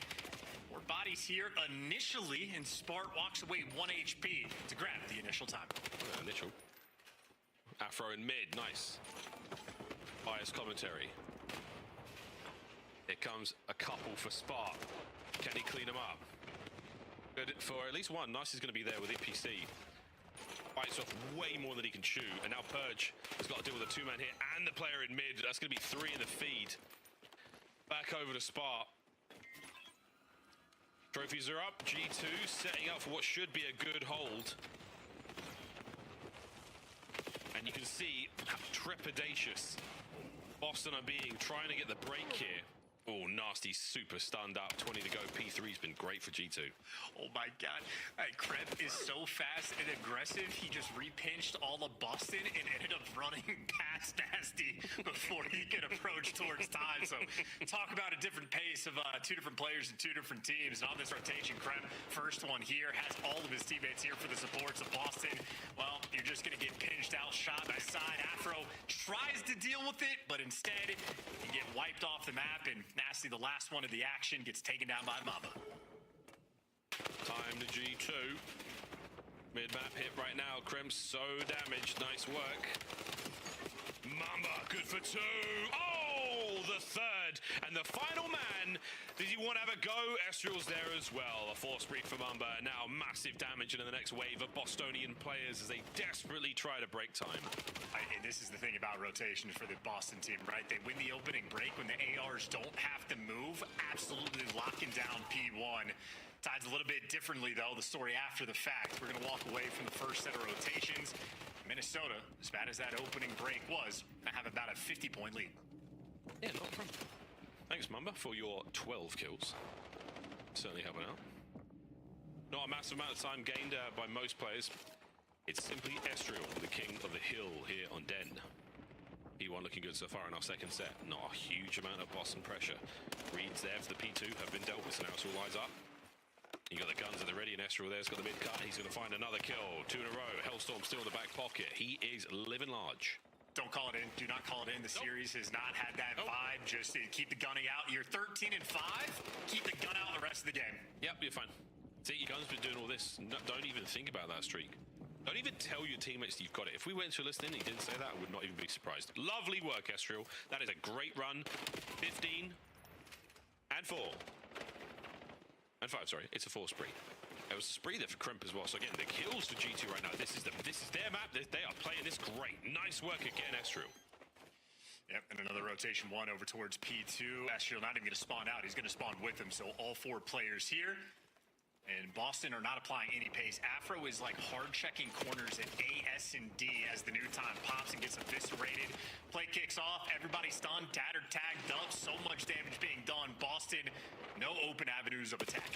4 bodies here initially, and Spart walks away 1 HP to grab the initial time. Initial. Afro in mid, nice. Biased commentary. Here comes a couple for Spark. Can he clean them up? Good for at least one. Nice is going to be there with EPC. Bites off way more than he can chew. And now Purge has got to deal with a 2-man hit and the player in mid. That's going to be 3 in the feed. Back over to Spark. Trophies are up. G2 setting up for what should be a good hold. And you can see how trepidatious Boston are being, trying to get the break here. Oh, nasty, super stunned up. 20 to go. P3's been great for G2. Oh my God. Kreb is so fast and aggressive. He just repinched all of Boston and ended up running past Nasty before he could approach towards time. So talk about a different pace of two different players and two different teams. And on this rotation, Kreb, first one here, has all of his teammates here for the supports of Boston. Well, you're just going to get pinched out, shot by side. Afro tries to deal with it, but instead you get wiped off the map, and Nasty, the last one of the action, gets taken down by Mamba. Time to G2. Mid-map hit right now. Krem's so damaged. Nice work. Mamba, good for 2. Oh, the third. And the final man. Does he want to have a go? Estriel's there as well. A force break for Mamba. Now massive damage into the next wave of Bostonian players as they desperately try to break time. And this is the thing about rotation for the Boston team, right? They win the opening break when the ARs don't have to move, absolutely locking down P1. Tides a little bit differently, though, the story after the fact. We're going to walk away from the first set of rotations. Minnesota, as bad as that opening break was, I have about a 50-point lead. Yeah, not a problem. Thanks, Mamba, for your 12 kills. Certainly helping out. Not a massive amount of time gained by most players. It's simply Estriel, the king of the hill here on Den. P1 looking good so far in our second set. Not a huge amount of Boston pressure. Reads there for the P2 have been dealt with, so now it's all eyes up. You got the guns at the ready, and Estriel there's got the mid cut. He's going to find another kill. 2 in a row. Hellstorm still in the back pocket. He is living large. Don't call it in. Do not call it in. The series has not had that vibe. Just keep the gunning out. You're 13-5. Keep the gun out the rest of the game. Yep, you're fine. See, your gun's been doing all this. No, don't even think about that streak. Don't even tell your teammates you've got it. If we went to a list and he didn't say that, I would not even be surprised. Lovely work, Estriel. That is a great run. 15 and 4. And 5, sorry. It's a 4 spree. There was a spree there for Kremp as well. So again, the kills for G2 right now. This is their map. They are playing this great. Nice work again, Estriel. Yep, and another rotation 1 over towards P2. Estriel not even going to spawn out. He's going to spawn with him. So all 4 players here. And Boston are not applying any pace. Afro is like hard checking corners at A, S, and D as the new time pops and gets eviscerated. Play kicks off. Everybody's stunned. Tattered tagged up. So much damage being done. Boston, no open avenues of attack.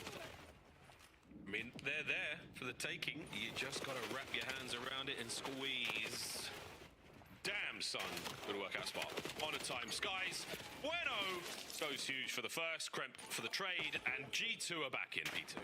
I mean, they're there for the taking. You just got to wrap your hands around it and squeeze. Damn, son. Good work out spot. On a time. Skies. Bueno goes huge for the first. Kremp for the trade. And G2 are back in P2.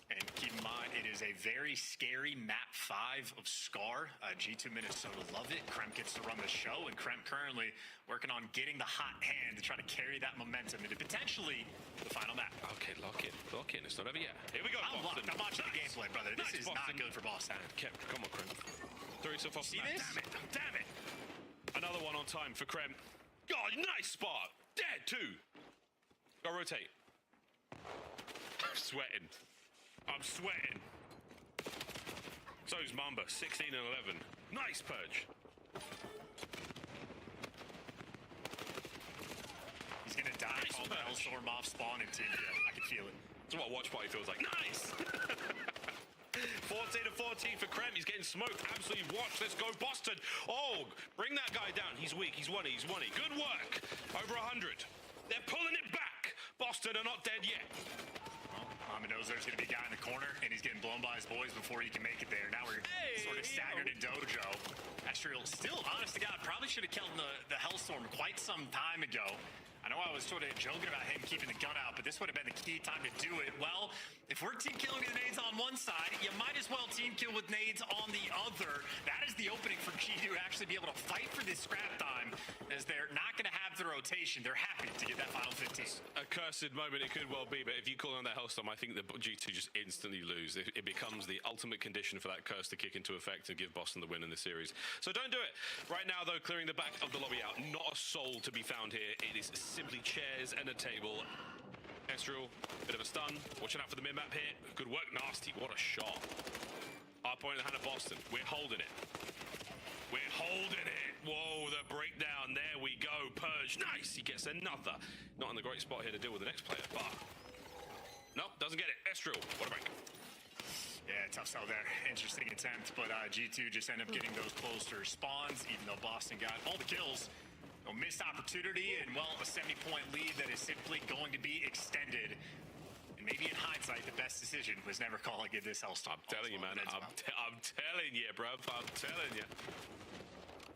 And keep in mind, it is a very scary map 5 of Scar. G2 Minnesota love it. Kremp gets to run the show, and Kremp currently working on getting the hot hand to try to carry that momentum into potentially the final map. Okay, lock in. Lock in. It's not over yet. Here we go, I'm Boston. locked. I'm watching the gameplay, brother. This is Boston. not good for Boston. Come on, Kremp. Throw yourself off. See this? Damn it. Damn it. Another one on time for Kremp. God, nice spot. Dead, 2. Go rotate. I'm sweating. I'm sweating. So's Mamba, 16 and 11. Nice purge. He's gonna die. Nice call the Hellstorm off spawn and I can feel it. That's what a watch party feels like. Nice! 14 to 14 for Krem. He's getting smoked. Absolutely watch. Let's go, Boston. Oh, bring that guy down. He's weak. He's 1E. He's 1E. Good work. Over 100. They're pulling it back. Boston are not dead yet. Mamba knows there's going to be a guy in the corner, and he's getting blown by his boys before he can make it there. Now we're sort of staggered in Dojo. Estriel still, honest to God, probably should have killed the Hellstorm quite some time ago. I know I was sort of joking about him keeping the gun out, but this would have been the key time to do it. Well, if we're team killing with nades on one side, you might as well team kill with nades on the other. That is the opening for G2 to actually be able to fight for this scrap time, as they're not going to have the rotation. They're happy to get that final 15. A cursed moment it could well be, but if you call on that Hellstorm, I think the G2 just instantly lose. It becomes the ultimate condition for that curse to kick into effect and give Boston the win in the series. So don't do it. Right now, though, clearing the back of the lobby out. Not a soul to be found here. It is simply chairs and a table. Estriel, bit of a stun. Watching out for the mid-map here. Good work, Nasty. What a shot. Our point in the hand of Boston. We're holding it. We're holding it. Whoa, the breakdown. There we go. Purge. Nice. He gets another. Not in the great spot here to deal with the next player, but... Nope, doesn't get it. Estriel, what a break. Yeah, tough sell there. Interesting attempt, but G2 just end up getting those closer spawns, even though Boston got all the kills. A missed opportunity and, well, a 70-point lead that is simply going to be extended. And maybe in hindsight, the best decision was never calling it this Hellstorm. I'm telling you, man. I'm telling you, bruv. I'm telling you.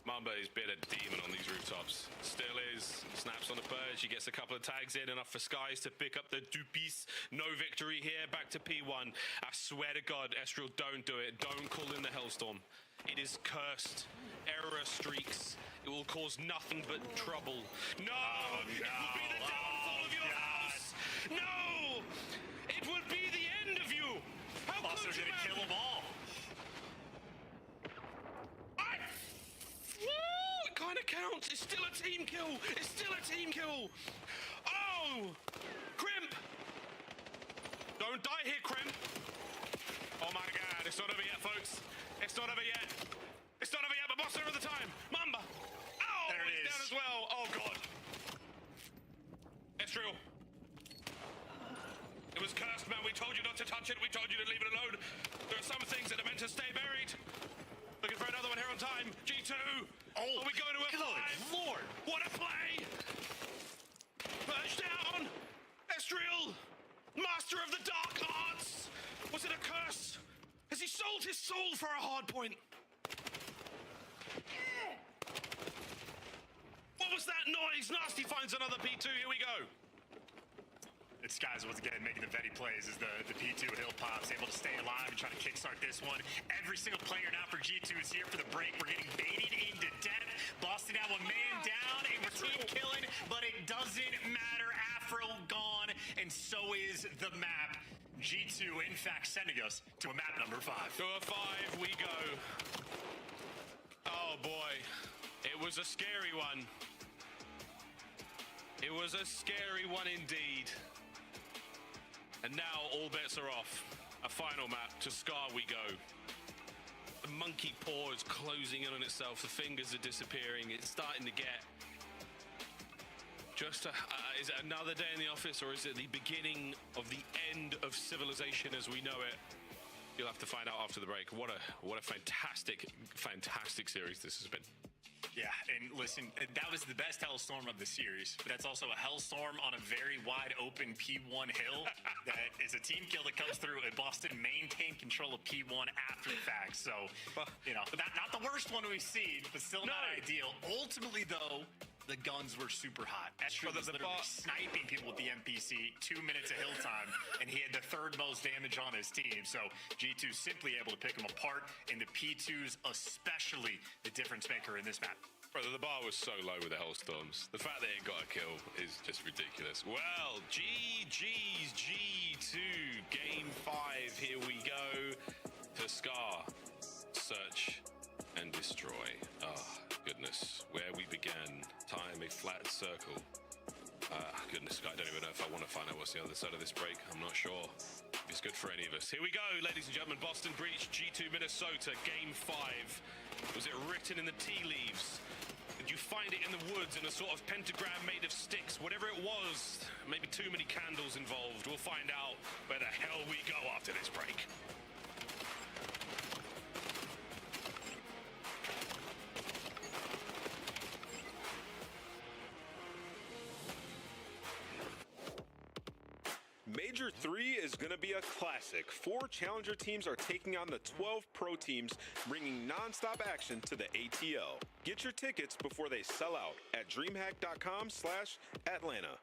Mamba has been a demon on these rooftops. Still is. Snaps on the purge. He gets a couple of tags in, enough for Skies to pick up the dupies. No victory here. Back to P1. I swear to God, Estriel, don't do it. Don't call in the Hellstorm. It is cursed. Error streaks. It will cause nothing but trouble. No! Oh, It will be the downfall of your house! No! It will be the end of you! How Buster's could you, gonna man? kill them all. It kind of counts. It's still a team kill. It's still a team kill. Oh! Crimp! Don't die here, Crimp. Oh my God, it's not over yet, folks. It's not over yet. It's not over yet, but Buster at the time. Mamba. Oh, There it he's is. down as well. Oh God. Estriel. It was cursed, man. We told you not to touch it. We told you to leave it alone. There are some things that are meant to stay buried. Looking for another one here on time. G2. Oh, are we going to a good five? Lord. What a play. Purge down. Estriel. Master of the dark arts. Was it a curse? Has he sold his soul for a hard point? What was that noise? Nasty finds another P2. Here we go. It's Skies once again making the Vetty plays as the P2 Hill Pops able to stay alive and try to kickstart this one. Every single player now for G2 is here for the break. We're getting baited into death. Boston now one man down, and we're team killing, but it doesn't matter. Afro gone, and so is the map. G2, in fact, sending us to a map number 5. To a 5 we go. Oh boy. It was a scary one. It was a scary one indeed. And now all bets are off. A final map. To Scar we go. The monkey paw is closing in on itself. The fingers are disappearing. It's starting to get... Just is it another day in the office, or is it the beginning of the end of civilization as we know it? You'll have to find out after the break. What a fantastic series this has been. Yeah, and listen, that was the best Hellstorm of the series, but that's also a Hellstorm on a very wide open P1 hill that is a team kill that comes through, and Boston maintained control of P1 after the fact. So, you know, not the worst one we've seen, but still not ideal. Ultimately, though, the guns were super hot. Estriel was literally sniping people with the MPC, 2 minutes of hill time, and he had the third most damage on his team. So G2 simply able to pick him apart, and the P2s especially the difference maker in this map. Brother, the bar was so low with the Hellstorms. The fact that it got a kill is just ridiculous. Well, GG's G2, game 5. Here we go to Scar. Search and destroy. Oh, goodness. Where we began. Time a flat circle. Goodness, I don't even know if I want to find out what's the other side of this break. I'm not sure if it's good for any of us. Here we go, ladies and gentlemen. Boston Breach, G2 Minnesota, game 5. Was it written in the tea leaves? Did you find it in the woods in a sort of pentagram made of sticks? Whatever it was, maybe too many candles involved. We'll find out where the hell we go after this break. Major 3 is going to be a classic. 4 challenger teams are taking on the 12 pro teams, bringing non-stop action to the ATO. Get your tickets before they sell out at DreamHack.com/Atlanta.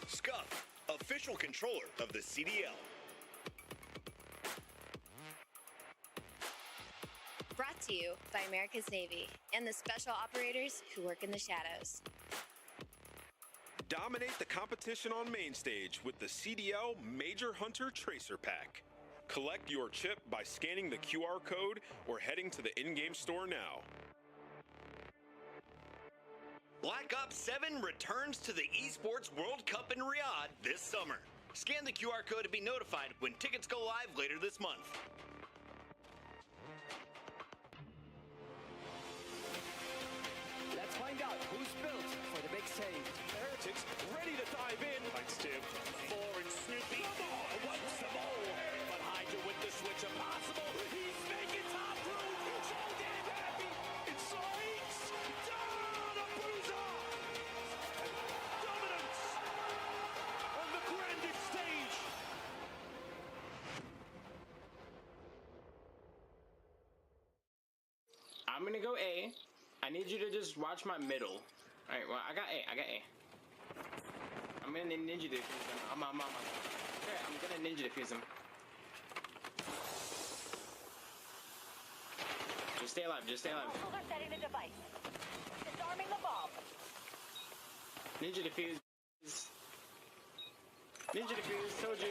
Scuff, official controller of the CDL. Brought to you by America's Navy and the special operators who work in the shadows. Dominate the competition on main stage with the CDL Major Hunter Tracer Pack. Collect your chip by scanning the QR code or heading to the in-game store now. Black Ops 7 returns to the Esports World Cup in Riyadh this summer. Scan the QR code to be notified when tickets go live later this month. Let's find out who's built for the big save. Heretics ready to dive in. Thanks, Tim. 4 and Snoopy. Come on, wants some more. But Hydra with the switch impossible. He's making top room. So damn happy. It's Sykes. I'm gonna go A. I need you to just watch my middle. Alright, well, I got A. I'm gonna ninja defuse him. I'm okay, I'm gonna ninja defuse him. Just stay alive, just stay alive. Hostiles are setting the device. Disarming the bomb. Ninja defuse. Ninja defuse, told you.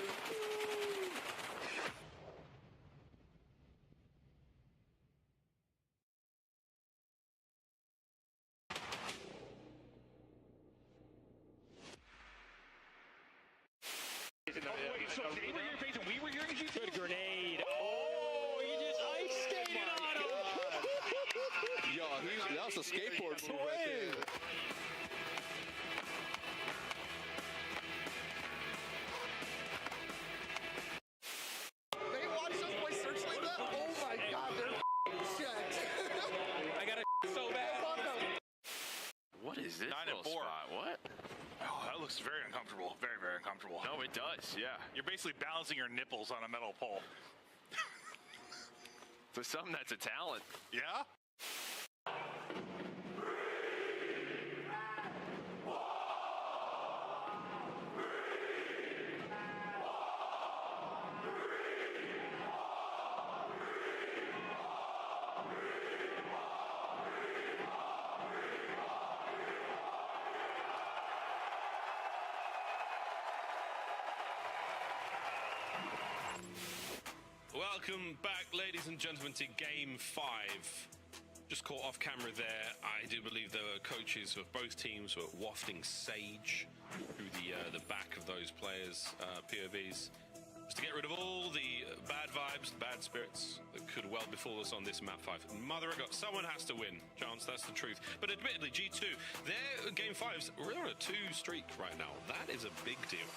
We were hearing you. Good grenade. Oh, you just ice skated on him. Yo, that was a skateboard move right there. They watch us play search like that? Oh my god, they're shit. I got it so bad. What is this? 9 and 4. Spot? What? Oh, that looks very uncomfortable. Very, very uncomfortable. No, it does. Yeah. You're basically balancing your nipples on a metal pole. For some, that's a talent. Yeah? Welcome back, ladies and gentlemen, to Game 5. Just caught off camera there. I do believe the coaches of both teams were wafting sage through the back of those players' POVs, just to get rid of all the bad vibes, bad spirits that could well befall us on this map 5. Mother of God, someone has to win, Chance, that's the truth. But admittedly, G2, their Game 5s, we're on a 2 streak right now. That is a big deal.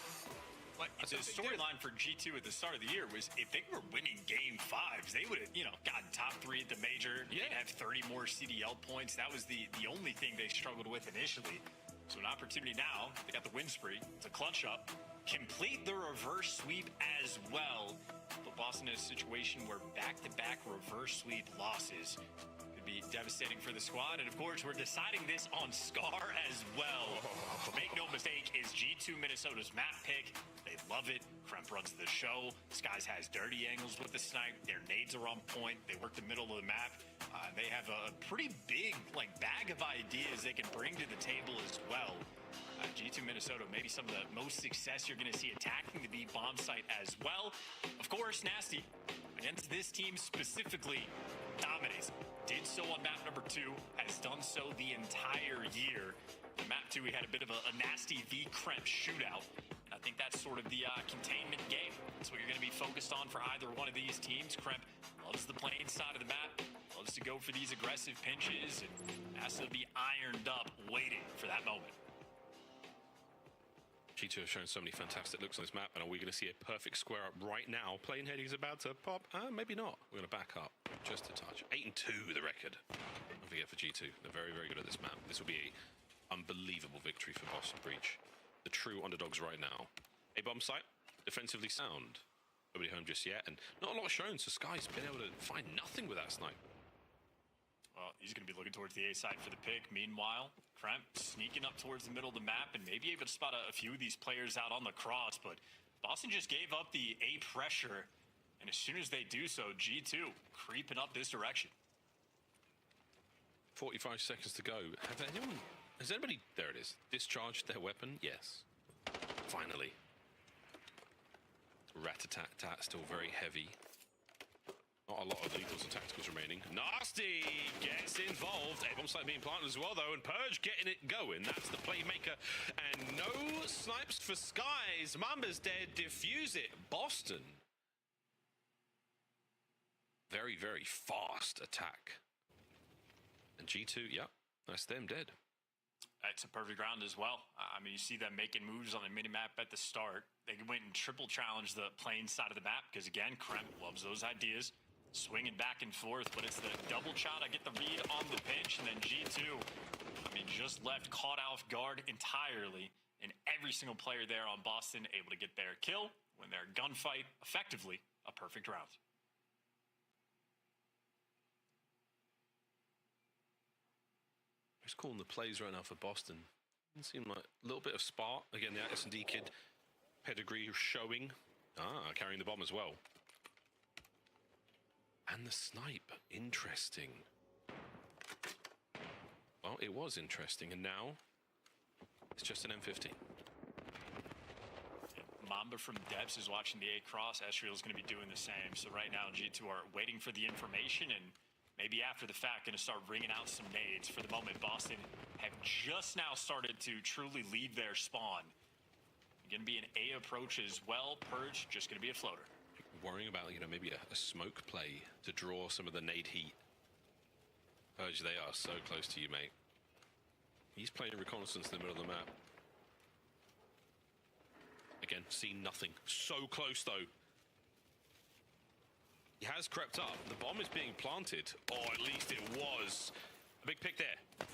Like, the storyline for G2 at the start of the year was if they were winning Game 5s, they would have, gotten top 3 at the major. Yeah. They'd have 30 more CDL points. That was the only thing they struggled with initially. So an opportunity now. They got the win spree. It's a clutch up. Complete the reverse sweep as well. But Boston in a situation where back-to-back reverse sweep losses could be devastating for the squad. And of course, we're deciding this on Scar as well. Make no mistake, is G2 Minnesota's map pick. They love it. Kremp runs the show. Skies has dirty angles with the snipe. Their nades are on point. They work the middle of the map. They have a pretty big bag of ideas they can bring to the table as well. G2 Minnesota, maybe some of the most success you're going to see attacking the B bomb site as well. Of course, Nasty, against this team specifically, dominates. Did so on map number 2, has done so the entire year. On map 2, we had a bit of a Nasty v Kremp shootout. I think that's sort of the containment game. That's what you're going to be focused on for either one of these teams. Kremp loves the playing side of the map, loves to go for these aggressive pinches, and has to be ironed up, waiting for that moment. G2 have shown so many fantastic looks on this map, and are we going to see a perfect square up right now? Plain Heady's about to pop? Maybe not. We're going to back up just a touch. 8-2 the record. Don't forget for G2, they're very, very good at this map. This will be an unbelievable victory for Boston Breach. The true underdogs right now. A bomb site, defensively sound. Nobody home just yet, and not a lot shown, so Sky's been able to find nothing with that snipe. Well, he's going to be looking towards the A side for the pick. Meanwhile, Kremp sneaking up towards the middle of the map and maybe able to spot a few of these players out on the cross, but Boston just gave up the A pressure, and as soon as they do so, G2 creeping up this direction. 45 seconds to go. Has anybody, there it is, discharged their weapon? Yes. Finally. Rat-a-tat-tat, still very heavy. Not a lot of lethals and tacticals remaining. Nasty gets involved. A-bomb site being planted as well, though, and Purge getting it going. That's the playmaker. And no snipes for Skies. Mamba's dead. Defuse it. Boston. Very, very fast attack. And G2, yep, that's them dead. It's a perfect round as well. I mean, you see them making moves on the minimap at the start. They went and triple challenged the playing side of the map because, again, Kremp loves those ideas. Swinging back and forth, but it's the double shot. I get the read on the pinch, and then G2, I mean, just left caught off guard entirely. And every single player there on Boston able to get their kill when their gunfight, effectively, a perfect round. Who's calling the plays right now for Boston? It seemed like a little bit of spark. Again, the S&D kid pedigree showing. Carrying the bomb as well. And the snipe. Interesting. Well, it was interesting, and now it's just an M50. Mamba from Depths is watching the A-Cross. Ezreal is going to be doing the same. So right now, G2 are waiting for the information, and maybe after the fact, going to start ringing out some nades. For the moment, Boston have just now started to truly leave their spawn. Going to be an A approach as well. Purge, just going to be a floater. Worrying about, maybe a smoke play to draw some of the nade heat. Purge, they are so close to you, mate. He's playing reconnaissance in the middle of the map. Again, seen nothing. So close, though. He has crept up. The bomb is being planted. Or at least it was. A big pick there.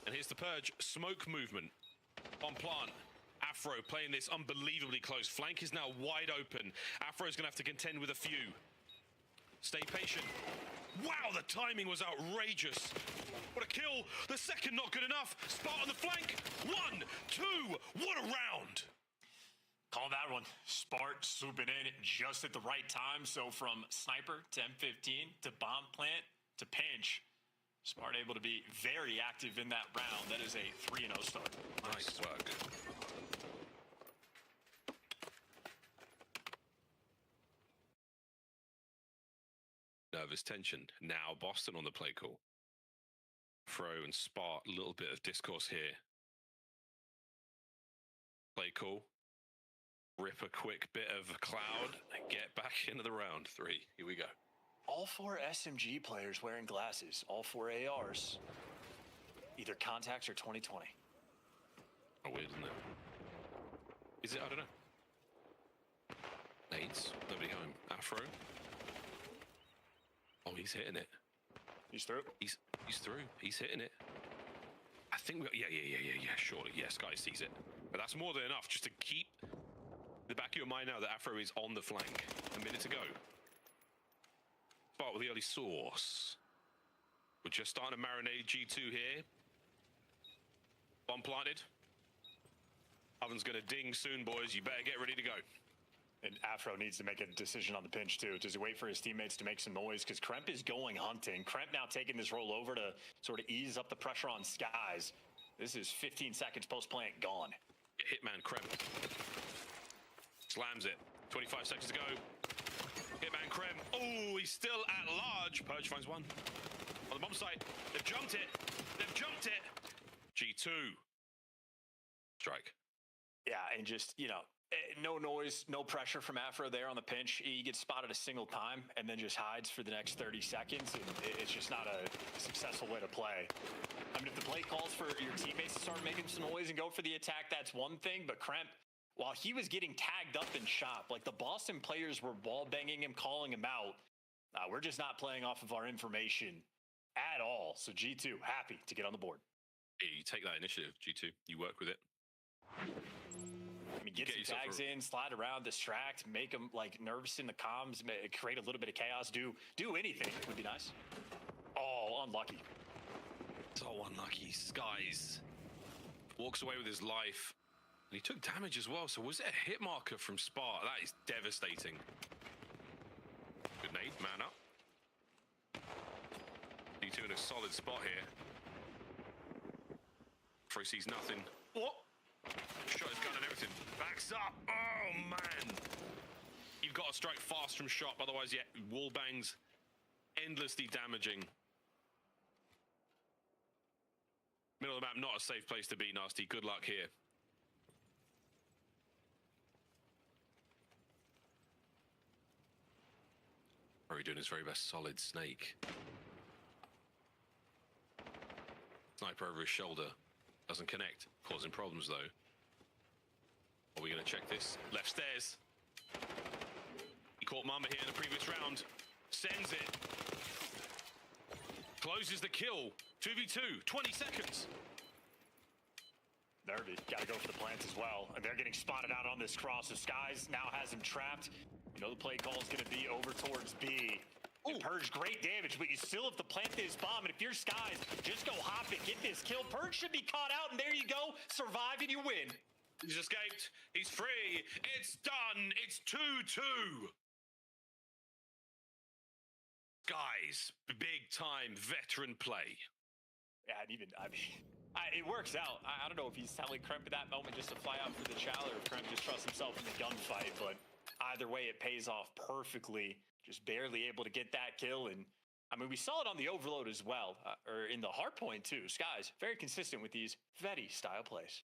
And here's the Purge. Smoke movement. On plant. Afro playing this unbelievably close. Flank is now wide open. Afro's going to have to contend with a few. Stay patient. Wow, the timing was outrageous. What a kill. The second not good enough. Spot on the flank. 1, 2. What a round. Call that one. Spart swooping in just at the right time. So from sniper to M15 to bomb plant to pinch, Spart able to be very active in that round. That is a 3-0 start. Nice work. Nervous tension. Now Boston on the play call. Fro and Spart, a little bit of discourse here. Play call. Rip a quick bit of cloud and get back into the round 3. Here we go. All 4 SMG players wearing glasses. All 4 ARs. Either contacts or 2020. Oh, weird, isn't it? Is it? I don't know. Nades. Nobody home. Afro. Oh, he's hitting it. He's through. He's through. He's hitting it. I think we got, yeah. Surely, yes, guy sees it. But that's more than enough just to keep the back of your mind now that Afro is on the flank. A minute to go. Start with the early source. We're just starting to marinate G2 here. Bomb planted. Oven's gonna ding soon, boys. You better get ready to go. And Afro needs to make a decision on the pinch, too. Does he wait for his teammates to make some noise? Because Kremp is going hunting. Kremp now taking this roll over to sort of ease up the pressure on Skies. This is 15 seconds post-plant gone. Hitman Kremp. Slams it. 25 seconds to go. Hitman Kremp. Oh, he's still at large. Purge finds one. On the bomb site. They've jumped it. They've jumped it. G2. Strike. Yeah, and just, no noise, no pressure from Afro there on the pinch. He gets spotted a single time and then just hides for the next 30 seconds. And it's just not a successful way to play. I mean, if the play calls for your teammates to start making some noise and go for the attack, that's one thing. But Kremp, while he was getting tagged up in shop, like the Boston players were wall banging him, calling him out. We're just not playing off of our information at all. So G2 happy to get on the board. Yeah, you take that initiative, G2. You work with it. I mean, get some tags in, slide around, distract, make them like nervous in the comms, create a little bit of chaos, do anything would be nice. Oh, unlucky. So unlucky. Skies walks away with his life. And he took damage as well. So was it a hit marker from Spart? That is devastating. Good nade, man up. D2 in a solid spot here. Free sees nothing. What? Shot his gun and everything. Backs up. Oh, man. You've got to strike fast from shot. Otherwise, yeah, wall bangs endlessly damaging. Middle of the map, not a safe place to be, Nasty. Good luck here. Probably doing his very best solid snake. Sniper over his shoulder. Doesn't connect. Causing problems, though. Are we going to check this? Left stairs. He caught Mamba here in the previous round. Sends it. Closes the kill. 2v2. 20 seconds. Nervy. Got to go for the plants as well. And they're getting spotted out on this cross. So Skies now has him trapped. The play call is going to be over towards B. And Purge, great damage, but you still have to plant this bomb. And if you're Skies, just go hop it, get this kill. Purge should be caught out, and there you go. Survive and you win. He's escaped. He's free. It's done. It's 2-2. Guys, big time veteran play. Yeah, and even, I mean, it works out. I don't know if he's telling Kremp at that moment just to fly out for the chow, or if Kremp just trusts himself in the gunfight, but either way, it pays off perfectly. Just barely able to get that kill, and I mean, we saw it on the overload as well, or in the hard point too. Skies, very consistent with these Vedi style plays.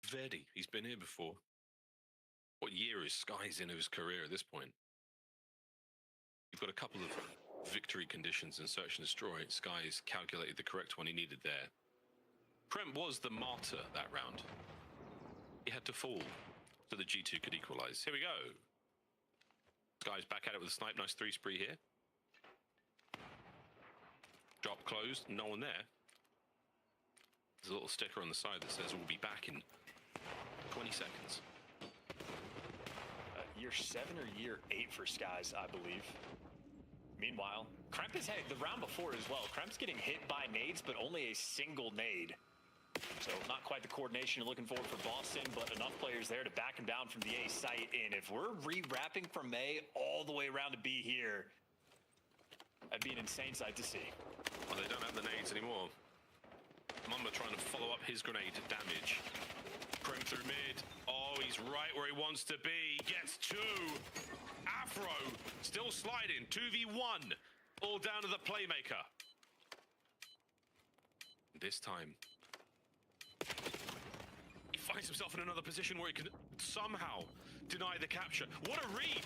Vedi, he's been here before. What year is Skies in of his career at this point? You've got a couple of victory conditions in Search and Destroy. Skies calculated the correct one he needed there. Kremp was the martyr that round. He had to fall so the G2 could equalize. Here we go. Skies back at it with a snipe. Nice 3 spree here. Drop closed. No one there. There's a little sticker on the side that says we'll be back in 20 seconds. Year 7 or year 8 for Skies, I believe. Meanwhile, Kremp is headed the round before as well. Kremp's getting hit by nades, but only a single nade. So not quite the coordination you're looking for Boston, but enough players there to back him down from the A site. And if we're re-wrapping from A all the way around to B here, that'd be an insane sight to see. Well, they don't have the nades anymore. Mamba trying to follow up his grenade damage. Kremp through mid. Oh, he's right where he wants to be. Gets 2. Afro still sliding. 2v1. All down to the playmaker. This time, he finds himself in another position where he can somehow deny the capture. What a read!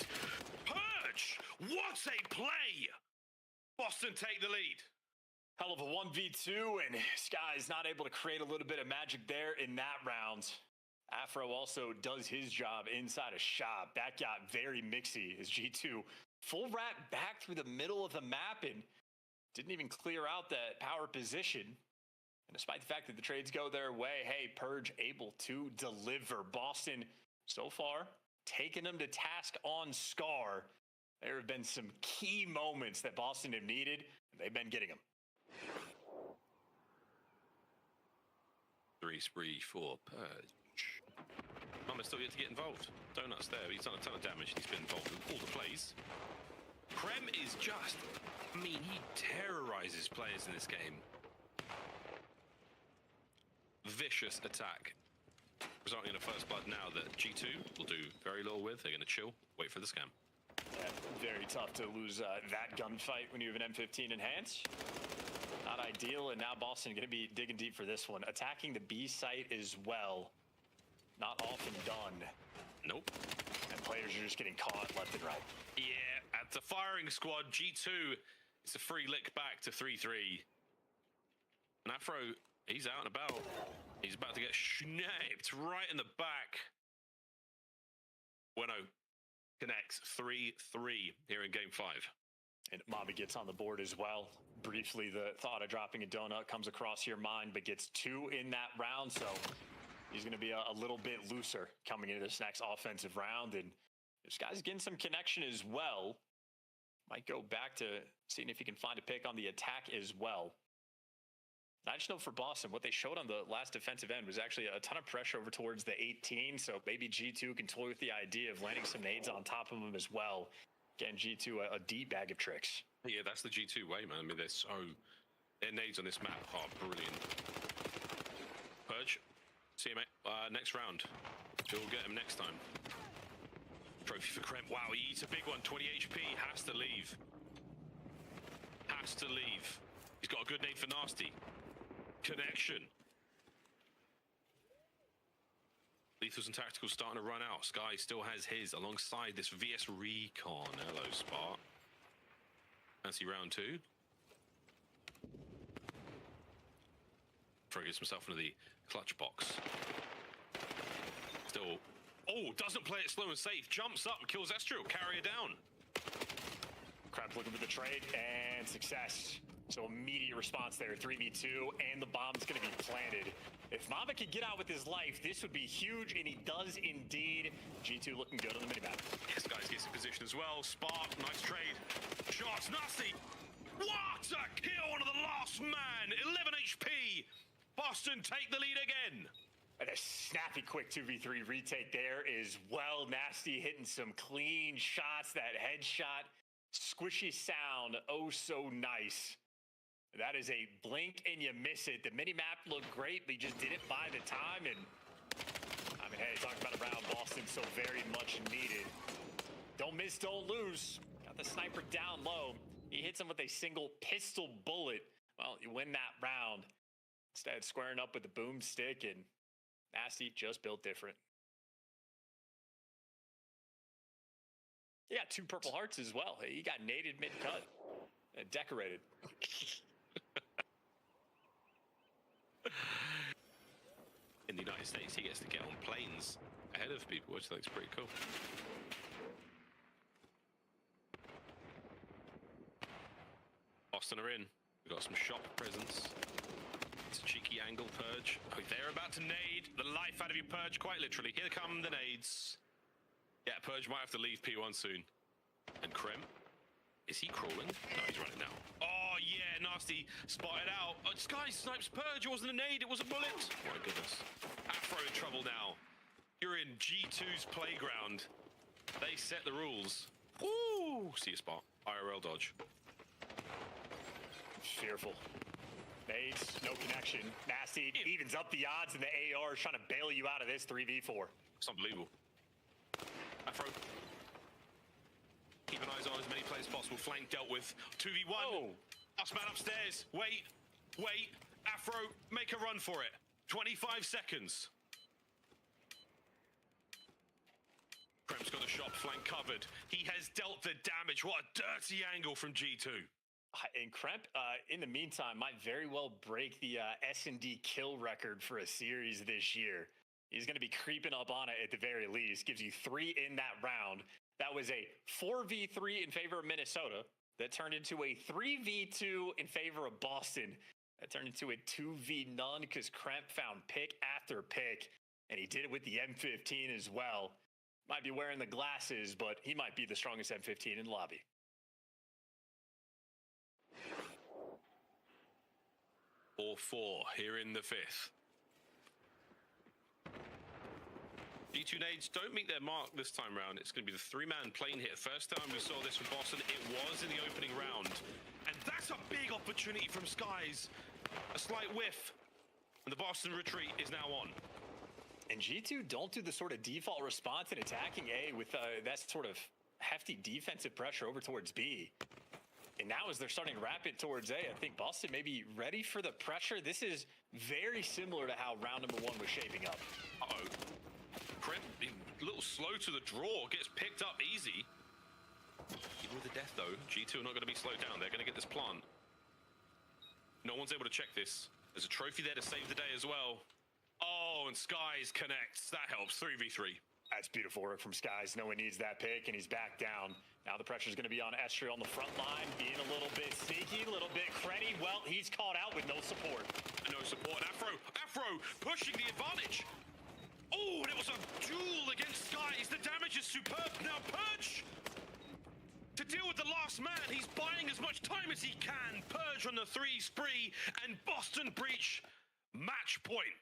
Purge! What a play! Boston take the lead. Hell of a 1v2, and Sky's not able to create a little bit of magic there in that round. Afro also does his job inside a shop. That got very mixy as G2 full wrap back through the middle of the map and didn't even clear out that power position. And despite the fact that the trades go their way, hey, Purge able to deliver. Boston, so far, taking them to task on Scar. There have been some key moments that Boston have needed, and they've been getting them. 3 spree for Purge. Mama's still yet to get involved. Donut's there. He's done a ton of damage. He's been involved in all the plays. Krem is just, I mean, he terrorizes players in this game. Vicious attack, resulting in a first blood now that G2 will do very little with. They're going to chill, wait for the scam. Yeah, very tough to lose that gunfight when you have an M15 in hands. Not ideal, and now Boston going to be digging deep for this one. Attacking the B site as well. Not often done. Nope. And players are just getting caught left and right. Yeah, at the firing squad, G2, it's a free lick back to 3-3. And Afro, he's out and about. He's about to get sniped right in the back. Bueno connects 3-3 here in game 5. And Mamba gets on the board as well. Briefly, the thought of dropping a donut comes across your mind, but gets 2 in that round, so he's going to be a little bit looser coming into this next offensive round. And this guy's getting some connection as well. Might go back to seeing if he can find a pick on the attack as well. And I just know for Boston, what they showed on the last defensive end was actually a ton of pressure over towards the 18, so maybe G2 can toy with the idea of landing some nades on top of him as well. Again, G2, a deep bag of tricks. Yeah, that's the G2 way, man. I mean, their nades on this map are brilliant. Purge, see you, mate. Next round. We'll get him next time. Trophy for Kremp. Wow, he eats a big one. 20 HP. Has to leave. Has to leave. He's got a good nade for Nasty. Connection. Lethals and Tacticals starting to run out. Sky still has his alongside this VS Recon. Hello, Spark. Fancy round 2. Fro gets himself into the clutch box. Still. Oh, doesn't play it slow and safe. Jumps up, kills Estriel. Carrier down. Kremp looking for the trade and success. So immediate response there, 3v2, and the bomb's going to be planted. If Mamba could get out with his life, this would be huge, and he does indeed. G2 looking good on the minimap. Yes, guys gets in position as well. Spark, nice trade. Shots, Nasty. What a kill on the last man. 11 HP. Boston take the lead again. And a snappy, quick 2v3 retake there is well. Nasty hitting some clean shots. That headshot, squishy sound, oh so nice. That is a blink and you miss it. The mini-map looked great, but you just didn't buy the time. And I mean, hey, talking about a round Boston so very much needed. Don't miss, don't lose. Got the sniper down low. He hits him with a single pistol bullet. Well, you win that round. Instead, squaring up with the boomstick, and Nasty just built different. He got 2 purple hearts as well. He got naded mid-cut. Decorated. In the United States, he gets to get on planes ahead of people, which looks pretty cool. Boston are in. We've got some shop presence. It's a cheeky angle, Purge. Oh, they're about to nade the life out of you, Purge, quite literally. Here come the nades. Yeah, Purge might have to leave P1 soon. And Krem, is he crawling? No, he's running now. Oh, yeah, Nasty spotted out. Oh, Sky snipes Purge. It wasn't a nade, it was a bullet. Oh, my goodness. Afro in trouble now. You're in G2's playground. They set the rules. Woo! See a spot. IRL dodge. Fearful. Nades, no connection. Nasty evens up the odds, and the AR is trying to bail you out of this 3v4. It's unbelievable. Afro. Keep an eye on as many players as possible. Flank dealt with. 2v1. Oh. Last man upstairs. Wait. Afro, make a run for it. 25 seconds. Krem's got the shot, flank covered. He has dealt the damage. What a dirty angle from G2. And Kremp, in the meantime, might very well break the S&D kill record for a series this year. He's going to be creeping up on it at the very least. Gives you 3 in that round. That was a 4v3 in favor of Minnesota. That turned into a 3v2 in favor of Boston. That turned into a 2v none because Kremp found pick after pick. And he did it with the M15 as well. Might be wearing the glasses, but he might be the strongest M15 in the lobby. Or 4 here in the 5th. G2 nades don't meet their mark this time round. It's going to be the 3-man plane hit. First time we saw this from Boston, it was in the opening round. And that's a big opportunity from Skies. A slight whiff. And the Boston retreat is now on. And G2 don't do the sort of default response in attacking A with that sort of hefty defensive pressure over towards B. And now as they're starting to wrap it towards A, I think Boston may be ready for the pressure. This is very similar to how round number 1 was shaping up. Uh-oh. Krem, a little slow to the draw, gets picked up easy. Even with the death, though, G2 are not going to be slowed down. They're going to get this plant. No one's able to check this. There's a trophy there to save the day as well. Oh, and Skies connects. That helps. 3v3. That's beautiful work from Skies. No one needs that pick, and he's back down. Now the pressure's going to be on Estriel on the front line, being a little bit sneaky, a little bit creddy. Well, he's caught out with no support. No support. Afro pushing the advantage. Oh, and it was a duel against Skies. The damage is superb. Now Purge, to deal with the last man, he's buying as much time as he can. Purge on the 3 spree, and Boston breach match point.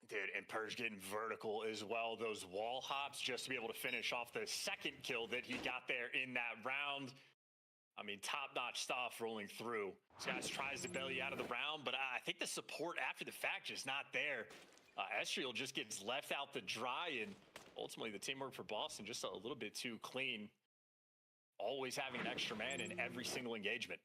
Dude, and Purge getting vertical as well. Those wall hops just to be able to finish off the second kill that he got there in that round. I mean, top-notch stuff rolling through. Skies tries to bail you out of the round, but I think the support after the fact is not there. Estriel just gets left out to dry, and ultimately the teamwork for Boston just a little bit too clean. Always having an extra man in every single engagement.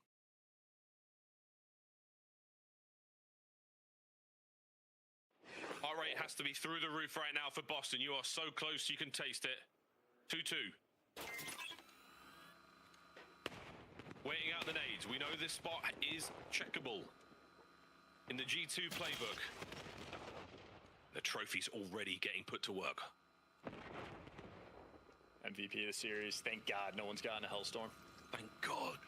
Heart rate has to be through the roof right now for Boston. You are so close, you can taste it. 2-2. Waiting out the nades. We know this spot is checkable. In the G2 playbook, the trophy's already getting put to work. MVP of the series. Thank God no one's gotten a Hellstorm. Thank God.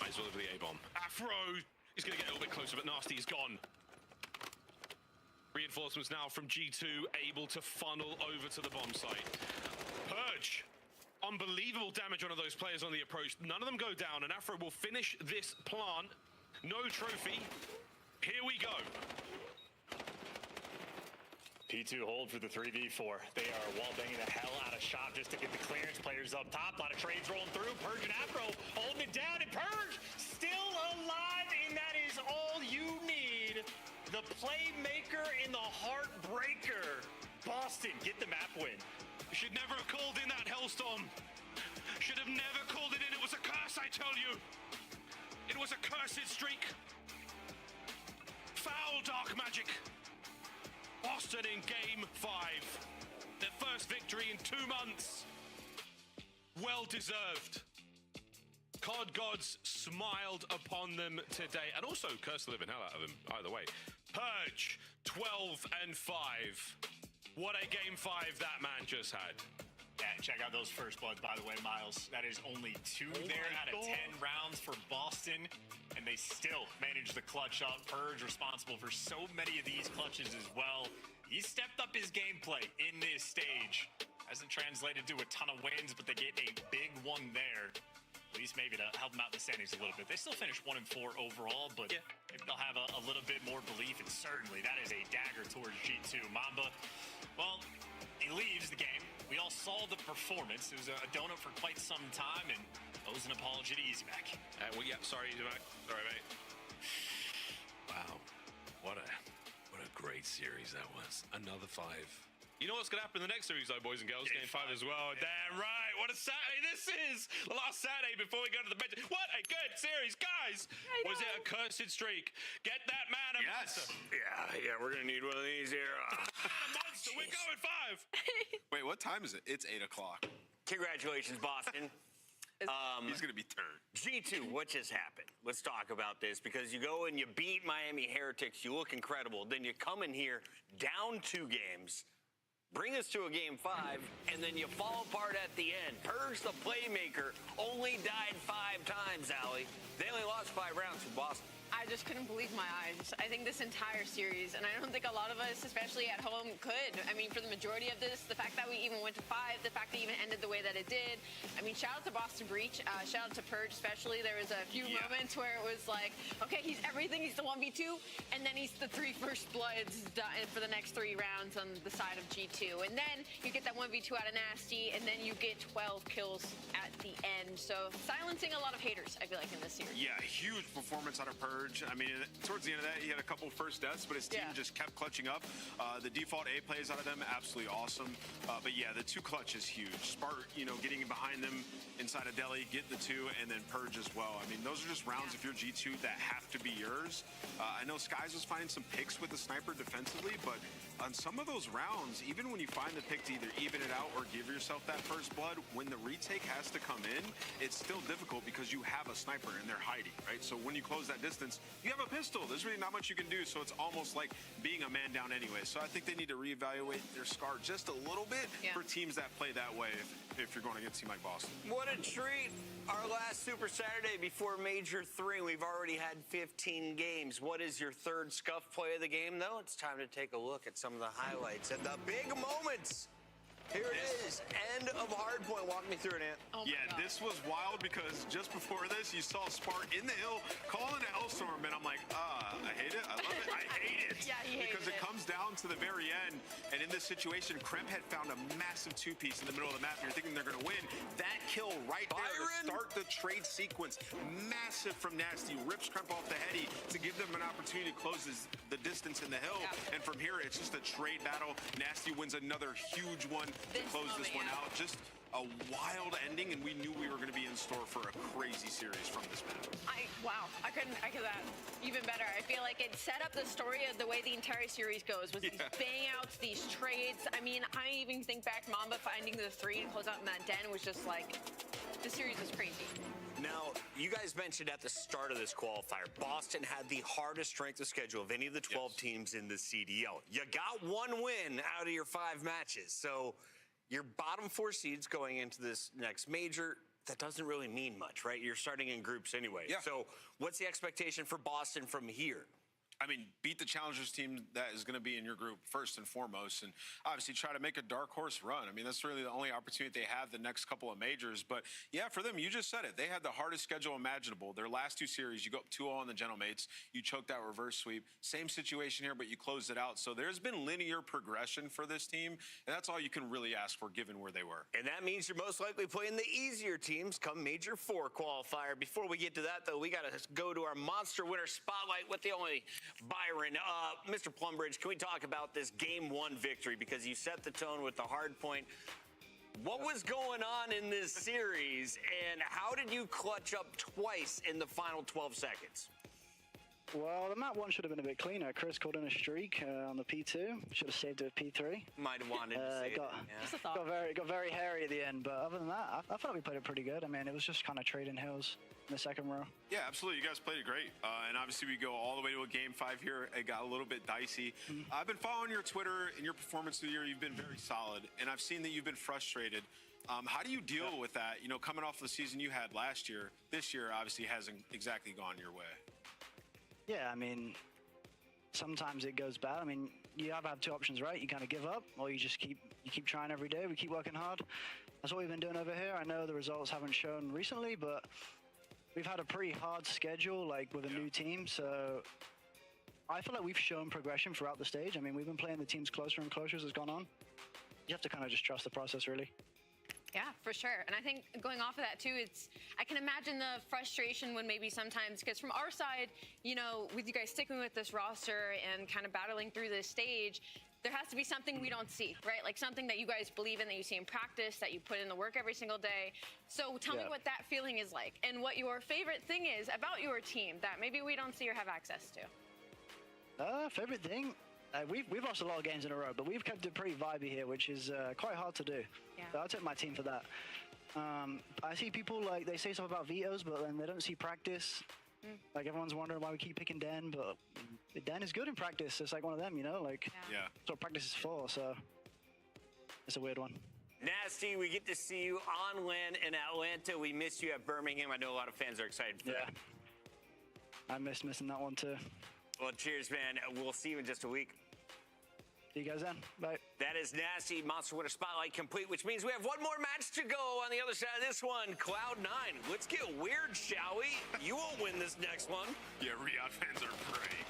Might as well over the A-bomb. Afro is going to get a little bit closer, but Nasty is gone. Reinforcements now from G2 able to funnel over to the bomb site. Purge. Unbelievable damage on those players on the approach. None of them go down, and Afro will finish this plant. No trophy. Here we go. P2 hold for the 3v4. They are wall banging the hell out of shop just to get the clearance. Players up top. A lot of trades rolling through. Purge and Afro holding it down. And Purge still alive, and that is all you need. The playmaker and the heartbreaker. Boston get the map win. Should never have called in that Hellstorm. Should have never called it in. It was a curse, I tell you. It was a cursed streak. Foul dark magic. Boston in game 5. Their first victory in 2 months. Well deserved. COD gods smiled upon them today. And also cursed the living hell out of them, either way. Purge, 12-5. What a game 5 that man just had. Yeah, check out those first bloods, by the way, Miles. That is only 2 there out of 10 rounds for Boston, and they still managed the clutch up. Purge responsible for so many of these clutches as well. He stepped up his gameplay in this stage. Hasn't translated to a ton of wins, but they get a big one there. At least maybe to help them out in the standings a little bit. They still finished 1-4 overall, but maybe they'll have a little bit more belief, and certainly that is a dagger towards G2. Mamba, well, he leaves the game. We all saw the performance. It was a donut for quite some time, and owes an apology to EasyMac. Sorry, EasyMac. Sorry, mate. Wow, what a great series that was. Another 5. You know what's going to happen in the next series, though, boys and girls? Game 5 as well. Yeah. Damn right. What a Saturday this is. The last Saturday before we go to the bench. What a good series, guys. Was it a cursed streak? Get that man a monster. Yeah, we're going to need one of these here. A monster. We're going 5. Wait, what time is it? It's 8 o'clock. Congratulations, Boston. He's going to be turned. G2, what just happened? Let's talk about this, because you go and you beat Miami Heretics. You look incredible. Then you come in here down 2 games. Bring us to a game 5, and then you fall apart at the end. Purge, the playmaker, only died 5 times, Allie. They only lost 5 rounds from Boston. I just couldn't believe my eyes. I think this entire series, and I don't think a lot of us, especially at home, could. I mean, for the majority of this, the fact that we even went to 5, the fact that it even ended the way that it did. I mean, shout out to Boston Breach, shout out to Purge especially. There was a few moments where it was like, okay, he's everything, he's the 1v2, and then he's the 3 first bloods for the next 3 rounds on the side of G2. And then you get that 1v2 out of Nasty, and then you get 12 kills at the end. So silencing a lot of haters, I feel like, in this series. Yeah, huge performance out of Purge. I mean, towards the end of that, he had a couple first deaths, but his team just kept clutching up. The default A plays out of them, absolutely awesome. But yeah, the 2 clutch is huge. Spark, getting behind them inside of Delhi, get the 2, and then Purge as well. I mean, those are just rounds if you're G2 that have to be yours. I know Skies was finding some picks with the sniper defensively, but on some of those rounds, even when you find the pick to either even it out or give yourself that first blood, when the retake has to come in, it's still difficult because you have a sniper and they're hiding, right? So when you close that distance, you have a pistol. There's really not much you can do, so it's almost like being a man down anyway. So I think they need to reevaluate their SCAR just a little bit for teams that play that way if you're going against a team like Boston. What a treat. Our last Super Saturday before Major 3. We've already had 15 games. What is your 3rd scuff play of the game, though? It's time to take a look at some of the highlights and the big moments. Here it is, end of Hardpoint. Walk me through it, Ant. Oh this was wild because just before this, you saw Spark in the hill calling an Hellstorm, and I'm like, I hate it. I love it. I hate it. He hates because it comes down to the very end, and in this situation, Kremp had found a massive 2-piece in the middle of the map, and you're thinking they're going to win. That kill right there to start the trade sequence, massive from Nasty, rips Kremp off the heady to give them an opportunity to close the distance in the hill, and from here, it's just a trade battle. Nasty wins another huge one to close this one out. Just a wild ending, and we knew we were going to be in store for a crazy series from this map. Wow, I couldn't that even better. I feel like it set up the story of the way the entire series goes, with these bang outs, these trades. I mean, I even think back, Mamba finding the 3 and close out in that den was just like, the series was crazy. Now, you guys mentioned at the start of this qualifier, Boston had the hardest strength of schedule of any of the 12 teams in the CDL. You got 1 win out of your 5 matches, so your bottom 4 seeds going into this next major, that doesn't really mean much, right? You're starting in groups anyway. So what's the expectation for Boston from here? I mean, beat the challengers team that is going to be in your group first and foremost, and obviously try to make a dark horse run. I mean, that's really the only opportunity they have the next couple of majors. But yeah, for them, you just said it. They had the hardest schedule imaginable. Their last two series, you go up 2-0 on the Gentlemates, you choked out reverse sweep. Same situation here, but you closed it out. So there's been linear progression for this team, and that's all you can really ask for given where they were. And that means you're most likely playing the easier teams come Major 4 qualifier. Before we get to that, though, we got to go to our Monster Winner Spotlight with the only Byron. Mr. Plumbridge, can we talk about this Game 1 victory? Because you set the tone with the hard point. What was going on in this series, and how did you clutch up twice in the final 12 seconds? Well, the map 1 should have been a bit cleaner. Chris called in a streak on the P2. Should have saved it with P3. Might have wanted to save it. Got very hairy at the end, but other than that, I thought we played it pretty good. I mean, it was just kind of trading hills in the second row. Yeah, absolutely. You guys played it great. And obviously, we go all the way to a Game 5 here. It got a little bit dicey. I've been following your Twitter and your performance of the year. You've been very solid, and I've seen that you've been frustrated. How do you deal with that? You know, coming off the season you had last year, this year obviously hasn't exactly gone your way. Yeah, I mean, sometimes it goes bad. I mean, you have two options, right? You kind of give up, or you just keep trying every day. We keep working hard. That's what we've been doing over here. I know the results haven't shown recently, but we've had a pretty hard schedule, like with a new team. So I feel like we've shown progression throughout the stage. I mean, we've been playing the teams closer and closer as it's gone on. You have to kind of just trust the process, really. Yeah, for sure. And I think going off of that too, I can imagine the frustration when maybe sometimes, because from our side, you know, with you guys sticking with this roster and kind of battling through this stage, there has to be something we don't see, right? Like something that you guys believe in, that you see in practice, that you put in the work every single day. So tell me what that feeling is like and what your favorite thing is about your team that maybe we don't see or have access to. Favorite thing? We've lost a lot of games in a row, but we've kept it pretty vibey here, which is quite hard to do. Yeah. So I'll take my team for that. I see people, like, they say stuff about vetoes, but then they don't see practice. Like, everyone's wondering why we keep picking Den, but Den is good in practice. It's like one of them, you know? Like, that's what practice is for, so it's a weird one. Nasty, we get to see you on land in Atlanta. We miss you at Birmingham. I know a lot of fans are excited for that. I miss missing that one, too. Well, cheers, man. We'll see you in just a week. See you guys then. Bye. That is Nasty. Monster Winner Spotlight complete, which means we have one more match to go on the other side of this one. Cloud9. Let's get weird, shall we? You won't win this next one. Yeah, Riyadh fans are praying.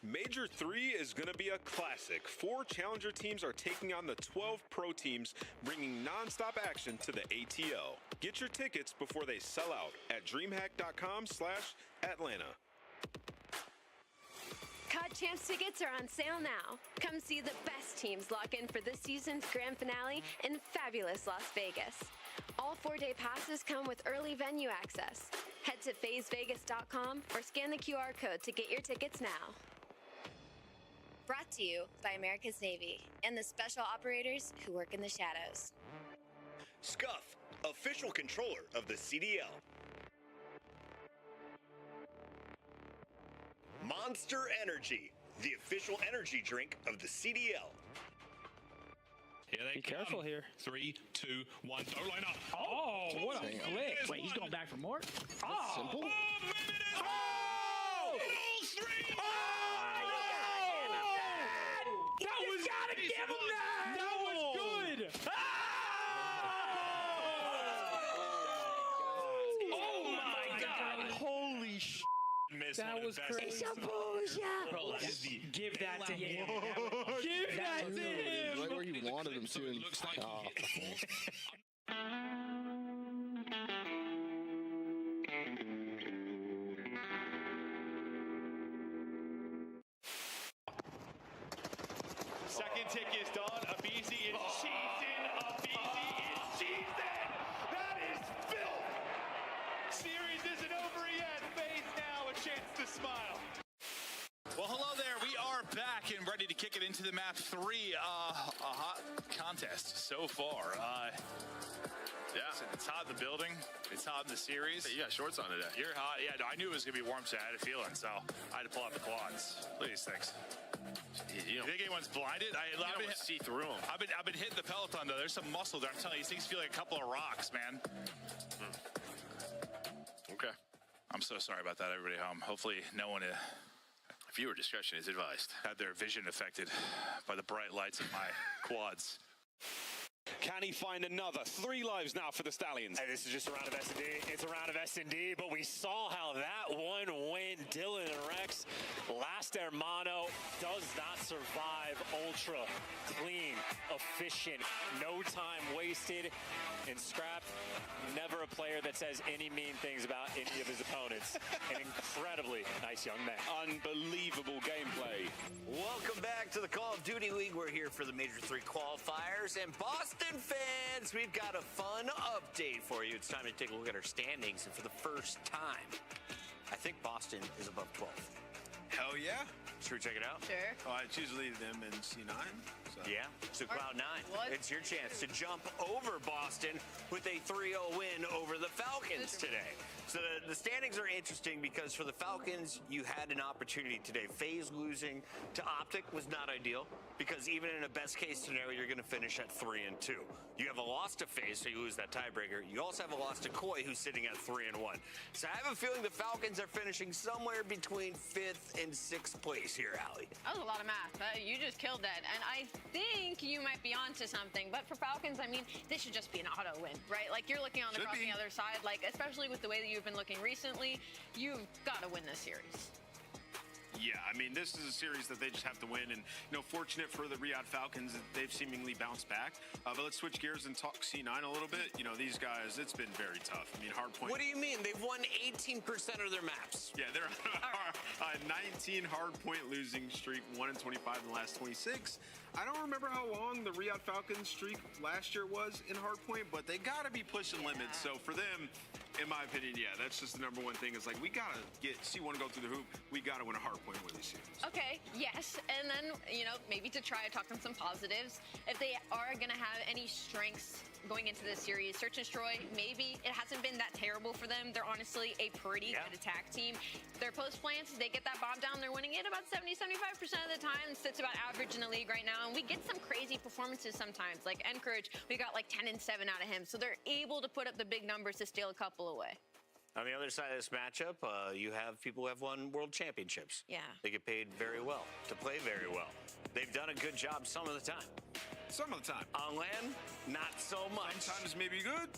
Major 3 is going to be a classic. 4 challenger teams are taking on the 12 pro teams, bringing non-stop action to the ATO. Get your tickets before they sell out at dreamhack.com/Atlanta. COD Champs tickets are on sale now. Come see the best teams lock in for this season's grand finale in fabulous Las Vegas. All 4-day passes come with early venue access. Head to FazeVegas.com or scan the QR code to get your tickets now. Brought to you by America's Navy and the special operators who work in the shadows. Scuff, official controller of the CDL. Monster Energy, the official energy drink of the CDL. Here they Be careful here. 3, 2, 1. Don't line up. Oh, what a flick. Wait, he's going back for more? Oh! Simple. Oh! Three! That was gotta give him that! That was good! Oh my god! Holy sh! That was crazy. Bro, give that to him. Give that to him! Right where you wanted him to. Looks like Second tick is done. Abizi is cheesing. Abizi is cheesing. That is filth. Series isn't over yet. FaZe now a chance to smile. Well, hello there. We are are back and ready to kick it into the map 3. A hot contest so far. Yeah, it's hot in the building. It's hot in the series. Hey, you got shorts on today. You're hot. Yeah, no, I knew it was gonna be warm today. I had a feeling, so I had to pull out the quads. Look at these things. You think anyone's blinded? I've been see through them. I've been hitting the Peloton though. There's some muscle there. I'm telling you, these things feel like a couple of rocks, man. Okay. I'm so sorry about that, everybody at home. Hopefully, no one viewer discretion is advised. Had their vision affected by the bright lights of my quads. Can he find another? 3 lives now for the Stallions. Hey, this is just a round of S&D. It's a round of S&D, but we saw how that one went. Dylan and Rex, last Hermano, does not survive. Ultra clean, efficient, no time wasted, and Scrap, never a player that says any mean things about any of his opponents. An incredibly nice young man. Unbelievable gameplay. Welcome back to the Call of Duty League. We're here for the Major 3 qualifiers. And Boston fans, we've got a fun update for you. It's time to take a look at our standings. And for the first time, I think Boston is above 12. Hell yeah. Should we check it out? Sure. Oh, it's usually them in C9. So. Yeah, so Cloud9. It's your chance to jump over Boston with a 3-0 win over the Falcons today. So the standings are interesting because for the Falcons, you had an opportunity today. FaZe losing to OpTic was not ideal because even in a best-case scenario, you're going to finish at 3-2. You have a loss to FaZe, so you lose that tiebreaker. You also have a loss to Koi, who's sitting at 3-1. So I have a feeling the Falcons are finishing somewhere between 5th and 6th place here, Allie. That was a lot of math. You just killed that. And I think you might be onto something. But for Falcons, I mean, this should just be an auto win, right? Like, you're looking on the other side. Like, especially with the way that you've been looking recently, you've got to win this series. Yeah, I mean, this is a series that they just have to win. And, you know, fortunate for the Riyadh Falcons that they've seemingly bounced back. But let's switch gears and talk C9 a little bit. You know, these guys, it's been very tough. I mean, hardpoint. What do you mean? They've won 18% of their maps. Yeah, they're on a 19 hardpoint losing streak, 1-25 in the last 26. I don't remember how long the Riyadh Falcons streak last year was in hardpoint, but they got to be pushing limits. So for them, in my opinion, yeah, that's just the number one thing. Is like, we got to get C1 to go through the hoop. We got to win a hardpoint with these series. Okay, yes. And then, you know, maybe to try to talk on some positives. If they are going to have any strengths going into this series, Search and Destroy, maybe it hasn't been that terrible for them. They're honestly a pretty good attack team. Their post plants, they get that bomb down, they're winning it about 70-75% of the time. It's about average in the league right now. And we get some crazy performances sometimes. Like Encourage, we got like 10 and 7 out of him. So they're able to put up the big numbers to steal a couple away. On the other side of this matchup, you have people who have won world championships. Yeah. They get paid very well to play very well. They've done a good job some of the time. Some of the time. On land, not so much. Sometimes maybe good.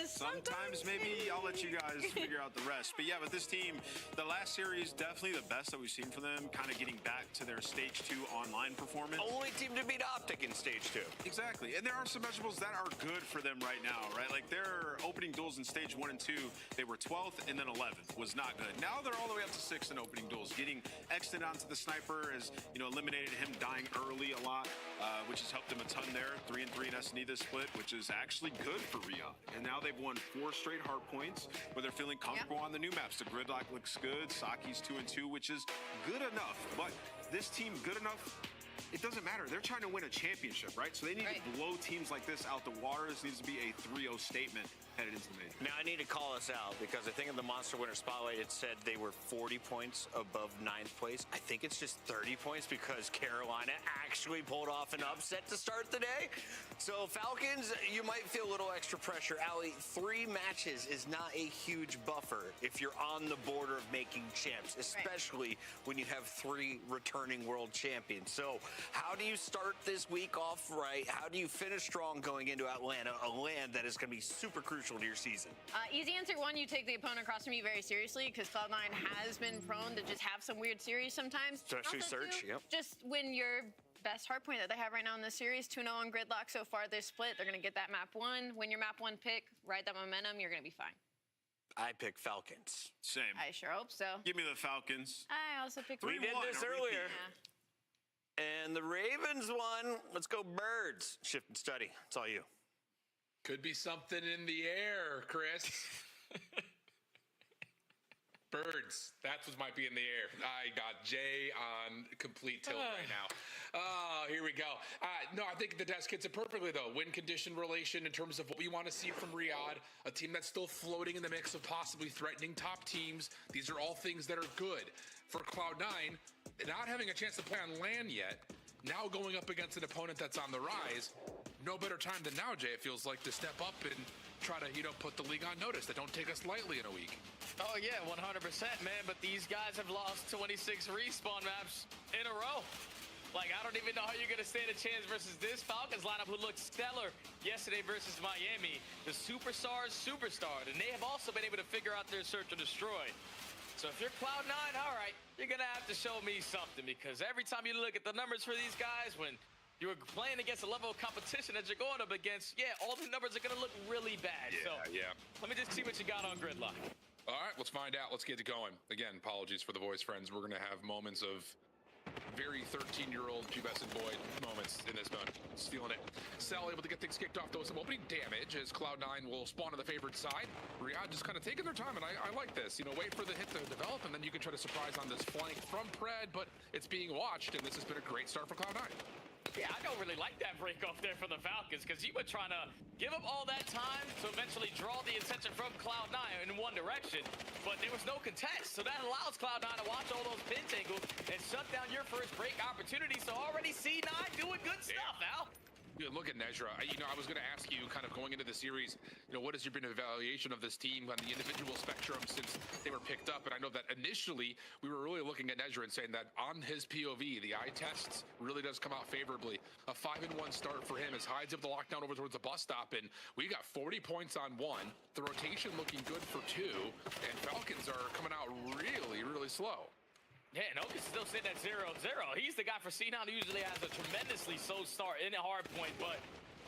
Sometimes maybe I'll let you guys figure out the rest. But yeah, but this team, the last series, definitely the best that we've seen from them, kind of getting back to their Stage 2 online performance. Only team to beat OpTic in Stage 2. Exactly. And there are some measurables that are good for them right now, right? Like their opening duels in Stage 1 and 2, they were 12th and then 11th. Was not good. Now they're all the way up to 6th in opening duels. Getting Exton onto the sniper has, you know, eliminated him dying early a lot, which has helped them a ton there. 3-3 in S&E this split, which is actually good for Riyadh. And now they've won 4 straight hard points where they're feeling comfortable on the new maps. The gridlock looks good. Saki's 2-2, which is good enough. But this team, good enough, it doesn't matter. They're trying to win a championship, right? So they need to blow teams like this out the water. This needs to be a 3-0 statement headed into the major. Now, I need to call us out because I think in the Monster Winner Spotlight, it said they were 40 points above 9th place. I think it's just 30 points because Carolina actually pulled off an upset to start the day. So, Falcons, you might feel a little extra pressure. Allie, 3 matches is not a huge buffer if you're on the border of making champs, especially when you have 3 returning world champions. So, how do you start this week off right? How do you finish strong going into Atlanta, a land that is going to be super crucial to your season? Easy answer 1, you take the opponent across from you very seriously because Cloud9 has been prone to just have some weird series sometimes. Especially also, Search, too, just win your best hardpoint that they have right now in this series. 2-0 on gridlock so far this split. They're going to get that map 1. Win your map 1 pick, ride that momentum, you're going to be fine. I pick Falcons. Same. I sure hope so. Give me the Falcons. I also picked We did this earlier. Yeah. And the Ravens won. Let's go Birds. Shift and study. It's all you. Could be something in the air, Chris. Birds. That's what might be in the air. I got Jay on complete tilt right now. Oh, here we go. No, I think the desk hits it perfectly, though. Win condition relation in terms of what we want to see from Riyadh, a team that's still floating in the mix of possibly threatening top teams. These are all things that are good. For Cloud9, not having a chance to play on LAN yet, now going up against an opponent that's on the rise, no better time than now, Jay, it feels like, to step up and try to, put the league on notice. That don't take us lightly in a week. Oh, yeah, 100%, man. But these guys have lost 26 respawn maps in a row. Like, I don't even know how you're going to stand a chance versus this Falcons lineup who looked stellar yesterday versus Miami. The superstars superstarred, and they have also been able to figure out their search and destroy. So if you're Cloud9, all right, you're going to have to show me something, because every time you look at the numbers for these guys, when you're playing against a level of competition that you're going up against, yeah, all the numbers are going to look really bad. Yeah. Let me just see what you got on Gridlock. All right, let's find out. Let's get it going. Again, apologies for the voice, friends. We're going to have moments of very 13-year-old pubescent boy moments in this mode. Stealing it. Cell able to get things kicked off, though, with some opening damage as Cloud9 will spawn on the favored side. Riyadh just kind of taking their time, and I like this. Wait for the hit to develop, and then you can try to surprise on this flank from Pred, but it's being watched, and this has been a great start for Cloud9. Yeah, I don't really like that break off there for the Falcons, because you were trying to give them all that time to eventually draw the attention from Cloud9 in one direction, but there was no contest. So that allows Cloud9 to watch all those pin tangles and shut down your first break opportunity. So already C9 doing good stuff, Al. Look at Nezra. I was going to ask you, kind of going into the series, what has been an evaluation of this team on the individual spectrum since they were picked up? And I know that initially we were really looking at Nezra and saying that on his POV, the eye tests really does come out favorably. A 5-1 start for him as Hides able to lock down over towards the bus stop, and we got 40 points on 1. The rotation looking good for 2, and Falcons are coming out really, really slow. Yeah, and Oak is still sitting at 0-0. He's the guy for C9 who usually has a tremendously slow start in a hard point, but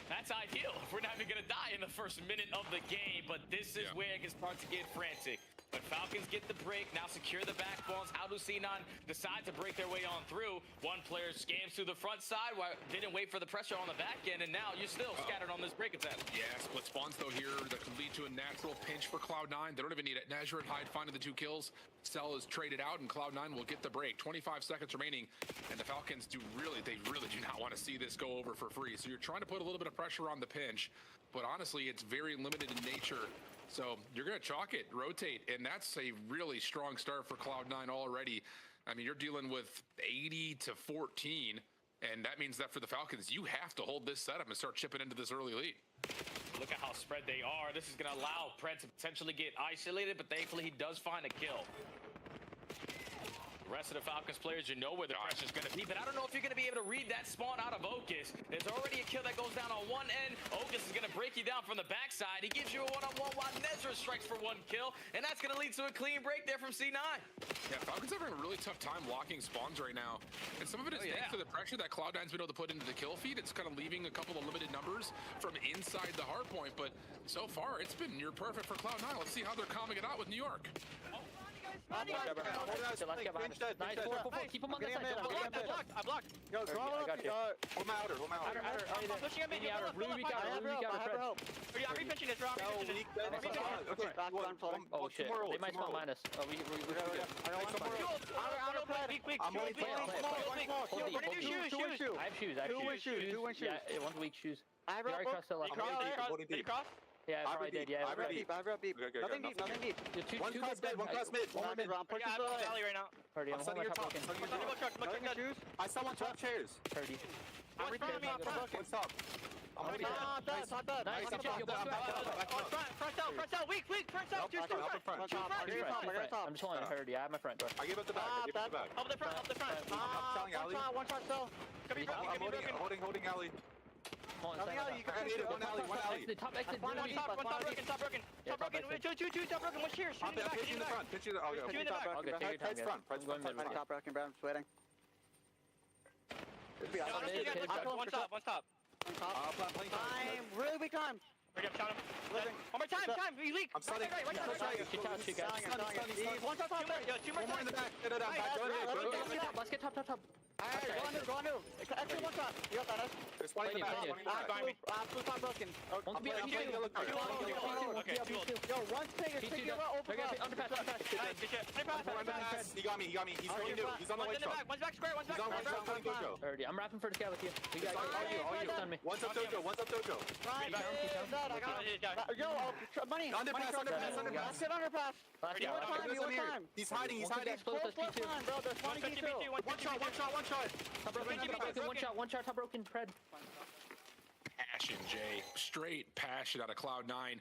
that's ideal. We're not even going to die in the first minute of the game, but this is where it can start to get frantic. But Falcons get the break, now secure the backbones. How do C9 decide to break their way on through? One player scams through the front side, didn't wait for the pressure on the back end, and now you're still scattered on this break attempt. Yeah, split spawns though here that can lead to a natural pinch for Cloud9. They don't even need it. Nezra and Hyde finding the 2 kills. Cell is traded out, and Cloud9 will get the break. 25 seconds remaining, and the Falcons really do not want to see this go over for free. So you're trying to put a little bit of pressure on the pinch, but honestly, it's very limited in nature. So you're going to chalk it, rotate, and that's a really strong start for Cloud9 already. You're dealing with 80 to 14, and that means that for the Falcons, you have to hold this setup and start chipping into this early lead. Look at how spread they are. This is going to allow Pred to potentially get isolated, but thankfully he does find a kill. The rest of the Falcons players, you know where the pressure's going to be, but I don't know if you're going to be able to read that spawn out of Ocus. There's already a kill that goes down on one end. Ocus is going to break you down from the backside. He gives you a one-on-one while Nezra strikes for 1 kill, and that's going to lead to a clean break there from C9. Yeah, Falcons are having a really tough time locking spawns right now, and some of it is thanks to the pressure that Cloud9's been able to put into the kill feed. It's kind of leaving a couple of limited numbers from inside the hard point, but so far it's been near perfect for Cloud9. Let's see how they're calming it out with New York. Nice, 4-4. Keep him on the side. I blocked. Yo, I got you. Hold my outer. I'm pushing him in. Blue weak outer. I'm repitching this. Okay, oh shit. They might spawn minus. Oh, we I'm only playing. I have shoes. Two win shoes. Yeah, one's weak shoes. I have cross. Yeah, I probably did. Yeah, I have beep. Nothing deep. One cross mid. One mid. I'm pushing the alley right now. I'm setting your top. Shoes. I saw one top chairs. 30. What's up? I'm ready. Nice. Front out. Weak. Front out. Two front. I'm just holding 30. I have my front door. I give up the back. Up the front. I'm telling alley. One shot still. I'm holding alley. One alley. The top exit. Top broken. Top broken. Two top broken. One cheers. I'm pitching the front. Two in the back. Heads front. Top broken. Brown. Sweating. One top. Playing time. Really weak time. Bring up, shot him. One more time, you leak. I'm stunning. Right. One shot, top. Yo, two more in the back. Let's get top. Go on, move. Actually, one shot. You got that, There's one in the back. Absolute top broken. Okay, yo, one's taking open underpass. He got me. He's going new. He's on the white shot. One's back square. He's on white shot. Dojo. I'm rapping for the scout with you. We got you. Stun me. One's up Dojo. Yo, money. Underpass. Sit underpass. You want time. He's hiding. Close line, bro. There's one P2. One shot. One shot, top broken, Pred. Passion, Jay. Straight passion out of Cloud9.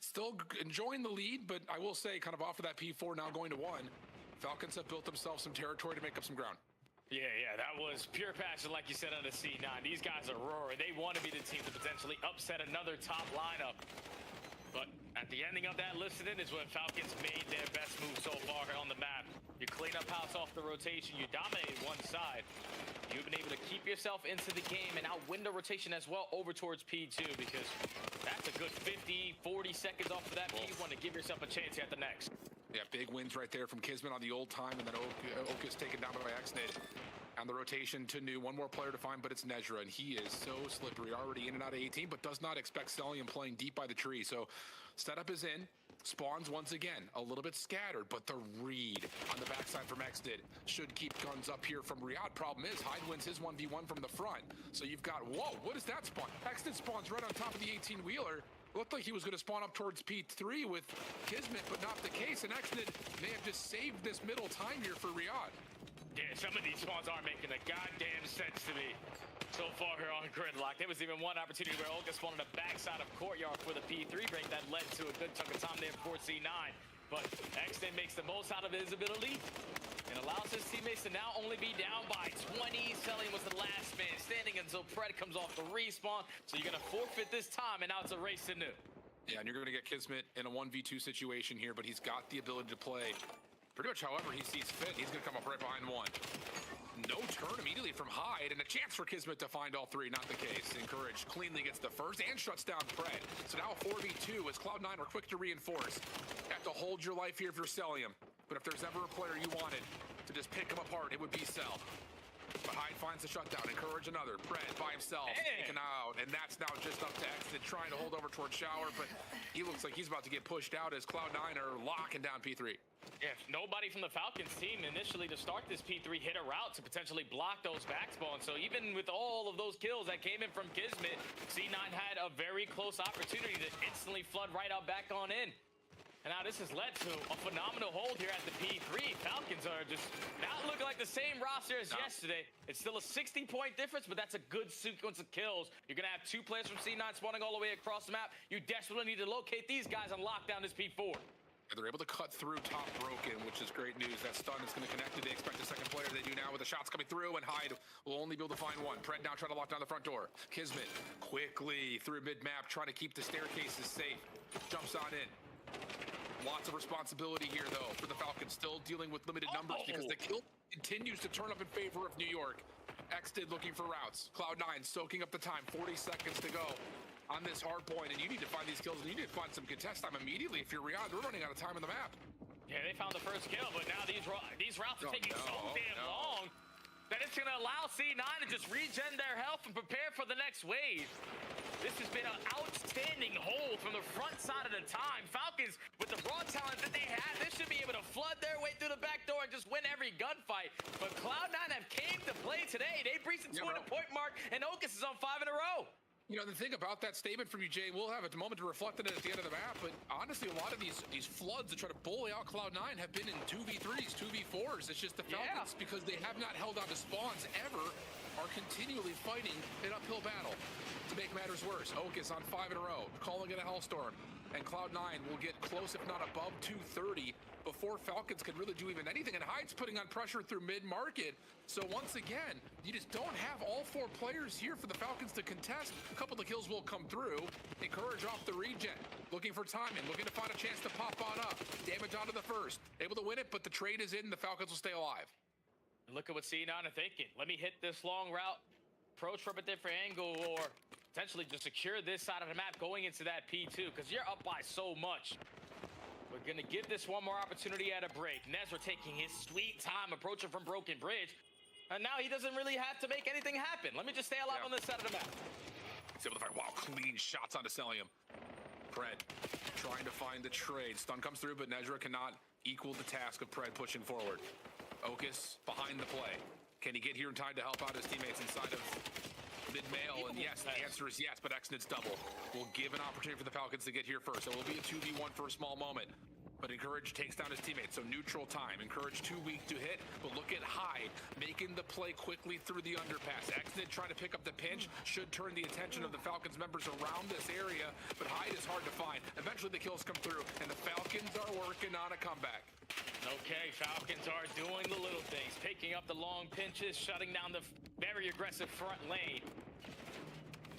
Still enjoying the lead, but I will say, kind of off of that P4, now going to 1. Falcons have built themselves some territory to make up some ground. Yeah, that was pure passion, like you said, on the C9. These guys are roaring. They want to be the team to potentially upset another top lineup. But at the ending of that listening is when Falcons made their best move so far on the map. You clean up house off the rotation. You dominated one side. You've been able to keep yourself into the game and now win the rotation as well over towards P2 because that's a good 50, 40 seconds off of that P1 to give yourself a chance at the next. Yeah, big wins right there from Kismet on the old time, and then Okus taken down by Xnid. On the rotation to new, one more player to find, but it's Nezra, and he is so slippery, already in and out of 18, but does not expect Stellium playing deep by the tree. So setup is in, spawns once again, a little bit scattered, but the read on the backside from Xnid should keep guns up here from Riyadh. Problem is, Hyde wins his 1v1 from the front. So you've got, whoa, what is that spawn? Xnid spawns right on top of the 18-wheeler. Looked like he was going to spawn up towards P3 with Kismet, but not the case, and Xnid may have just saved this middle time here for Riyadh. Yeah, some of these spawns are making a goddamn sense to me so far here on Gridlock. There was even one opportunity where Oka spawned on the backside of Courtyard for the P3 break that led to a good chunk of time there for C9. But Xnid makes the most out of his ability and allows his teammates to now only be down by 20. Stellium was the last man standing until Pred comes off the respawn. So you're going to forfeit this time, and now it's a race to new. Yeah, and you're going to get Kismet in a 1v2 situation here, but he's got the ability to play pretty much however he sees fit. He's going to come up right behind 1. No turn immediately from Hyde, and a chance for Kismet to find all 3. Not the case. Encourage cleanly gets the first and shuts down Pred. So now a 4v2 as Cloud9 are quick to reinforce. Have to hold your life here if you're Stellium. But if there's ever a player you wanted to just pick him apart, it would be Cell. But Hyde finds the shutdown. Encourage another. Pred by himself, taken out. And that's now just up to Xnid trying to hold over towards Shower. But he looks like he's about to get pushed out as Cloud9 are locking down P3. Yeah, nobody from the Falcons team initially to start this P3 hit a route to potentially block those back spawns. So even with all of those kills that came in from Kismet, C9 had a very close opportunity to instantly flood right out back on in. And now this has led to a phenomenal hold here at the P3. Falcons are just not looking like the same roster as yesterday. It's still a 60-point difference, but that's a good sequence of kills. You're going to have 2 players from C9 spawning all the way across the map. You desperately need to locate these guys and lock down this P4. And they're able to cut through top broken, which is great news. That stun is going to connect it. They expect a second player. They do now with the shots coming through, and Hyde will only be able to find 1. Pred now trying to lock down the front door. Kismet quickly through mid-map, trying to keep the staircases safe. Jumps on in. Lots of responsibility here, though, for the Falcons. Still dealing with limited numbers because the kill continues to turn up in favor of New York. Xnid looking for routes. Cloud9 soaking up the time. 40 seconds to go on this hard point, and you need to find these kills, and you need to find some contest time immediately. If you're Riyadh, we're running out of time on the map. Yeah, they found the first kill, but now these routes are taking so damn long that it's going to allow C9 to just regen their health and prepare for the next wave. This has been an outstanding hold from the front side of the time. Falcons, with the raw talent that they have, they should be able to flood their way through the back door and just win every gunfight. But Cloud9 have came to play today. They breached the 200-point mark, and Okus is on 5 in a row. You know, the thing about that statement from you, Jay, we'll have a moment to reflect on it at the end of the map, but honestly, a lot of these floods that try to bully out Cloud9 have been in 2v3s, 2v4s. It's just the Falcons, because they have not held on to spawns ever, are continually fighting an uphill battle. To make matters worse, Okus on 5 in a row, calling it a hellstorm, and Cloud9 will get close, if not above 230, before Falcons can really do even anything, and Hyde's putting on pressure through mid-market. So once again, you just don't have all 4 players here for the Falcons to contest. A couple of kills will come through. Encourage off the regen, looking for timing, looking to find a chance to pop on up. Damage onto the first, able to win it, but the trade is in, the Falcons will stay alive. Look at what C9 are thinking. Let me hit this long route, approach from a different angle, or potentially just secure this side of the map going into that P2 because you're up by so much. We're going to give this one more opportunity at a break. Nezra taking his sweet time approaching from Broken Bridge. And now he doesn't really have to make anything happen. Let me just stay alive on this side of the map. He's able to fire, wow, clean shots onto Celium. Pred trying to find the trade. Stun comes through, but Nezra cannot equal the task of Pred pushing forward. Okus behind the play. Can he get here in time to help out his teammates inside of mid-mail? And yes, the answer is yes, but Xnit's double will give an opportunity for the Falcons to get here first. It will be a 2v1 for a small moment. But Encourage takes down his teammates, so neutral time. Encourage too weak to hit, but look at High making the play quickly through the underpass. Xnit trying to pick up the pinch, should turn the attention of the Falcons members around this area, but Hyde is hard to find. Eventually the kills come through, and the Falcons are working on a comeback. Okay, Falcons are doing the little things, picking up the long pinches, shutting down the very aggressive front lane.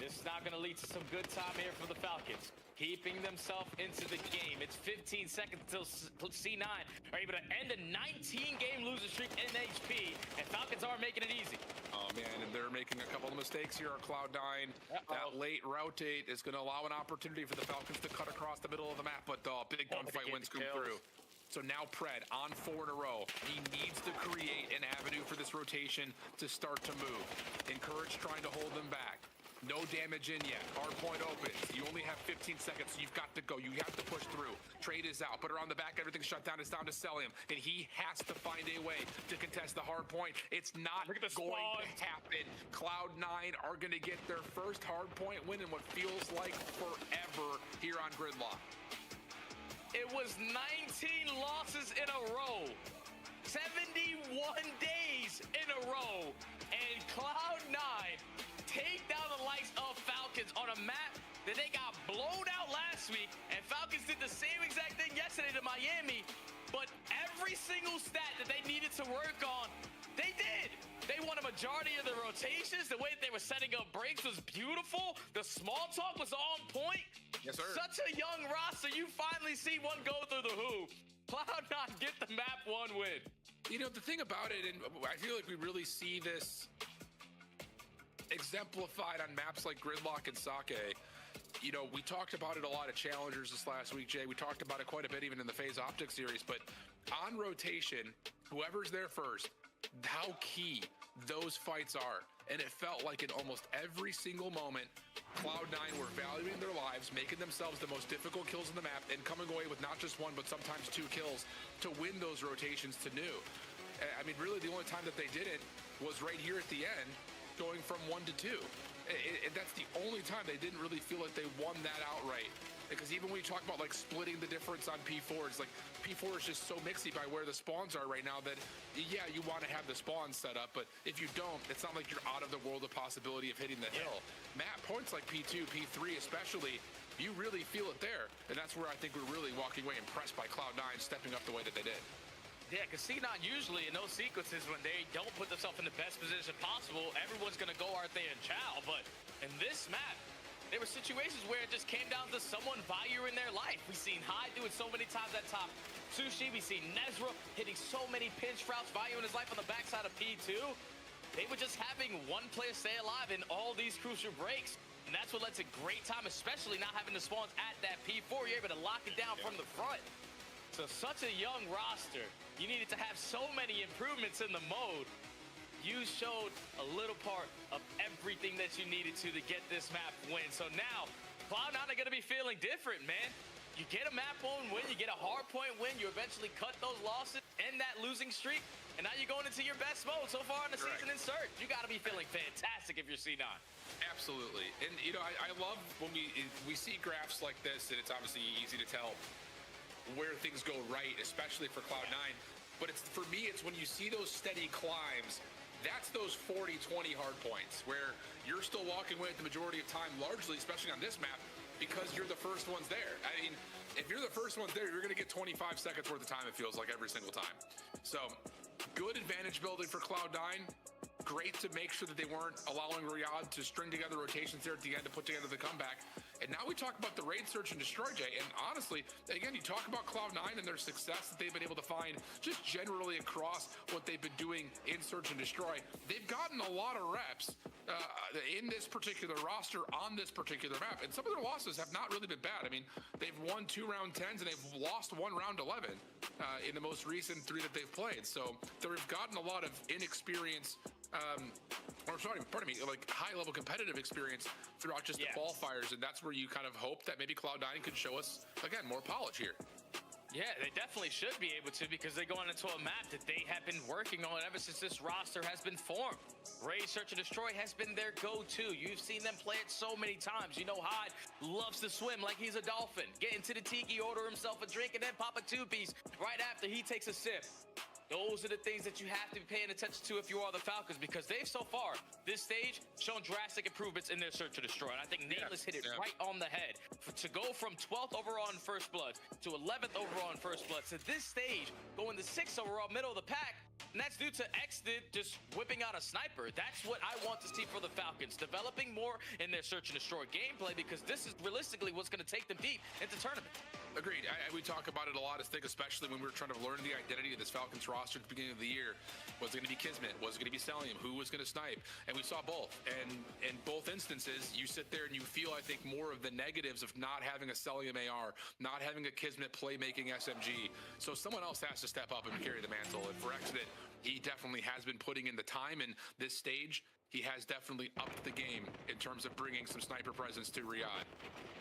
This is not going to lead to some good time here for the Falcons. Keeping themselves into the game. It's 15 seconds until C9 are able to end a 19-game losing streak in HP, and Falcons are making it easy. Oh, man, and they're making a couple of mistakes here on Cloud9. That late rotate is going to allow an opportunity for the Falcons to cut across the middle of the map, but the big gunfight wins come through. So now Pred on 4 in a row. He needs to create an avenue for this rotation to start to move. Encourage trying to hold them back. No damage in yet. Hard point opens. You only have 15 seconds, so you've got to go. You have to push through. Trade is out. Put her on the back. Everything's shut down. It's down to Celium, and he has to find a way to contest the hard point. It's not going to happen. Cloud9 are going to get their first hard point win in what feels like forever here on Gridlock. It was 19 losses in a row. 71 days in a row. And Cloud9 take down the likes of Falcons on a map that they got blown out last week, and Falcons did the same exact thing yesterday to Miami, but every single stat that they needed to work on, they did. They won a majority of the rotations. The way that they were setting up breaks was beautiful. The small talk was on point. Yes, sir. Such a young roster. You finally see one go through the hoop. Cloud9 get the map 1 win. You know, the thing about it, and I feel like we really see this exemplified on maps like Gridlock and Sake. You know, we talked about it a lot of challengers this last week, Jay. We talked about it quite a bit even in the FaZe OpTic series, but on rotation, whoever's there first, how key those fights are. And it felt like in almost every single moment, Cloud9 were valuing their lives, making themselves the most difficult kills in the map, and coming away with not just 1, but sometimes 2 kills to win those rotations to new. I mean, really the only time that they did it was right here at the end, going from 1 to 2. And that's the only time they didn't really feel like they won that outright. Because even when you talk about like splitting the difference on P4, it's like P4 is just so mixy by where the spawns are right now that, yeah, you want to have the spawns set up, but if you don't, it's not like you're out of the world of possibility of hitting the hill. Map points like P2, P3 especially, you really feel it there. And that's where I think we're really walking away impressed by Cloud9 stepping up the way that they did. Yeah, because C9 usually in those sequences when they don't put themselves in the best position possible, everyone's going to go out there and chow. But in this map, there were situations where it just came down to someone valuing their life. We've seen Hyde do it so many times at top Sushi. We've seen Nezra hitting so many pinch routes, valuing his life on the backside of P2. They were just having one player stay alive in all these crucial breaks. And that's what led to great time, especially not having the spawns at that P4. You're able to lock it down from the front. So such a young roster. You needed to have so many improvements in the mode. You showed a little part of everything that you needed to get this map win. So now, Cloud9 are going to be feeling different, man. You get a map 1 win, you get a hard point win, you eventually cut those losses, end that losing streak, and now you're going into your best mode so far in the season in Surge. You got to be feeling fantastic if you're C9. Absolutely. And, you know, I love when we see graphs like this, and it's obviously easy to tell where things go right, especially for Cloud9. But it's, for me, it's when you see those steady climbs, that's those 40-20 hard points where you're still walking away at the majority of time, largely, especially on this map, because you're the first ones there. I mean, if you're the first ones there, you're going to get 25 seconds worth of time, it feels like, every single time. So, good advantage building for Cloud9. Great to make sure that they weren't allowing Riyadh to string together rotations there at the end to put together the comeback. And now we talk about the raid, search, and destroy, Jay. And honestly, again, you talk about Cloud9 and their success that they've been able to find just generally across what they've been doing in search and destroy. They've gotten a lot of reps in this particular roster on this particular map. And some of their losses have not really been bad. I mean, they've won 2 round 10s and they've lost 1 round 11 in the most recent 3 that they've played. So they've gotten a lot of inexperience, pardon me, like high-level competitive experience throughout just the qualifiers, and that's where you kind of hope that maybe Cloud9 could show us, again, more polish here. Yeah, they definitely should be able to, because they're going into a map that they have been working on ever since this roster has been formed. Raid, Search, and Destroy has been their go-to. You've seen them play it so many times. You know, Hyde loves to swim like he's a dolphin. Get into the tiki, order himself a drink, and then pop a 2-piece right after he takes a sip. Those are the things that you have to be paying attention to if you are the Falcons, because they've so far, this stage, shown drastic improvements in their Search and Destroy. And I think Nameless hit it right on the head. To go from 12th overall in First Blood to 11th overall in First Blood to this stage, going to 6th overall, middle of the pack, and that's due to Xdid just whipping out a sniper. That's what I want to see for the Falcons, developing more in their Search and Destroy gameplay, because this is realistically what's going to take them deep into tournament. Agreed. We talk about it a lot, I think, especially when we were trying to learn the identity of this Falcons roster at the beginning of the year. Was it going to be Kismet? Was it going to be Celium? Who was going to snipe? And we saw both. And in both instances, you sit there and you feel, I think, more of the negatives of not having a Celium AR, not having a Kismet playmaking SMG. So someone else has to step up and carry the mantle. And for Xdid, he definitely has been putting in the time, and this stage, he has definitely upped the game in terms of bringing some sniper presence to Riyadh.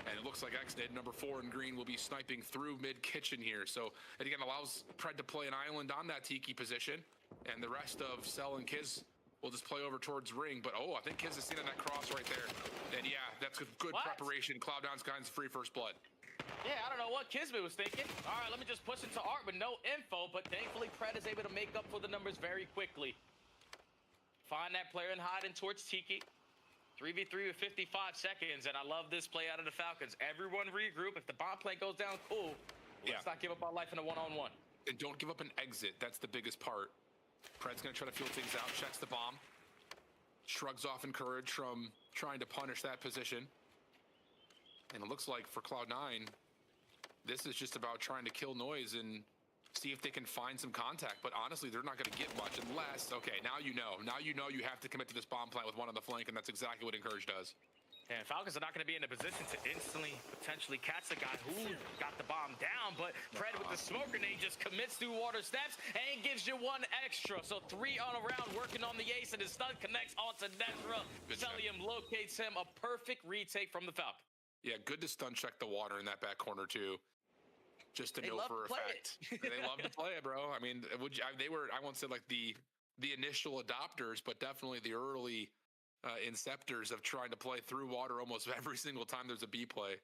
And it looks like Xdid, number 4 in green, will be sniping through mid-kitchen here. So it again allows Pred to play an island on that Tiki position, and the rest of Cell and Kiz will just play over towards ring. But I think Kiz is seeing that cross right there. And yeah, that's good preparation. Cloud9's gotten free first blood. Yeah, I don't know what Kismet was thinking. All right, let me just push into Art with no info, but thankfully Pred is able to make up for the numbers very quickly. Find that player and hide in towards Tiki. 3v3 with 55 seconds, and I love this play out of the Falcons. Everyone regroup. If the bomb play goes down, cool. Let's not give up our life in a one-on-one. And don't give up an exit. That's the biggest part. Pred's going to try to feel things out, checks the bomb. Shrugs off Encourage from trying to punish that position. And it looks like for Cloud9, this is just about trying to kill noise and see if they can find some contact. But honestly, they're not going to get much unless, okay, now you know. Now you know you have to commit to this bomb plant with one on the flank, and that's exactly what Encourage does. And Falcons are not going to be in a position to instantly potentially catch the guy who got the bomb down, but Pred with the smoke grenade just commits through water steps and gives you 1 extra. So 3 on a round, working on the ace, and his stun connects onto Nezra. Celium locates him. A perfect retake from the Falcon. Yeah, good to stun check the water in that back corner, too. Just to know for a fact. They love to play it, bro. I mean, they were, I won't say like the initial adopters, but definitely the early inceptors of trying to play through water almost every single time there's a B play.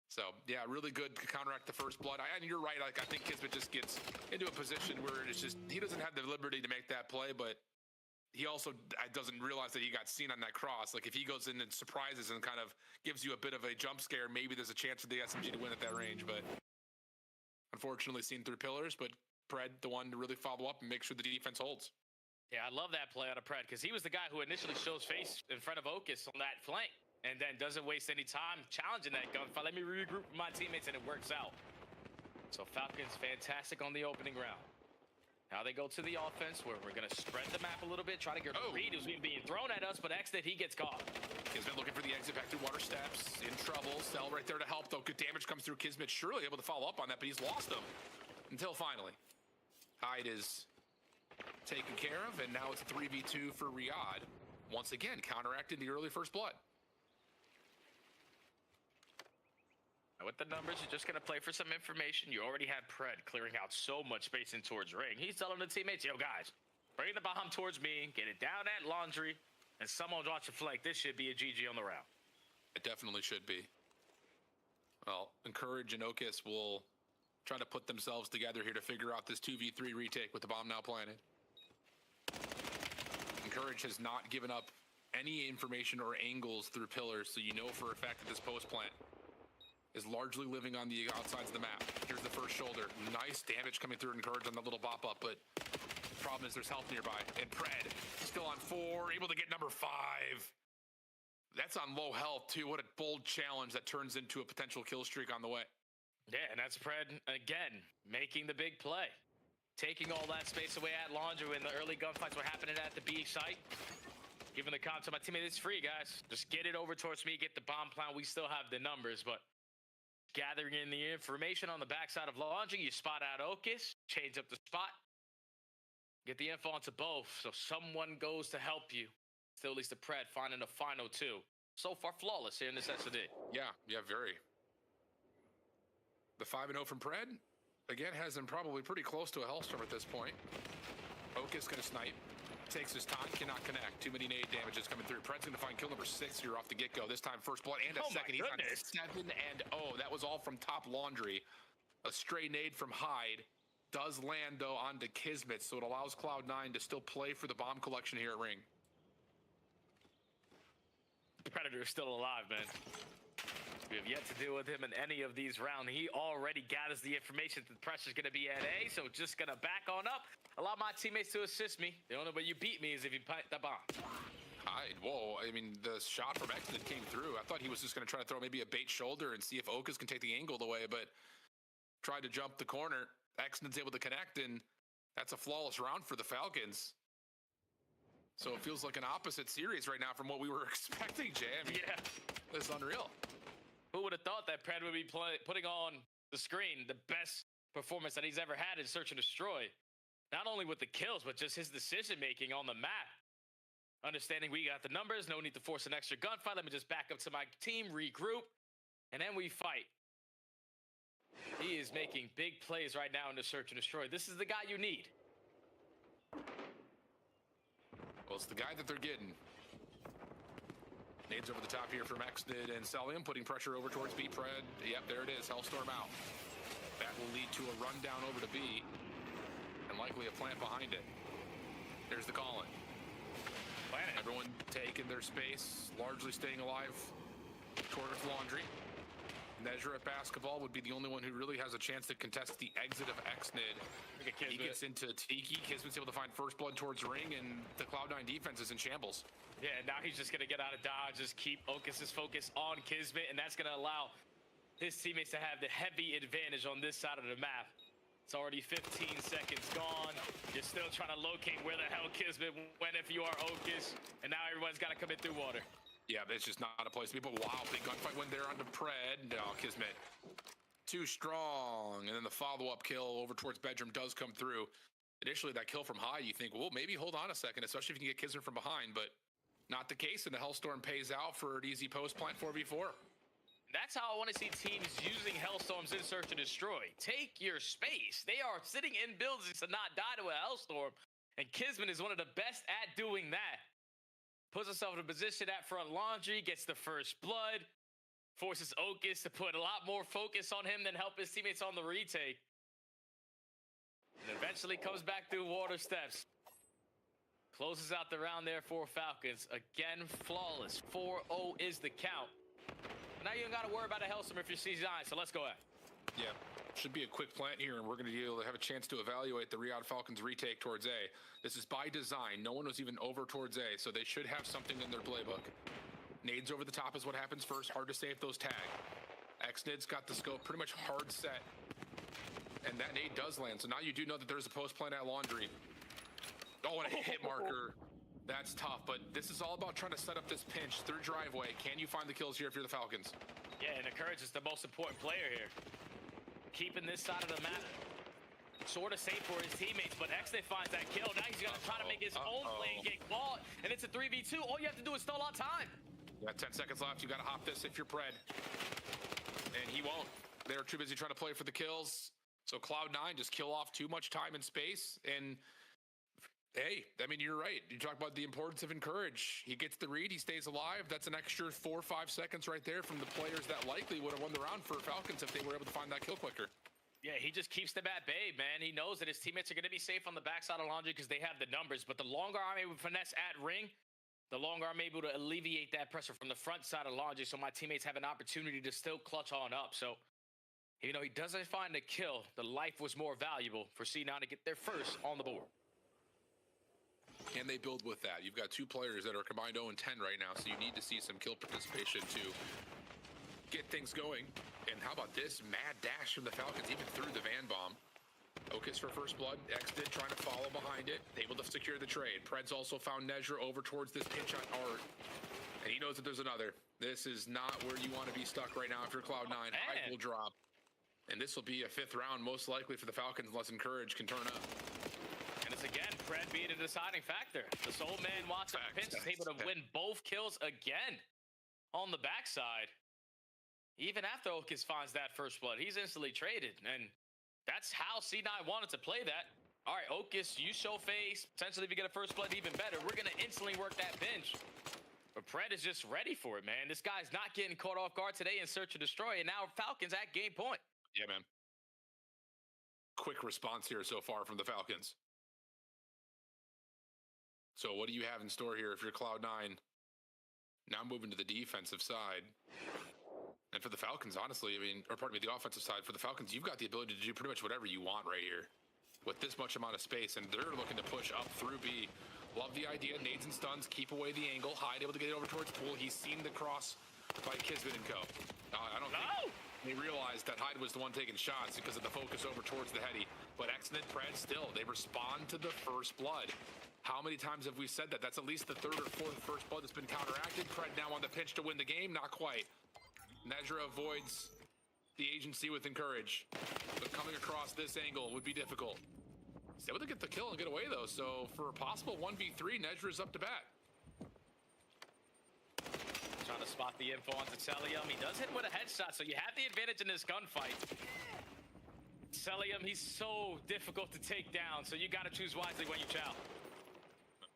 So yeah, really good to counteract the first blood. And you're right, like I think Kismet just gets into a position where it's just, he doesn't have the liberty to make that play, but he also doesn't realize that he got seen on that cross. Like if he goes in and surprises and kind of gives you a bit of a jump scare, maybe there's a chance for the SMG to win at that range, but unfortunately seen through pillars. But Pred, the one to really follow up and make sure the defense holds. Yeah, I love that play out of Pred, because he was the guy who initially shows face in front of Okus on that flank and then doesn't waste any time challenging that gunfight. Let me regroup with my teammates, and it works out. So Falcons fantastic on the opening round. Now they go to the offense, where we're going to spread the map a little bit, try to get Reed, who's being thrown at us, but Xdid, he gets caught. Kismet looking for the exit back through water steps. In trouble. Cell right there to help, though. Good damage comes through. Kismet surely able to follow up on that, but he's lost them. Until finally, Hyde is taken care of, and now it's 3v2 for Riyadh. Once again, counteracting the early first blood. With the numbers, you're just going to play for some information. You already had Pred clearing out so much space in towards ring. He's telling the teammates, yo, guys, bring the bomb towards me, get it down that laundry, and someone watch a flank. This should be a GG on the round. It definitely should be. Well, Encourage and Okus will try to put themselves together here to figure out this 2v3 retake with the bomb now planted. Encourage has not given up any information or angles through pillars, so you know for a fact that this post plant is largely living on the outsides of the map. Here's the first shoulder. Nice damage coming through Encourage on that little bop up, but the problem is there's help nearby. And Pred still on 4, able to get number 5. That's on low health, too. What a bold challenge that turns into a potential kill streak on the way. Yeah, and that's Pred, again, making the big play. Taking all that space away at Laundry when the early gunfights were happening at the B site. Giving the comp to my teammate, it's free, guys. Just get it over towards me, get the bomb plan. We still have the numbers, but gathering in the information on the backside of Laundry, you spot out Ocus, change up the spot. Get the info onto both, so someone goes to help you. Still at least the Pred finding the final two. So far, flawless here in this SOD. Yeah, very. The 5-0 from Pred, again, has him probably pretty close to a Hellstorm at this point. Ocus gonna snipe. Takes his time, cannot connect. Too many nade damages coming through. Pred's gonna find kill number 6 here off the get-go. This time, first blood and a second. He's on 7-0. That was all from top Laundry. A stray nade from Hyde. Does land, though, onto Kismet, so it allows Cloud9 to still play for the bomb collection here at Ring. The Predator is still alive, man. We have yet to deal with him in any of these rounds. He already gathers the information that the pressure's going to be at A, so just going to back on up. Allow my teammates to assist me. The only way you beat me is if you plant the bomb. Hyde, whoa. I mean, the shot from X that came through, I thought he was just going to try to throw maybe a bait shoulder and see if Ocus can take the angle away, but tried to jump the corner. Xned's able to connect, and that's a flawless round for the Falcons. So it feels like an opposite series right now from what we were expecting, Jay. I mean, yeah. It's unreal. Who would have thought that Pred would be putting on the screen the best performance that he's ever had in Search and Destroy? Not only with the kills, but just his decision-making on the map. Understanding we got the numbers, no need to force an extra gunfight. Let me just back up to my team, regroup, and then we fight. He is making big plays right now in the Search and Destroy. This is the guy you need. Well, it's the guy that they're getting. Nades over the top here from Xned and Celium, putting pressure over towards B. Pred. Yep, there it is. Hellstorm out. That will lead to a rundown over to B, and likely a plant behind it. There's the call-in. Everyone taking their space, largely staying alive towards Laundry. Nezra at basketball would be the only one who really has a chance to contest the exit of Xned. He gets into Tiki. Kismet's able to find first blood towards Ring, and the Cloud9 defense is in shambles. Yeah, now he's just going to get out of dodge, just keep Ocus's focus on Kismet, and that's going to allow his teammates to have the heavy advantage on this side of the map. It's already 15 seconds gone. You're still trying to locate where the hell Kismet went if you are Ocus, and now everyone's got to come in through water. Yeah, it's just not a place to be, but wow, big gunfight went there onto Pred. No, Kismet too strong, and then the follow-up kill over towards Bedroom does come through. Initially, that kill from Hyde, you think, well, maybe hold on a second, especially if you can get Kismet from behind, but not the case, and the Hellstorm pays out for an easy post-plant 4v4. That's how I want to see teams using Hellstorms in Search and Destroy. Take your space. They are sitting in buildings to not die to a Hellstorm, and Kismet is one of the best at doing that. Puts himself in a position at front Laundry, gets the first blood, forces Ocus to put a lot more focus on him than help his teammates on the retake. And eventually comes back through water steps. Closes out the round there for Falcons. Again, flawless. 4-0 is the count. Now you don't got to worry about a Hellstorm if you're C9, so let's go ahead. Yeah, should be a quick plant here, and we're going to be able to have a chance to evaluate the Riyadh Falcons retake towards A. This is by design. No one was even over towards A, so they should have something in their playbook. Nades over the top is what happens first. Hard to say if those tag. Xned's got the scope pretty much hard set, and that nade does land. So now you do know that there's a post plant at Laundry. Oh, and a hit marker. That's tough, but this is all about trying to set up this pinch through driveway. Can you find the kills here if you're the Falcons? Yeah, and Courage is the most important player here. Keeping this side of the map sort of safe for his teammates, but Xned finds that kill. Now he's going to try to make his own play and get caught, and it's a 3v2. All you have to do is stall out time. You got 10 seconds left. You got to hop this if you're Pred. And he won't. They're too busy trying to play for the kills. So Cloud9 just kill off too much time and space, and hey, I mean, you're right. You talk about the importance of Encourage. He gets the read, he stays alive. That's an extra 4 or 5 seconds right there from the players that likely would have won the round for Falcons if they were able to find that kill quicker. Yeah, he just keeps them at bay, man. He knows that his teammates are going to be safe on the backside of Laundry because they have the numbers. But the longer I'm able to finesse at Ring, the longer I'm able to alleviate that pressure from the front side of Laundry so my teammates have an opportunity to still clutch on up. So, even though he doesn't find a kill, the life was more valuable for C9 to get there first on the board. Can they build with that? You've got two players that are combined 0 and 10 right now, so you need to see some kill participation to get things going. And how about this mad dash from the Falcons, even through the Van Bomb. Okus for first blood. Xdid trying to follow behind it, able to secure the trade. Pred's also found Nezra over towards this pinch on Art, and he knows that there's another. This is not where you want to be stuck right now if you're Cloud9. Hyde will drop, and this will be a 5th round most likely for the Falcons unless Encourage can turn up. And it's again Pred being a deciding factor. The Soul Man wants a pinch, is able to win both kills again on the backside. Even after Okus finds that first blood, he's instantly traded, and that's how C9 wanted to play that. All right, Okus, you show FaZe. Potentially, if you get a first blood, even better. We're going to instantly work that bench. But Pred is just ready for it, man. This guy's not getting caught off guard today in search and destroy, and now Falcons at game point. Yeah, man. Quick response here so far from the Falcons. So what do you have in store here if you're Cloud9? Now moving to the defensive side. And for the Falcons, honestly, I mean, or pardon me, the offensive side, for the Falcons, you've got the ability to do pretty much whatever you want right here with this much amount of space, and they're looking to push up through B. Love the idea. Nades and stuns, keep away the angle. Hyde able to get it over towards Pool. He's seen the cross by Kismet and co. I don't think they realized that Hyde was the one taking shots because of the focus over towards the heady. But Exnid, Pred, still, they respond to the first blood. How many times have we said that? That's at least the 3rd or 4th first blood that's been counteracted. Pred now on the pitch to win the game. Not quite. Nezra avoids the agency with Encourage, but coming across this angle would be difficult. He's able to get the kill and get away, though, so for a possible 1v3, Nezra's up to bat. Trying to spot the info onto Celium. He does hit with a headshot, so you have the advantage in this gunfight. Celium, he's so difficult to take down, so you got to choose wisely when you chow.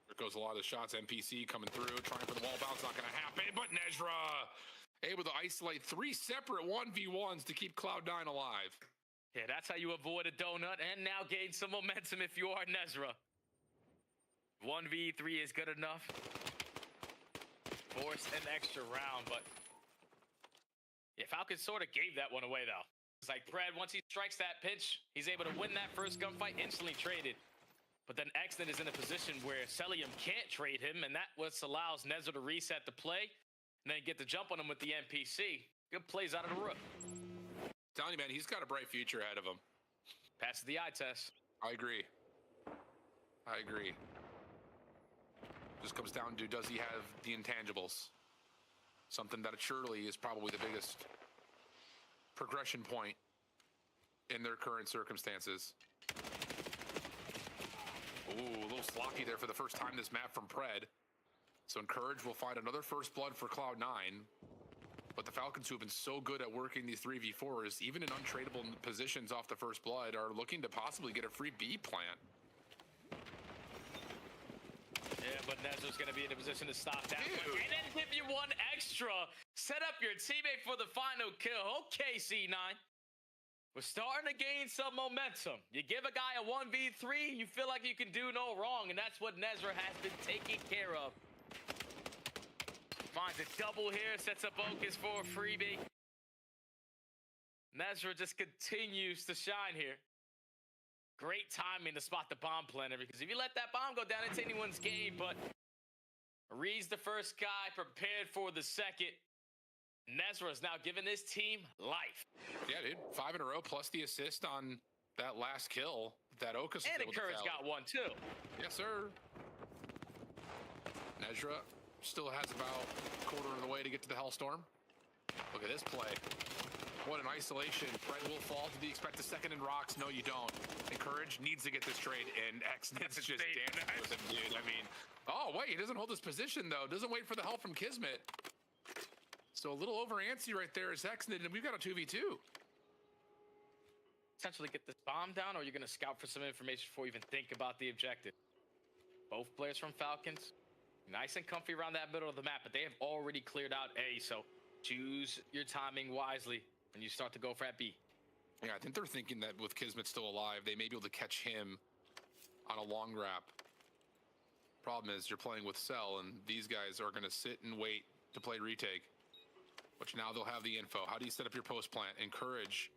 There goes a lot of shots. NPC coming through, trying for the wall bounce, not going to happen, but Nezra able to isolate 3 separate 1v1s to keep Cloud9 alive. Yeah, that's how you avoid a donut and now gain some momentum if you are Nezra. 1v3 is good enough. Force an extra round, but yeah, Falcons sort of gave that one away, though. It's like Pred, once he strikes that pinch, he's able to win that first gunfight, instantly traded. But then Exton is in a position where Celium can't trade him, and that what allows Nezra to reset the play and then get the jump on him with the NPC. Good plays out of the rook. Telling you, man, he's got a bright future ahead of him. Passes the eye test. I agree. Just comes down to, does he have the intangibles? Something that surely is probably the biggest progression point in their current circumstances. Ooh, a little sloppy there for the first time this map from Pred. So Encourage will find another first blood for Cloud9. But the Falcons, who have been so good at working these 3v4s, even in untradeable positions off the first blood, are looking to possibly get a free B plant. Yeah, but Nezra's going to be in a position to stop that one. And then give you one extra. Set up your teammate for the final kill. Okay, C9. We're starting to gain some momentum. You give a guy a 1v3, you feel like you can do no wrong, and that's what Nezra has been taking care of. Finds a double here, sets up Okus for a freebie. Nezra just continues to shine here. Great timing to spot the bomb planner, because if you let that bomb go down, it's anyone's game, but reads the first guy, prepared for the second. Nezra is now giving this team life. Yeah, dude. 5 in a row plus the assist on that last kill that Okus and Encourage got one, too. Yes, sir. Nezra still has about a quarter of the way to get to the Hellstorm. Look at this play. What an isolation. Pred will fall. Do you expect a second in rocks? No, you don't. Encourage needs to get this trade, and X-Nit's just dancing with him, dude. I mean, oh, wait, he doesn't hold his position, though. Doesn't wait for the help from Kismet. So a little over antsy right there is X-Nit, and we've got a 2v2. Essentially get this bomb down, or you're going to scout for some information before you even think about the objective. Both players from Falcons, nice and comfy around that middle of the map, but they have already cleared out A, so choose your timing wisely when you start to go for that B. Yeah, I think they're thinking that with Kismet still alive, they may be able to catch him on a long wrap. Problem is, you're playing with Cell, and these guys are going to sit and wait to play retake, which now they'll have the info. How do you set up your post plant? Encourage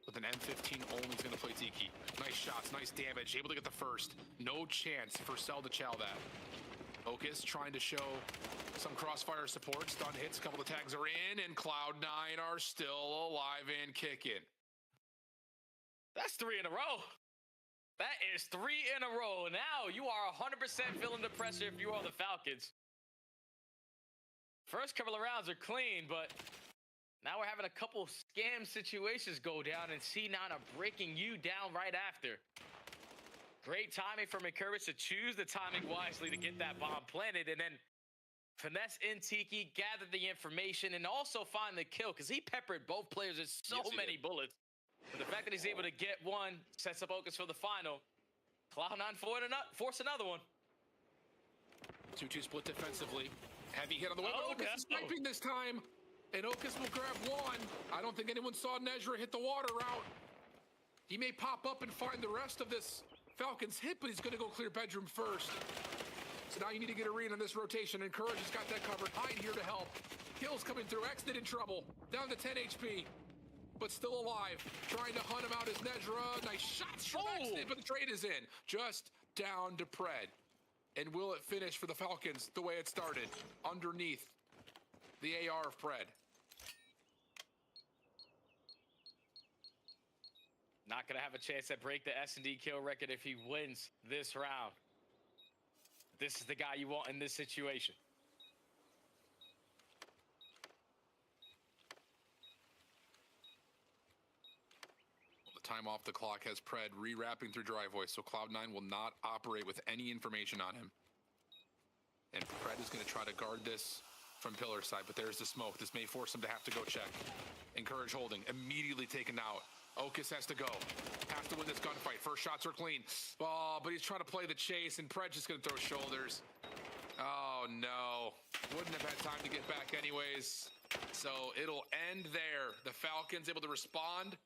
with an M15 only is going to play Tiki. Nice shots, nice damage, able to get the first. No chance for Cell to chow that. Ocus trying to show some crossfire support. Stun hits, a couple of tags are in, and Cloud9 are still alive and kicking. That's 3 in a row. That is 3 in a row. Now you are 100% feeling the pressure if you are the Falcons. First couple of rounds are clean, but now we're having a couple scam situations go down, and C9 are breaking you down right after. Great timing from Encourage to choose the timing wisely to get that bomb planted, and then finesse in Tiki, gather the information, and also find the kill, because he peppered both players with so many bullets. But the fact that he's able to get one sets up Ocus for the final. Cloud9 force another one. 2-2 split defensively. Heavy hit on the way, but Ocus is sniping this time. And Ocus will grab one. I don't think anyone saw Nezra hit the water route. He may pop up and find the rest of this Falcons hit, but he's going to go clear bedroom first. So now you need to get a read on this rotation. And Courage has got that covered. Hyde here to help. Kills coming through. Exit in trouble. Down to 10 HP. But still alive. Trying to hunt him out is Nezra. Nice shots from Exit, but the trade is in. Just down to Pred. And will it finish for the Falcons the way it started? Underneath the AR of Pred. Not going to have a chance to break the S&D kill record if he wins this round. This is the guy you want in this situation. Time off the clock has Pred re-wrapping through driveway, so Cloud9 will not operate with any information on him. And Pred is going to try to guard this from pillar side, but there's the smoke. This may force him to have to go check. Encourage holding, immediately taken out. Ocus has to go. Has to win this gunfight. First shots are clean. Oh, but he's trying to play the chase, and Pred's just going to throw shoulders. Oh, no. Wouldn't have had time to get back anyways. So it'll end there. The Falcons able to respond.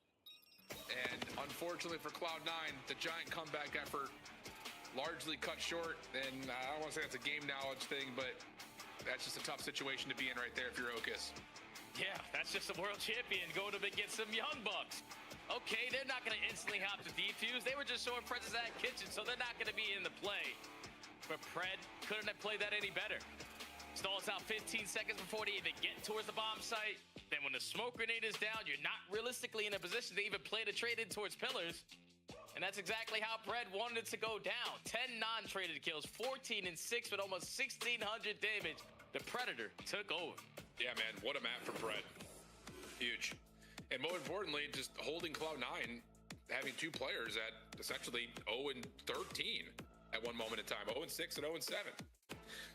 And unfortunately for Cloud9, the giant comeback effort largely cut short. And I don't want to say that's a game knowledge thing, but that's just a tough situation to be in right there if you're Ocus. Yeah, that's just a world champion going to get some young bucks. Okay, they're not going to instantly hop to defuse. They were just showing presence at kitchen, so they're not going to be in the play. But Pred couldn't have played that any better. Stalls out 15 seconds before they even get towards the bomb site. Then when the smoke grenade is down, you're not realistically in a position to even play the trade in towards pillars. And that's exactly how Pred wanted it to go down. 10 non-traded kills, 14 and 6 with almost 1,600 damage. The Predator took over. Yeah, man, what a map for Pred. Huge. And more importantly, just holding Cloud9, having two players at essentially 0 and 13 at one moment in time, 0 and 6 and 0 and 7.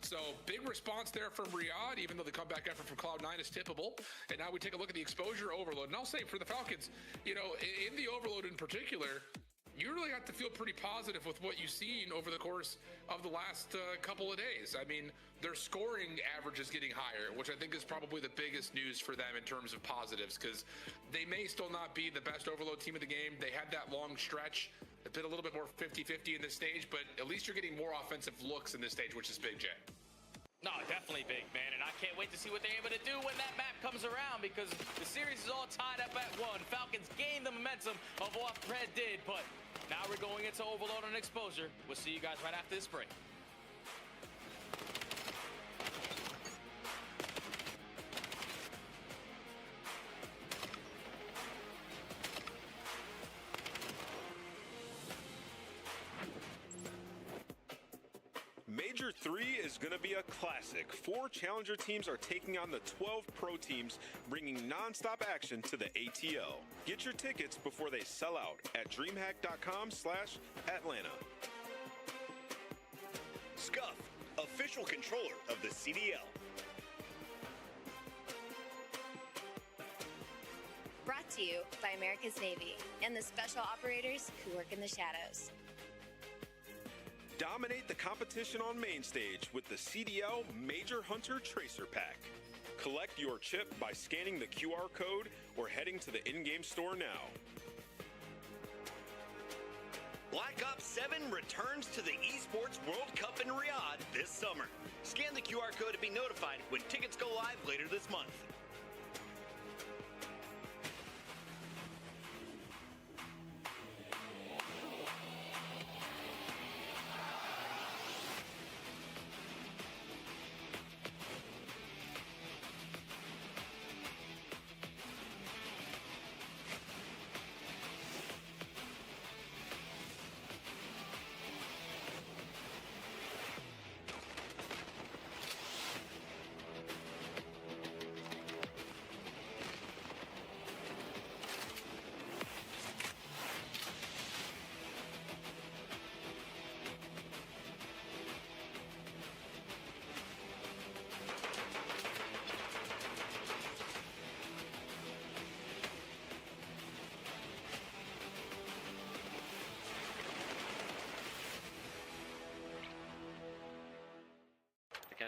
So big response there from Riyadh, even though the comeback effort from Cloud9 is tippable. And now we take a look at the exposure overload. And I'll say for the Falcons, you know, in the overload in particular, you really have to feel pretty positive with what you've seen over the course of the last couple of days. I mean, their scoring average is getting higher, which I think is probably the biggest news for them in terms of positives, because they may still not be the best overload team of the game. They had that long stretch. They've been a little bit more 50-50 in this stage, but at least you're getting more offensive looks in this stage, which is big, Jay. No, definitely big, man. And I can't wait to see what they're able to do when that map comes around, because the series is all tied up at 1. Falcons gained the momentum of what Pred did, but now we're going into overload and exposure. We'll see you guys right after this break. Major 3 is going to be a classic. 4 challenger teams are taking on the 12 pro teams, bringing non-stop action to the ATO. Get your tickets before they sell out at DreamHack.com/Atlanta. Scuff, official controller of the CDL. Brought to you by America's Navy and the special operators who work in the shadows. Dominate the competition on main stage with the CDL Major Hunter Tracer Pack. Collect your chip by scanning the QR code or heading to the in-game store now. Black Ops 7 returns to the Esports World Cup in Riyadh this summer. Scan the QR code to be notified when tickets go live later this month.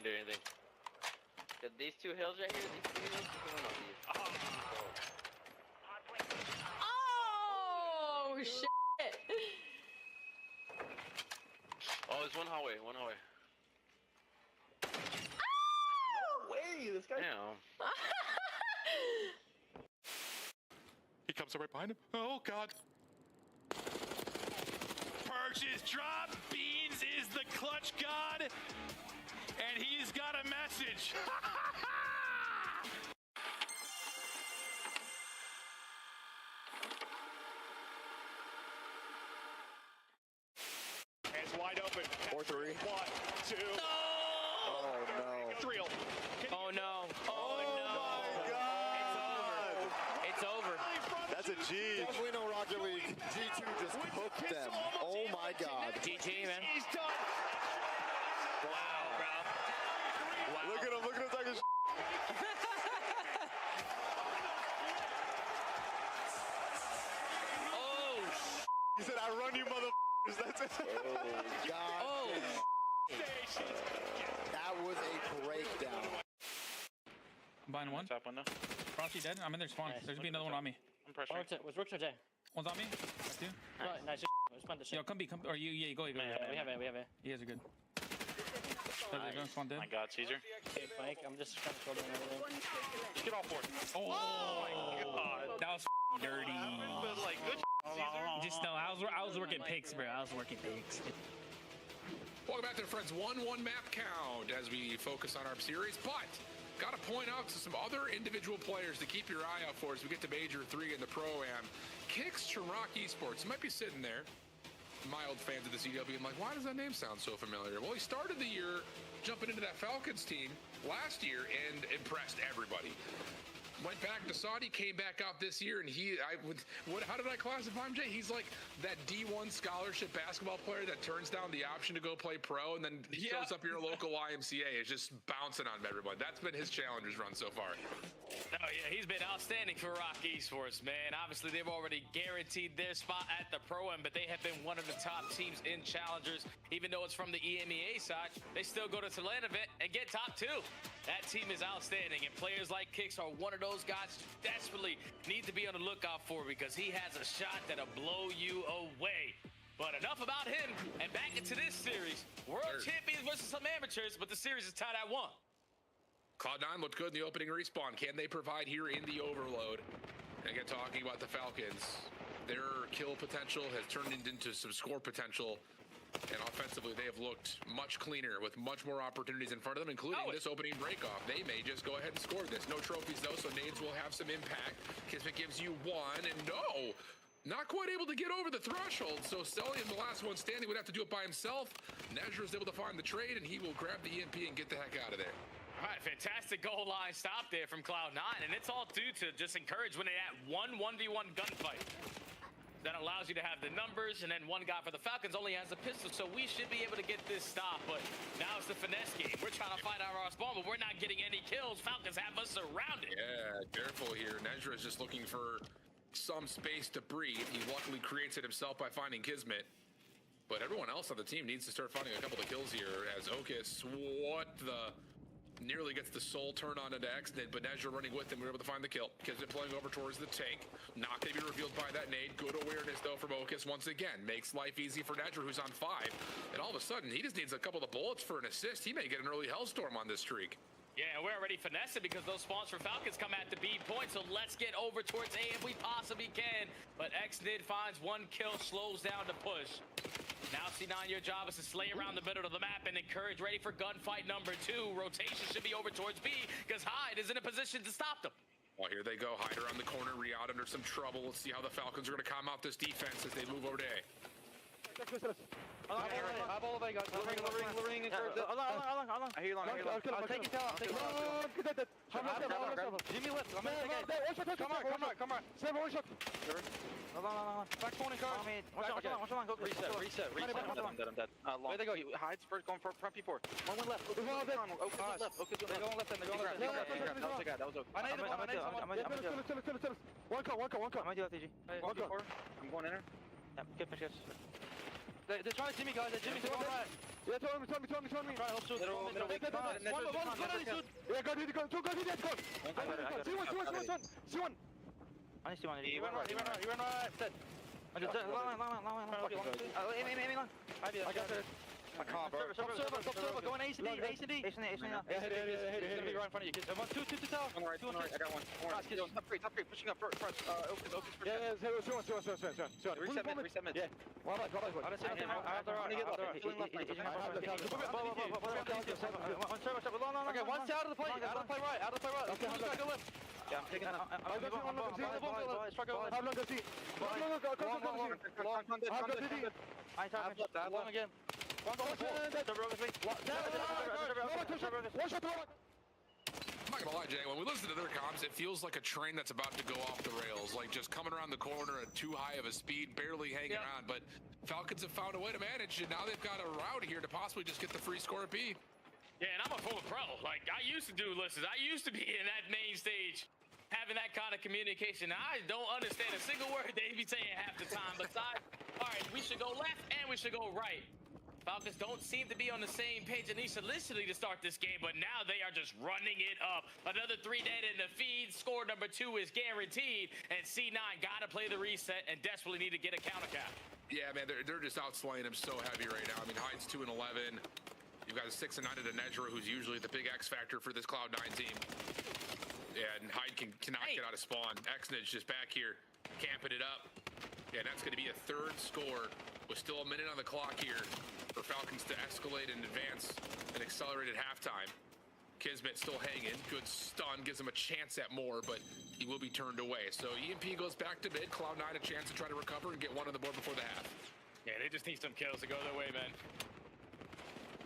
can't do anything. These two hills right here, these two hills, Oh, shit. Oh, there's one hallway, No way, this guy. Damn. He comes right behind him. Oh, God. Purchase drop. Beans is the clutch god. And he's got a message. Hands wide open. 4-3. 1, 2. No! Oh no. It's real. Oh no. Oh my God. It's over. That's a G. Definitely no Rocket League. G2 just hooked them. Oh my God. GG, man. He's done. Wow, bro. Wow. Look at him. Look at him talking. Oh, He said, "I run you, motherfuckers." That's it. Oh God. oh. That was a breakdown. Behind one. Top one now. Frosty dead. I'm in their spawn. There's gonna be another one on me. I'm pressuring. What's Rook today? One's on me. That's two. Right, nice. Respond to shit. Yo, come B, come. Or you, yeah, go. We have it. You guys are good. Nice. Go, spawn dead. My God, Caesar. Okay, Frank, I'm just trying to shoulder everything. Get all four. Oh my God. That was dirty. But like, good. Just no, I was working picks, bro. I was working picks. Welcome back to the friends. 1-1 map count as we focus on our series, but got to point out to some other individual players to keep your eye out for as we get to Major 3 in the Pro-Am. Kicks Chirac Esports. You might be sitting there, mild fans of the CW, and like, why does that name sound so familiar? Well, he started the year jumping into that Falcons team last year and impressed everybody. Went back to Saudi, came back out this year, and how did I classify him, Jay? He's like that D1 scholarship basketball player that turns down the option to go play pro and then shows up your local YMCA. It's just bouncing on everyone. That's been his Challengers run so far. Oh, yeah, he's been outstanding for Rock Esports, man. Obviously, they've already guaranteed their spot at the Pro-Am, but they have been one of the top teams in Challengers. Even though it's from the EMEA side, they still go to Talent event and get top 2. That team is outstanding, and players like Kicks are one of those guys you desperately need to be on the lookout for because he has a shot that'll blow you away. But enough about him, and back into this series. World champions versus some amateurs, but the series is tied at 1. Cloud9 looked good in the opening respawn. Can they provide here in the overload? And again, talking about the Falcons, their kill potential has turned into some score potential. And offensively, they have looked much cleaner with much more opportunities in front of them, including this opening breakoff. They may just go ahead and score this. No trophies, though, so nades will have some impact. Kismet gives you 1, and no! Not quite able to get over the threshold, so Stellian, the last one standing, would have to do it by himself. Nezra is able to find the trade, and he will grab the EMP and get the heck out of there. All right, fantastic goal line stop there from Cloud9, and it's all due to just encourage when they at 1v1 gunfight. That allows you to have the numbers, and then one guy for the Falcons only has a pistol, so we should be able to get this stop, but now it's the finesse game. We're trying to find our spawn, but we're not getting any kills. Falcons have us surrounded. Yeah, careful here. Nezra is just looking for some space to breathe. He luckily creates it himself by finding Kismet. But everyone else on the team needs to start finding a couple of kills here as Okus, nearly gets the soul turn on into Xnid, but Nezra running with him, we're able to find the kill. Kismet playing over towards the tank. Not going to be revealed by that nade. Good awareness, though, from Okus once again. Makes life easy for Nezra, who's on 5. And all of a sudden, he just needs a couple of bullets for an assist. He may get an early Hellstorm on this streak. Yeah, we're already finessing because those spawns for Falcons come at the B point, so let's get over towards A if we possibly can. But Xnid finds 1 kill, slows down the push. Now C9, your job is to slay around the middle of the map and encourage ready for gunfight number 2. Rotation should be over towards B because Hyde is in a position to stop them. Well, here they go. Hyde around the corner. Riyadh under some trouble. Let's see how the Falcons are going to come out this defense as they move over to A. I hear you long. I'll take it down. Give me lift. Come on. Back phone and cars. Reset. I'm dead. Where they go? He hides first, going for front P4. One went left. They're going left. That was okay. I'm going to do that, TG. I'm going in there. Yeah, good finish. They're trying to see me, guys. They're Jimmy to one right. Yeah, turn me. Right, hold shoot. Yeah, go. C1. I need C1. He ran right. Dead. Long. Aim long. I got it. I can't, bro. Stop server. Go on A and D. Yeah, hit it. It's gonna be right in front of you. Kids. 1, 2 tower. On the right. I got one. Nice, kids. Top three. Pushing up first. Open first. Yeah. Reset mid. Yeah. One life. I don't see nothing. I have the right. Okay, one side out of the play. Out of the play right. Okay, go left. Yeah, I'm taking that. How long does he? Long again. I'm not gonna lie, Jay, when we listen to their comms, it feels like a train that's about to go off the rails, like just coming around the corner at too high of a speed, barely hanging around, but Falcons have found a way to manage, and now they've got a route here to possibly just get the free score at B. Yeah, and I'm a former pro. Like, I used to do listens. I used to be in that main stage, having that kind of communication. I don't understand a single word they be saying half the time, besides, all right, we should go left and we should go right. Falcons don't seem to be on the same page initially to start this game, but now they are just running it up. Another 3 dead in the feed. Score number 2 is guaranteed, and C9 got to play the reset and desperately need to get a counter cap. Yeah, man, they're just outslaying him so heavy right now. I mean, Hyde's 2 and 11. You've got a 6 and 9 to Nejra, who's usually the big X factor for this Cloud9 team. Yeah, and Hyde cannot get out of spawn. Xnage just back here, camping it up. Yeah, and that's going to be a 3rd score with still a minute on the clock here for Falcons to escalate and advance an accelerated halftime. Kismet still hanging. Good stun. Gives him a chance at more, but he will be turned away. So EMP goes back to mid. Cloud9 a chance to try to recover and get one on the board before the half. Yeah, they just need some kills to go their way, man.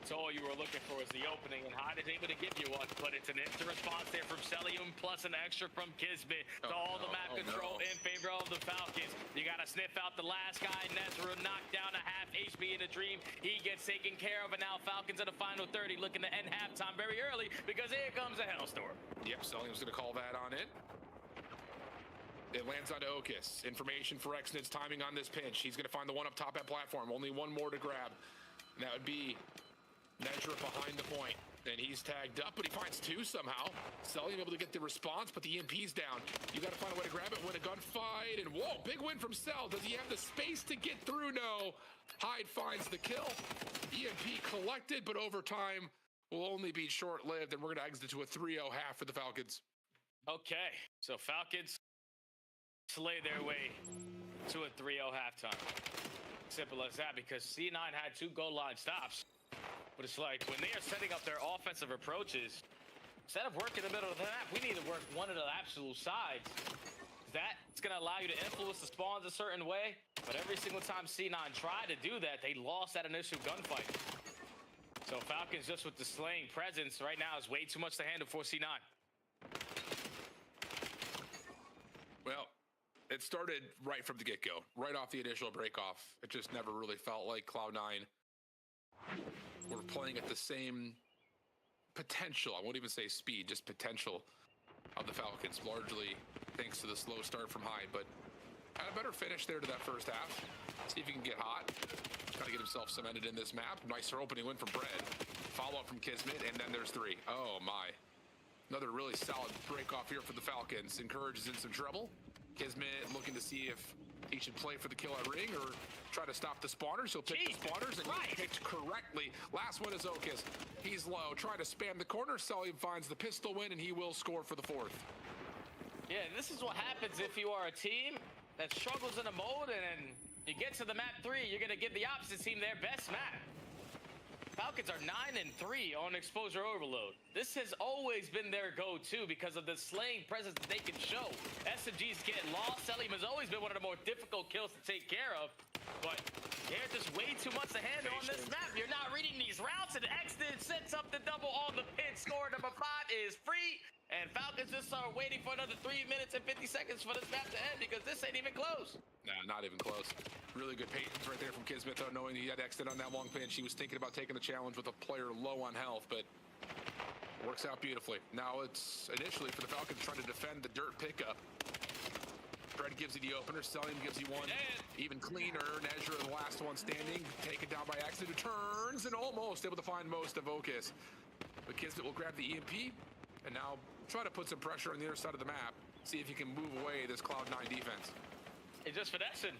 So all you were looking for was the opening, and Hyde is able to give you one, but it's an instant response there from Celium, plus an extra from Kismet. So all the map control in favor of the Falcons. You got to sniff out the last guy. Nezra knocked down a half HP in a dream. He gets taken care of, and now Falcons in the final 30, looking to end halftime very early, because here comes a Hellstorm. Yep, Celium's going to call that on it. It lands onto Okus. Information for Xnid's timing on this pinch. He's going to find the one up top at platform. Only one more to grab. And that would be Nejra behind the point, and he's tagged up, but he finds 2 somehow. Celium able to get the response, but the EMP's down. You got to find a way to grab it, win a gunfight, and whoa, big win from Cell. Does he have the space to get through? No. Hyde finds the kill. EMP collected, but overtime will only be short-lived, and we're going to exit to a 3-0 half for the Falcons. Okay, so Falcons slay their way to a 3-0 halftime. Simple as that, because C9 had 2 goal line stops. But it's like, when they are setting up their offensive approaches, instead of working in the middle of the map, we need to work one of the absolute sides. That's going to allow you to influence the spawns a certain way. But every single time C9 tried to do that, they lost that initial gunfight. So Falcons, just with the slaying presence right now, is way too much to handle for C9. Well, it started right from the get-go, right off the initial break-off. It just never really felt like Cloud9 were playing at the same potential, I won't even say speed, just potential of the Falcons, largely thanks to the slow start from Hyde, but had a better finish there to that first half. See if he can get hot. Trying to get himself cemented in this map. Nicer opening win from Bread. Follow-up from Kismet, and then there's 3. Oh, my. Another really solid break-off here for the Falcons. Encourage is in some trouble. Kismet looking to see if he should play for the kill at ring or try to stop the spawners. He'll pick the spawners, and he picked correctly. Last one is Okus. He's low, trying to spam the corner. Celium finds the pistol win, and he will score for the 4th. Yeah, this is what happens if you are a team that struggles in a mode, and then you get to the map 3, you're going to give the opposite team their best map. Falcons are 9 and 3 on exposure overload. This has always been their go-to because of the slaying presence that they can show. SMGs get lost. Celium has always been one of the more difficult kills to take care of, but they're just way too much to handle on this map. You're not reading these routes, and Xnid sets up the double on the pin. Score number 5 is free, and Falcons just are waiting for another 3 minutes and 50 seconds for this map to end because this ain't even close. Nah, not even close. Really good patience right there from Kismet, though, knowing he had Xnid on that long pinch. He was thinking about taking the challenge with a player low on health, but works out beautifully. Now it's initially for the Falcons trying to defend the dirt pickup. Fred gives you the opener, Sellium gives you one even cleaner. Nezra, the last one standing, taken down by accident, turns and almost able to find most of Ocus. But Kismet will grab the EMP and now try to put some pressure on the other side of the map. See if he can move away this Cloud9 defense. He's just finessing.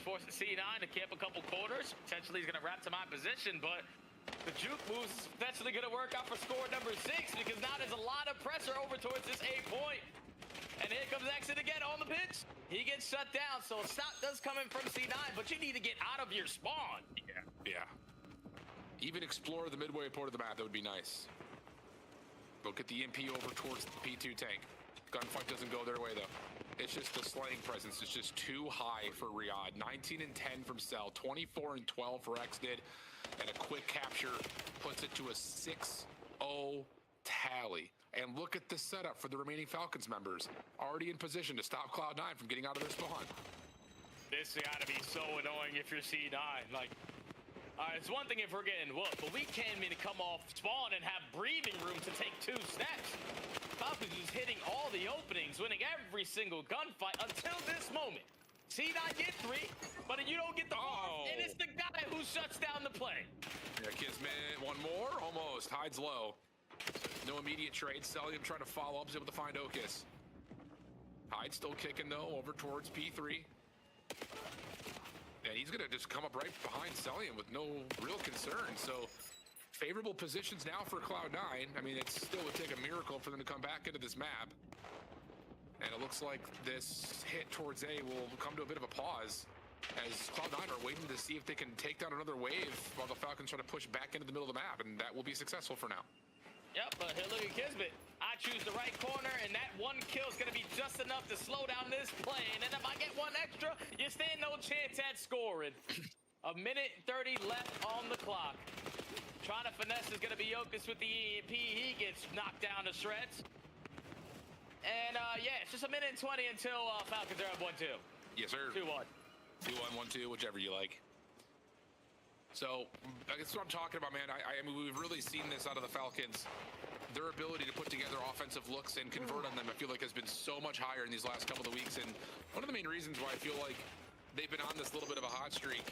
Forcing C9 to camp a couple corners. Potentially he's going to wrap to my position, but the juke moves is potentially going to work out for score number 6 because now there's a lot of pressure over towards this A point. And here comes Exit again on the pitch. He gets shut down, so a stop does come in from C9, but you need to get out of your spawn. Yeah. Even explore the midway part of the map, that would be nice. Go get the EMP over towards the P2 tank. Gunfight doesn't go their way, though. It's just the slaying presence. It's just too high for Riyadh. 19 and 10 from Cell, 24 and 12 for Xdid, and a quick capture puts it to a 6-0 tally. And look at the setup for the remaining Falcons members. Already in position to stop Cloud9 from getting out of their spawn. This has got to be so annoying if you're C9. Like, it's one thing if we're getting whooped, but we can't even come off spawn and have breathing room to take 2 steps. Falcons is hitting all the openings, winning every single gunfight until this moment. C9 get 3, but you don't get the 4th, and it's the guy who shuts down the play. Yeah, Kismet, one more, almost. Hides low. No immediate trade. Sellium trying to follow up, is able to find Ocus. Hyde still kicking, though, over towards P3. And he's going to just come up right behind Sellium with no real concern. So favorable positions now for Cloud9. I mean, it still would take a miracle for them to come back into this map. And it looks like this hit towards A will come to a bit of a pause as Cloud9 are waiting to see if they can take down another wave while the Falcons try to push back into the middle of the map, and that will be successful for now. Yep, but here, look at Kismet. I choose the right corner, and that 1 kill is going to be just enough to slow down this play. And then if I get 1 extra, you stand no chance at scoring. A minute 30 left on the clock. Trying to finesse is going to be Ocus with the EMP. He gets knocked down to shreds. And, yeah, it's just a minute and 20 until Falcons are up 1-2. Yes, sir. 2-1. 2-1, 1-2, whichever you like. So, that's what I'm talking about, man. I mean, we've really seen this out of the Falcons. Their ability to put together offensive looks and convert on them, I feel like, has been so much higher in these last couple of weeks. And one of the main reasons why I feel like they've been on this little bit of a hot streak.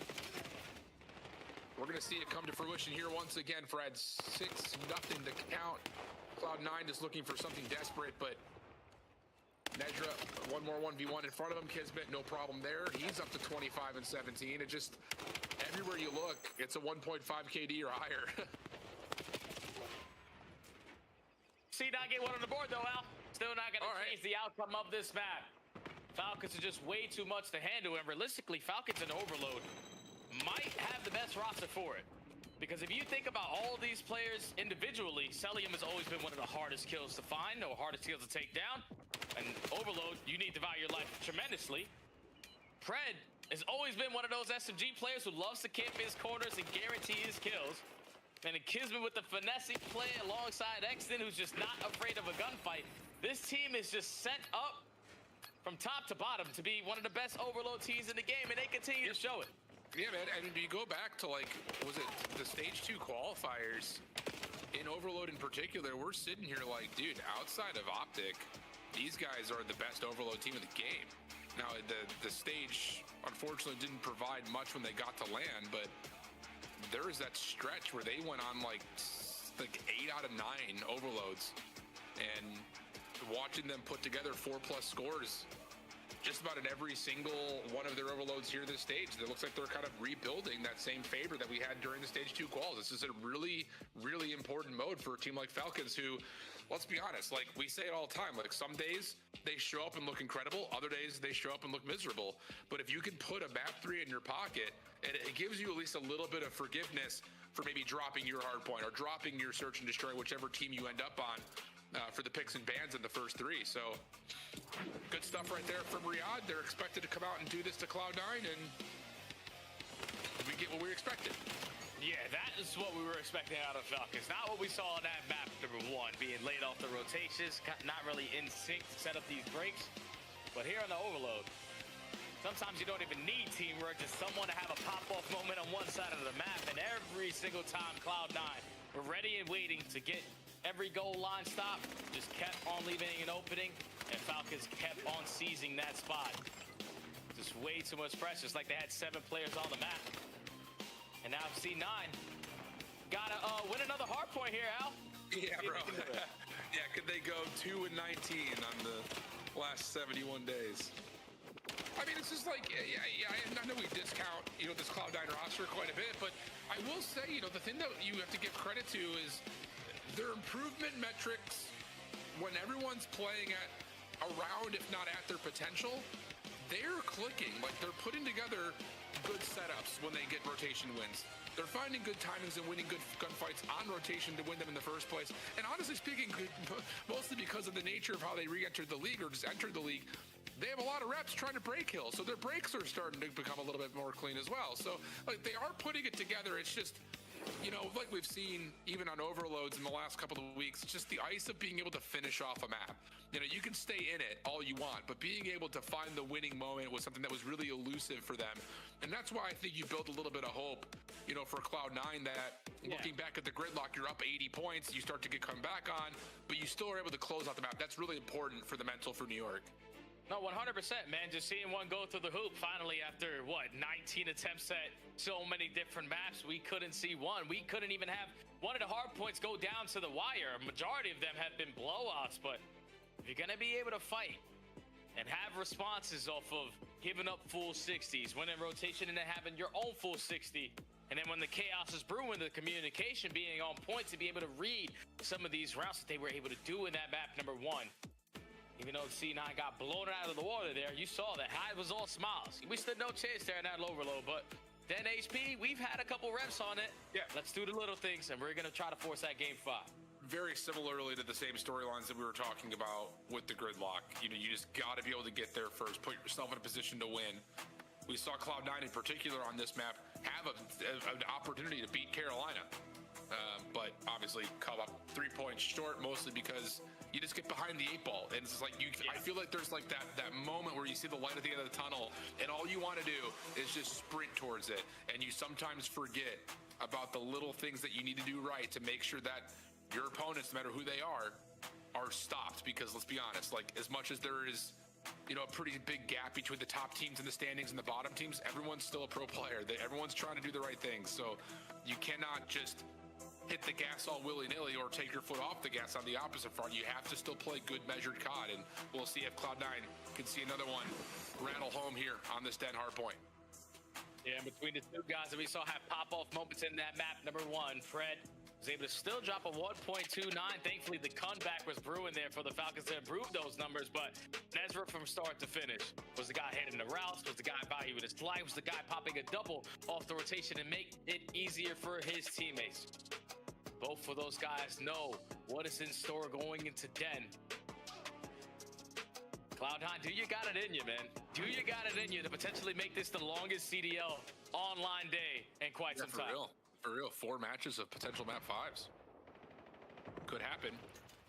We're going to see it come to fruition here once again. Fred, 6-0 to count. Cloud9 just looking for something desperate, but Nezra, one more 1v1 in front of him. Kismet, no problem there. He's up to 25 and 17. It just, everywhere you look, it's a 1.5 KD or higher. C9 get 1 on the board, though, Al. Still not going to change the outcome of this map. Falcons are just way too much to handle, and realistically, Falcons in Overload might have the best roster for it. Because if you think about all these players individually, Sellium has always been one of the hardest kills to find, or hardest kills to take down. And Overload, you need to value your life tremendously. Pred has always been one of those SMG players who loves to camp his corners and guarantee his kills. And Kismet with the finessing play alongside Exton, who's just not afraid of a gunfight. This team is just set up from top to bottom to be one of the best Overload teams in the game, and they continue to show it. Yeah, man, and you go back to, like, was it the Stage 2 qualifiers? In Overload in particular, we're sitting here like, dude, outside of OpTic, these guys are the best Overload team in the game. Now, the stage, unfortunately, didn't provide much when they got to land, but there was that stretch where they went on, like 8 out of 9 Overloads. And watching them put together 4+ scores just about in every single one of their Overloads here this stage. It looks like they're kind of rebuilding that same favor that we had during the Stage 2 quals. This is a really, really important mode for a team like Falcons who, let's be honest, like we say it all the time, like some days they show up and look incredible, other days they show up and look miserable. But if you can put a map 3 in your pocket, it gives you at least a little bit of forgiveness for maybe dropping your hardpoint or dropping your search and destroy, whichever team you end up on. For the picks and bans in the first 3. So good stuff right there from Riyadh. They're expected to come out and do this to Cloud9, and we get what we expected. Yeah, that is what we were expecting out of Falcons. Not what we saw on that map, number 1, being laid off the rotations, not really in sync to set up these breaks. But here on the Overload, sometimes you don't even need teamwork, just someone to have a pop-off moment on one side of the map. And every single time Cloud9 were ready and waiting to get every goal line stop, just kept on leaving an opening, and Falcons kept on seizing that spot. Just way too much pressure. It's like they had 7 players on the map. And now C9 gotta win another hard point here, Al. Yeah, bro. Yeah, could they go 2-19 on the last 71 days? I mean, it's just like, I know we discount, this Cloud9 roster quite a bit, but I will say, the thing that you have to give credit to is their improvement metrics when everyone's playing at around, if not at their potential, they're clicking. Like, they're putting together good setups when they get rotation wins. They're finding good timings and winning good gunfights on rotation to win them in the first place. And honestly speaking, mostly because of the nature of how they re-entered the league or just entered the league, they have a lot of reps trying to break kills. So their breaks are starting to become a little bit more clean as well. So like they are putting it together. It's just, like we've seen even on overloads in the last couple of weeks, it's just the ice of being able to finish off a map. You can stay in it all you want, but being able to find the winning moment was something that was really elusive for them. And that's why I think you built a little bit of hope, for Cloud9 that looking back at the gridlock, you're up 80 points, you start to get come back on, but you still are able to close out the map. That's really important for the mental for New York. No, 100%, man. Just seeing one go through the hoop finally after, 19 attempts at so many different maps. We couldn't see one. We couldn't even have one of the hard points go down to the wire. A majority of them have been blowouts, but if you're going to be able to fight and have responses off of giving up full 60s, winning rotation, and then having your own full 60, and then when the chaos is brewing, the communication being on point to be able to read some of these routes that they were able to do in that map, number 1. Even though C9 got blown out of the water there, you saw that Hyde was all smiles. We stood no chance there in that overload, but then HP, we've had a couple reps on it. Yeah, let's do the little things, and we're going to try to force that game 5. Very similarly to the same storylines that we were talking about with the gridlock. You just got to be able to get there first, put yourself in a position to win. We saw Cloud9 in particular on this map have an opportunity to beat Carolina, but obviously come up 3 points short, mostly because you just get behind the 8 ball. And it's just like, I feel like there's like that moment where you see the light at the end of the tunnel and all you want to do is just sprint towards it. And you sometimes forget about the little things that you need to do right to make sure that your opponents, no matter who they are stopped. Because let's be honest, like as much as there is, a pretty big gap between the top teams in the standings and the bottom teams, everyone's still a pro player. Everyone's trying to do the right things. So you cannot just hit the gas all willy-nilly or take your foot off the gas on the opposite front. You have to still play good measured COD, and we'll see if Cloud9 can see another one rattle home here on this Den hard point. Yeah, between the two guys that we saw have pop-off moments in that map, number 1, Fred was able to still drop a 1.29. Thankfully, the comeback was brewing there for the Falcons to improve those numbers, but Nezra from start to finish was the guy hitting the routes, was the guy value with his life, was the guy popping a double off the rotation and make it easier for his teammates. Both of those guys know what is in store going into Den. Cloud9, do you got it in you, man? Do you got it in you to potentially make this the longest CDL online day in quite some time? For real, 4 matches of potential map 5s. Could happen.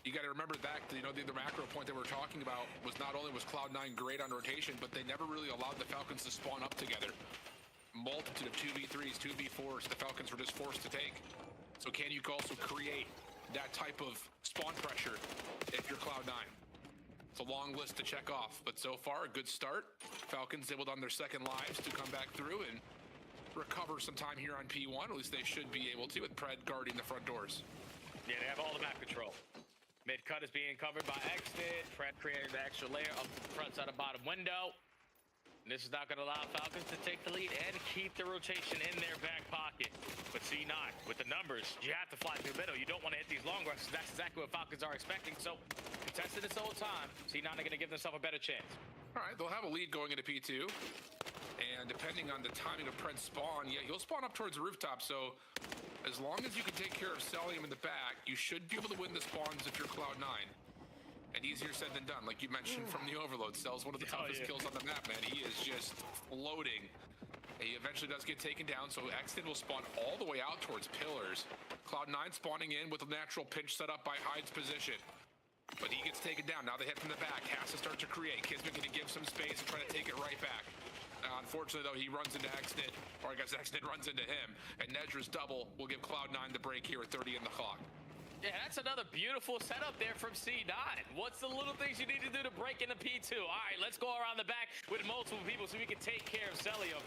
You got to remember back to, the macro point that we're talking about was not only was Cloud9 great on rotation, but they never really allowed the Falcons to spawn up together. Multitude of 2v3s, 2v4s, the Falcons were just forced to take. So can you also create that type of spawn pressure if you're Cloud9? It's a long list to check off, but so far, a good start. Falcons able on their second lives to come back through and recover some time here on P1. At least they should be able to, with Pred guarding the front doors. Yeah, they have all the map control. Mid-cut is being covered by Extid. Pred creating the extra layer up the front side of bottom window. And this is not going to allow Falcons to take the lead and keep the rotation in their back pocket. But C9, with the numbers, you have to fly through the middle. You don't want to hit these long rushes. That's exactly what Falcons are expecting. So, contested this whole time, C9 are going to give themselves a better chance. All right, they'll have a lead going into P2. And depending on the timing of Pred's spawn, he'll spawn up towards the rooftop. So, as long as you can take care of selling him in the back, you should be able to win the spawns if you're Cloud9. And easier said than done, like you mentioned from the overload. Cell's one of the toughest kills on the map, man. He is just floating. He eventually does get taken down, so Exton will spawn all the way out towards pillars. Cloud9 spawning in with a natural pinch set up by Hyde's position. But he gets taken down. Now they hit from the back. Has to start to create. Kismet going to give some space and try to take it right back. Unfortunately, though, he runs into Exton, or I guess Exton runs into him. And Nezra's double will give Cloud9 the break here at 30 in the clock. Yeah, that's another beautiful setup there from C9. What's the little things you need to do to break into P2? All right, let's go around the back with multiple people so we can take care of Celium.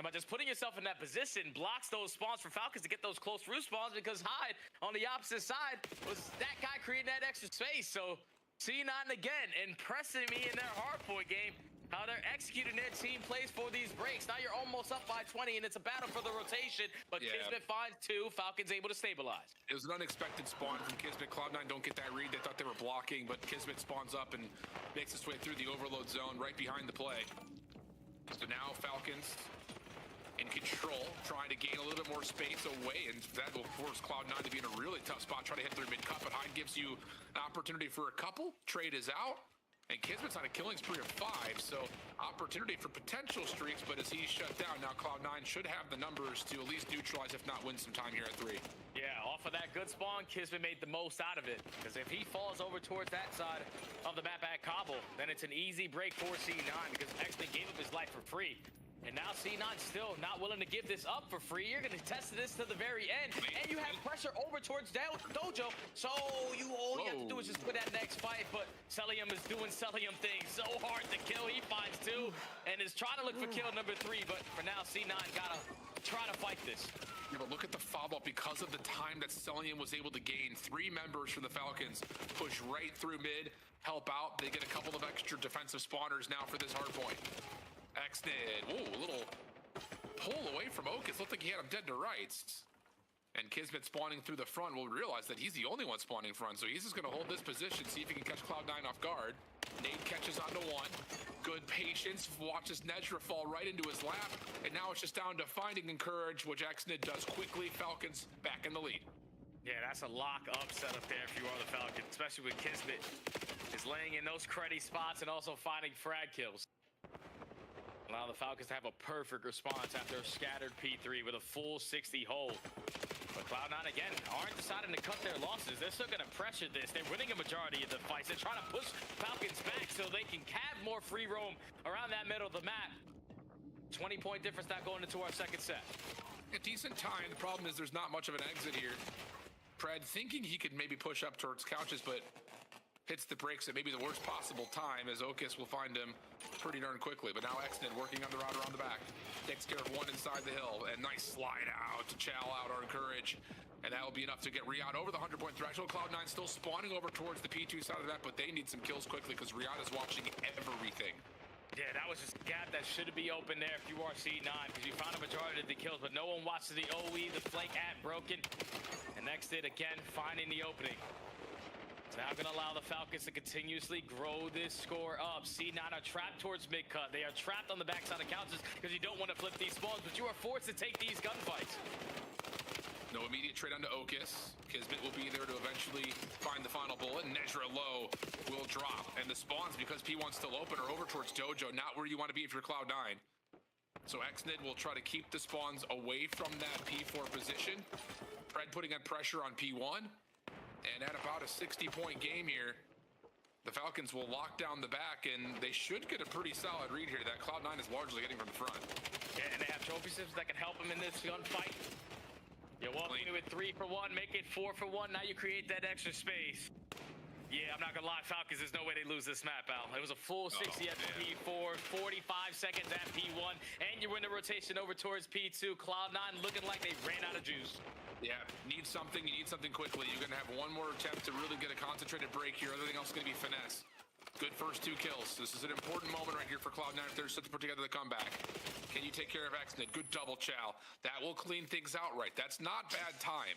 And by just putting yourself in that position, blocks those spawns for Falcons to get those close roof spawns, because Hyde on the opposite side was that guy creating that extra space. So C9 again impressing me in their hardpoint game, how they're executing their team plays for these breaks. Now you're almost up by 20, and it's a battle for the rotation, but Kismet finds 2, Falcons able to stabilize. It was an unexpected spawn from Kismet. Cloud9 don't get that read. They thought they were blocking, but Kismet spawns up and makes its way through the overload zone right behind the play. So now Falcons in control, trying to gain a little bit more space away, and that will force Cloud9 to be in a really tough spot, trying to hit through mid-cut, but Hyde gives you an opportunity for a couple. Trade is out, and Kismet's on a killing spree of 5, so opportunity for potential streaks, but as he's shut down, now Cloud9 should have the numbers to at least neutralize, if not win some time here at 3. Yeah, off of that good spawn, Kismet made the most out of it, because if he falls over towards that side of the map at Cobble, then it's an easy break for C9, because X-Men gave up his life for free. And now C9 still not willing to give this up for free. You're going to test this to the very end. And you have pressure over towards Dojo. So all you have to do is just win that next fight. But Celium is doing Celium things. So hard to kill. He finds 2 and is trying to look for kill number 3. But for now, C9 got to try to fight this. Yeah, but look at the follow-up. Because of the time that Celium was able to gain, 3 members from the Falcons push right through mid, help out. They get a couple of extra defensive spawners now for this hard point. Xnid, ooh, a little pull away from Okus. Looked like he had him dead to rights. And Kismet spawning through the front will realize that he's the only one spawning front, so he's just going to hold this position, see if he can catch Cloud9 off guard. Nade catches onto 1. Good patience, watches Nezra fall right into his lap, and now it's just down to finding Encourage, which Xnid does quickly. Falcons back in the lead. Yeah, that's a lock-up setup there if you are the Falcons, especially with Kismet is laying in those cruddy spots and also finding frag kills. Allow the Falcons to have a perfect response after a scattered P3 with a full 60 hold. But Cloud9 again aren't deciding to cut their losses. They're still going to pressure this. They're winning a majority of the fights. They're trying to push Falcons back so they can have more free roam around that middle of the map. 20-point difference now going into our second set. A decent time. The problem is there's not much of an exit here. Pred thinking he could maybe push up towards couches, but hits the brakes at maybe the worst possible time, as Okus will find him pretty darn quickly. But now Xnid working on the route around the back. Takes care of 1 inside the hill. And nice slide out to chow out our Encourage. And that'll be enough to get Riyadh over the 100-point threshold. Cloud9 still spawning over towards the P2 side of the map, but they need some kills quickly because Riyadh is watching everything. Yeah, that was just a gap that should be open there if you are C9, because you found a majority of the kills, but no one watches the OE, the flank at broken. And Xnid again finding the opening. It's now going to allow the Falcons to continuously grow this score up. C9 are trapped towards mid-cut. They are trapped on the backside of couches because you don't want to flip these spawns, but you are forced to take these gunfights. No immediate trade onto Okus. Kismet will be there to eventually find the final bullet. Nezra low will drop. And the spawns, because P1's still open, are over towards Dojo. Not where you want to be if you're Cloud9. So Xnid will try to keep the spawns away from that P4 position. Pred putting on pressure on P1. And at about a 60-point game here, the Falcons will lock down the back, and they should get a pretty solid read here that Cloud9 is largely getting from the front. Yeah, and they have trophy systems that can help them in this gunfight. You're walking with 3 for 1, make it 4 for 1. Now you create that extra space. Yeah, I'm not going to lie, Falcons, there's no way they lose this map, Al. It was a full 60 at the P4, 45 seconds at P1, and you win the rotation over towards P2. Cloud9 looking like they ran out of juice. Yeah, need something. You need something quickly. You're going to have 1 more attempt to really get a concentrated break here. Everything else is going to be finesse. Good first 2 kills. This is an important moment right here for Cloud9 if they're set to put together the comeback. Can you take care of Xnid? Good double chow. That will clean things out right. That's not bad time.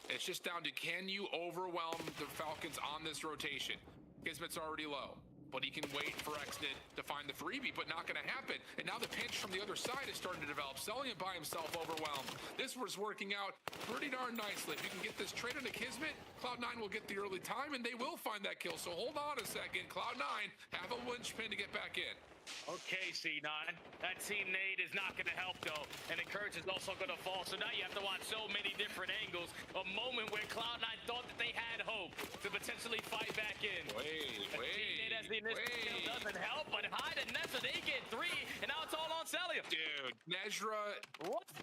It's just down to, can you overwhelm the Falcons on this rotation? Kismet's already low, but he can wait for Xnid to find the freebie, but not going to happen. And now the pinch from the other side is starting to develop. Celium by himself overwhelmed. This was working out pretty darn nicely. If you can get this trade into Kismet, Cloud9 will get the early time, and they will find that kill. So hold on a second. Cloud9 have a linchpin to get back in. Okay, C9. That team nade is not going to help, though. And Encourage is also going to fall. So now you have to watch so many different angles. A moment where Cloud9 thought that they had hope to potentially fight back in. Wait. As the initial kill doesn't help, but Hyde and Nessa, they get 3, and now it's all on Celium. Dude, Nezra,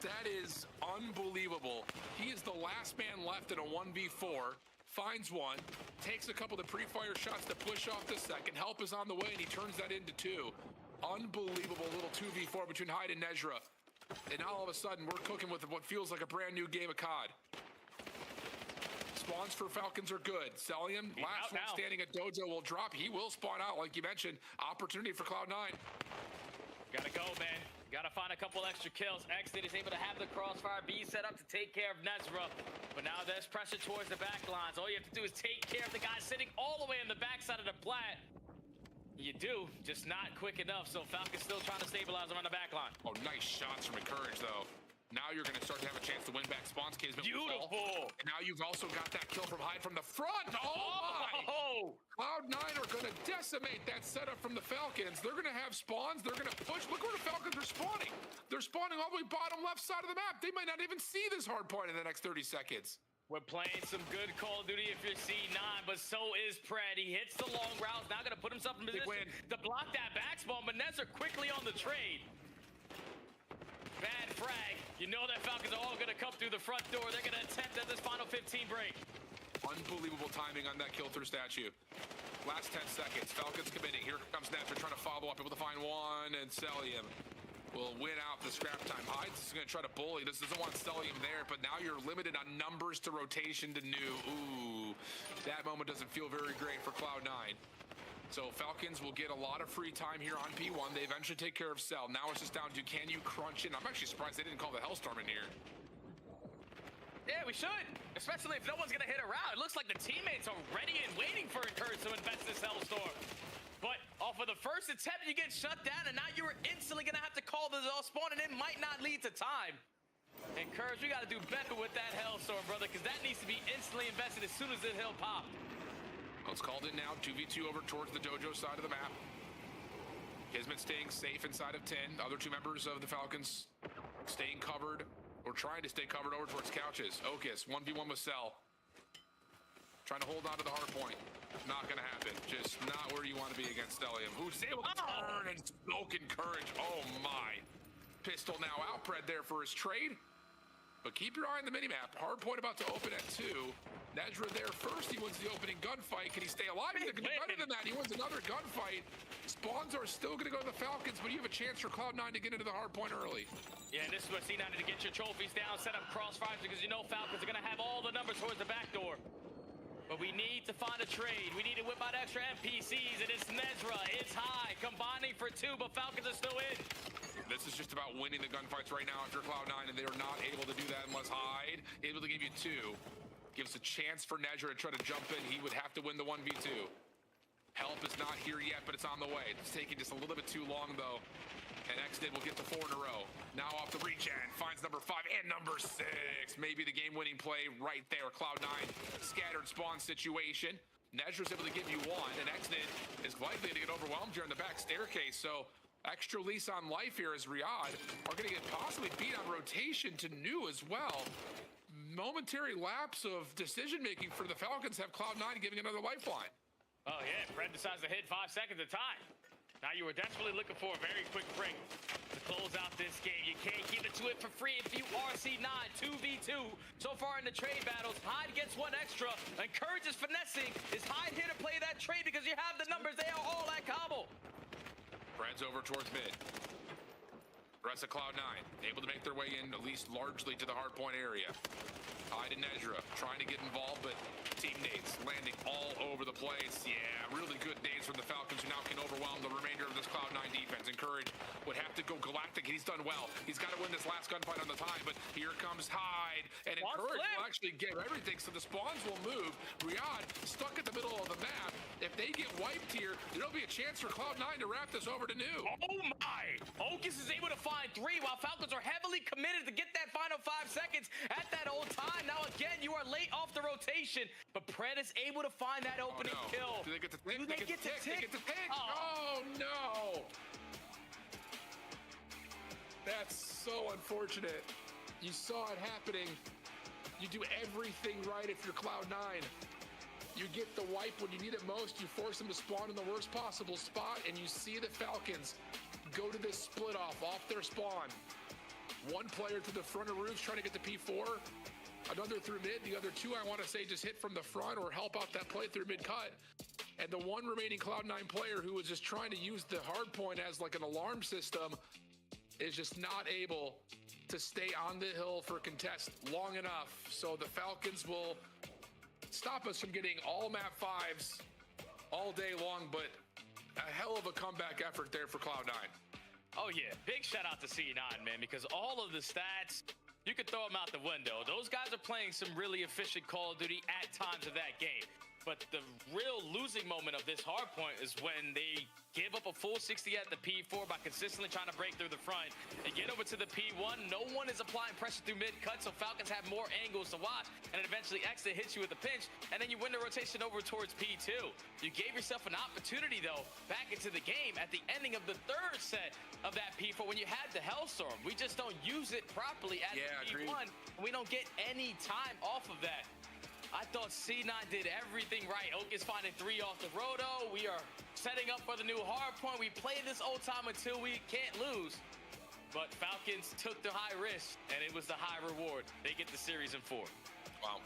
that is unbelievable. He is the last man left in a 1v4, finds one, takes a couple of pre-fire shots to push off the second. Help is on the way, and he turns that into 2. Unbelievable little 2v4 between Hyde and Nezra. And now all of a sudden, we're cooking with what feels like a brand new game of COD. Spawns for Falcons are good. Celium, last one standing at Dojo, will drop. He will spawn out, like you mentioned. Opportunity for Cloud9. Gotta go, man. Gotta find a couple extra kills. Exit is able to have the crossfire be set up to take care of Nezra. But now there's pressure towards the back lines. All you have to do is take care of the guy sitting all the way in the backside of the plat. You do, just not quick enough. So Falcon's still trying to stabilize him on the back line. Oh, nice shots from Encourage, though. Now you're going to start to have a chance to win back spawns. Beautiful. And now you've also got that kill from Hyde from the front. Oh, my. Cloud9 are going to decimate that setup from the Falcons. They're going to have spawns. They're going to push. Look where the Falcons are spawning. They're spawning all the way bottom left side of the map. They might not even see this hard point in the next 30 seconds. We're playing some good Call of Duty if you're C9, but so is Pred. He hits the long routes. Now going to put himself in position to block that back spawn, but Nezra quickly on the trade. Bad frag. You know that Falcons are all going to come through the front door. They're going to attempt at this final 15 break. Unbelievable timing on that kill through statue. Last 10 seconds. Falcons committing. Here comes Nezra trying to follow up, able to find one, and Celium will win out the scrap time. Hyde is going to try to bully. This doesn't want Celium there, but now you're limited on numbers to rotation to new. Ooh, that moment doesn't feel very great for Cloud9. So Falcons will get a lot of free time here on P1. They eventually take care of Cell. Now it's just down to, can you crunch in? I'm actually surprised they didn't call the Hellstorm in here. Yeah, we should. Especially if no one's going to hit around. It looks like the teammates are ready and waiting for Encourage to invest this Hellstorm. But off of the first attempt, you get shut down, and now you're instantly going to have to call the spawn, and it might not lead to time. Encourage, we got to do better with that Hellstorm, brother, because that needs to be instantly invested as soon as the hill popped. Well, it's called in now. 2v2 over towards the Dojo side of the map. Kismet staying safe inside of 10. The other 2 members of the Falcons staying covered, or trying to stay covered over towards couches. Okus, 1v1 with Cell. Trying to hold on to the hard point. Not going to happen. Just not where you want to be against Celium, who's able to turn and smoke Encourage. Oh, my. Pistol now out. Pred there for his trade. But keep your eye on the minimap. Hard point about to open at 2. Nezra there first. He wins the opening gunfight. Can he stay alive? He's better than that. He wins another gunfight. Spawns are still going to go to the Falcons, but you have a chance for Cloud9 to get into the hard point early. Yeah, and this is where C9 to get your trophies down, set up crossfires, because you know Falcons are going to have all the numbers towards the back door. But we need to find a trade. We need to whip out extra NPCs, and it's Nezra. It's High, combining for 2, but Falcons are still in. This is just about winning the gunfights right now after Cloud9, and they are not able to do that unless Hyde able to give you 2. Gives a chance for Nezra to try to jump in. He would have to win the 1v2. Help is not here yet, but it's on the way. It's taking just a little bit too long, though. And XDid will get to 4 in a row. Now off the regen, finds number 5 and number 6. Maybe the game-winning play right there. Cloud9, scattered spawn situation. Nezra's able to give you 1, and XDid is likely to get overwhelmed here in the back staircase. So extra lease on life here as Riyadh are going to get possibly beat on rotation to new as well. Momentary lapse of decision-making for the Falcons have Cloud9 giving another lifeline. Oh, yeah. Pred decides to hit 5 seconds of time. Now you were desperately looking for a very quick break to close out this game. You can't give it to it for free if you are C9. 2v2 so far in the trade battles. Hyde gets 1 extra. Encourage is finessing. Is Hyde here to play that trade because you have the numbers? They are all at Cobble. Brad's over towards mid. Rest of Cloud9 able to make their way in, at least largely, to the hardpoint area. Hyde and Nezra trying to get involved, but team nades landing all over the place. Yeah, really good nades from the Falcons, who now can overwhelm the remainder of this Cloud9 defense. Encourage would have to go galactic, and he's done well. He's got to win this last gunfight on the time, but here comes Hyde, and Encourage will actually get everything, so the spawns will move. Riyadh stuck at the middle of the map. If they get wiped here, there'll be a chance for Cloud9 to wrap this over to new. Oh my! Okus is able to find 3 while Falcons are heavily committed to get that final 5 seconds at that old time. Now again, you are late off the rotation, but Pred is able to find that opening kill. Do they get the tick? They get the tick. They get the tick. Oh no! That's so unfortunate. You saw it happening. You do everything right if you're Cloud9. You get the wipe when you need it most. You force them to spawn in the worst possible spot, and you see the Falcons go to this split off their spawn. One player to the front of roofs trying to get the P4. Another through mid. The other two, I want to say, just hit from the front or help out that play through mid-cut. And the one remaining Cloud9 player who was just trying to use the hard point as like an alarm system is just not able to stay on the hill for contest long enough. So the Falcons will stop us from getting all map 5s all day long, but a hell of a comeback effort there for Cloud9. Oh, yeah. Big shout out to C9, man, because all of the stats, you could throw them out the window. Those guys are playing some really efficient Call of Duty at times of that game. But the real losing moment of this hard point is when they give up a full 60 at the P4 by consistently trying to break through the front. They get over to the P1. No one is applying pressure through mid-cut, so Falcons have more angles to watch. And then eventually Exit hits you with a pinch, and then you win the rotation over towards P2. You gave yourself an opportunity, though, back into the game at the ending of the third set of that P4 when you had the Hellstorm. We just don't use it properly at the P1, and we don't get any time off of that. I thought C9 did everything right. Oak is finding 3 off the roto. We are setting up for the new hard point. We play this old time until we can't lose. But Falcons took the high risk, and it was the high reward. They get the series in 4. Wow.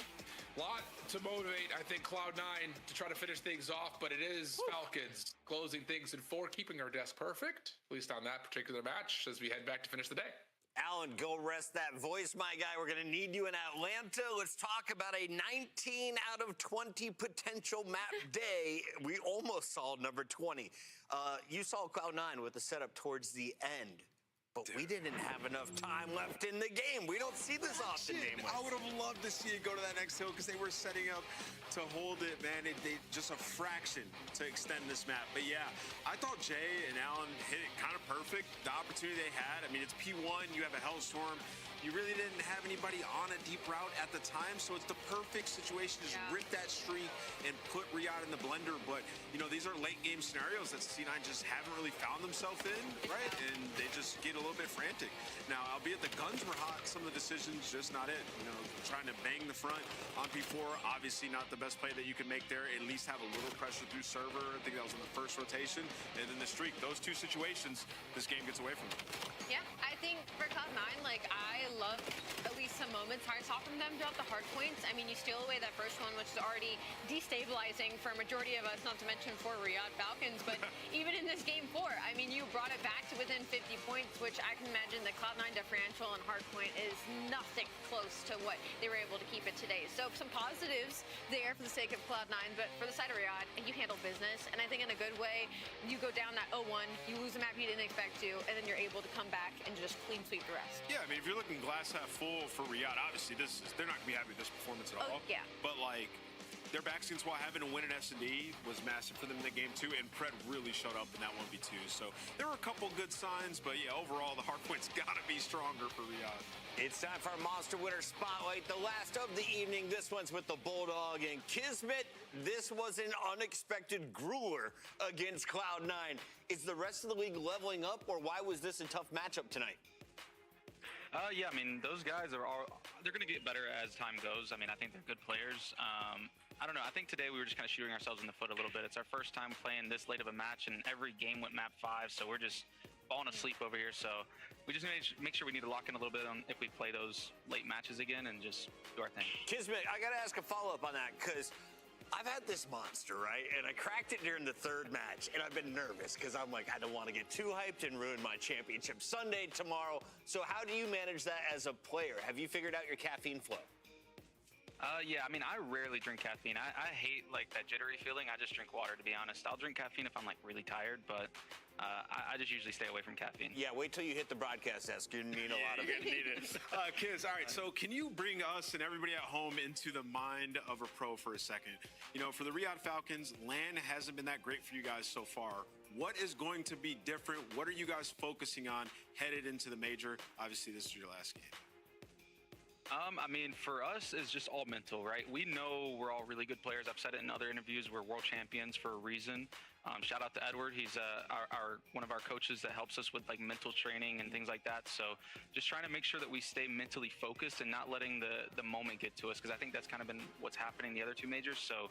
Lot to motivate, I think, Cloud9 to try to finish things off, but it is Falcons closing things in 4, keeping our desk perfect, at least on that particular match, as we head back to finish the day. Alan, go rest that voice, my guy. We're going to need you in Atlanta. Let's talk about a 19 out of 20 potential map day. We almost saw number 20. You saw Cloud9 with the setup towards the end. But we didn't have enough time left in the game. We don't see this often, I would have loved to see it go to that next hill because they were setting up to hold it, man. They just a fraction to extend this map. But yeah, I thought Jay and Alan hit it kind of perfect. The opportunity they had, I mean, it's P1, you have a Hellstorm. You really didn't have anybody on a deep route at the time, so it's the perfect situation to just rip that streak and put Riyadh in the blender. But, you know, these are late-game scenarios that C9 just haven't really found themselves in, right? And they just get a little bit frantic. Now, albeit the guns were hot, some of the decisions, just not it. You know, trying to bang the front on P4, obviously not the best play that you can make there. At least have a little pressure through server. I think that was in the first rotation. And then the streak. Those two situations, this game gets away from them. Yeah, I think for Cloud9, like, I love at least some moments I saw from them throughout the hard points. I mean, you steal away that first one, which is already destabilizing for a majority of us, not to mention for Riyadh Falcons. But even in this game 4, I mean, you brought it back to within 50 points, which I can imagine the Cloud9 differential and hard point is nothing close to what they were able to keep it today. So some positives there for the sake of Cloud9, but for the side of Riyadh, you handle business. And I think in a good way, you go down that 0-1, you lose a map you didn't expect to, and then you're able to come back and just clean sweep the rest. Yeah, I mean, if you're looking glass half full for Riyadh, obviously they're not going to be happy with this performance at all. Yeah. But, like, their back against wall having to win an S&D was massive for them in the game, too, and Pred really showed up in that 1v2. So there were a couple good signs, but, yeah, overall, the hard point's got to be stronger for Riyadh. It's time for our Monster Winner Spotlight, the last of the evening. This one's with the Bulldog and Kismet. This was an unexpected grueler against Cloud9. Is the rest of the league leveling up, or why was this a tough matchup tonight? Yeah, I mean, those guys are all, they're going to get better as time goes. I mean, I think they're good players. I don't know. I think today we were just kind of shooting ourselves in the foot a little bit. It's our first time playing this late of a match, and every game went map 5, so we're just falling asleep over here. So we just need to make sure we need to lock in a little bit on if we play those late matches again and just do our thing. Kismet, I got to ask a follow-up on that, because I've had this monster, right? And I cracked it during the third match, and I've been nervous because I'm like, I don't want to get too hyped and ruin my championship Sunday tomorrow. So how do you manage that as a player? Have you figured out your caffeine flow? Yeah, I mean, I rarely drink caffeine. I hate, like, that jittery feeling. I just drink water, to be honest. I'll drink caffeine if I'm, like, really tired, but I just usually stay away from caffeine. Yeah, wait till you hit the broadcast desk. You're going to need a lot of it. You're going to need it. Kiz, all right, so can you bring us and everybody at home into the mind of a pro for a second? You know, for the Riyadh Falcons, LAN hasn't been that great for you guys so far. What is going to be different? What are you guys focusing on headed into the major? Obviously, this is your last game. I mean, for us, it's just all mental, right? We know we're all really good players. I've said it in other interviews. We're world champions for a reason. Shout out to Edward. He's one of our coaches that helps us with, like, mental training and things like that. So just trying to make sure that we stay mentally focused and not letting the moment get to us, because I think that's kind of been what's happening in the other two majors. So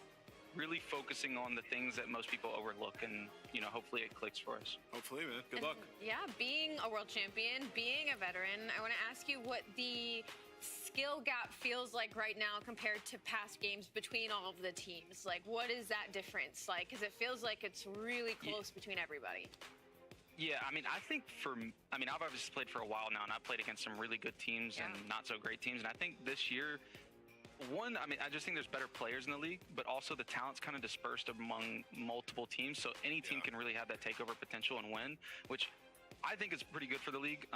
really focusing on the things that most people overlook, and hopefully it clicks for us. Hopefully, man. Good luck. Yeah, being a world champion, being a veteran, I want to ask you what the skill gap feels like right now compared to past games between all of the teams. Like, what is that difference like? Because it feels like it's really close between everybody. Yeah, I mean, I've obviously played for a while now, and I've played against some really good teams and not so great teams. And I think this year, I just think there's better players in the league, but also the talent's kind of dispersed among multiple teams. So any team can really have that takeover potential and win, which I think is pretty good for the league,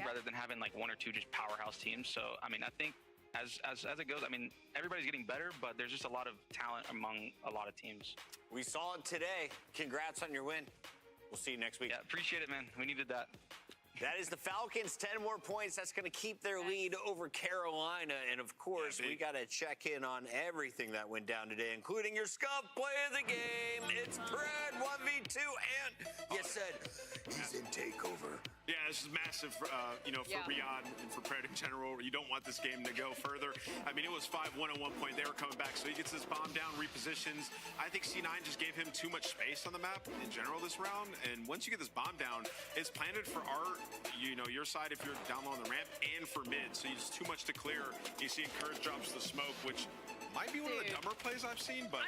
rather than having like one or two just powerhouse teams. So, I mean, I think as it goes, I mean, everybody's getting better, but there's just a lot of talent among a lot of teams. We saw it today. Congrats on your win. We'll see you next week. Yeah, appreciate it, man. We needed that. That is the Falcons, 10 more points. That's going to keep their lead over Carolina. And, of course, we got to check in on everything that went down today, including your scuff play of the game. It's Brad 1v2, and you said he's in takeover. Yeah, this is massive, for Riyadh and for Pred in general. You don't want this game to go further. I mean, it was 5-1 at one point. They were coming back, so he gets this bomb down, repositions. I think C9 just gave him too much space on the map in general this round. And once you get this bomb down, it's planted for your side if you're down low on the ramp, and for mid. So it's too much to clear. You see Encourage drops the smoke, which might be one of the dumber plays I've seen, but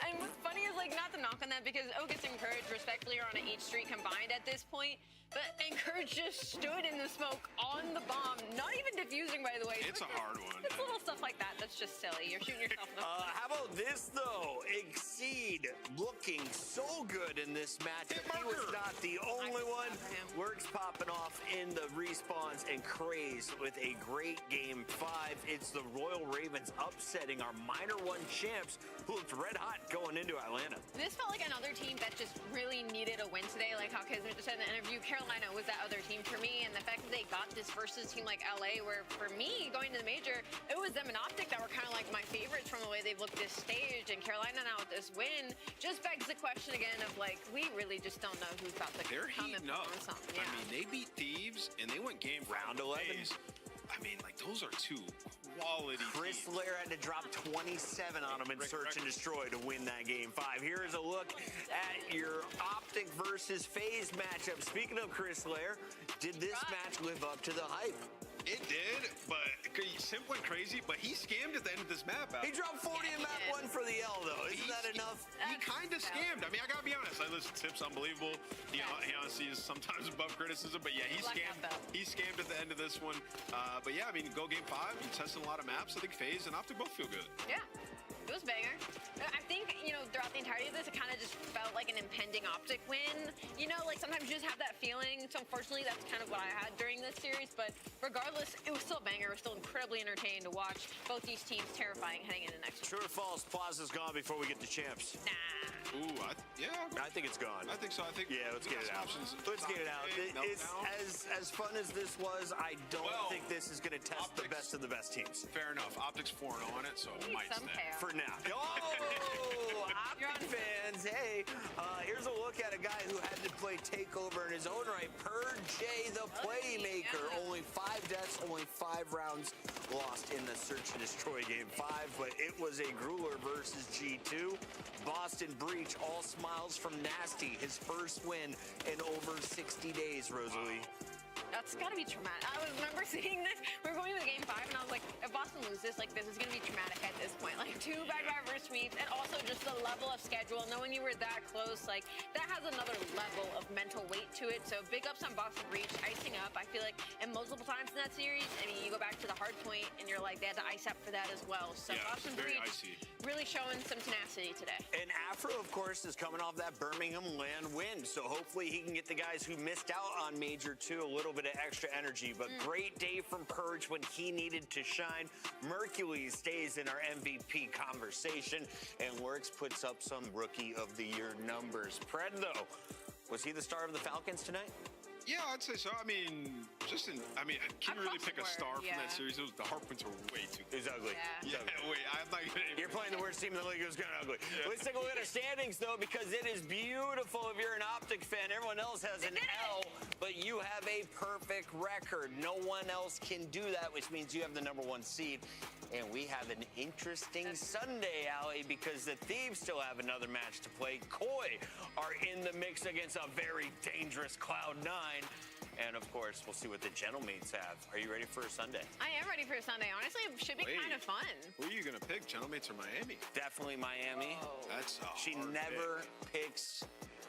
and what's funny is, like, not to knock on that, because gets Encourage respectfully are on an each street combined at this point, but Encourage just stood in the smoke on the bomb, not even diffusing, by the way. It's a hard one. It's little stuff like that. That's just silly. You're shooting yourself in the foot. How about this, though? Exceed looking so good in this match. He was not the only one. Works popping off in the respawns, and Craze with a great game 5. It's the Royal Ravens upsetting our Minor 1 champs, who looked red hot going into Atlanta. This felt like another team that just really needed a win today, like how Kismet just said in the interview. Carolina was that other team for me, and the fact that they got this versus a team like LA, where for me, going to the major, it was them and OpTic that were kind of like my favorites from the way they've looked this stage, and Carolina now with this win just begs the question again of, like, we really just don't know who's about to come and perform something. Yeah. I mean, they beat Thieves, and they went game round 11. I mean, like, those are two quality Chris Lair had to drop 27 on him in Search and Destroy to win that game 5. Here is a look at your OpTic versus FaZe matchup. Speaking of Chris Lair, did this match live up to the hype? It did, but Simp went crazy, but he scammed at the end of this map. He dropped 40 in map 1 for the L, though. Isn't that enough? He kind of scammed. I mean, I gotta be honest. I listen, Simp's unbelievable. He honestly is sometimes above criticism, but yeah, he scammed. He scammed at the end of this one. But yeah, I mean, go game 5. You're testing a lot of maps. I think FaZe and OpTic both feel good. Yeah. It was banger. I think, throughout the entirety of this, it kind of just felt like an impending OpTic win. Like sometimes you just have that feeling. So unfortunately, that's kind of what I had during this series. But regardless, it was still a banger. It was still incredibly entertaining to watch. Both these teams terrifying heading into next True or false, Plaza's gone before we get to champs. Nah. Ooh, I think it's gone. I think so. Let's get it out. Let's get it out. It's as fun as this was, I don't think this is going to test the best of the best teams. Fair enough. OpTic's 4-0 on it, so it might stay. For now. Oh, OpTic fans, hey. Here's a look at a guy who had to play Takeover in his own right. J, the Playmaker. Only 5 deaths, only 5 rounds lost in the Search and Destroy game 5, but it was a grueler versus G2. Boston Breach, all smiles from Nasty. His first win in over 60 days, Rosalie. That's got to be traumatic. I remember seeing this. We were going to game 5, and I was like, if Boston loses, like, this is going to be traumatic at this point. Like, 2 back-to-back versus sweeps, and also just the level of schedule, knowing you were that close, like, that has another level of mental weight to it. So big ups on Boston Breach, icing up. I feel like, and multiple times in that series, I mean, you go back to the hard point, and you're like, they had to ice up for that as well. So Boston Breach really showing some tenacity today. And Afro, of course, is coming off that Birmingham land win, so hopefully he can get the guys who missed out on Major 2 a little bit of extra energy. But great day from Purge when he needed to shine. Mercules stays in our MVP conversation, and Works puts up some Rookie of the Year numbers. Pred, though, was he the star of the Falcons tonight? Yeah, I'd say so. I mean, I can't really pick a star from that series. The hard points are way too good. It was ugly. Yeah, wait, I'm not gonna... You're playing the worst team in the league. It was kind of ugly. Yeah. Let's take a look at our standings, though, because it is beautiful if you're an OpTic fan. Everyone else has an L, but you have a perfect record. No one else can do that, which means you have the #1 seed. And we have an interesting Sunday, Allie, because the Thieves still have another match to play. Koi are in the mix against a very dangerous Cloud9. And, of course, we'll see what the Gentlemates have. Are you ready for a Sunday? I am ready for a Sunday. Honestly, it should be kind of fun. Who are you going to pick, Gentlemates or Miami? Definitely Miami. That's a She hard never picks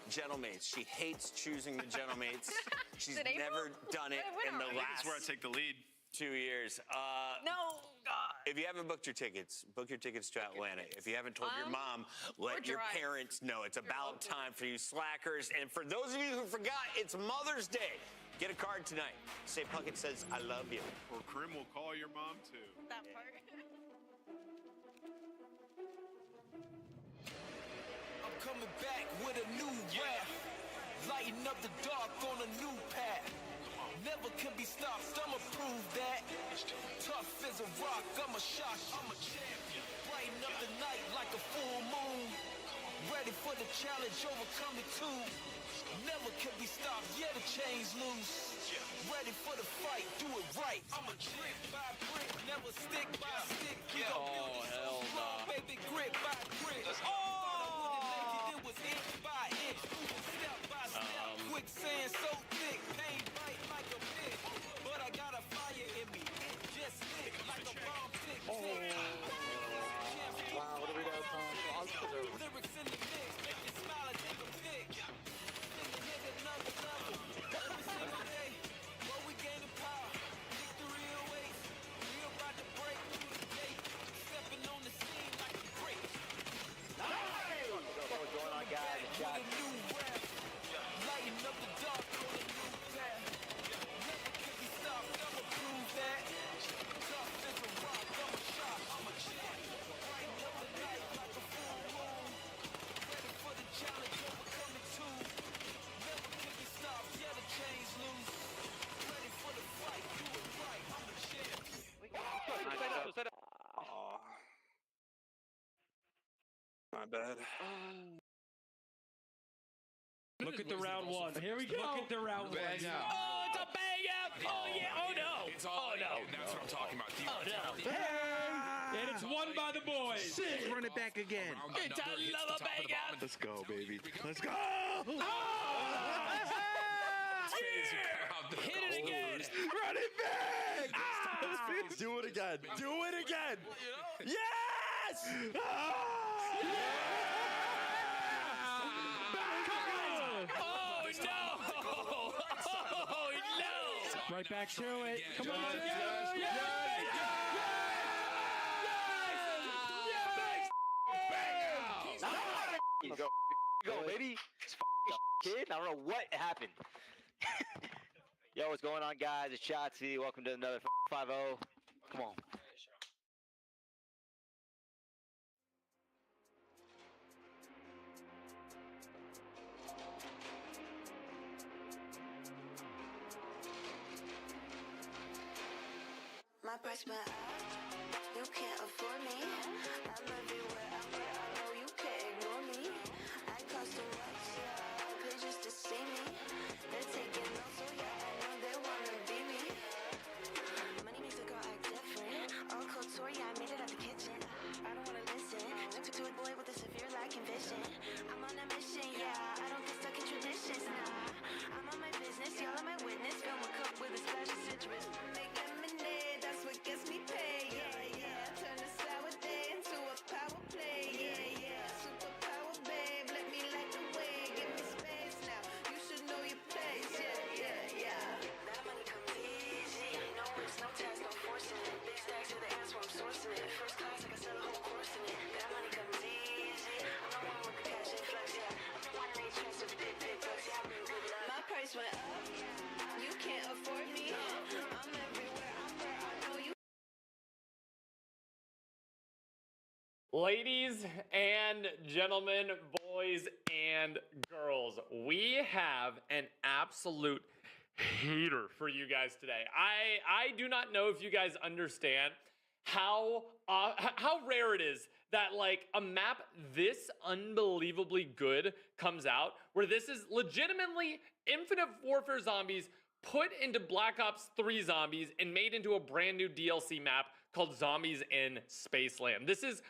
Gentlemates. She hates choosing the Gentlemates. She's Is it April? never done it in the That's where I last take the lead. 2 years. No, God. If you haven't booked your tickets, book your tickets to Atlanta. If you haven't told your mom, let your drive. parents know. It's about time for you slackers. And for those of you who forgot, it's Mother's Day. Get a card tonight. Say Puckett says, I love you. Or Krim will call your mom, too. That part. I'm coming back with a new rap. Lighting up the dark on a new path. Never can be stopped, I'ma prove that. Tough as a rock, I'm a shot, I'm a champion. Brighten up the night like a full moon. Ready for the challenge, overcome it too. Never can be stopped, yeah, the chains loose. Ready for the fight, do it right. I'm a brick by brick, never stick by stick. Oh, hell nah. Baby, grit by grit. Oh! It was inch by inch, step by step. Quicksand so thick, pain bite like a bit. But I got a fire in me, it just lit like a bomb tick. Wow, what do we got? Lyrics in the mix, make you smile and take a pic. Hit another level, every single day. But we gaining power, victory awaits. We about to break through the gate, stepping on the scene like a great. What's going on, guys? With a new rap, lighting up the dark on a new path. Never can be stopped, I'ma prove that. Tough as a rock, I'm a shot, I'm a champion. Brighten up the night like a full moon. Ready for the challenge, overcome it too. Never can be stopped, yeah, the chains loose. Ready for the fight, do it right, I'm a champion. My bad. Look at the round one. Here we go. Look at the round one. Bang out. Oh, it's a bang out. Oh, yeah. Oh, no. It's all no. That's what I'm talking about. And it's won by the boys. Run it back again. It's another bang out. Let's go, baby. Let's go. Hit it again. Run it back. Do it again. Do it again. Yes. Right back to it. Come on. Go, baby. Kid, I don't know what happened. Yo, what's going on, guys? It's Shotzi. Welcome to another 5-0. Come on. My price went up, you can't afford me. I'm everywhere, I know you can't ignore me. I cost too much, yeah, pay just to see me. They're taking notes, so yeah, I know they wanna be me. Money makes a girl act different. All couture, yeah, I made it out the kitchen. I don't wanna listen, to a boy with a severe lacking vision. I'm on a mission, yeah, I don't get stuck in traditions, nah. I'm on my business, y'all are my witness. Fill my cup with a splash of citrus. Make lemonade, that's what gets me paid, yeah, yeah. Turn a sour day into a power play, yeah, yeah. Superpower, babe, let me light the way. Give me space now, you should know your place, yeah, yeah, yeah. That money comes easy, no risk, no tax, no forcing it. Big stacks to the ass where I'm sourcing it. First class, I can sell a whole course in it. That money comes easy, I'm the one with the cash and flex, yeah. I'm the one that transfer the big bucks, yeah. My price went up, you can't afford me. I'm everywhere, I'm where I know you. Ladies and gentlemen, boys and girls, we have an absolute heater for you guys today. I do not know if you guys understand how rare it is that like a map this unbelievably good comes out, where this is legitimately Infinite Warfare zombies put into Black Ops 3 zombies and made into a brand new DLC map called Zombies in Spaceland. This is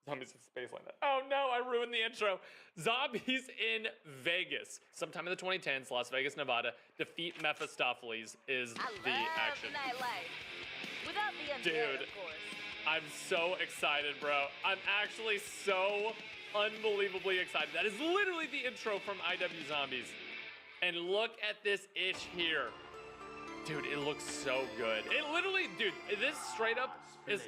Zombies in Spaceland. Oh no, I ruined the intro. Zombies in Vegas. Sometime in the 2010s, Las Vegas, Nevada. Defeat Mephistopheles is the action. Nightlife. Without the undead, of course. I'm so excited, bro. I'm actually so unbelievably excited. That is literally the intro from IW Zombies. And look at this itch here. Dude, it looks so good. It literally, dude, this straight up is...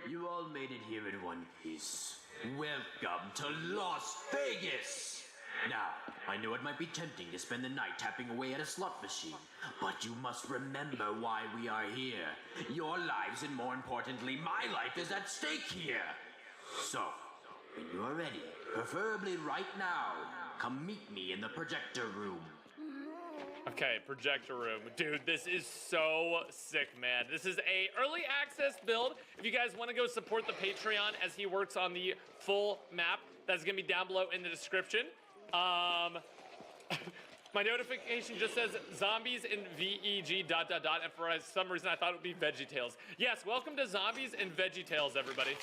You all made it here in one piece. Welcome to Las Vegas! Now, I know it might be tempting to spend the night tapping away at a slot machine, but you must remember why we are here. Your lives, and more importantly, my life is at stake here. So, when you are ready, preferably right now, come meet me in the projector room. Okay, projector room. Dude, this is so sick, man. This is a early access build. If you guys want to go support the Patreon as he works on the full map, that's going to be down below in the description. My notification just says Zombies in VEG ... and for some reason I thought it would be VeggieTales. Yes, welcome to Zombies in VeggieTales, everybody.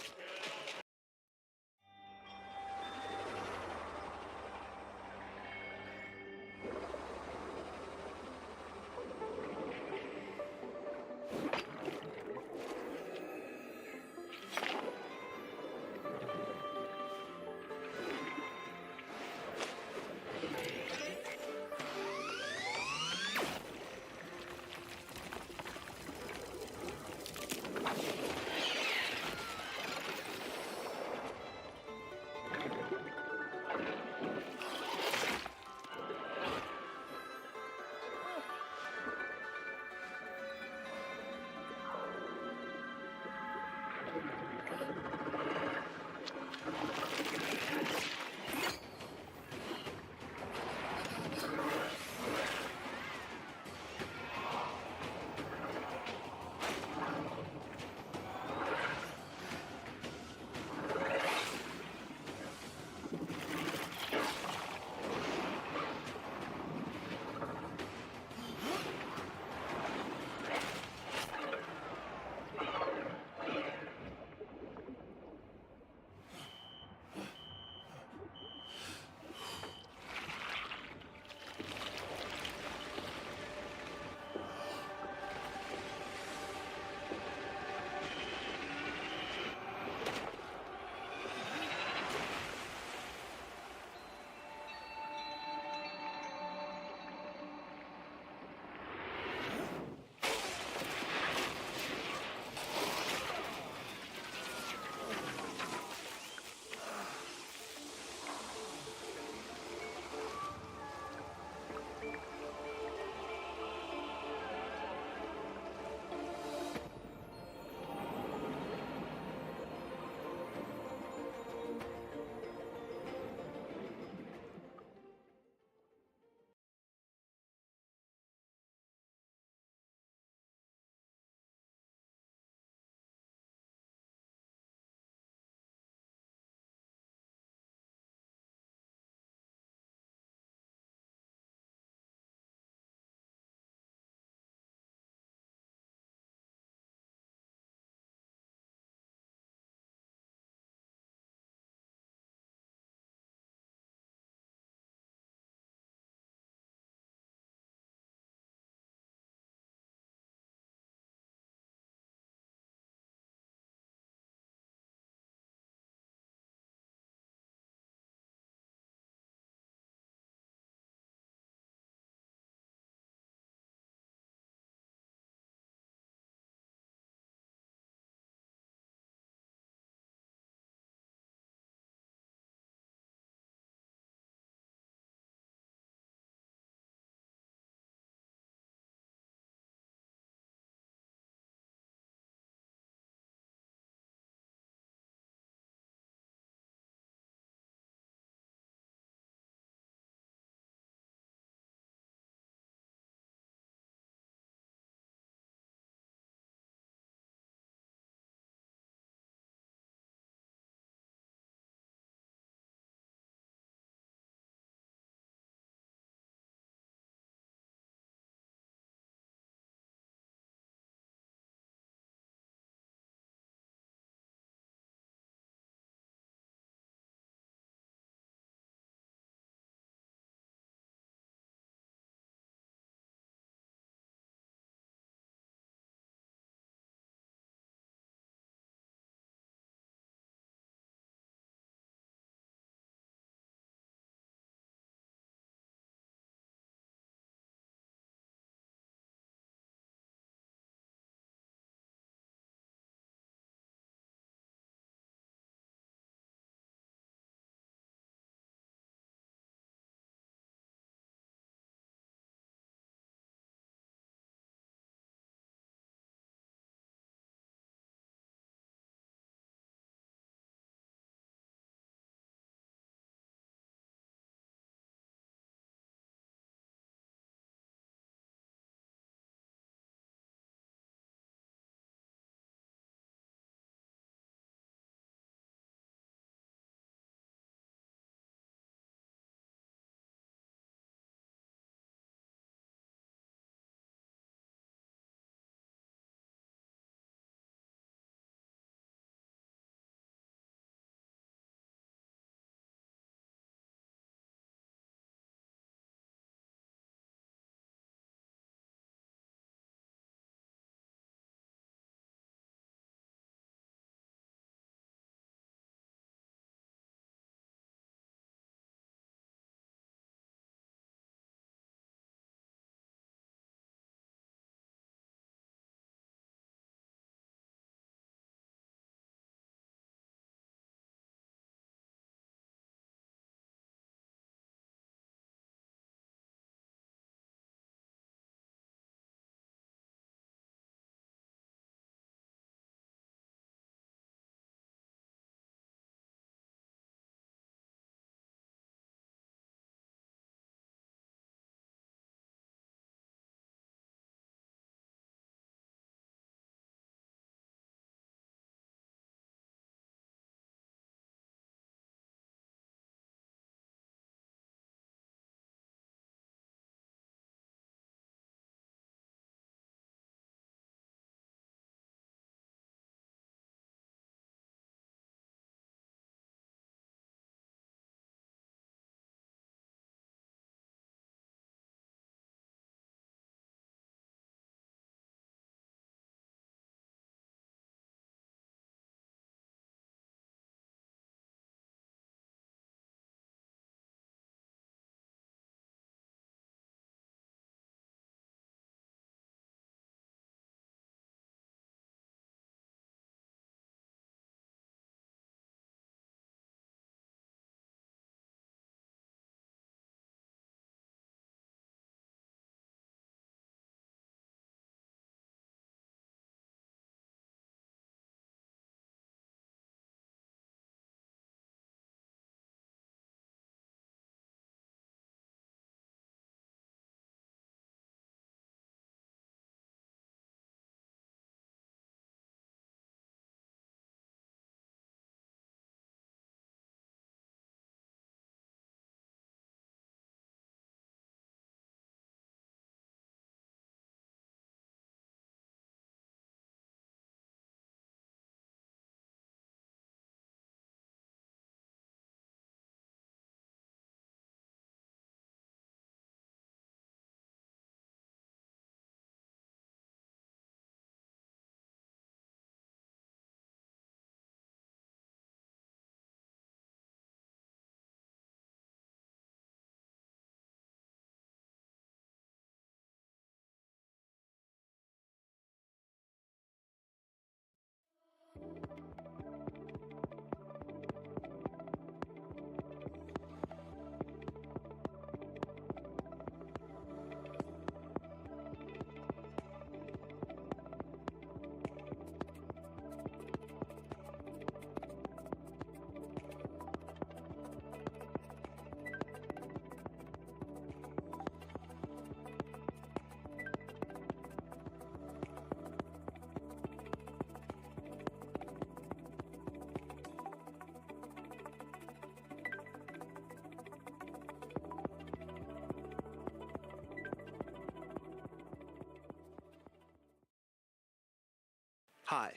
Hi,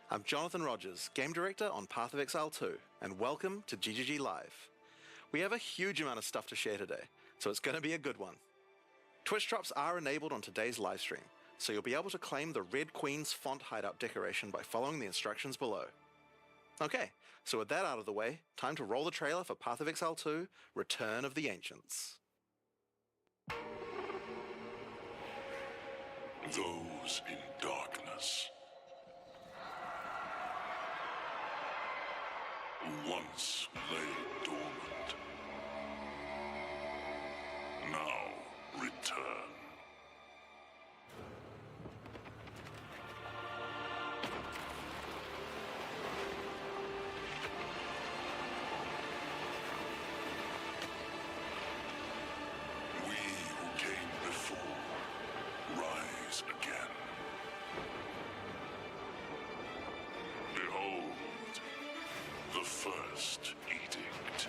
I'm Jonathan Rogers, Game Director on Path of Exile 2, and welcome to GGG Live. We have a huge amount of stuff to share today, so it's going to be a good one. Twitch drops are enabled on today's livestream, so you'll be able to claim the Red Queen's font hideout decoration by following the instructions below. Okay, so with that out of the way, time to roll the trailer for Path of Exile 2, Return of the Ancients. Those in darkness who once lay dormant now return. We who came before rise again. Behold, the first edict.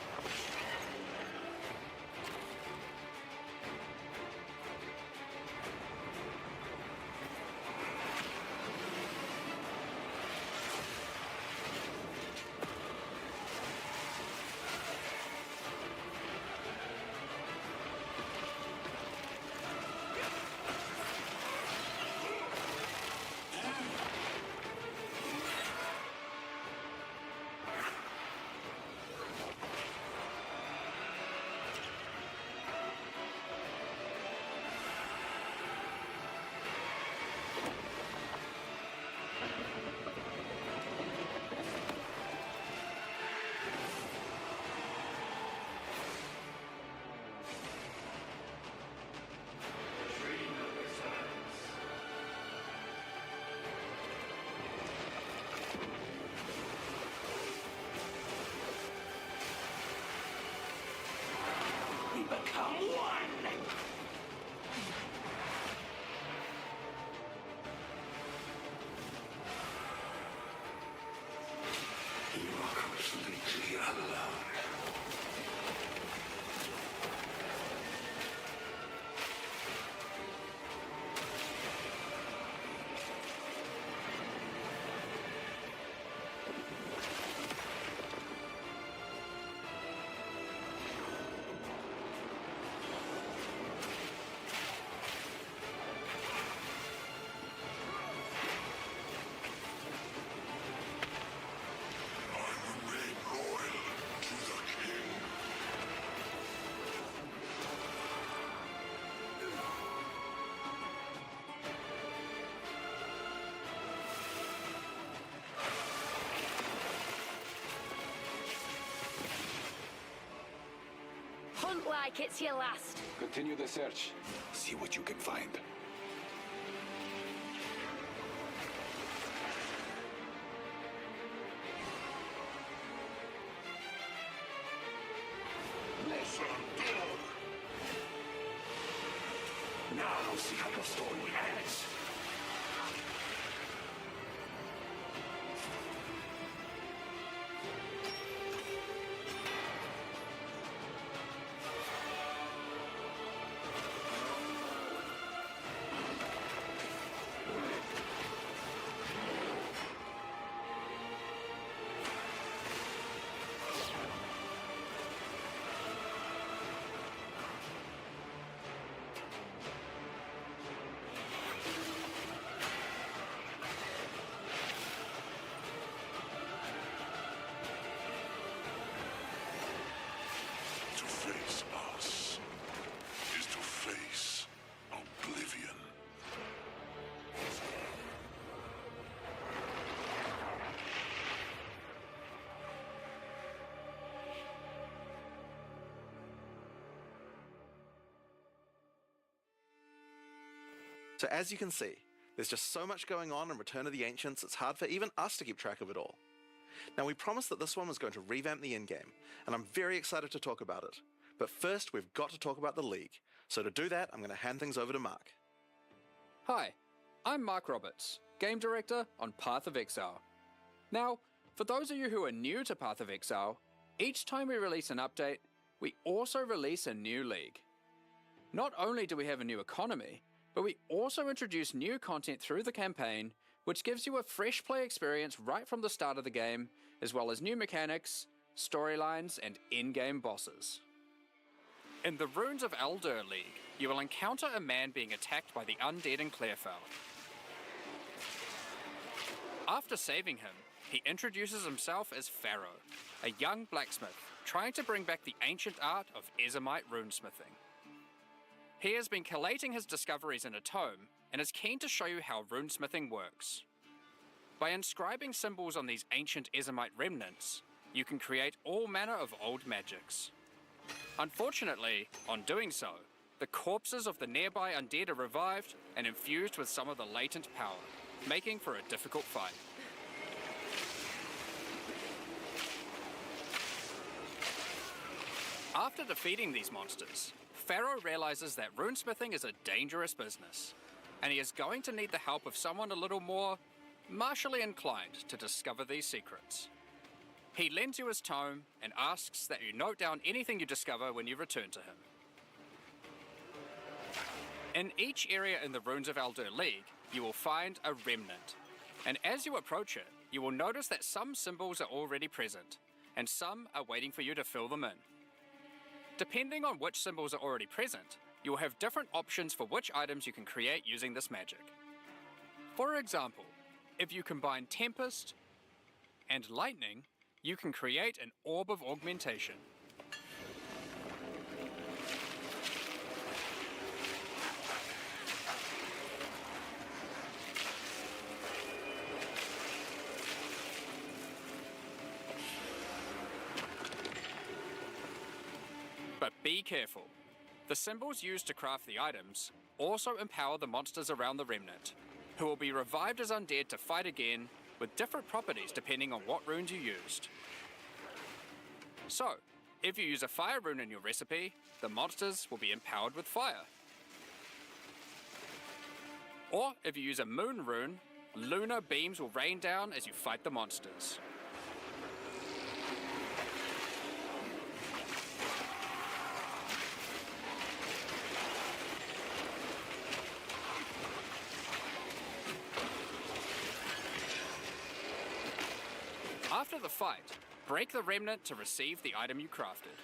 We become one. You are completely alone. Hunt like it's your last. Continue the search. See what you can find. Now see how your story ends. To face us is to face oblivion. So as you can see, there's just so much going on in Return of the Ancients, it's hard for even us to keep track of it all. Now we promised that this one was going to revamp the endgame, and I'm very excited to talk about it. But first we've got to talk about the League, so to do that I'm going to hand things over to Mark. Hi, I'm Mark Roberts, Game Director on Path of Exile. Now, for those of you who are new to Path of Exile, each time we release an update, we also release a new league. Not only do we have a new economy, but we also introduce new content through the campaign, which gives you a fresh play experience right from the start of the game, as well as new mechanics, storylines, and in-game bosses. In the Runes of Eldur League, you will encounter a man being attacked by the undead in Clearfell. After saving him, he introduces himself as Pharaoh, a young blacksmith trying to bring back the ancient art of Ezomite runesmithing. He has been collating his discoveries in a tome and is keen to show you how runesmithing works. By inscribing symbols on these ancient Ezomite remnants, you can create all manner of old magics. Unfortunately, on doing so, the corpses of the nearby undead are revived and infused with some of the latent power, making for a difficult fight. After defeating these monsters, Pharaoh realizes that runesmithing is a dangerous business, and he is going to need the help of someone a little more martially inclined to discover these secrets. He lends you his tome and asks that you note down anything you discover when you return to him. In each area in the Runes of Eldur League, you will find a remnant, and as you approach it, you will notice that some symbols are already present, and some are waiting for you to fill them in. Depending on which symbols are already present, you will have different options for which items you can create using this magic. For example, if you combine Tempest and Lightning, you can create an Orb of Augmentation. But be careful. The symbols used to craft the items also empower the monsters around the remnant, who will be revived as undead to fight again with different properties depending on what runes you used. So, if you use a fire rune in your recipe, the monsters will be empowered with fire. Or if you use a moon rune, lunar beams will rain down as you fight the monsters. After the fight, break the remnant to receive the item you crafted.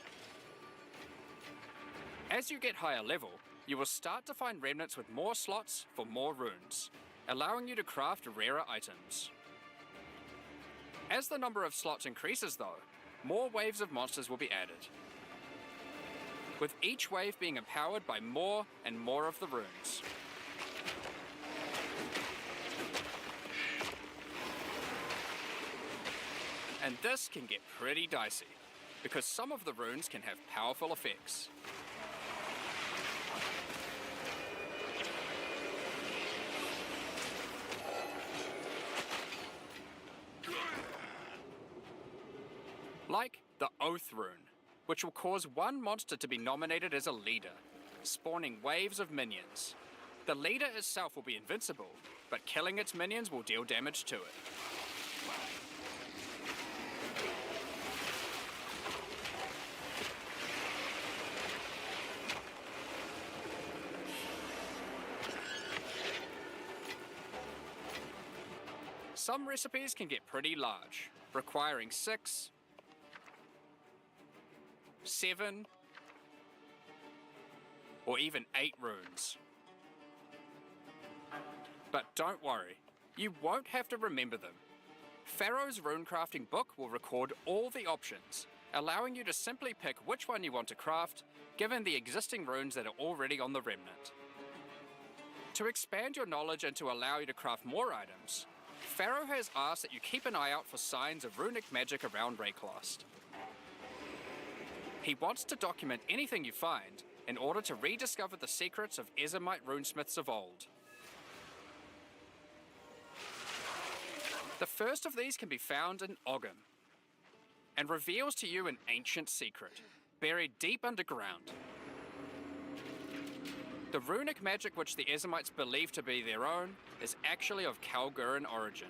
As you get higher level, you will start to find remnants with more slots for more runes, allowing you to craft rarer items. As the number of slots increases though, more waves of monsters will be added, with each wave being empowered by more and more of the runes. And this can get pretty dicey, because some of the runes can have powerful effects. Like the Oath rune, which will cause one monster to be nominated as a leader, spawning waves of minions. The leader itself will be invincible, but killing its minions will deal damage to it. Some recipes can get pretty large, requiring 6, 7, or even 8 runes. But don't worry, you won't have to remember them. Pharaoh's runecrafting book will record all the options, allowing you to simply pick which one you want to craft, given the existing runes that are already on the remnant. To expand your knowledge and to allow you to craft more items, Pharaoh has asked that you keep an eye out for signs of runic magic around Rayclost. He wants to document anything you find in order to rediscover the secrets of Ezomite runesmiths of old. The first of these can be found in Ogham, and reveals to you an ancient secret, buried deep underground. The runic magic which the Ezomites believe to be their own is actually of Kalguran origin.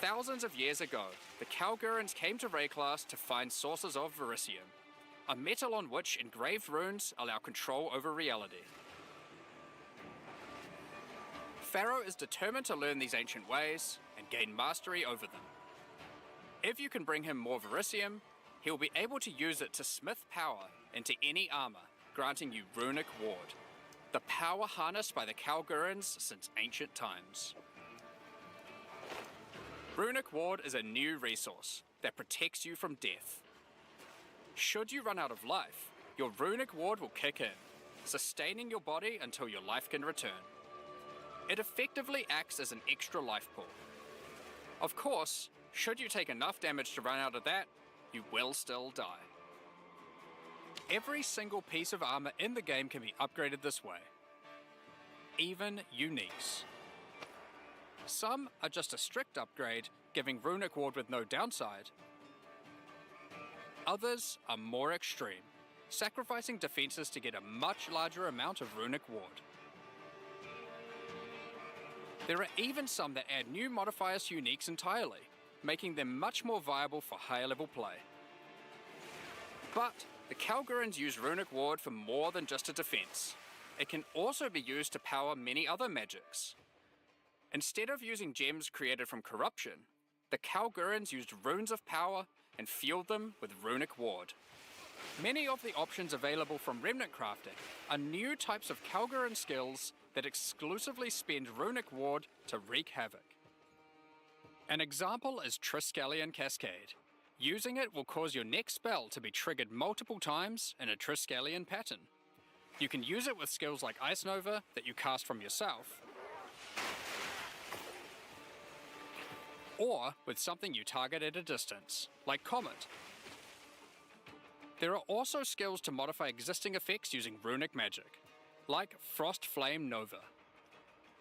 Thousands of years ago, the Kalgurans came to Rayclost to find sources of Verisium, a metal on which engraved runes allow control over reality. Pharaoh is determined to learn these ancient ways and gain mastery over them. If you can bring him more Verisium, he will be able to use it to smith power into any armor, granting you Runic Ward, the power harnessed by the Kalgurans since ancient times. Runic Ward is a new resource that protects you from death. Should you run out of life, your Runic Ward will kick in, sustaining your body until your life can return. It effectively acts as an extra life pool. Of course, should you take enough damage to run out of that, you will still die. Every single piece of armor in the game can be upgraded this way, even uniques. Some are just a strict upgrade, giving Runic Ward with no downside. Others are more extreme, sacrificing defenses to get a much larger amount of Runic Ward. There are even some that add new modifiers to uniques entirely, making them much more viable for higher level play. But the Kalgurans use Runic Ward for more than just a defense. It can also be used to power many other magics. Instead of using gems created from corruption, the Kalgurans used runes of power and fueled them with Runic Ward. Many of the options available from Remnant crafting are new types of Kalguran skills that exclusively spend Runic Ward to wreak havoc. An example is Triskelion Cascade. Using it will cause your next spell to be triggered multiple times in a Triskelion pattern. You can use it with skills like Ice Nova that you cast from yourself, or with something you target at a distance, like Comet. There are also skills to modify existing effects using runic magic, like Frost Flame Nova.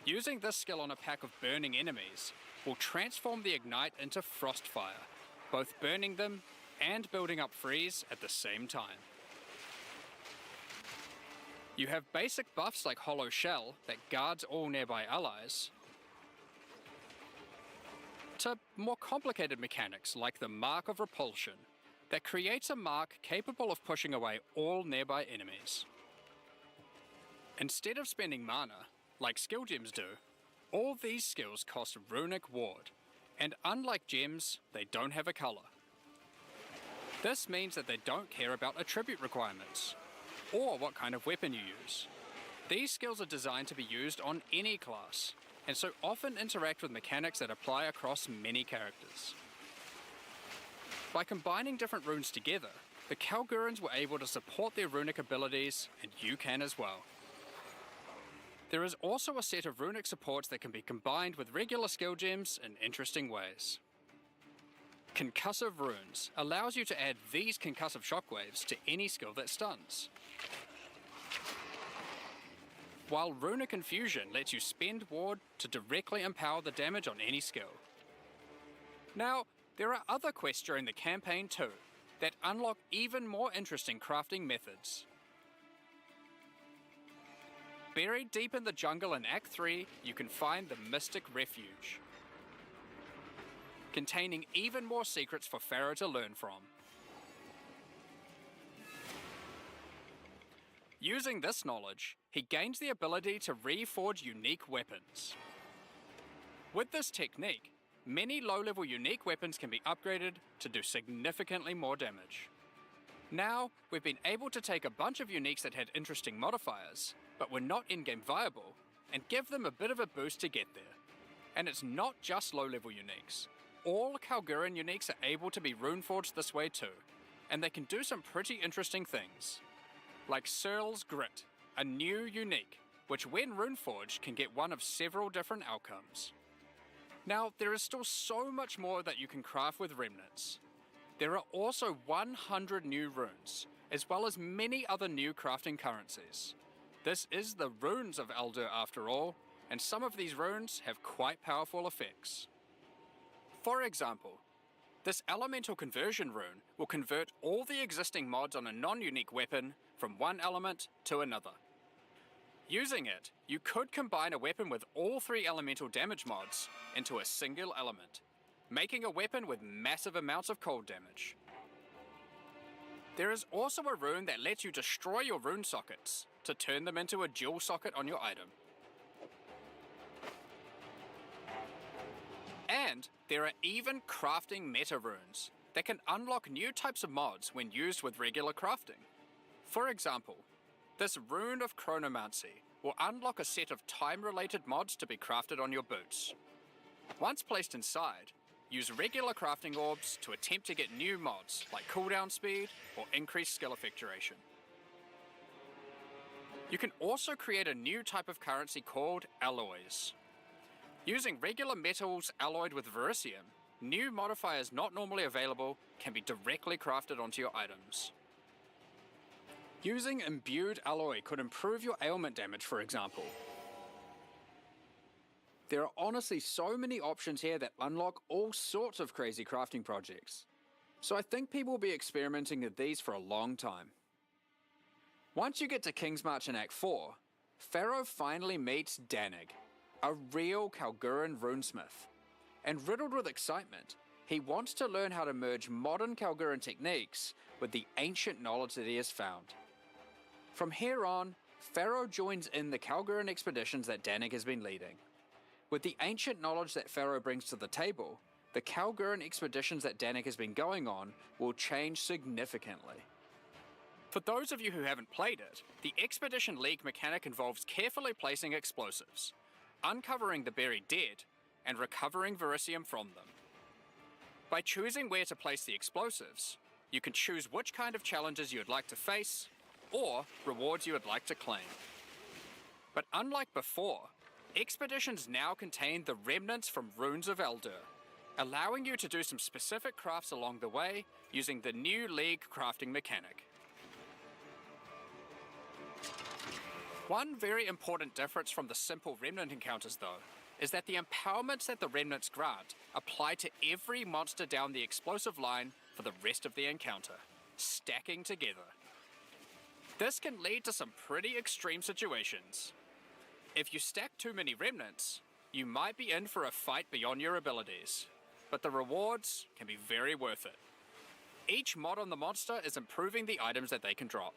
Using this skill on a pack of burning enemies will transform the Ignite into Frostfire, both burning them and building up freeze at the same time. You have basic buffs like Hollow Shell that guards all nearby allies, to more complicated mechanics like the Mark of Repulsion that creates a mark capable of pushing away all nearby enemies. Instead of spending mana, like skill gems do, all these skills cost Runic Ward, and unlike gems, they don't have a color. This means that they don't care about attribute requirements, or what kind of weapon you use. These skills are designed to be used on any class, and so often interact with mechanics that apply across many characters. By combining different runes together, the Kalgurans were able to support their runic abilities, and you can as well. There is also a set of runic supports that can be combined with regular skill gems in interesting ways. Concussive Runes allows you to add these concussive shockwaves to any skill that stuns, while Runic Infusion lets you spend ward to directly empower the damage on any skill. Now, there are other quests during the campaign too, that unlock even more interesting crafting methods. Buried deep in the jungle in Act 3, you can find the Mystic Refuge, containing even more secrets for Pharaoh to learn from. Using this knowledge, he gains the ability to reforge unique weapons. With this technique, many low-level unique weapons can be upgraded to do significantly more damage. Now, we've been able to take a bunch of uniques that had interesting modifiers, but were not in-game viable, and give them a bit of a boost to get there. And it's not just low-level uniques. All Kalguran uniques are able to be runeforged this way too, and they can do some pretty interesting things. Like Searle's Grit, a new unique, which when runeforged can get one of several different outcomes. Now, there is still so much more that you can craft with remnants. There are also 100 new runes, as well as many other new crafting currencies. This is the runes of Eldur after all, and some of these runes have quite powerful effects. For example, this elemental conversion rune will convert all the existing mods on a non-unique weapon from one element to another. Using it, you could combine a weapon with all 3 elemental damage mods into a single element, making a weapon with massive amounts of cold damage. There is also a rune that lets you destroy your rune sockets to turn them into a dual socket on your item. And there are even crafting meta runes that can unlock new types of mods when used with regular crafting. For example, this Rune of Chronomancy will unlock a set of time-related mods to be crafted on your boots. Once placed inside, use regular crafting orbs to attempt to get new mods like cooldown speed or increased skill effectuation. You can also create a new type of currency called alloys. Using regular metals alloyed with verisium, new modifiers not normally available can be directly crafted onto your items. Using imbued alloy could improve your ailment damage, for example. There are honestly so many options here that unlock all sorts of crazy crafting projects. So I think people will be experimenting with these for a long time. Once you get to King's March in Act 4, Pharaoh finally meets Danig, a real Kalguran runesmith. And riddled with excitement, he wants to learn how to merge modern Kalguran techniques with the ancient knowledge that he has found. From here on, Pharaoh joins in the Kalguran expeditions that Danig has been leading. With the ancient knowledge that Pharaoh brings to the table, the Kalguran expeditions that Danig has been going on will change significantly. For those of you who haven't played it, the Expedition League mechanic involves carefully placing explosives, uncovering the buried dead, and recovering verisium from them. By choosing where to place the explosives, you can choose which kind of challenges you would like to face, or rewards you would like to claim. But unlike before, expeditions now contain the remnants from Runes of Eldur, allowing you to do some specific crafts along the way using the new League crafting mechanic. One very important difference from the simple remnant encounters, though, is that the empowerments that the remnants grant apply to every monster down the explosive line for the rest of the encounter, stacking together. This can lead to some pretty extreme situations. If you stack too many remnants, you might be in for a fight beyond your abilities, but the rewards can be very worth it. Each mod on the monster is improving the items that they can drop.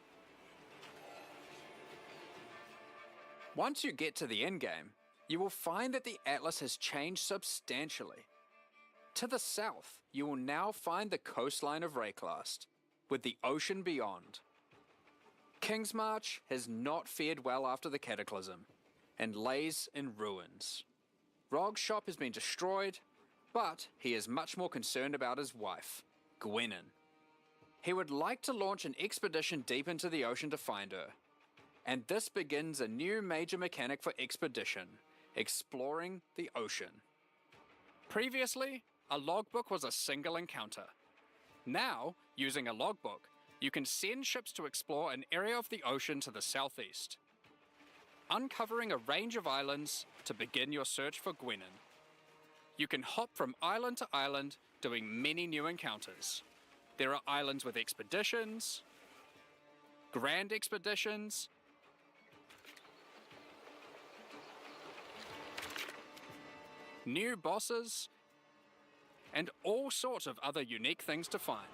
Once you get to the endgame, you will find that the Atlas has changed substantially. To the south, you will now find the coastline of Rayclast, with the ocean beyond. King's March has not fared well after the Cataclysm, and lays in ruins. Rog's shop has been destroyed, but he is much more concerned about his wife, Gwenin. He would like to launch an expedition deep into the ocean to find her, and this begins a new major mechanic for expedition, exploring the ocean. Previously, a logbook was a single encounter. Now, using a logbook, you can send ships to explore an area of the ocean to the southeast, uncovering a range of islands to begin your search for Gwenin. You can hop from island to island, doing many new encounters. There are islands with expeditions, grand expeditions, new bosses, and all sorts of other unique things to find.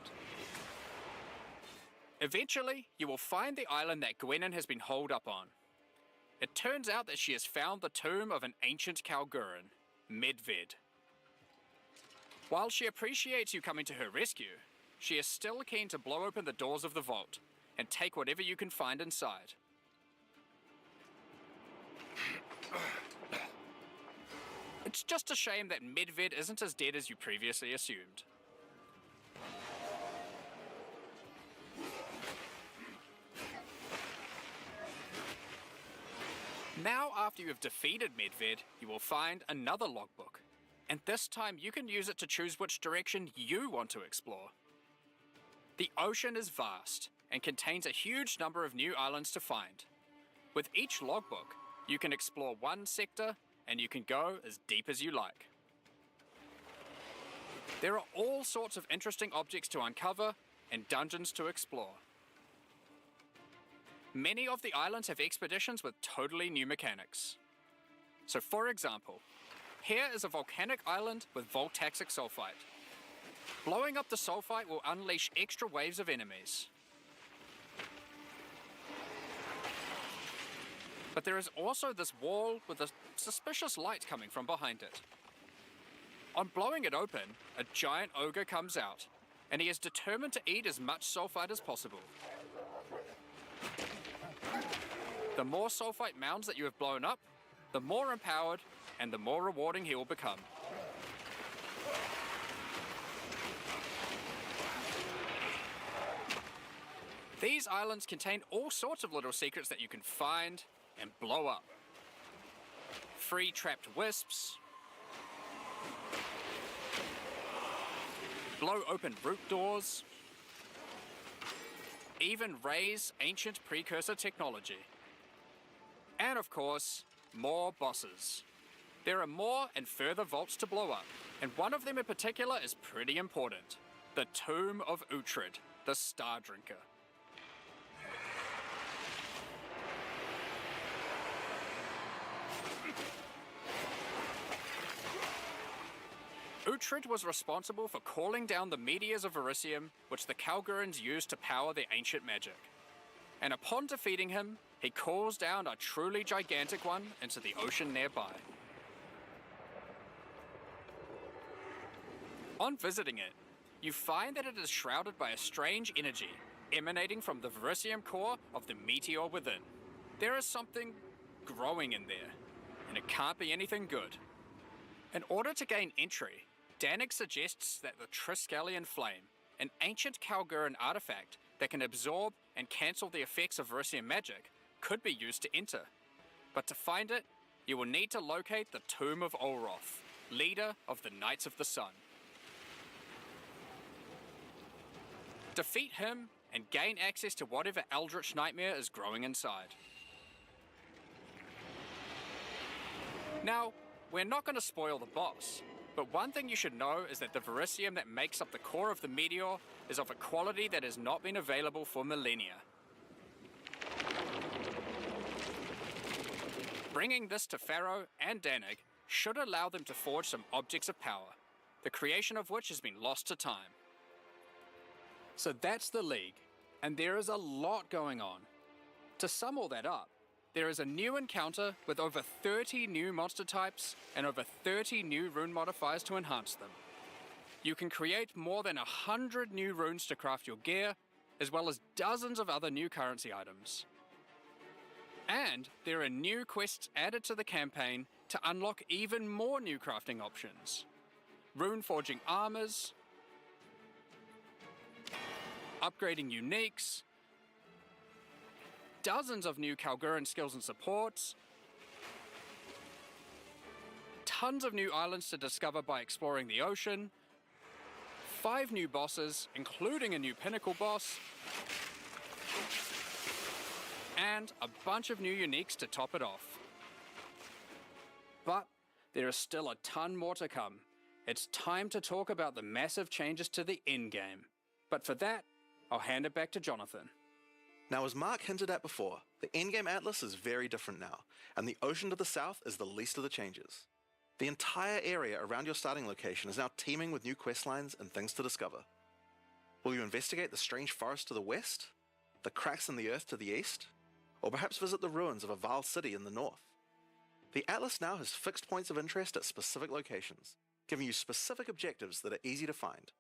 Eventually, you will find the island that Gwenin has been holed up on. It turns out that she has found the tomb of an ancient Kalguran, Medved. While she appreciates you coming to her rescue, she is still keen to blow open the doors of the vault and take whatever you can find inside. It's just a shame that Medved isn't as dead as you previously assumed. Now, after you have defeated Medved, you will find another logbook, and this time you can use it to choose which direction you want to explore. The ocean is vast and contains a huge number of new islands to find. With each logbook, you can explore one sector, and you can go as deep as you like. There are all sorts of interesting objects to uncover and dungeons to explore. Many of the islands have expeditions with totally new mechanics. So for example, here is a volcanic island with voltaxic sulfite. Blowing up the sulfite will unleash extra waves of enemies. But there is also this wall with a suspicious light coming from behind it. On blowing it open, a giant ogre comes out, and he is determined to eat as much sulfite as possible. The more sulfite mounds that you have blown up, the more empowered and the more rewarding he will become. These islands contain all sorts of little secrets that you can find and blow up. Free trapped wisps, blow open root doors, even raise ancient precursor technology. And of course, more bosses. There are more and further vaults to blow up, and one of them in particular is pretty important. The Tomb of Uhtred, the Star Drinker. Uhtred was responsible for calling down the meteors of Verisium, which the Kalgurans used to power their ancient magic. And upon defeating him, he calls down a truly gigantic one into the ocean nearby. On visiting it, you find that it is shrouded by a strange energy emanating from the Verisium core of the meteor within. There is something growing in there, and it can't be anything good. In order to gain entry, Danik suggests that the Triskelion Flame, an ancient Kalguran artifact that can absorb and cancel the effects of Verisium magic, could be used to enter. But to find it, you will need to locate the Tomb of Olroth, leader of the Knights of the Sun. Defeat him and gain access to whatever eldritch nightmare is growing inside. Now, we're not going to spoil the boss, but one thing you should know is that the Verisium that makes up the core of the meteor is of a quality that has not been available for millennia. Bringing this to Pharaoh and Danik should allow them to forge some objects of power, the creation of which has been lost to time. So that's the League, and there is a lot going on. To sum all that up, there is a new encounter with over 30 new monster types and over 30 new rune modifiers to enhance them. You can create more than 100 new runes to craft your gear, as well as dozens of other new currency items. And there are new quests added to the campaign to unlock even more new crafting options. Rune forging armors, upgrading uniques, dozens of new Kalguran skills and supports, tons of new islands to discover by exploring the ocean, 5 new bosses, including a new pinnacle boss, and a bunch of new uniques to top it off. But there is still a ton more to come. It's time to talk about the massive changes to the endgame. But for that, I'll hand it back to Jonathan. Now, as Mark hinted at before, the endgame atlas is very different now, and the ocean to the south is the least of the changes. The entire area around your starting location is now teeming with new questlines and things to discover. Will you investigate the strange forest to the west? The cracks in the earth to the east? Or perhaps visit the ruins of a Val city in the north? The atlas now has fixed points of interest at specific locations, giving you specific objectives that are easy to find.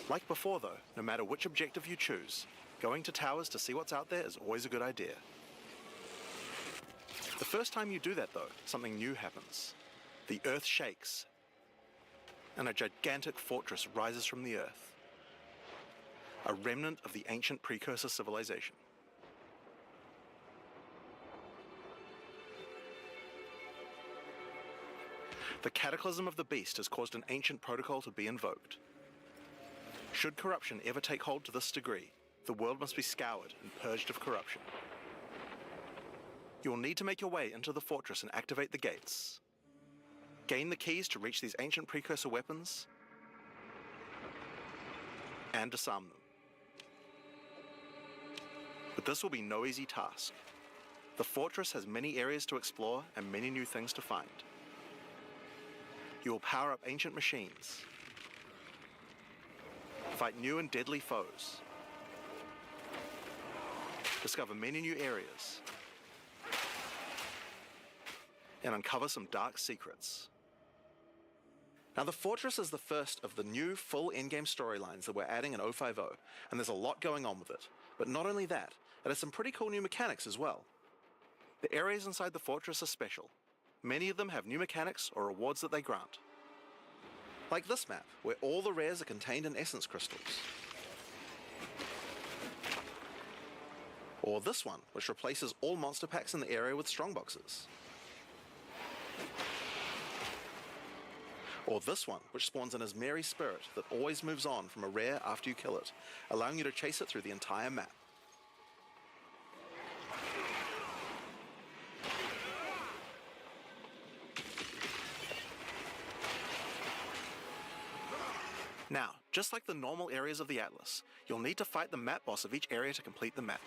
Like before though, no matter which objective you choose, going to towers to see what's out there is always a good idea. The first time you do that though, something new happens. The earth shakes, and a gigantic fortress rises from the earth. A remnant of the ancient precursor civilization. The cataclysm of the beast has caused an ancient protocol to be invoked. Should corruption ever take hold to this degree, the world must be scoured and purged of corruption. You will need to make your way into the fortress and activate the gates. Gain the keys to reach these ancient precursor weapons, and disarm them. But this will be no easy task. The fortress has many areas to explore and many new things to find. You will power up ancient machines, fight new and deadly foes, discover many new areas, and uncover some dark secrets. Now, the Fortress is the first of the new full in-game storylines that we're adding in 050, and there's a lot going on with it. But not only that, it has some pretty cool new mechanics as well. The areas inside the Fortress are special. Many of them have new mechanics or rewards that they grant. Like this map, where all the rares are contained in essence crystals. Or this one, which replaces all monster packs in the area with strongboxes. Or this one, which spawns in as Mary Spirit that always moves on from a rare after you kill it, allowing you to chase it through the entire map. Now, just like the normal areas of the Atlas, you'll need to fight the map boss of each area to complete the map.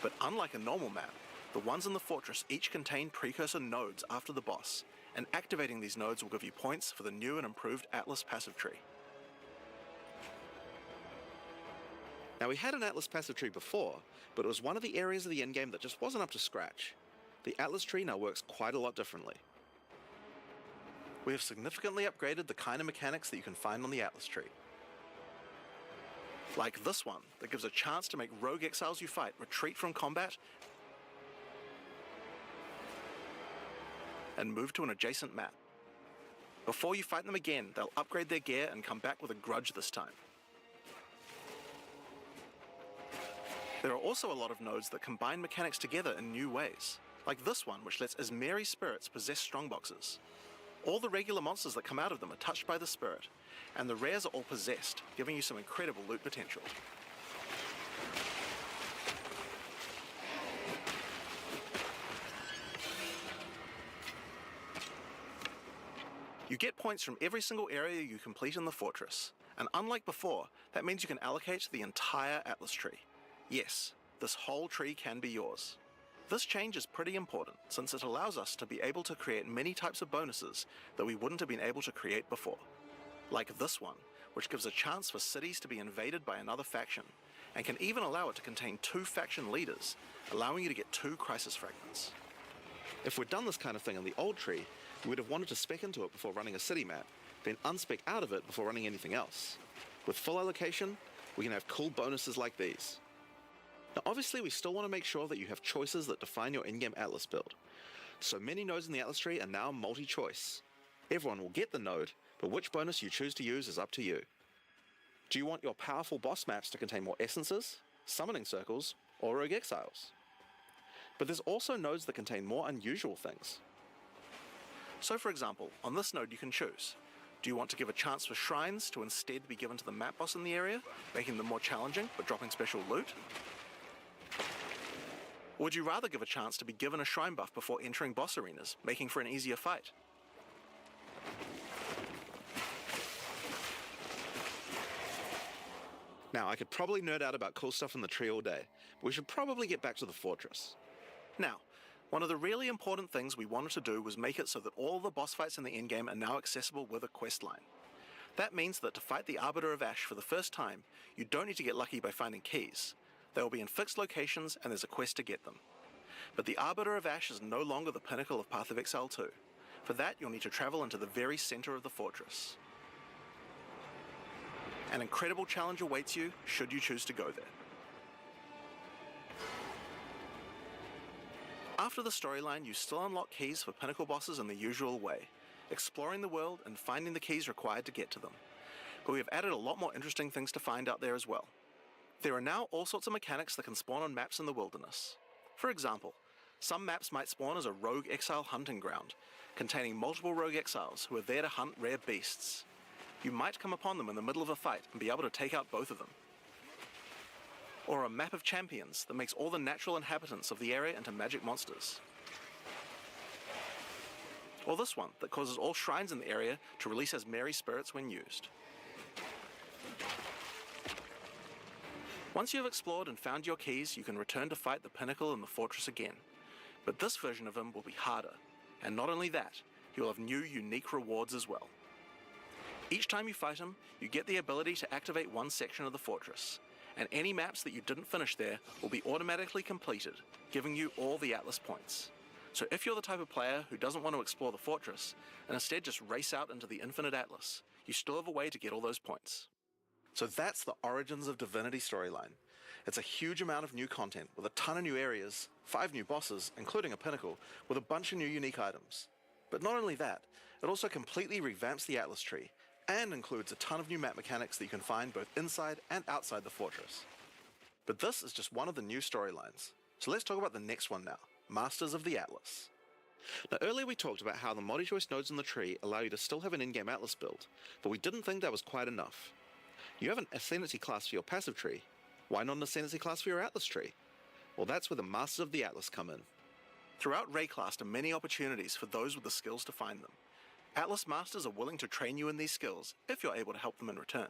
But unlike a normal map, the ones in the Fortress each contain precursor nodes after the boss, and activating these nodes will give you points for the new and improved Atlas passive tree. Now, we had an Atlas passive tree before, but it was one of the areas of the endgame that just wasn't up to scratch. The Atlas tree now works quite a lot differently. We have significantly upgraded the kind of mechanics that you can find on the Atlas tree. Like this one, that gives a chance to make rogue exiles you fight retreat from combat and move to an adjacent map. Before you fight them again, they'll upgrade their gear and come back with a grudge this time. There are also a lot of nodes that combine mechanics together in new ways, like this one which lets Asmeri spirits possess strongboxes. All the regular monsters that come out of them are touched by the spirit, and the rares are all possessed, giving you some incredible loot potential. You get points from every single area you complete in the Fortress, and unlike before, that means you can allocate the entire Atlas tree. Yes, this whole tree can be yours. This change is pretty important, since it allows us to be able to create many types of bonuses that we wouldn't have been able to create before. Like this one, which gives a chance for cities to be invaded by another faction, and can even allow it to contain 2 faction leaders, allowing you to get 2 crisis fragments. If we'd done this kind of thing in the old tree, we would have wanted to spec into it before running a city map, then unspec out of it before running anything else. With full allocation, we can have cool bonuses like these. Now obviously we still want to make sure that you have choices that define your in-game Atlas build. So many nodes in the Atlas tree are now multi-choice. Everyone will get the node, but which bonus you choose to use is up to you. Do you want your powerful boss maps to contain more essences, summoning circles, or rogue exiles? But there's also nodes that contain more unusual things. So for example, on this node you can choose. Do you want to give a chance for shrines to instead be given to the map boss in the area, making them more challenging but dropping special loot? Or would you rather give a chance to be given a shrine buff before entering boss arenas, making for an easier fight? Now, I could probably nerd out about cool stuff in the tree all day, but we should probably get back to the Fortress. Now, one of the really important things we wanted to do was make it so that all the boss fights in the endgame are now accessible with a quest line. That means that to fight the Arbiter of Ash for the first time, you don't need to get lucky by finding keys. They will be in fixed locations and there's a quest to get them. But the Arbiter of Ash is no longer the pinnacle of Path of Exile 2. For that, you'll need to travel into the very center of the Fortress. An incredible challenge awaits you should you choose to go there. After the storyline, you still unlock keys for pinnacle bosses in the usual way, exploring the world and finding the keys required to get to them. But we have added a lot more interesting things to find out there as well. There are now all sorts of mechanics that can spawn on maps in the wilderness. For example, some maps might spawn as a rogue exile hunting ground, containing multiple rogue exiles who are there to hunt rare beasts. You might come upon them in the middle of a fight and be able to take out both of them. Or a map of champions that makes all the natural inhabitants of the area into magic monsters. Or this one that causes all shrines in the area to release Asmeri spirits when used. Once you have explored and found your keys, you can return to fight the Pinnacle in the Fortress again. But this version of him will be harder, and not only that, he will have new unique rewards as well. Each time you fight him, you get the ability to activate one section of the Fortress, and any maps that you didn't finish there will be automatically completed, giving you all the Atlas points. So if you're the type of player who doesn't want to explore the fortress, and instead just race out into the infinite atlas, you still have a way to get all those points. So that's the Origins of Divinity storyline. It's a huge amount of new content with a ton of new areas, 5 new bosses, including a pinnacle, with a bunch of new unique items. But not only that, it also completely revamps the Atlas tree, and includes a ton of new map mechanics that you can find both inside and outside the fortress. But this is just one of the new storylines. So let's talk about the next one now, Masters of the Atlas. Now earlier we talked about how the multi-choice nodes in the tree allow you to still have an in-game Atlas build, but we didn't think that was quite enough. You have an Ascendancy class for your passive tree, why not an Ascendancy class for your Atlas tree? Well, that's where the Masters of the Atlas come in. Throughout Rayclast are many opportunities for those with the skills to find them. Atlas Masters are willing to train you in these skills if you're able to help them in return.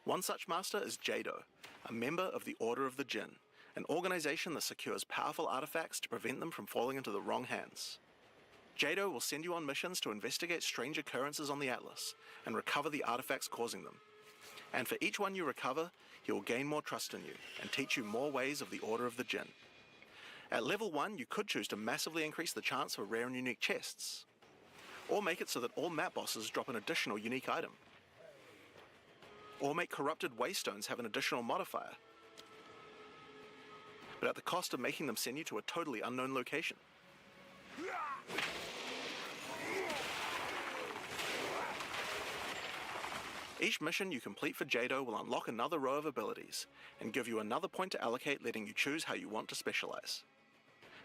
One such master is Jado, a member of the Order of the Jinn, an organization that secures powerful artifacts to prevent them from falling into the wrong hands. Jado will send you on missions to investigate strange occurrences on the Atlas and recover the artifacts causing them. And for each one you recover, he will gain more trust in you and teach you more ways of the Order of the Jinn. At level 1, you could choose to massively increase the chance for rare and unique chests, or make it so that all map bosses drop an additional unique item, or make corrupted waystones have an additional modifier, but at the cost of making them send you to a totally unknown location. Each mission you complete for Jado will unlock another row of abilities, and give you another point to allocate, letting you choose how you want to specialize.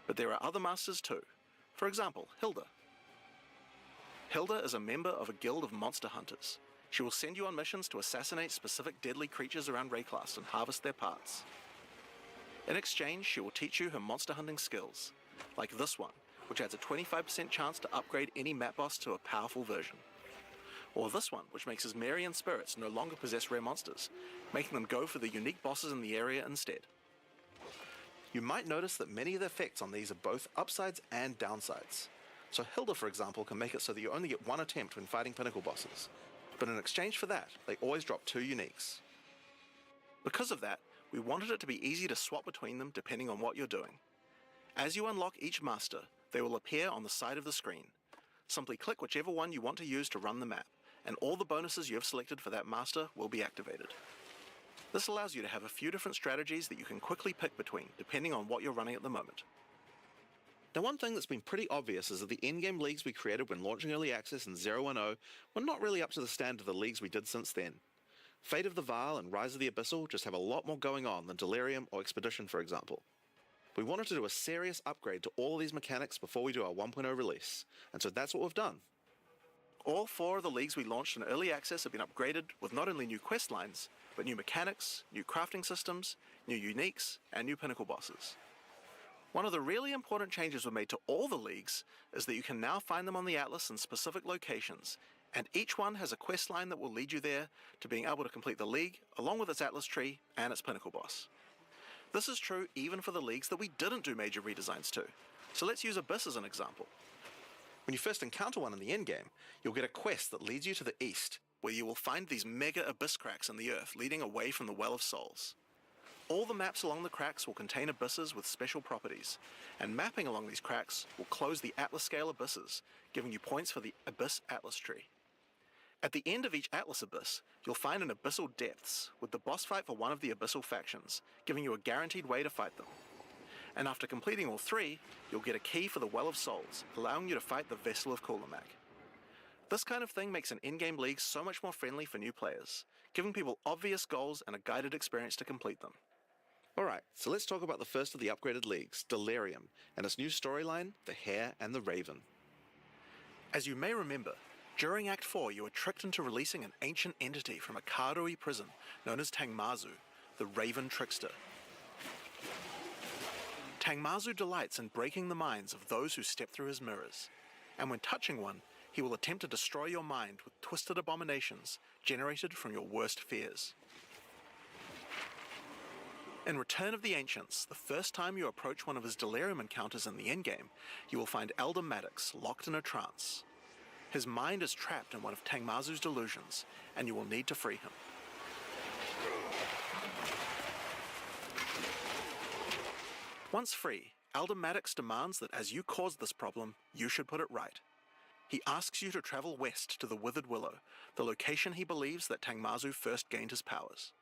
But there are other masters too. For example, Hilda. Hilda is a member of a guild of monster hunters. She will send you on missions to assassinate specific deadly creatures around Rayclast and harvest their parts. In exchange, she will teach you her monster hunting skills, like this one, which adds a 25% chance to upgrade any map boss to a powerful version. Or this one, which makes his Marian spirits no longer possess rare monsters, making them go for the unique bosses in the area instead. You might notice that many of the effects on these are both upsides and downsides. So Hilda, for example, can make it so that you only get one attempt when fighting pinnacle bosses, but in exchange for that, they always drop 2 uniques. Because of that, we wanted it to be easy to swap between them depending on what you're doing. As you unlock each master, they will appear on the side of the screen. Simply click whichever one you want to use to run the map, and all the bonuses you have selected for that master will be activated. This allows you to have a few different strategies that you can quickly pick between, depending on what you're running at the moment. Now, one thing that's been pretty obvious is that the endgame leagues we created when launching Early Access in 010 were not really up to the standard of the leagues we did since then. Fate of the Vaal and Rise of the Abyssal just have a lot more going on than Delirium or Expedition, for example. We wanted to do a serious upgrade to all of these mechanics before we do our 1.0 release, and so that's what we've done. All 4 of the leagues we launched in Early Access have been upgraded with not only new quest lines, but new mechanics, new crafting systems, new uniques, and new pinnacle bosses. One of the really important changes we made to all the leagues is that you can now find them on the Atlas in specific locations, and each one has a quest line that will lead you there to being able to complete the league, along with its Atlas tree and its pinnacle boss. This is true even for the leagues that we didn't do major redesigns to, so let's use Abyss as an example. When you first encounter one in the endgame, you'll get a quest that leads you to the east, where you will find these mega abyss cracks in the earth leading away from the Well of Souls. All the maps along the cracks will contain abysses with special properties, and mapping along these cracks will close the Atlas scale abysses, giving you points for the Abyss Atlas tree. At the end of each Atlas abyss, you'll find an Abyssal Depths, with the boss fight for one of the Abyssal factions, giving you a guaranteed way to fight them. And after completing all 3, you'll get a key for the Well of Souls, allowing you to fight the Vessel of Kulamak. This kind of thing makes an in-game league so much more friendly for new players, giving people obvious goals and a guided experience to complete them. Alright, so let's talk about the first of the upgraded leagues, Delirium, and its new storyline, the Hare and the Raven. As you may remember, during Act 4 you were tricked into releasing an ancient entity from a Karui prison known as Tangmazu, the Raven Trickster. Tangmazu delights in breaking the minds of those who step through his mirrors, and when touching one, he will attempt to destroy your mind with twisted abominations generated from your worst fears. In Return of the Ancients, the first time you approach one of his Delirium encounters in the endgame, you will find Elder Maddox locked in a trance. His mind is trapped in one of Tangmazu's delusions, and you will need to free him. Once free, Elder Maddox demands that as you caused this problem, you should put it right. He asks you to travel west to the Withered Willow, the location he believes that Tangmazu first gained his powers.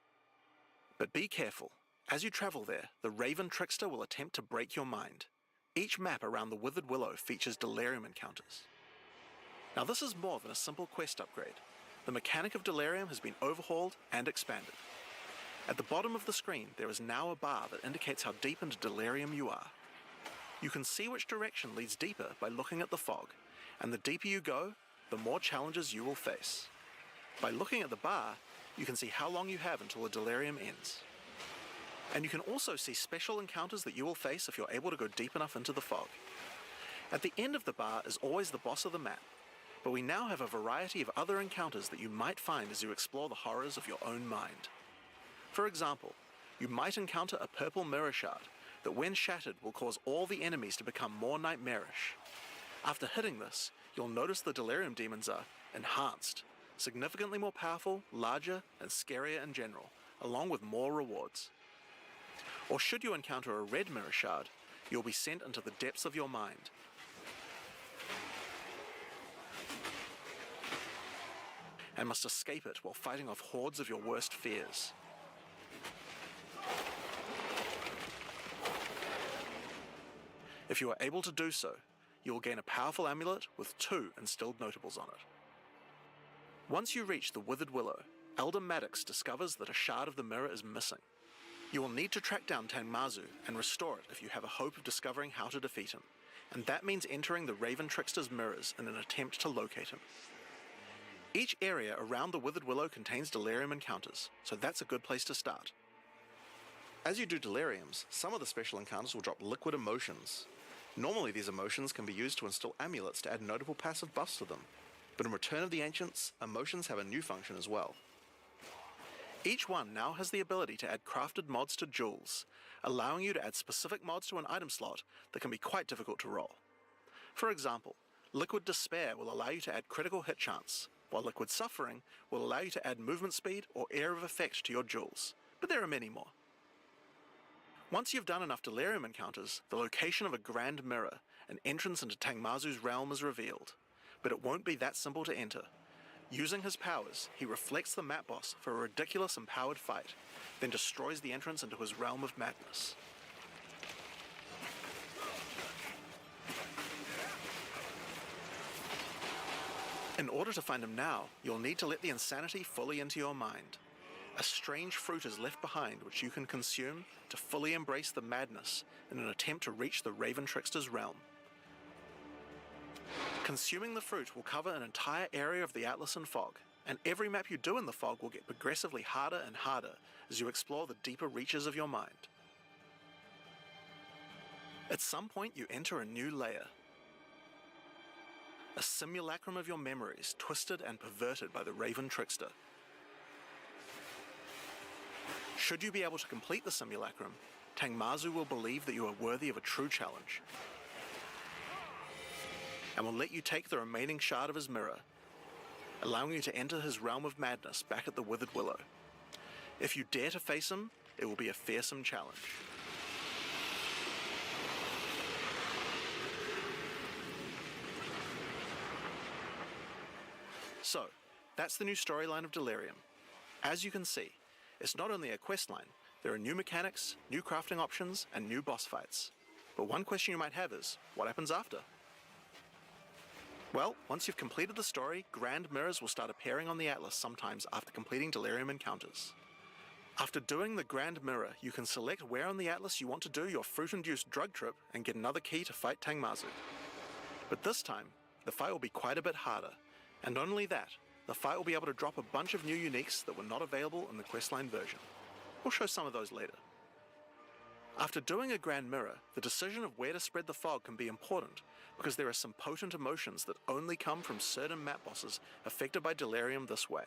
But be careful. As you travel there, the Raven Trickster will attempt to break your mind. Each map around the Withered Willow features delirium encounters. Now this is more than a simple quest upgrade. The mechanic of delirium has been overhauled and expanded. At the bottom of the screen, there is now a bar that indicates how deep into delirium you are. You can see which direction leads deeper by looking at the fog, and the deeper you go, the more challenges you will face. By looking at the bar, you can see how long you have until the delirium ends. And you can also see special encounters that you will face if you're able to go deep enough into the fog. At the end of the bar is always the boss of the map, but we now have a variety of other encounters that you might find as you explore the horrors of your own mind. For example, you might encounter a purple mirror shard that when shattered will cause all the enemies to become more nightmarish. After hitting this, you'll notice the delirium demons are enhanced, significantly more powerful, larger, and scarier in general, along with more rewards. Or should you encounter a red mirror shard, you'll be sent into the depths of your mind. And must escape it while fighting off hordes of your worst fears. If you are able to do so, you will gain a powerful amulet with 2 instilled notables on it. Once you reach the Withered Willow, Elder Maddox discovers that a shard of the mirror is missing. You will need to track down Tangmazu and restore it if you have a hope of discovering how to defeat him, and that means entering the Raven Trickster's mirrors in an attempt to locate him. Each area around the Withered Willow contains delirium encounters, so that's a good place to start. As you do deliriums, some of the special encounters will drop liquid emotions. Normally these emotions can be used to instill amulets to add notable passive buffs to them, but in Return of the Ancients, emotions have a new function as well. Each one now has the ability to add crafted mods to jewels, allowing you to add specific mods to an item slot that can be quite difficult to roll. For example, Liquid Despair will allow you to add critical hit chance, while Liquid Suffering will allow you to add movement speed or Air of Effect to your jewels, but there are many more. Once you've done enough delirium encounters, the location of a Grand Mirror, an entrance into Tangmazu's realm, is revealed, but it won't be that simple to enter. Using his powers, he reflects the map boss for a ridiculous empowered fight, then destroys the entrance into his realm of madness. In order to find him now, you'll need to let the insanity fully into your mind. A strange fruit is left behind which you can consume to fully embrace the madness in an attempt to reach the Raven Trickster's realm. Consuming the fruit will cover an entire area of the Atlas in fog, and every map you do in the fog will get progressively harder and harder as you explore the deeper reaches of your mind. At some point you enter a new layer. A simulacrum of your memories, twisted and perverted by the Raven Trickster. Should you be able to complete the simulacrum, Tangmazu will believe that you are worthy of a true challenge, and will let you take the remaining shard of his mirror, allowing you to enter his realm of madness back at the Withered Willow. If you dare to face him, it will be a fearsome challenge. So, that's the new storyline of Delirium. As you can see, it's not only a quest line, there are new mechanics, new crafting options, and new boss fights. But one question you might have is, what happens after? Well, once you've completed the story, Grand Mirrors will start appearing on the Atlas sometimes after completing Delirium encounters. After doing the Grand Mirror, you can select where on the Atlas you want to do your fruit-induced drug trip and get another key to fight Tangmazu. But this time, the fight will be quite a bit harder. And not only that, the fight will be able to drop a bunch of new uniques that were not available in the questline version. We'll show some of those later. After doing a Grand Mirror, the decision of where to spread the fog can be important, because there are some potent emotions that only come from certain map bosses affected by Delirium this way.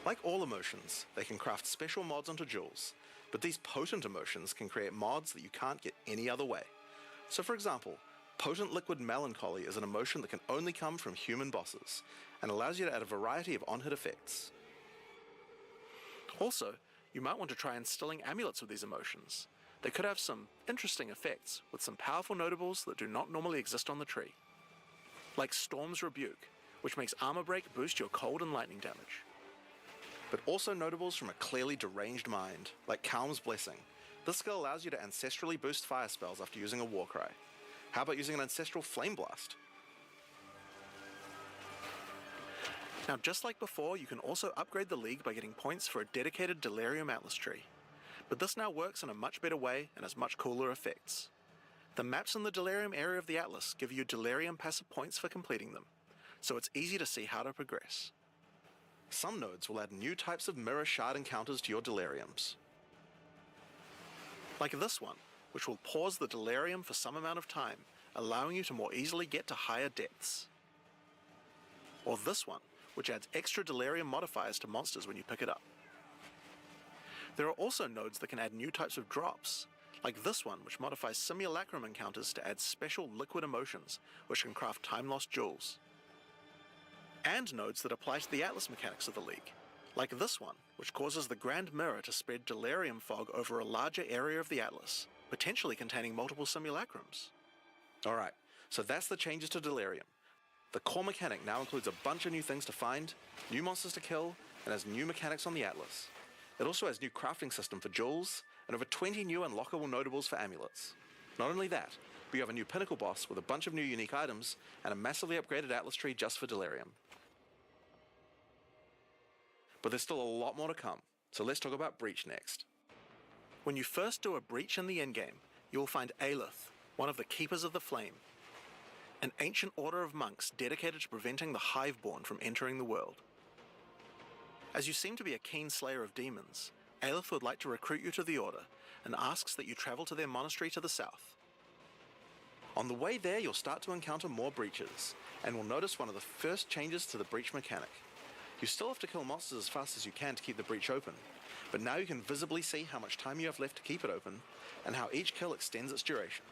Like all emotions, they can craft special mods onto jewels, but these potent emotions can create mods that you can't get any other way. So for example, Potent Liquid Melancholy is an emotion that can only come from human bosses, and allows you to add a variety of on-hit effects. Also, you might want to try instilling amulets with these emotions. they could have some interesting effects with some powerful notables that do not normally exist on the tree. Like Storm's Rebuke, which makes Armor Break boost your cold and lightning damage. But also notables from a clearly deranged mind, like Calm's Blessing. This skill allows you to ancestrally boost fire spells after using a Warcry. How about using an Ancestral Flame Blast? Now, just like before, you can also upgrade the League by getting points for a dedicated Delirium Atlas tree. But this now works in a much better way and has much cooler effects. The maps in the Delirium area of the Atlas give you Delirium passive points for completing them, so it's easy to see how to progress. Some nodes will add new types of mirror shard encounters to your Deliriums. Like this one, which will pause the Delirium for some amount of time, allowing you to more easily get to higher depths. Or this one, which adds extra Delirium modifiers to monsters when you pick it up. There are also nodes that can add new types of drops, like this one, which modifies Simulacrum encounters to add special liquid emotions, which can craft time-lost jewels. And nodes that apply to the Atlas mechanics of the League, like this one, which causes the Grand Mirror to spread Delirium fog over a larger area of the Atlas, potentially containing multiple Simulacrums. Alright, so that's the changes to Delirium. The core mechanic now includes a bunch of new things to find, new monsters to kill, and has new mechanics on the Atlas. It also has new crafting system for jewels, and over 20 new unlockable notables for amulets. Not only that, but you have a new Pinnacle boss with a bunch of new unique items, and a massively upgraded Atlas tree just for Delirium. But there's still a lot more to come, so let's talk about Breach next. When you first do a Breach in the endgame, you will find Aelith, one of the Keepers of the Flame, an ancient order of monks dedicated to preventing the Hiveborn from entering the world. As you seem to be a keen slayer of demons, Aelith would like to recruit you to the order and asks that you travel to their monastery to the south. On the way there, you'll start to encounter more breaches, and will notice one of the first changes to the breach mechanic. You still have to kill monsters as fast as you can to keep the breach open, but now you can visibly see how much time you have left to keep it open, and how each kill extends its duration.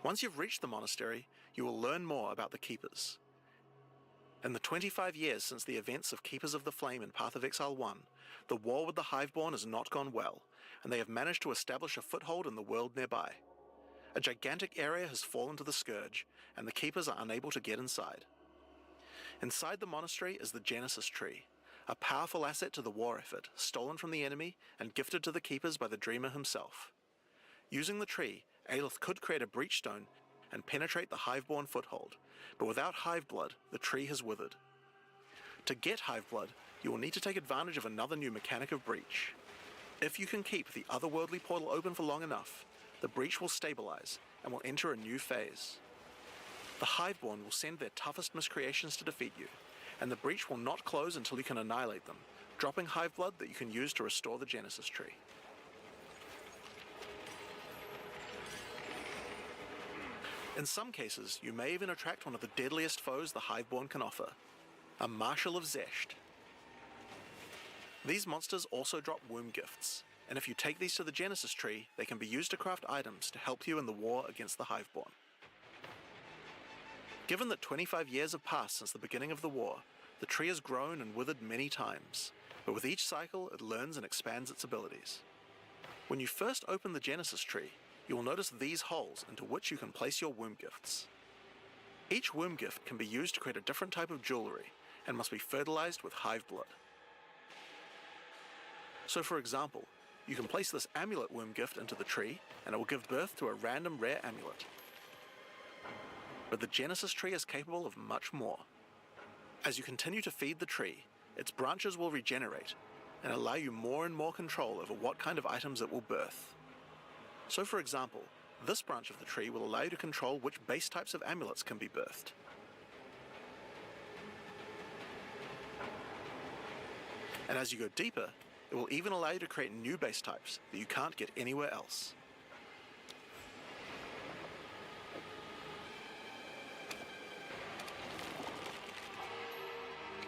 Once you've reached the monastery, you will learn more about the Keepers. In the 25 years since the events of Keepers of the Flame in Path of Exile 1, the war with the Hiveborn has not gone well, and they have managed to establish a foothold in the world nearby. A gigantic area has fallen to the Scourge, and the Keepers are unable to get inside. Inside the monastery is the Genesis Tree, a powerful asset to the war effort, stolen from the enemy and gifted to the Keepers by the Dreamer himself. Using the tree, Aelith could create a breach stone and penetrate the Hiveborn foothold, but without Hiveblood, the tree has withered. To get Hiveblood, you will need to take advantage of another new mechanic of breach. If you can keep the otherworldly portal open for long enough, the breach will stabilize and will enter a new phase. The Hiveborn will send their toughest miscreations to defeat you, and the breach will not close until you can annihilate them, dropping Hiveblood that you can use to restore the Genesis Tree. In some cases, you may even attract one of the deadliest foes the Hiveborn can offer, a Marshal of Zesht. These monsters also drop womb gifts, and if you take these to the Genesis Tree, they can be used to craft items to help you in the war against the Hiveborn. Given that 25 years have passed since the beginning of the war, the tree has grown and withered many times, but with each cycle it learns and expands its abilities. When you first open the Genesis Tree, you will notice these holes into which you can place your womb gifts. Each womb gift can be used to create a different type of jewelry, and must be fertilized with Hiveblood. So for example, you can place this amulet womb gift into the tree, and it will give birth to a random rare amulet. But the Genesis Tree is capable of much more. As you continue to feed the tree, its branches will regenerate, and allow you more and more control over what kind of items it will birth. So for example, this branch of the tree will allow you to control which base types of amulets can be birthed. And as you go deeper, it will even allow you to create new base types that you can't get anywhere else.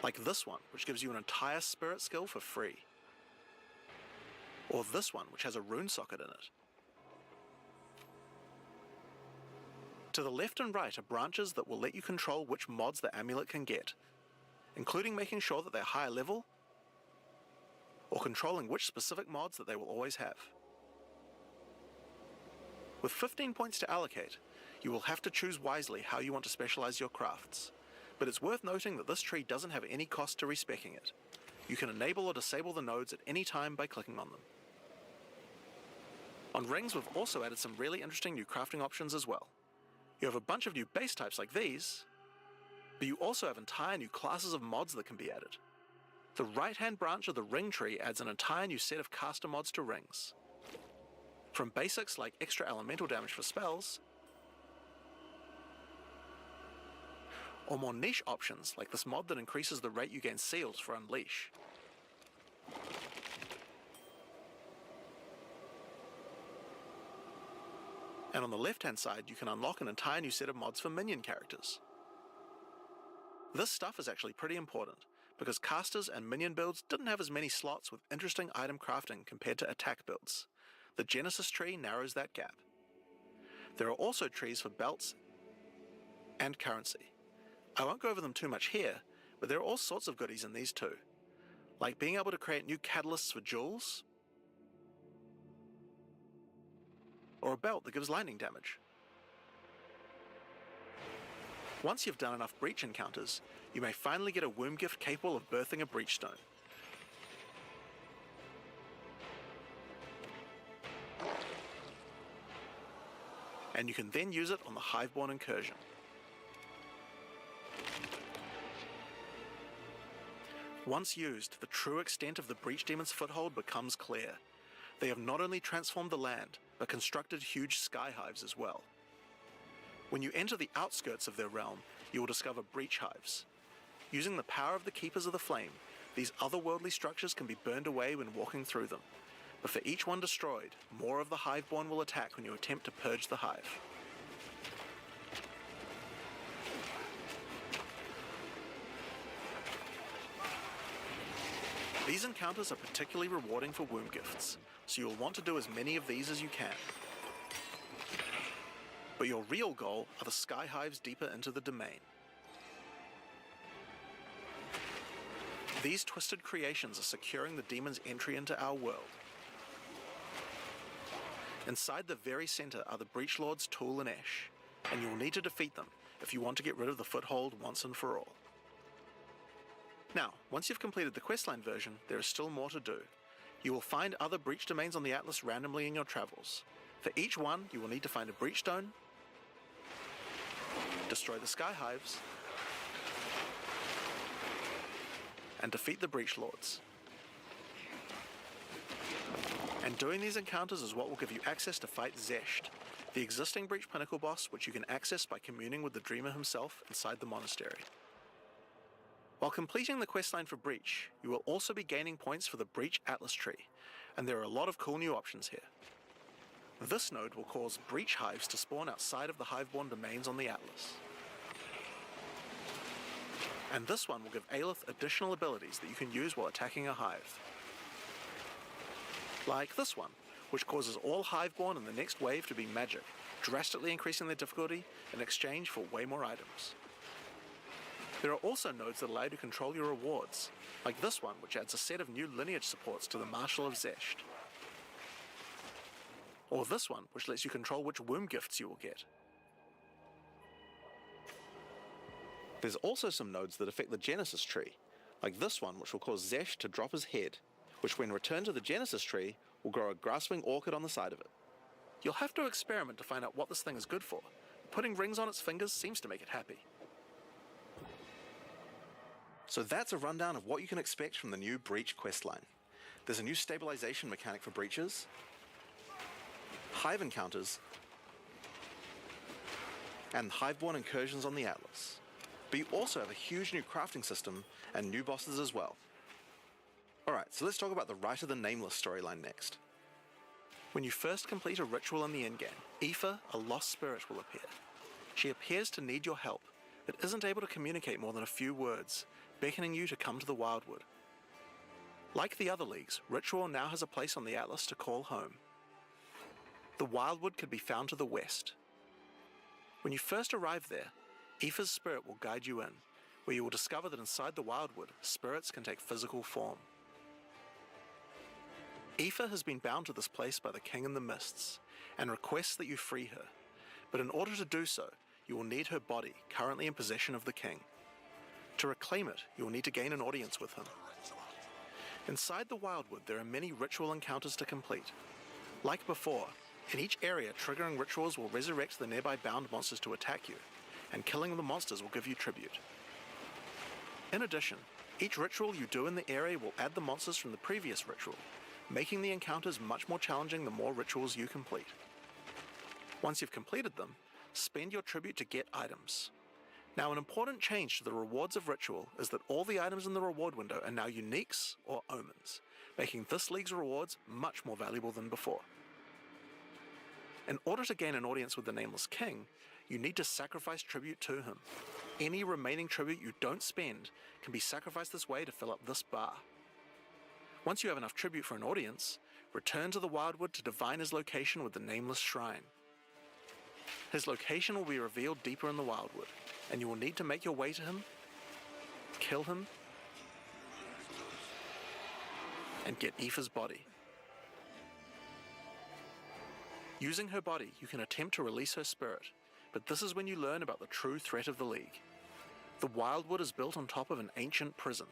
Like this one, which gives you an entire spirit skill for free. Or this one, which has a rune socket in it. To the left and right are branches that will let you control which mods the amulet can get, including making sure that they're higher level, or controlling which specific mods that they will always have. With 15 points to allocate, you will have to choose wisely how you want to specialize your crafts, but it's worth noting that this tree doesn't have any cost to respecing it. You can enable or disable the nodes at any time by clicking on them. On rings, we've also added some really interesting new crafting options as well. You have a bunch of new base types like these, but you also have entire new classes of mods that can be added. The right-hand branch of the ring tree adds an entire new set of caster mods to rings. From basics like extra elemental damage for spells, or more niche options like this mod that increases the rate you gain seals for Unleash. And on the left-hand side, you can unlock an entire new set of mods for minion characters. This stuff is actually pretty important, because casters and minion builds didn't have as many slots with interesting item crafting compared to attack builds. The Genesis tree narrows that gap. There are also trees for belts and currency. I won't go over them too much here, but there are all sorts of goodies in these too, like being able to create new catalysts for jewels, or a belt that gives lightning damage. Once you've done enough breach encounters, you may finally get a womb gift capable of birthing a breach stone. And you can then use it on the Hiveborn incursion. Once used, the true extent of the Breach Demon's foothold becomes clear. They have not only transformed the land, but constructed huge sky hives as well. When you enter the outskirts of their realm, you will discover breach hives. Using the power of the Keepers of the Flame, these otherworldly structures can be burned away when walking through them. But for each one destroyed, more of the Hiveborn will attack when you attempt to purge the hive. These encounters are particularly rewarding for womb gifts, so you'll want to do as many of these as you can. But your real goal are the sky hives deeper into the domain. These twisted creations are securing the demon's entry into our world. Inside the very center are the Breach Lords Tool and Ash, and you will need to defeat them if you want to get rid of the foothold once and for all. Now, once you've completed the questline version, there is still more to do. You will find other breach domains on the Atlas randomly in your travels. For each one, you will need to find a breach stone, destroy the sky hives, and defeat the Breach Lords. And doing these encounters is what will give you access to fight Zesht, the existing Breach Pinnacle boss, which you can access by communing with the Dreamer himself inside the monastery. While completing the questline for Breach, you will also be gaining points for the Breach Atlas tree, and there are a lot of cool new options here. This node will cause breach hives to spawn outside of the Hiveborn domains on the Atlas. And this one will give Aelith additional abilities that you can use while attacking a hive. Like this one, which causes all Hiveborn in the next wave to be magic, drastically increasing their difficulty in exchange for way more items. There are also nodes that allow you to control your rewards, like this one, which adds a set of new lineage supports to the Marshal of Zesht. Or this one, which lets you control which womb gifts you will get. There's also some nodes that affect the Genesis tree, like this one, which will cause Zesht to drop his head, which when returned to the Genesis tree, will grow a grasping orchid on the side of it. You'll have to experiment to find out what this thing is good for. Putting rings on its fingers seems to make it happy. So that's a rundown of what you can expect from the new Breach questline. There's a new stabilization mechanic for breaches, hive encounters, and Hiveborn incursions on the Atlas. But you also have a huge new crafting system and new bosses as well. Alright, so let's talk about the Rite of the Nameless storyline next. When you first complete a ritual in the endgame, Aoife, a lost spirit, will appear. She appears to need your help, but isn't able to communicate more than a few words, beckoning you to come to the Wildwood. Like the other leagues, Ritual now has a place on the Atlas to call home. The Wildwood could be found to the west. When you first arrive there, Aoife's spirit will guide you in, where you will discover that inside the Wildwood, spirits can take physical form. Aoife has been bound to this place by the King in the Mists, and requests that you free her, but in order to do so, you will need her body currently in possession of the King. To reclaim it, you will need to gain an audience with him. Inside the Wildwood, there are many ritual encounters to complete. Like before, in each area, triggering rituals will resurrect the nearby bound monsters to attack you, and killing the monsters will give you tribute. In addition, each ritual you do in the area will add the monsters from the previous ritual, making the encounters much more challenging the more rituals you complete. Once you've completed them, spend your tribute to get items. Now, an important change to the rewards of Ritual is that all the items in the reward window are now uniques or omens, making this league's rewards much more valuable than before. In order to gain an audience with the Nameless King, you need to sacrifice tribute to him. Any remaining tribute you don't spend can be sacrificed this way to fill up this bar. Once you have enough tribute for an audience, return to the Wildwood to divine his location with the Nameless Shrine. His location will be revealed deeper in the Wildwood, and you will need to make your way to him, kill him, and get Aoife's body. Using her body, you can attempt to release her spirit, but this is when you learn about the true threat of the League. The Wildwood is built on top of an ancient prison.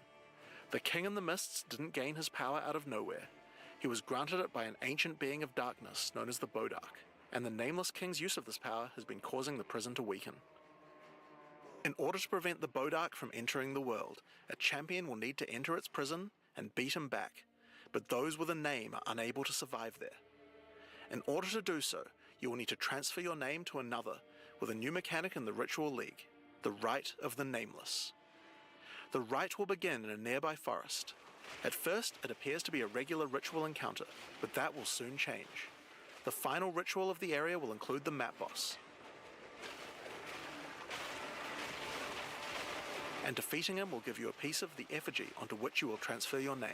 The King in the Mists didn't gain his power out of nowhere. He was granted it by an ancient being of darkness known as the Bodark, and the Nameless King's use of this power has been causing the prison to weaken. In order to prevent the Bodark from entering the world, a champion will need to enter its prison and beat him back, but those with a name are unable to survive there. In order to do so, you will need to transfer your name to another with a new mechanic in the Ritual League, the Rite of the Nameless. The rite will begin in a nearby forest. At first, it appears to be a regular ritual encounter, but that will soon change. The final ritual of the area will include the map boss, and defeating him will give you a piece of the effigy onto which you will transfer your name.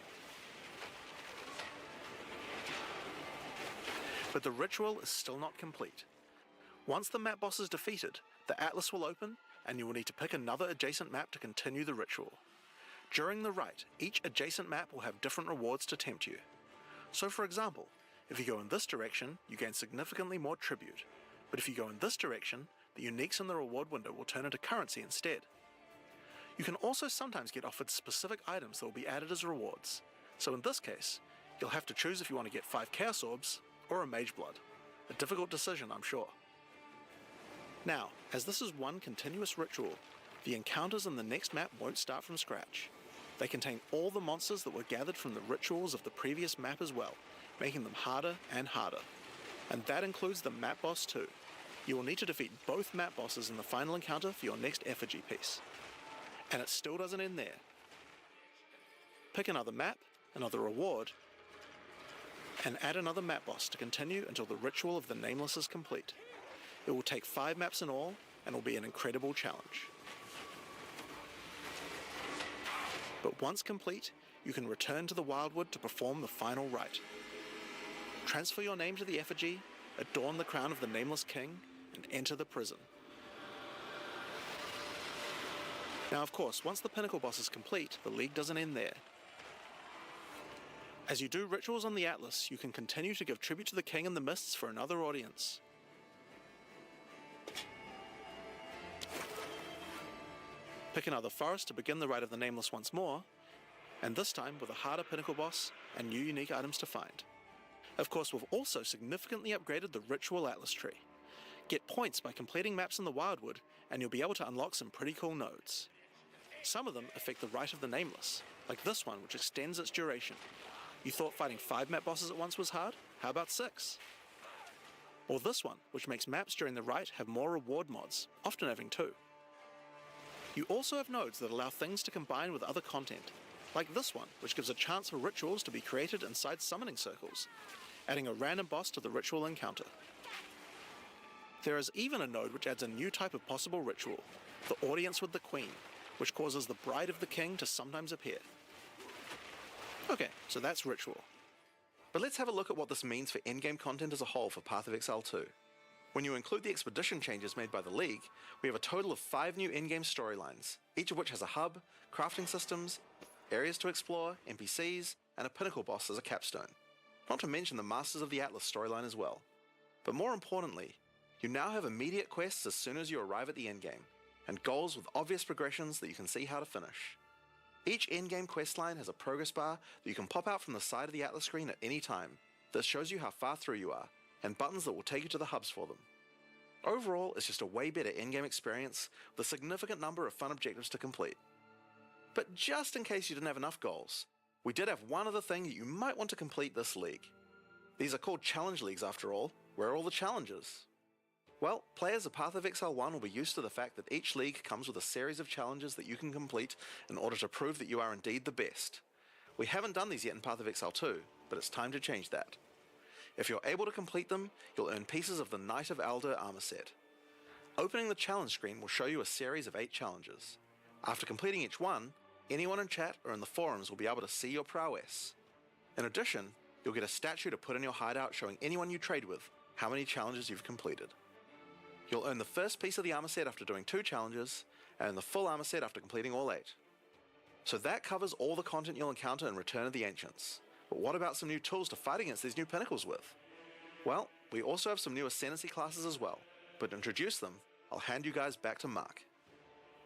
But the ritual is still not complete. Once the map boss is defeated, the atlas will open, and you will need to pick another adjacent map to continue the ritual. During the rite, each adjacent map will have different rewards to tempt you. So for example, if you go in this direction, you gain significantly more tribute, but if you go in this direction, the uniques in the reward window will turn into currency instead. You can also sometimes get offered specific items that will be added as rewards, so in this case, you'll have to choose if you want to get 5 Chaos Orbs or a Mage Blood. A difficult decision, I'm sure. Now, as this is one continuous ritual, the encounters in the next map won't start from scratch. They contain all the monsters that were gathered from the rituals of the previous map as well, making them harder and harder. And that includes the map boss too. You will need to defeat both map bosses in the final encounter for your next effigy piece. And it still doesn't end there. Pick another map, another reward, and add another map boss to continue until the ritual of the Nameless is complete. It will take 5 maps in all, and will be an incredible challenge. But once complete, you can return to the Wildwood to perform the final rite. Transfer your name to the effigy, adorn the crown of the Nameless King, and enter the prison. Now of course, once the Pinnacle boss is complete, the League doesn't end there. As you do rituals on the Atlas, you can continue to give tribute to the King in the Mists for another audience. Pick another forest to begin the Rite of the Nameless once more, and this time with a harder Pinnacle boss and new unique items to find. Of course, we've also significantly upgraded the Ritual Atlas tree. Get points by completing maps in the Wildwood, and you'll be able to unlock some pretty cool nodes. Some of them affect the Rite of the Nameless, like this one, which extends its duration. You thought fighting 5 map bosses at once was hard? How about 6? Or this one, which makes maps during the Rite have more reward mods, often having 2. You also have nodes that allow things to combine with other content, like this one, which gives a chance for rituals to be created inside summoning circles, adding a random boss to the ritual encounter. There is even a node which adds a new type of possible ritual, the Audience with the Queen, which causes the Bride of the King to sometimes appear. Okay, so that's Ritual. But let's have a look at what this means for endgame content as a whole for Path of Exile 2. When you include the expedition changes made by the League, we have a total of 5 new in-game storylines, each of which has a hub, crafting systems, areas to explore, NPCs, and a Pinnacle boss as a capstone. not to mention the Masters of the Atlas storyline as well. But more importantly, you now have immediate quests as soon as you arrive at the endgame, and goals with obvious progressions that you can see how to finish. Each endgame questline has a progress bar that you can pop out from the side of the Atlas screen at any time that shows you how far through you are, and buttons that will take you to the hubs for them. Overall, it's just a way better endgame experience with a significant number of fun objectives to complete. But just in case you didn't have enough goals, we did have one other thing that you might want to complete this league. These are called challenge leagues after all. Where are all the challenges? Well, players of Path of Exile 1 will be used to the fact that each league comes with a series of challenges that you can complete in order to prove that you are indeed the best. We haven't done these yet in Path of Exile 2, but it's time to change that. If you're able to complete them, you'll earn pieces of the Knight of Alder armor set. Opening the challenge screen will show you a series of 8 challenges. After completing each one, anyone in chat or in the forums will be able to see your prowess. In addition, you'll get a statue to put in your hideout showing anyone you trade with how many challenges you've completed. You'll earn the first piece of the armor set after doing 2 challenges, and the full armor set after completing all 8. So that covers all the content you'll encounter in Return of the Ancients. But what about some new tools to fight against these new pinnacles with? Well, we also have some new Ascendancy classes as well, but to introduce them, I'll hand you guys back to Mark.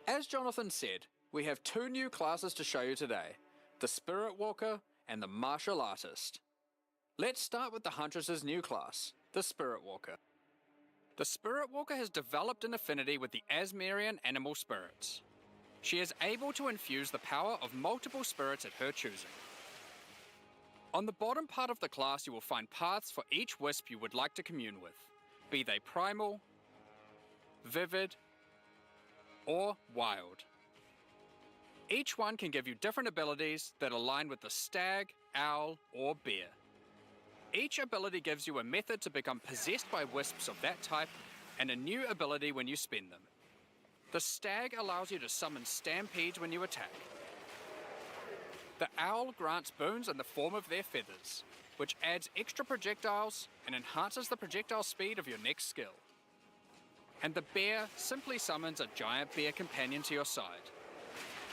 As Jonathan said, we have 2 new classes to show you today, the Spirit Walker and the Martial Artist. Let's start with the Huntress's new class, the Spirit Walker. The Spirit Walker has developed an affinity with the Asmerian animal spirits. She is able to infuse the power of multiple spirits at her choosing. On the bottom part of the class you will find paths for each wisp you would like to commune with, be they primal, vivid, or wild. Each one can give you different abilities that align with the stag, owl, or bear. Each ability gives you a method to become possessed by wisps of that type, and a new ability when you spend them. The stag allows you to summon stampedes when you attack. The owl grants boons in the form of their feathers, which adds extra projectiles and enhances the projectile speed of your next skill. And the bear simply summons a giant bear companion to your side.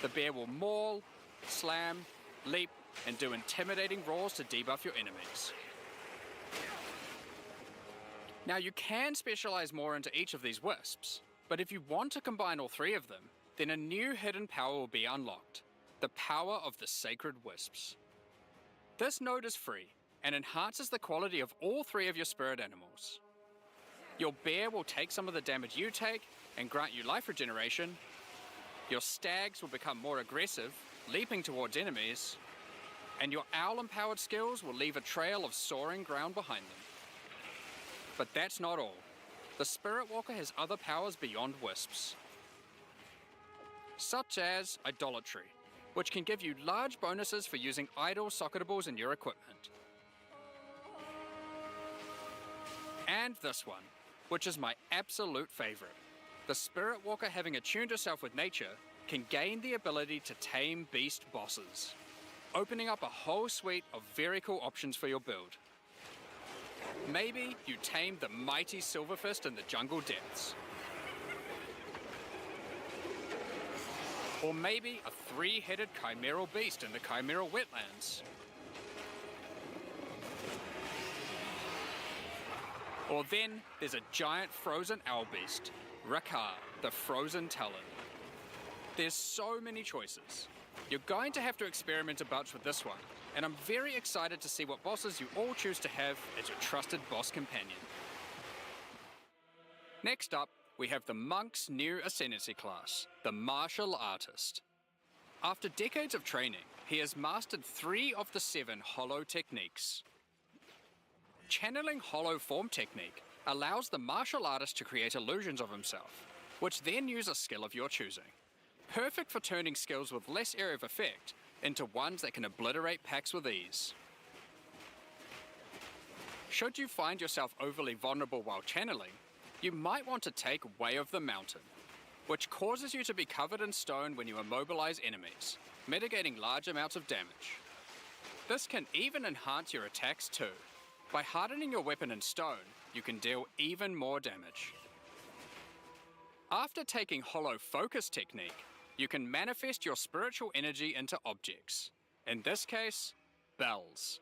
The bear will maul, slam, leap, and do intimidating roars to debuff your enemies. Now you can specialize more into each of these wisps, but if you want to combine all 3 of them, then a new hidden power will be unlocked, the power of the Sacred Wisps. This node is free, and enhances the quality of all 3 of your spirit animals. Your bear will take some of the damage you take, and grant you life regeneration. Your stags will become more aggressive, leaping towards enemies, and your owl-empowered skills will leave a trail of soaring ground behind them. But that's not all. The Spirit Walker has other powers beyond wisps, such as Idolatry, which can give you large bonuses for using idol socketables in your equipment. And this one, which is my absolute favorite. The Spirit Walker, having attuned herself with nature, can gain the ability to tame beast bosses, opening up a whole suite of very cool options for your build. Maybe you tame the mighty Silverfist in the jungle depths. Or maybe a 3-headed chimeral beast in the chimeral wetlands. Or then there's a giant frozen owl beast, Rakar, the Frozen Talon. There's so many choices. You're going to have to experiment a bunch with this one, and I'm very excited to see what bosses you all choose to have as your trusted boss companion. Next up, we have the Monk's new Ascendancy class, the Martial Artist. After decades of training, he has mastered 3 of the 7 Hollow techniques. Channeling Hollow Form technique allows the Martial Artist to create illusions of himself, which then use a skill of your choosing. Perfect for turning skills with less area of effect into ones that can obliterate packs with ease. Should you find yourself overly vulnerable while channeling, you might want to take Way of the Mountain, which causes you to be covered in stone when you immobilize enemies, mitigating large amounts of damage. This can even enhance your attacks too. By hardening your weapon in stone, you can deal even more damage. After taking Hollow Focus technique, you can manifest your spiritual energy into objects. In this case, bells.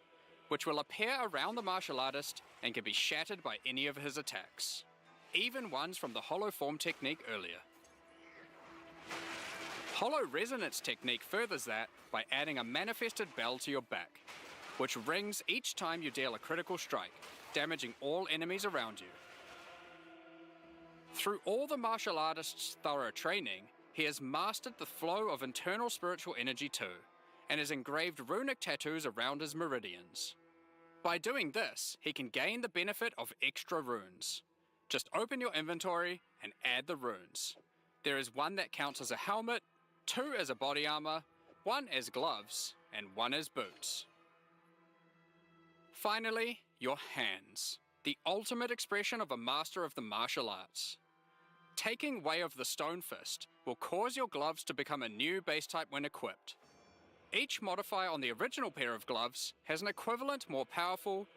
which will appear around the martial artist and can be shattered by any of his attacks, even ones from the hollow form technique earlier. Hollow resonance technique furthers that by adding a manifested bell to your back, which rings each time you deal a critical strike, damaging all enemies around you. Through all the martial artist's thorough training, he has mastered the flow of internal spiritual energy too, and has engraved runic tattoos around his meridians. By doing this, he can gain the benefit of extra runes. Just open your inventory and add the runes. There is one that counts as a helmet, 2 as a body armor, 1 as gloves, and 1 as boots. Finally, your hands, the ultimate expression of a master of the martial arts. Taking Way of the Stone Fist will cause your gloves to become a new base type when equipped. Each modifier on the original pair of gloves has an equivalent, more powerful,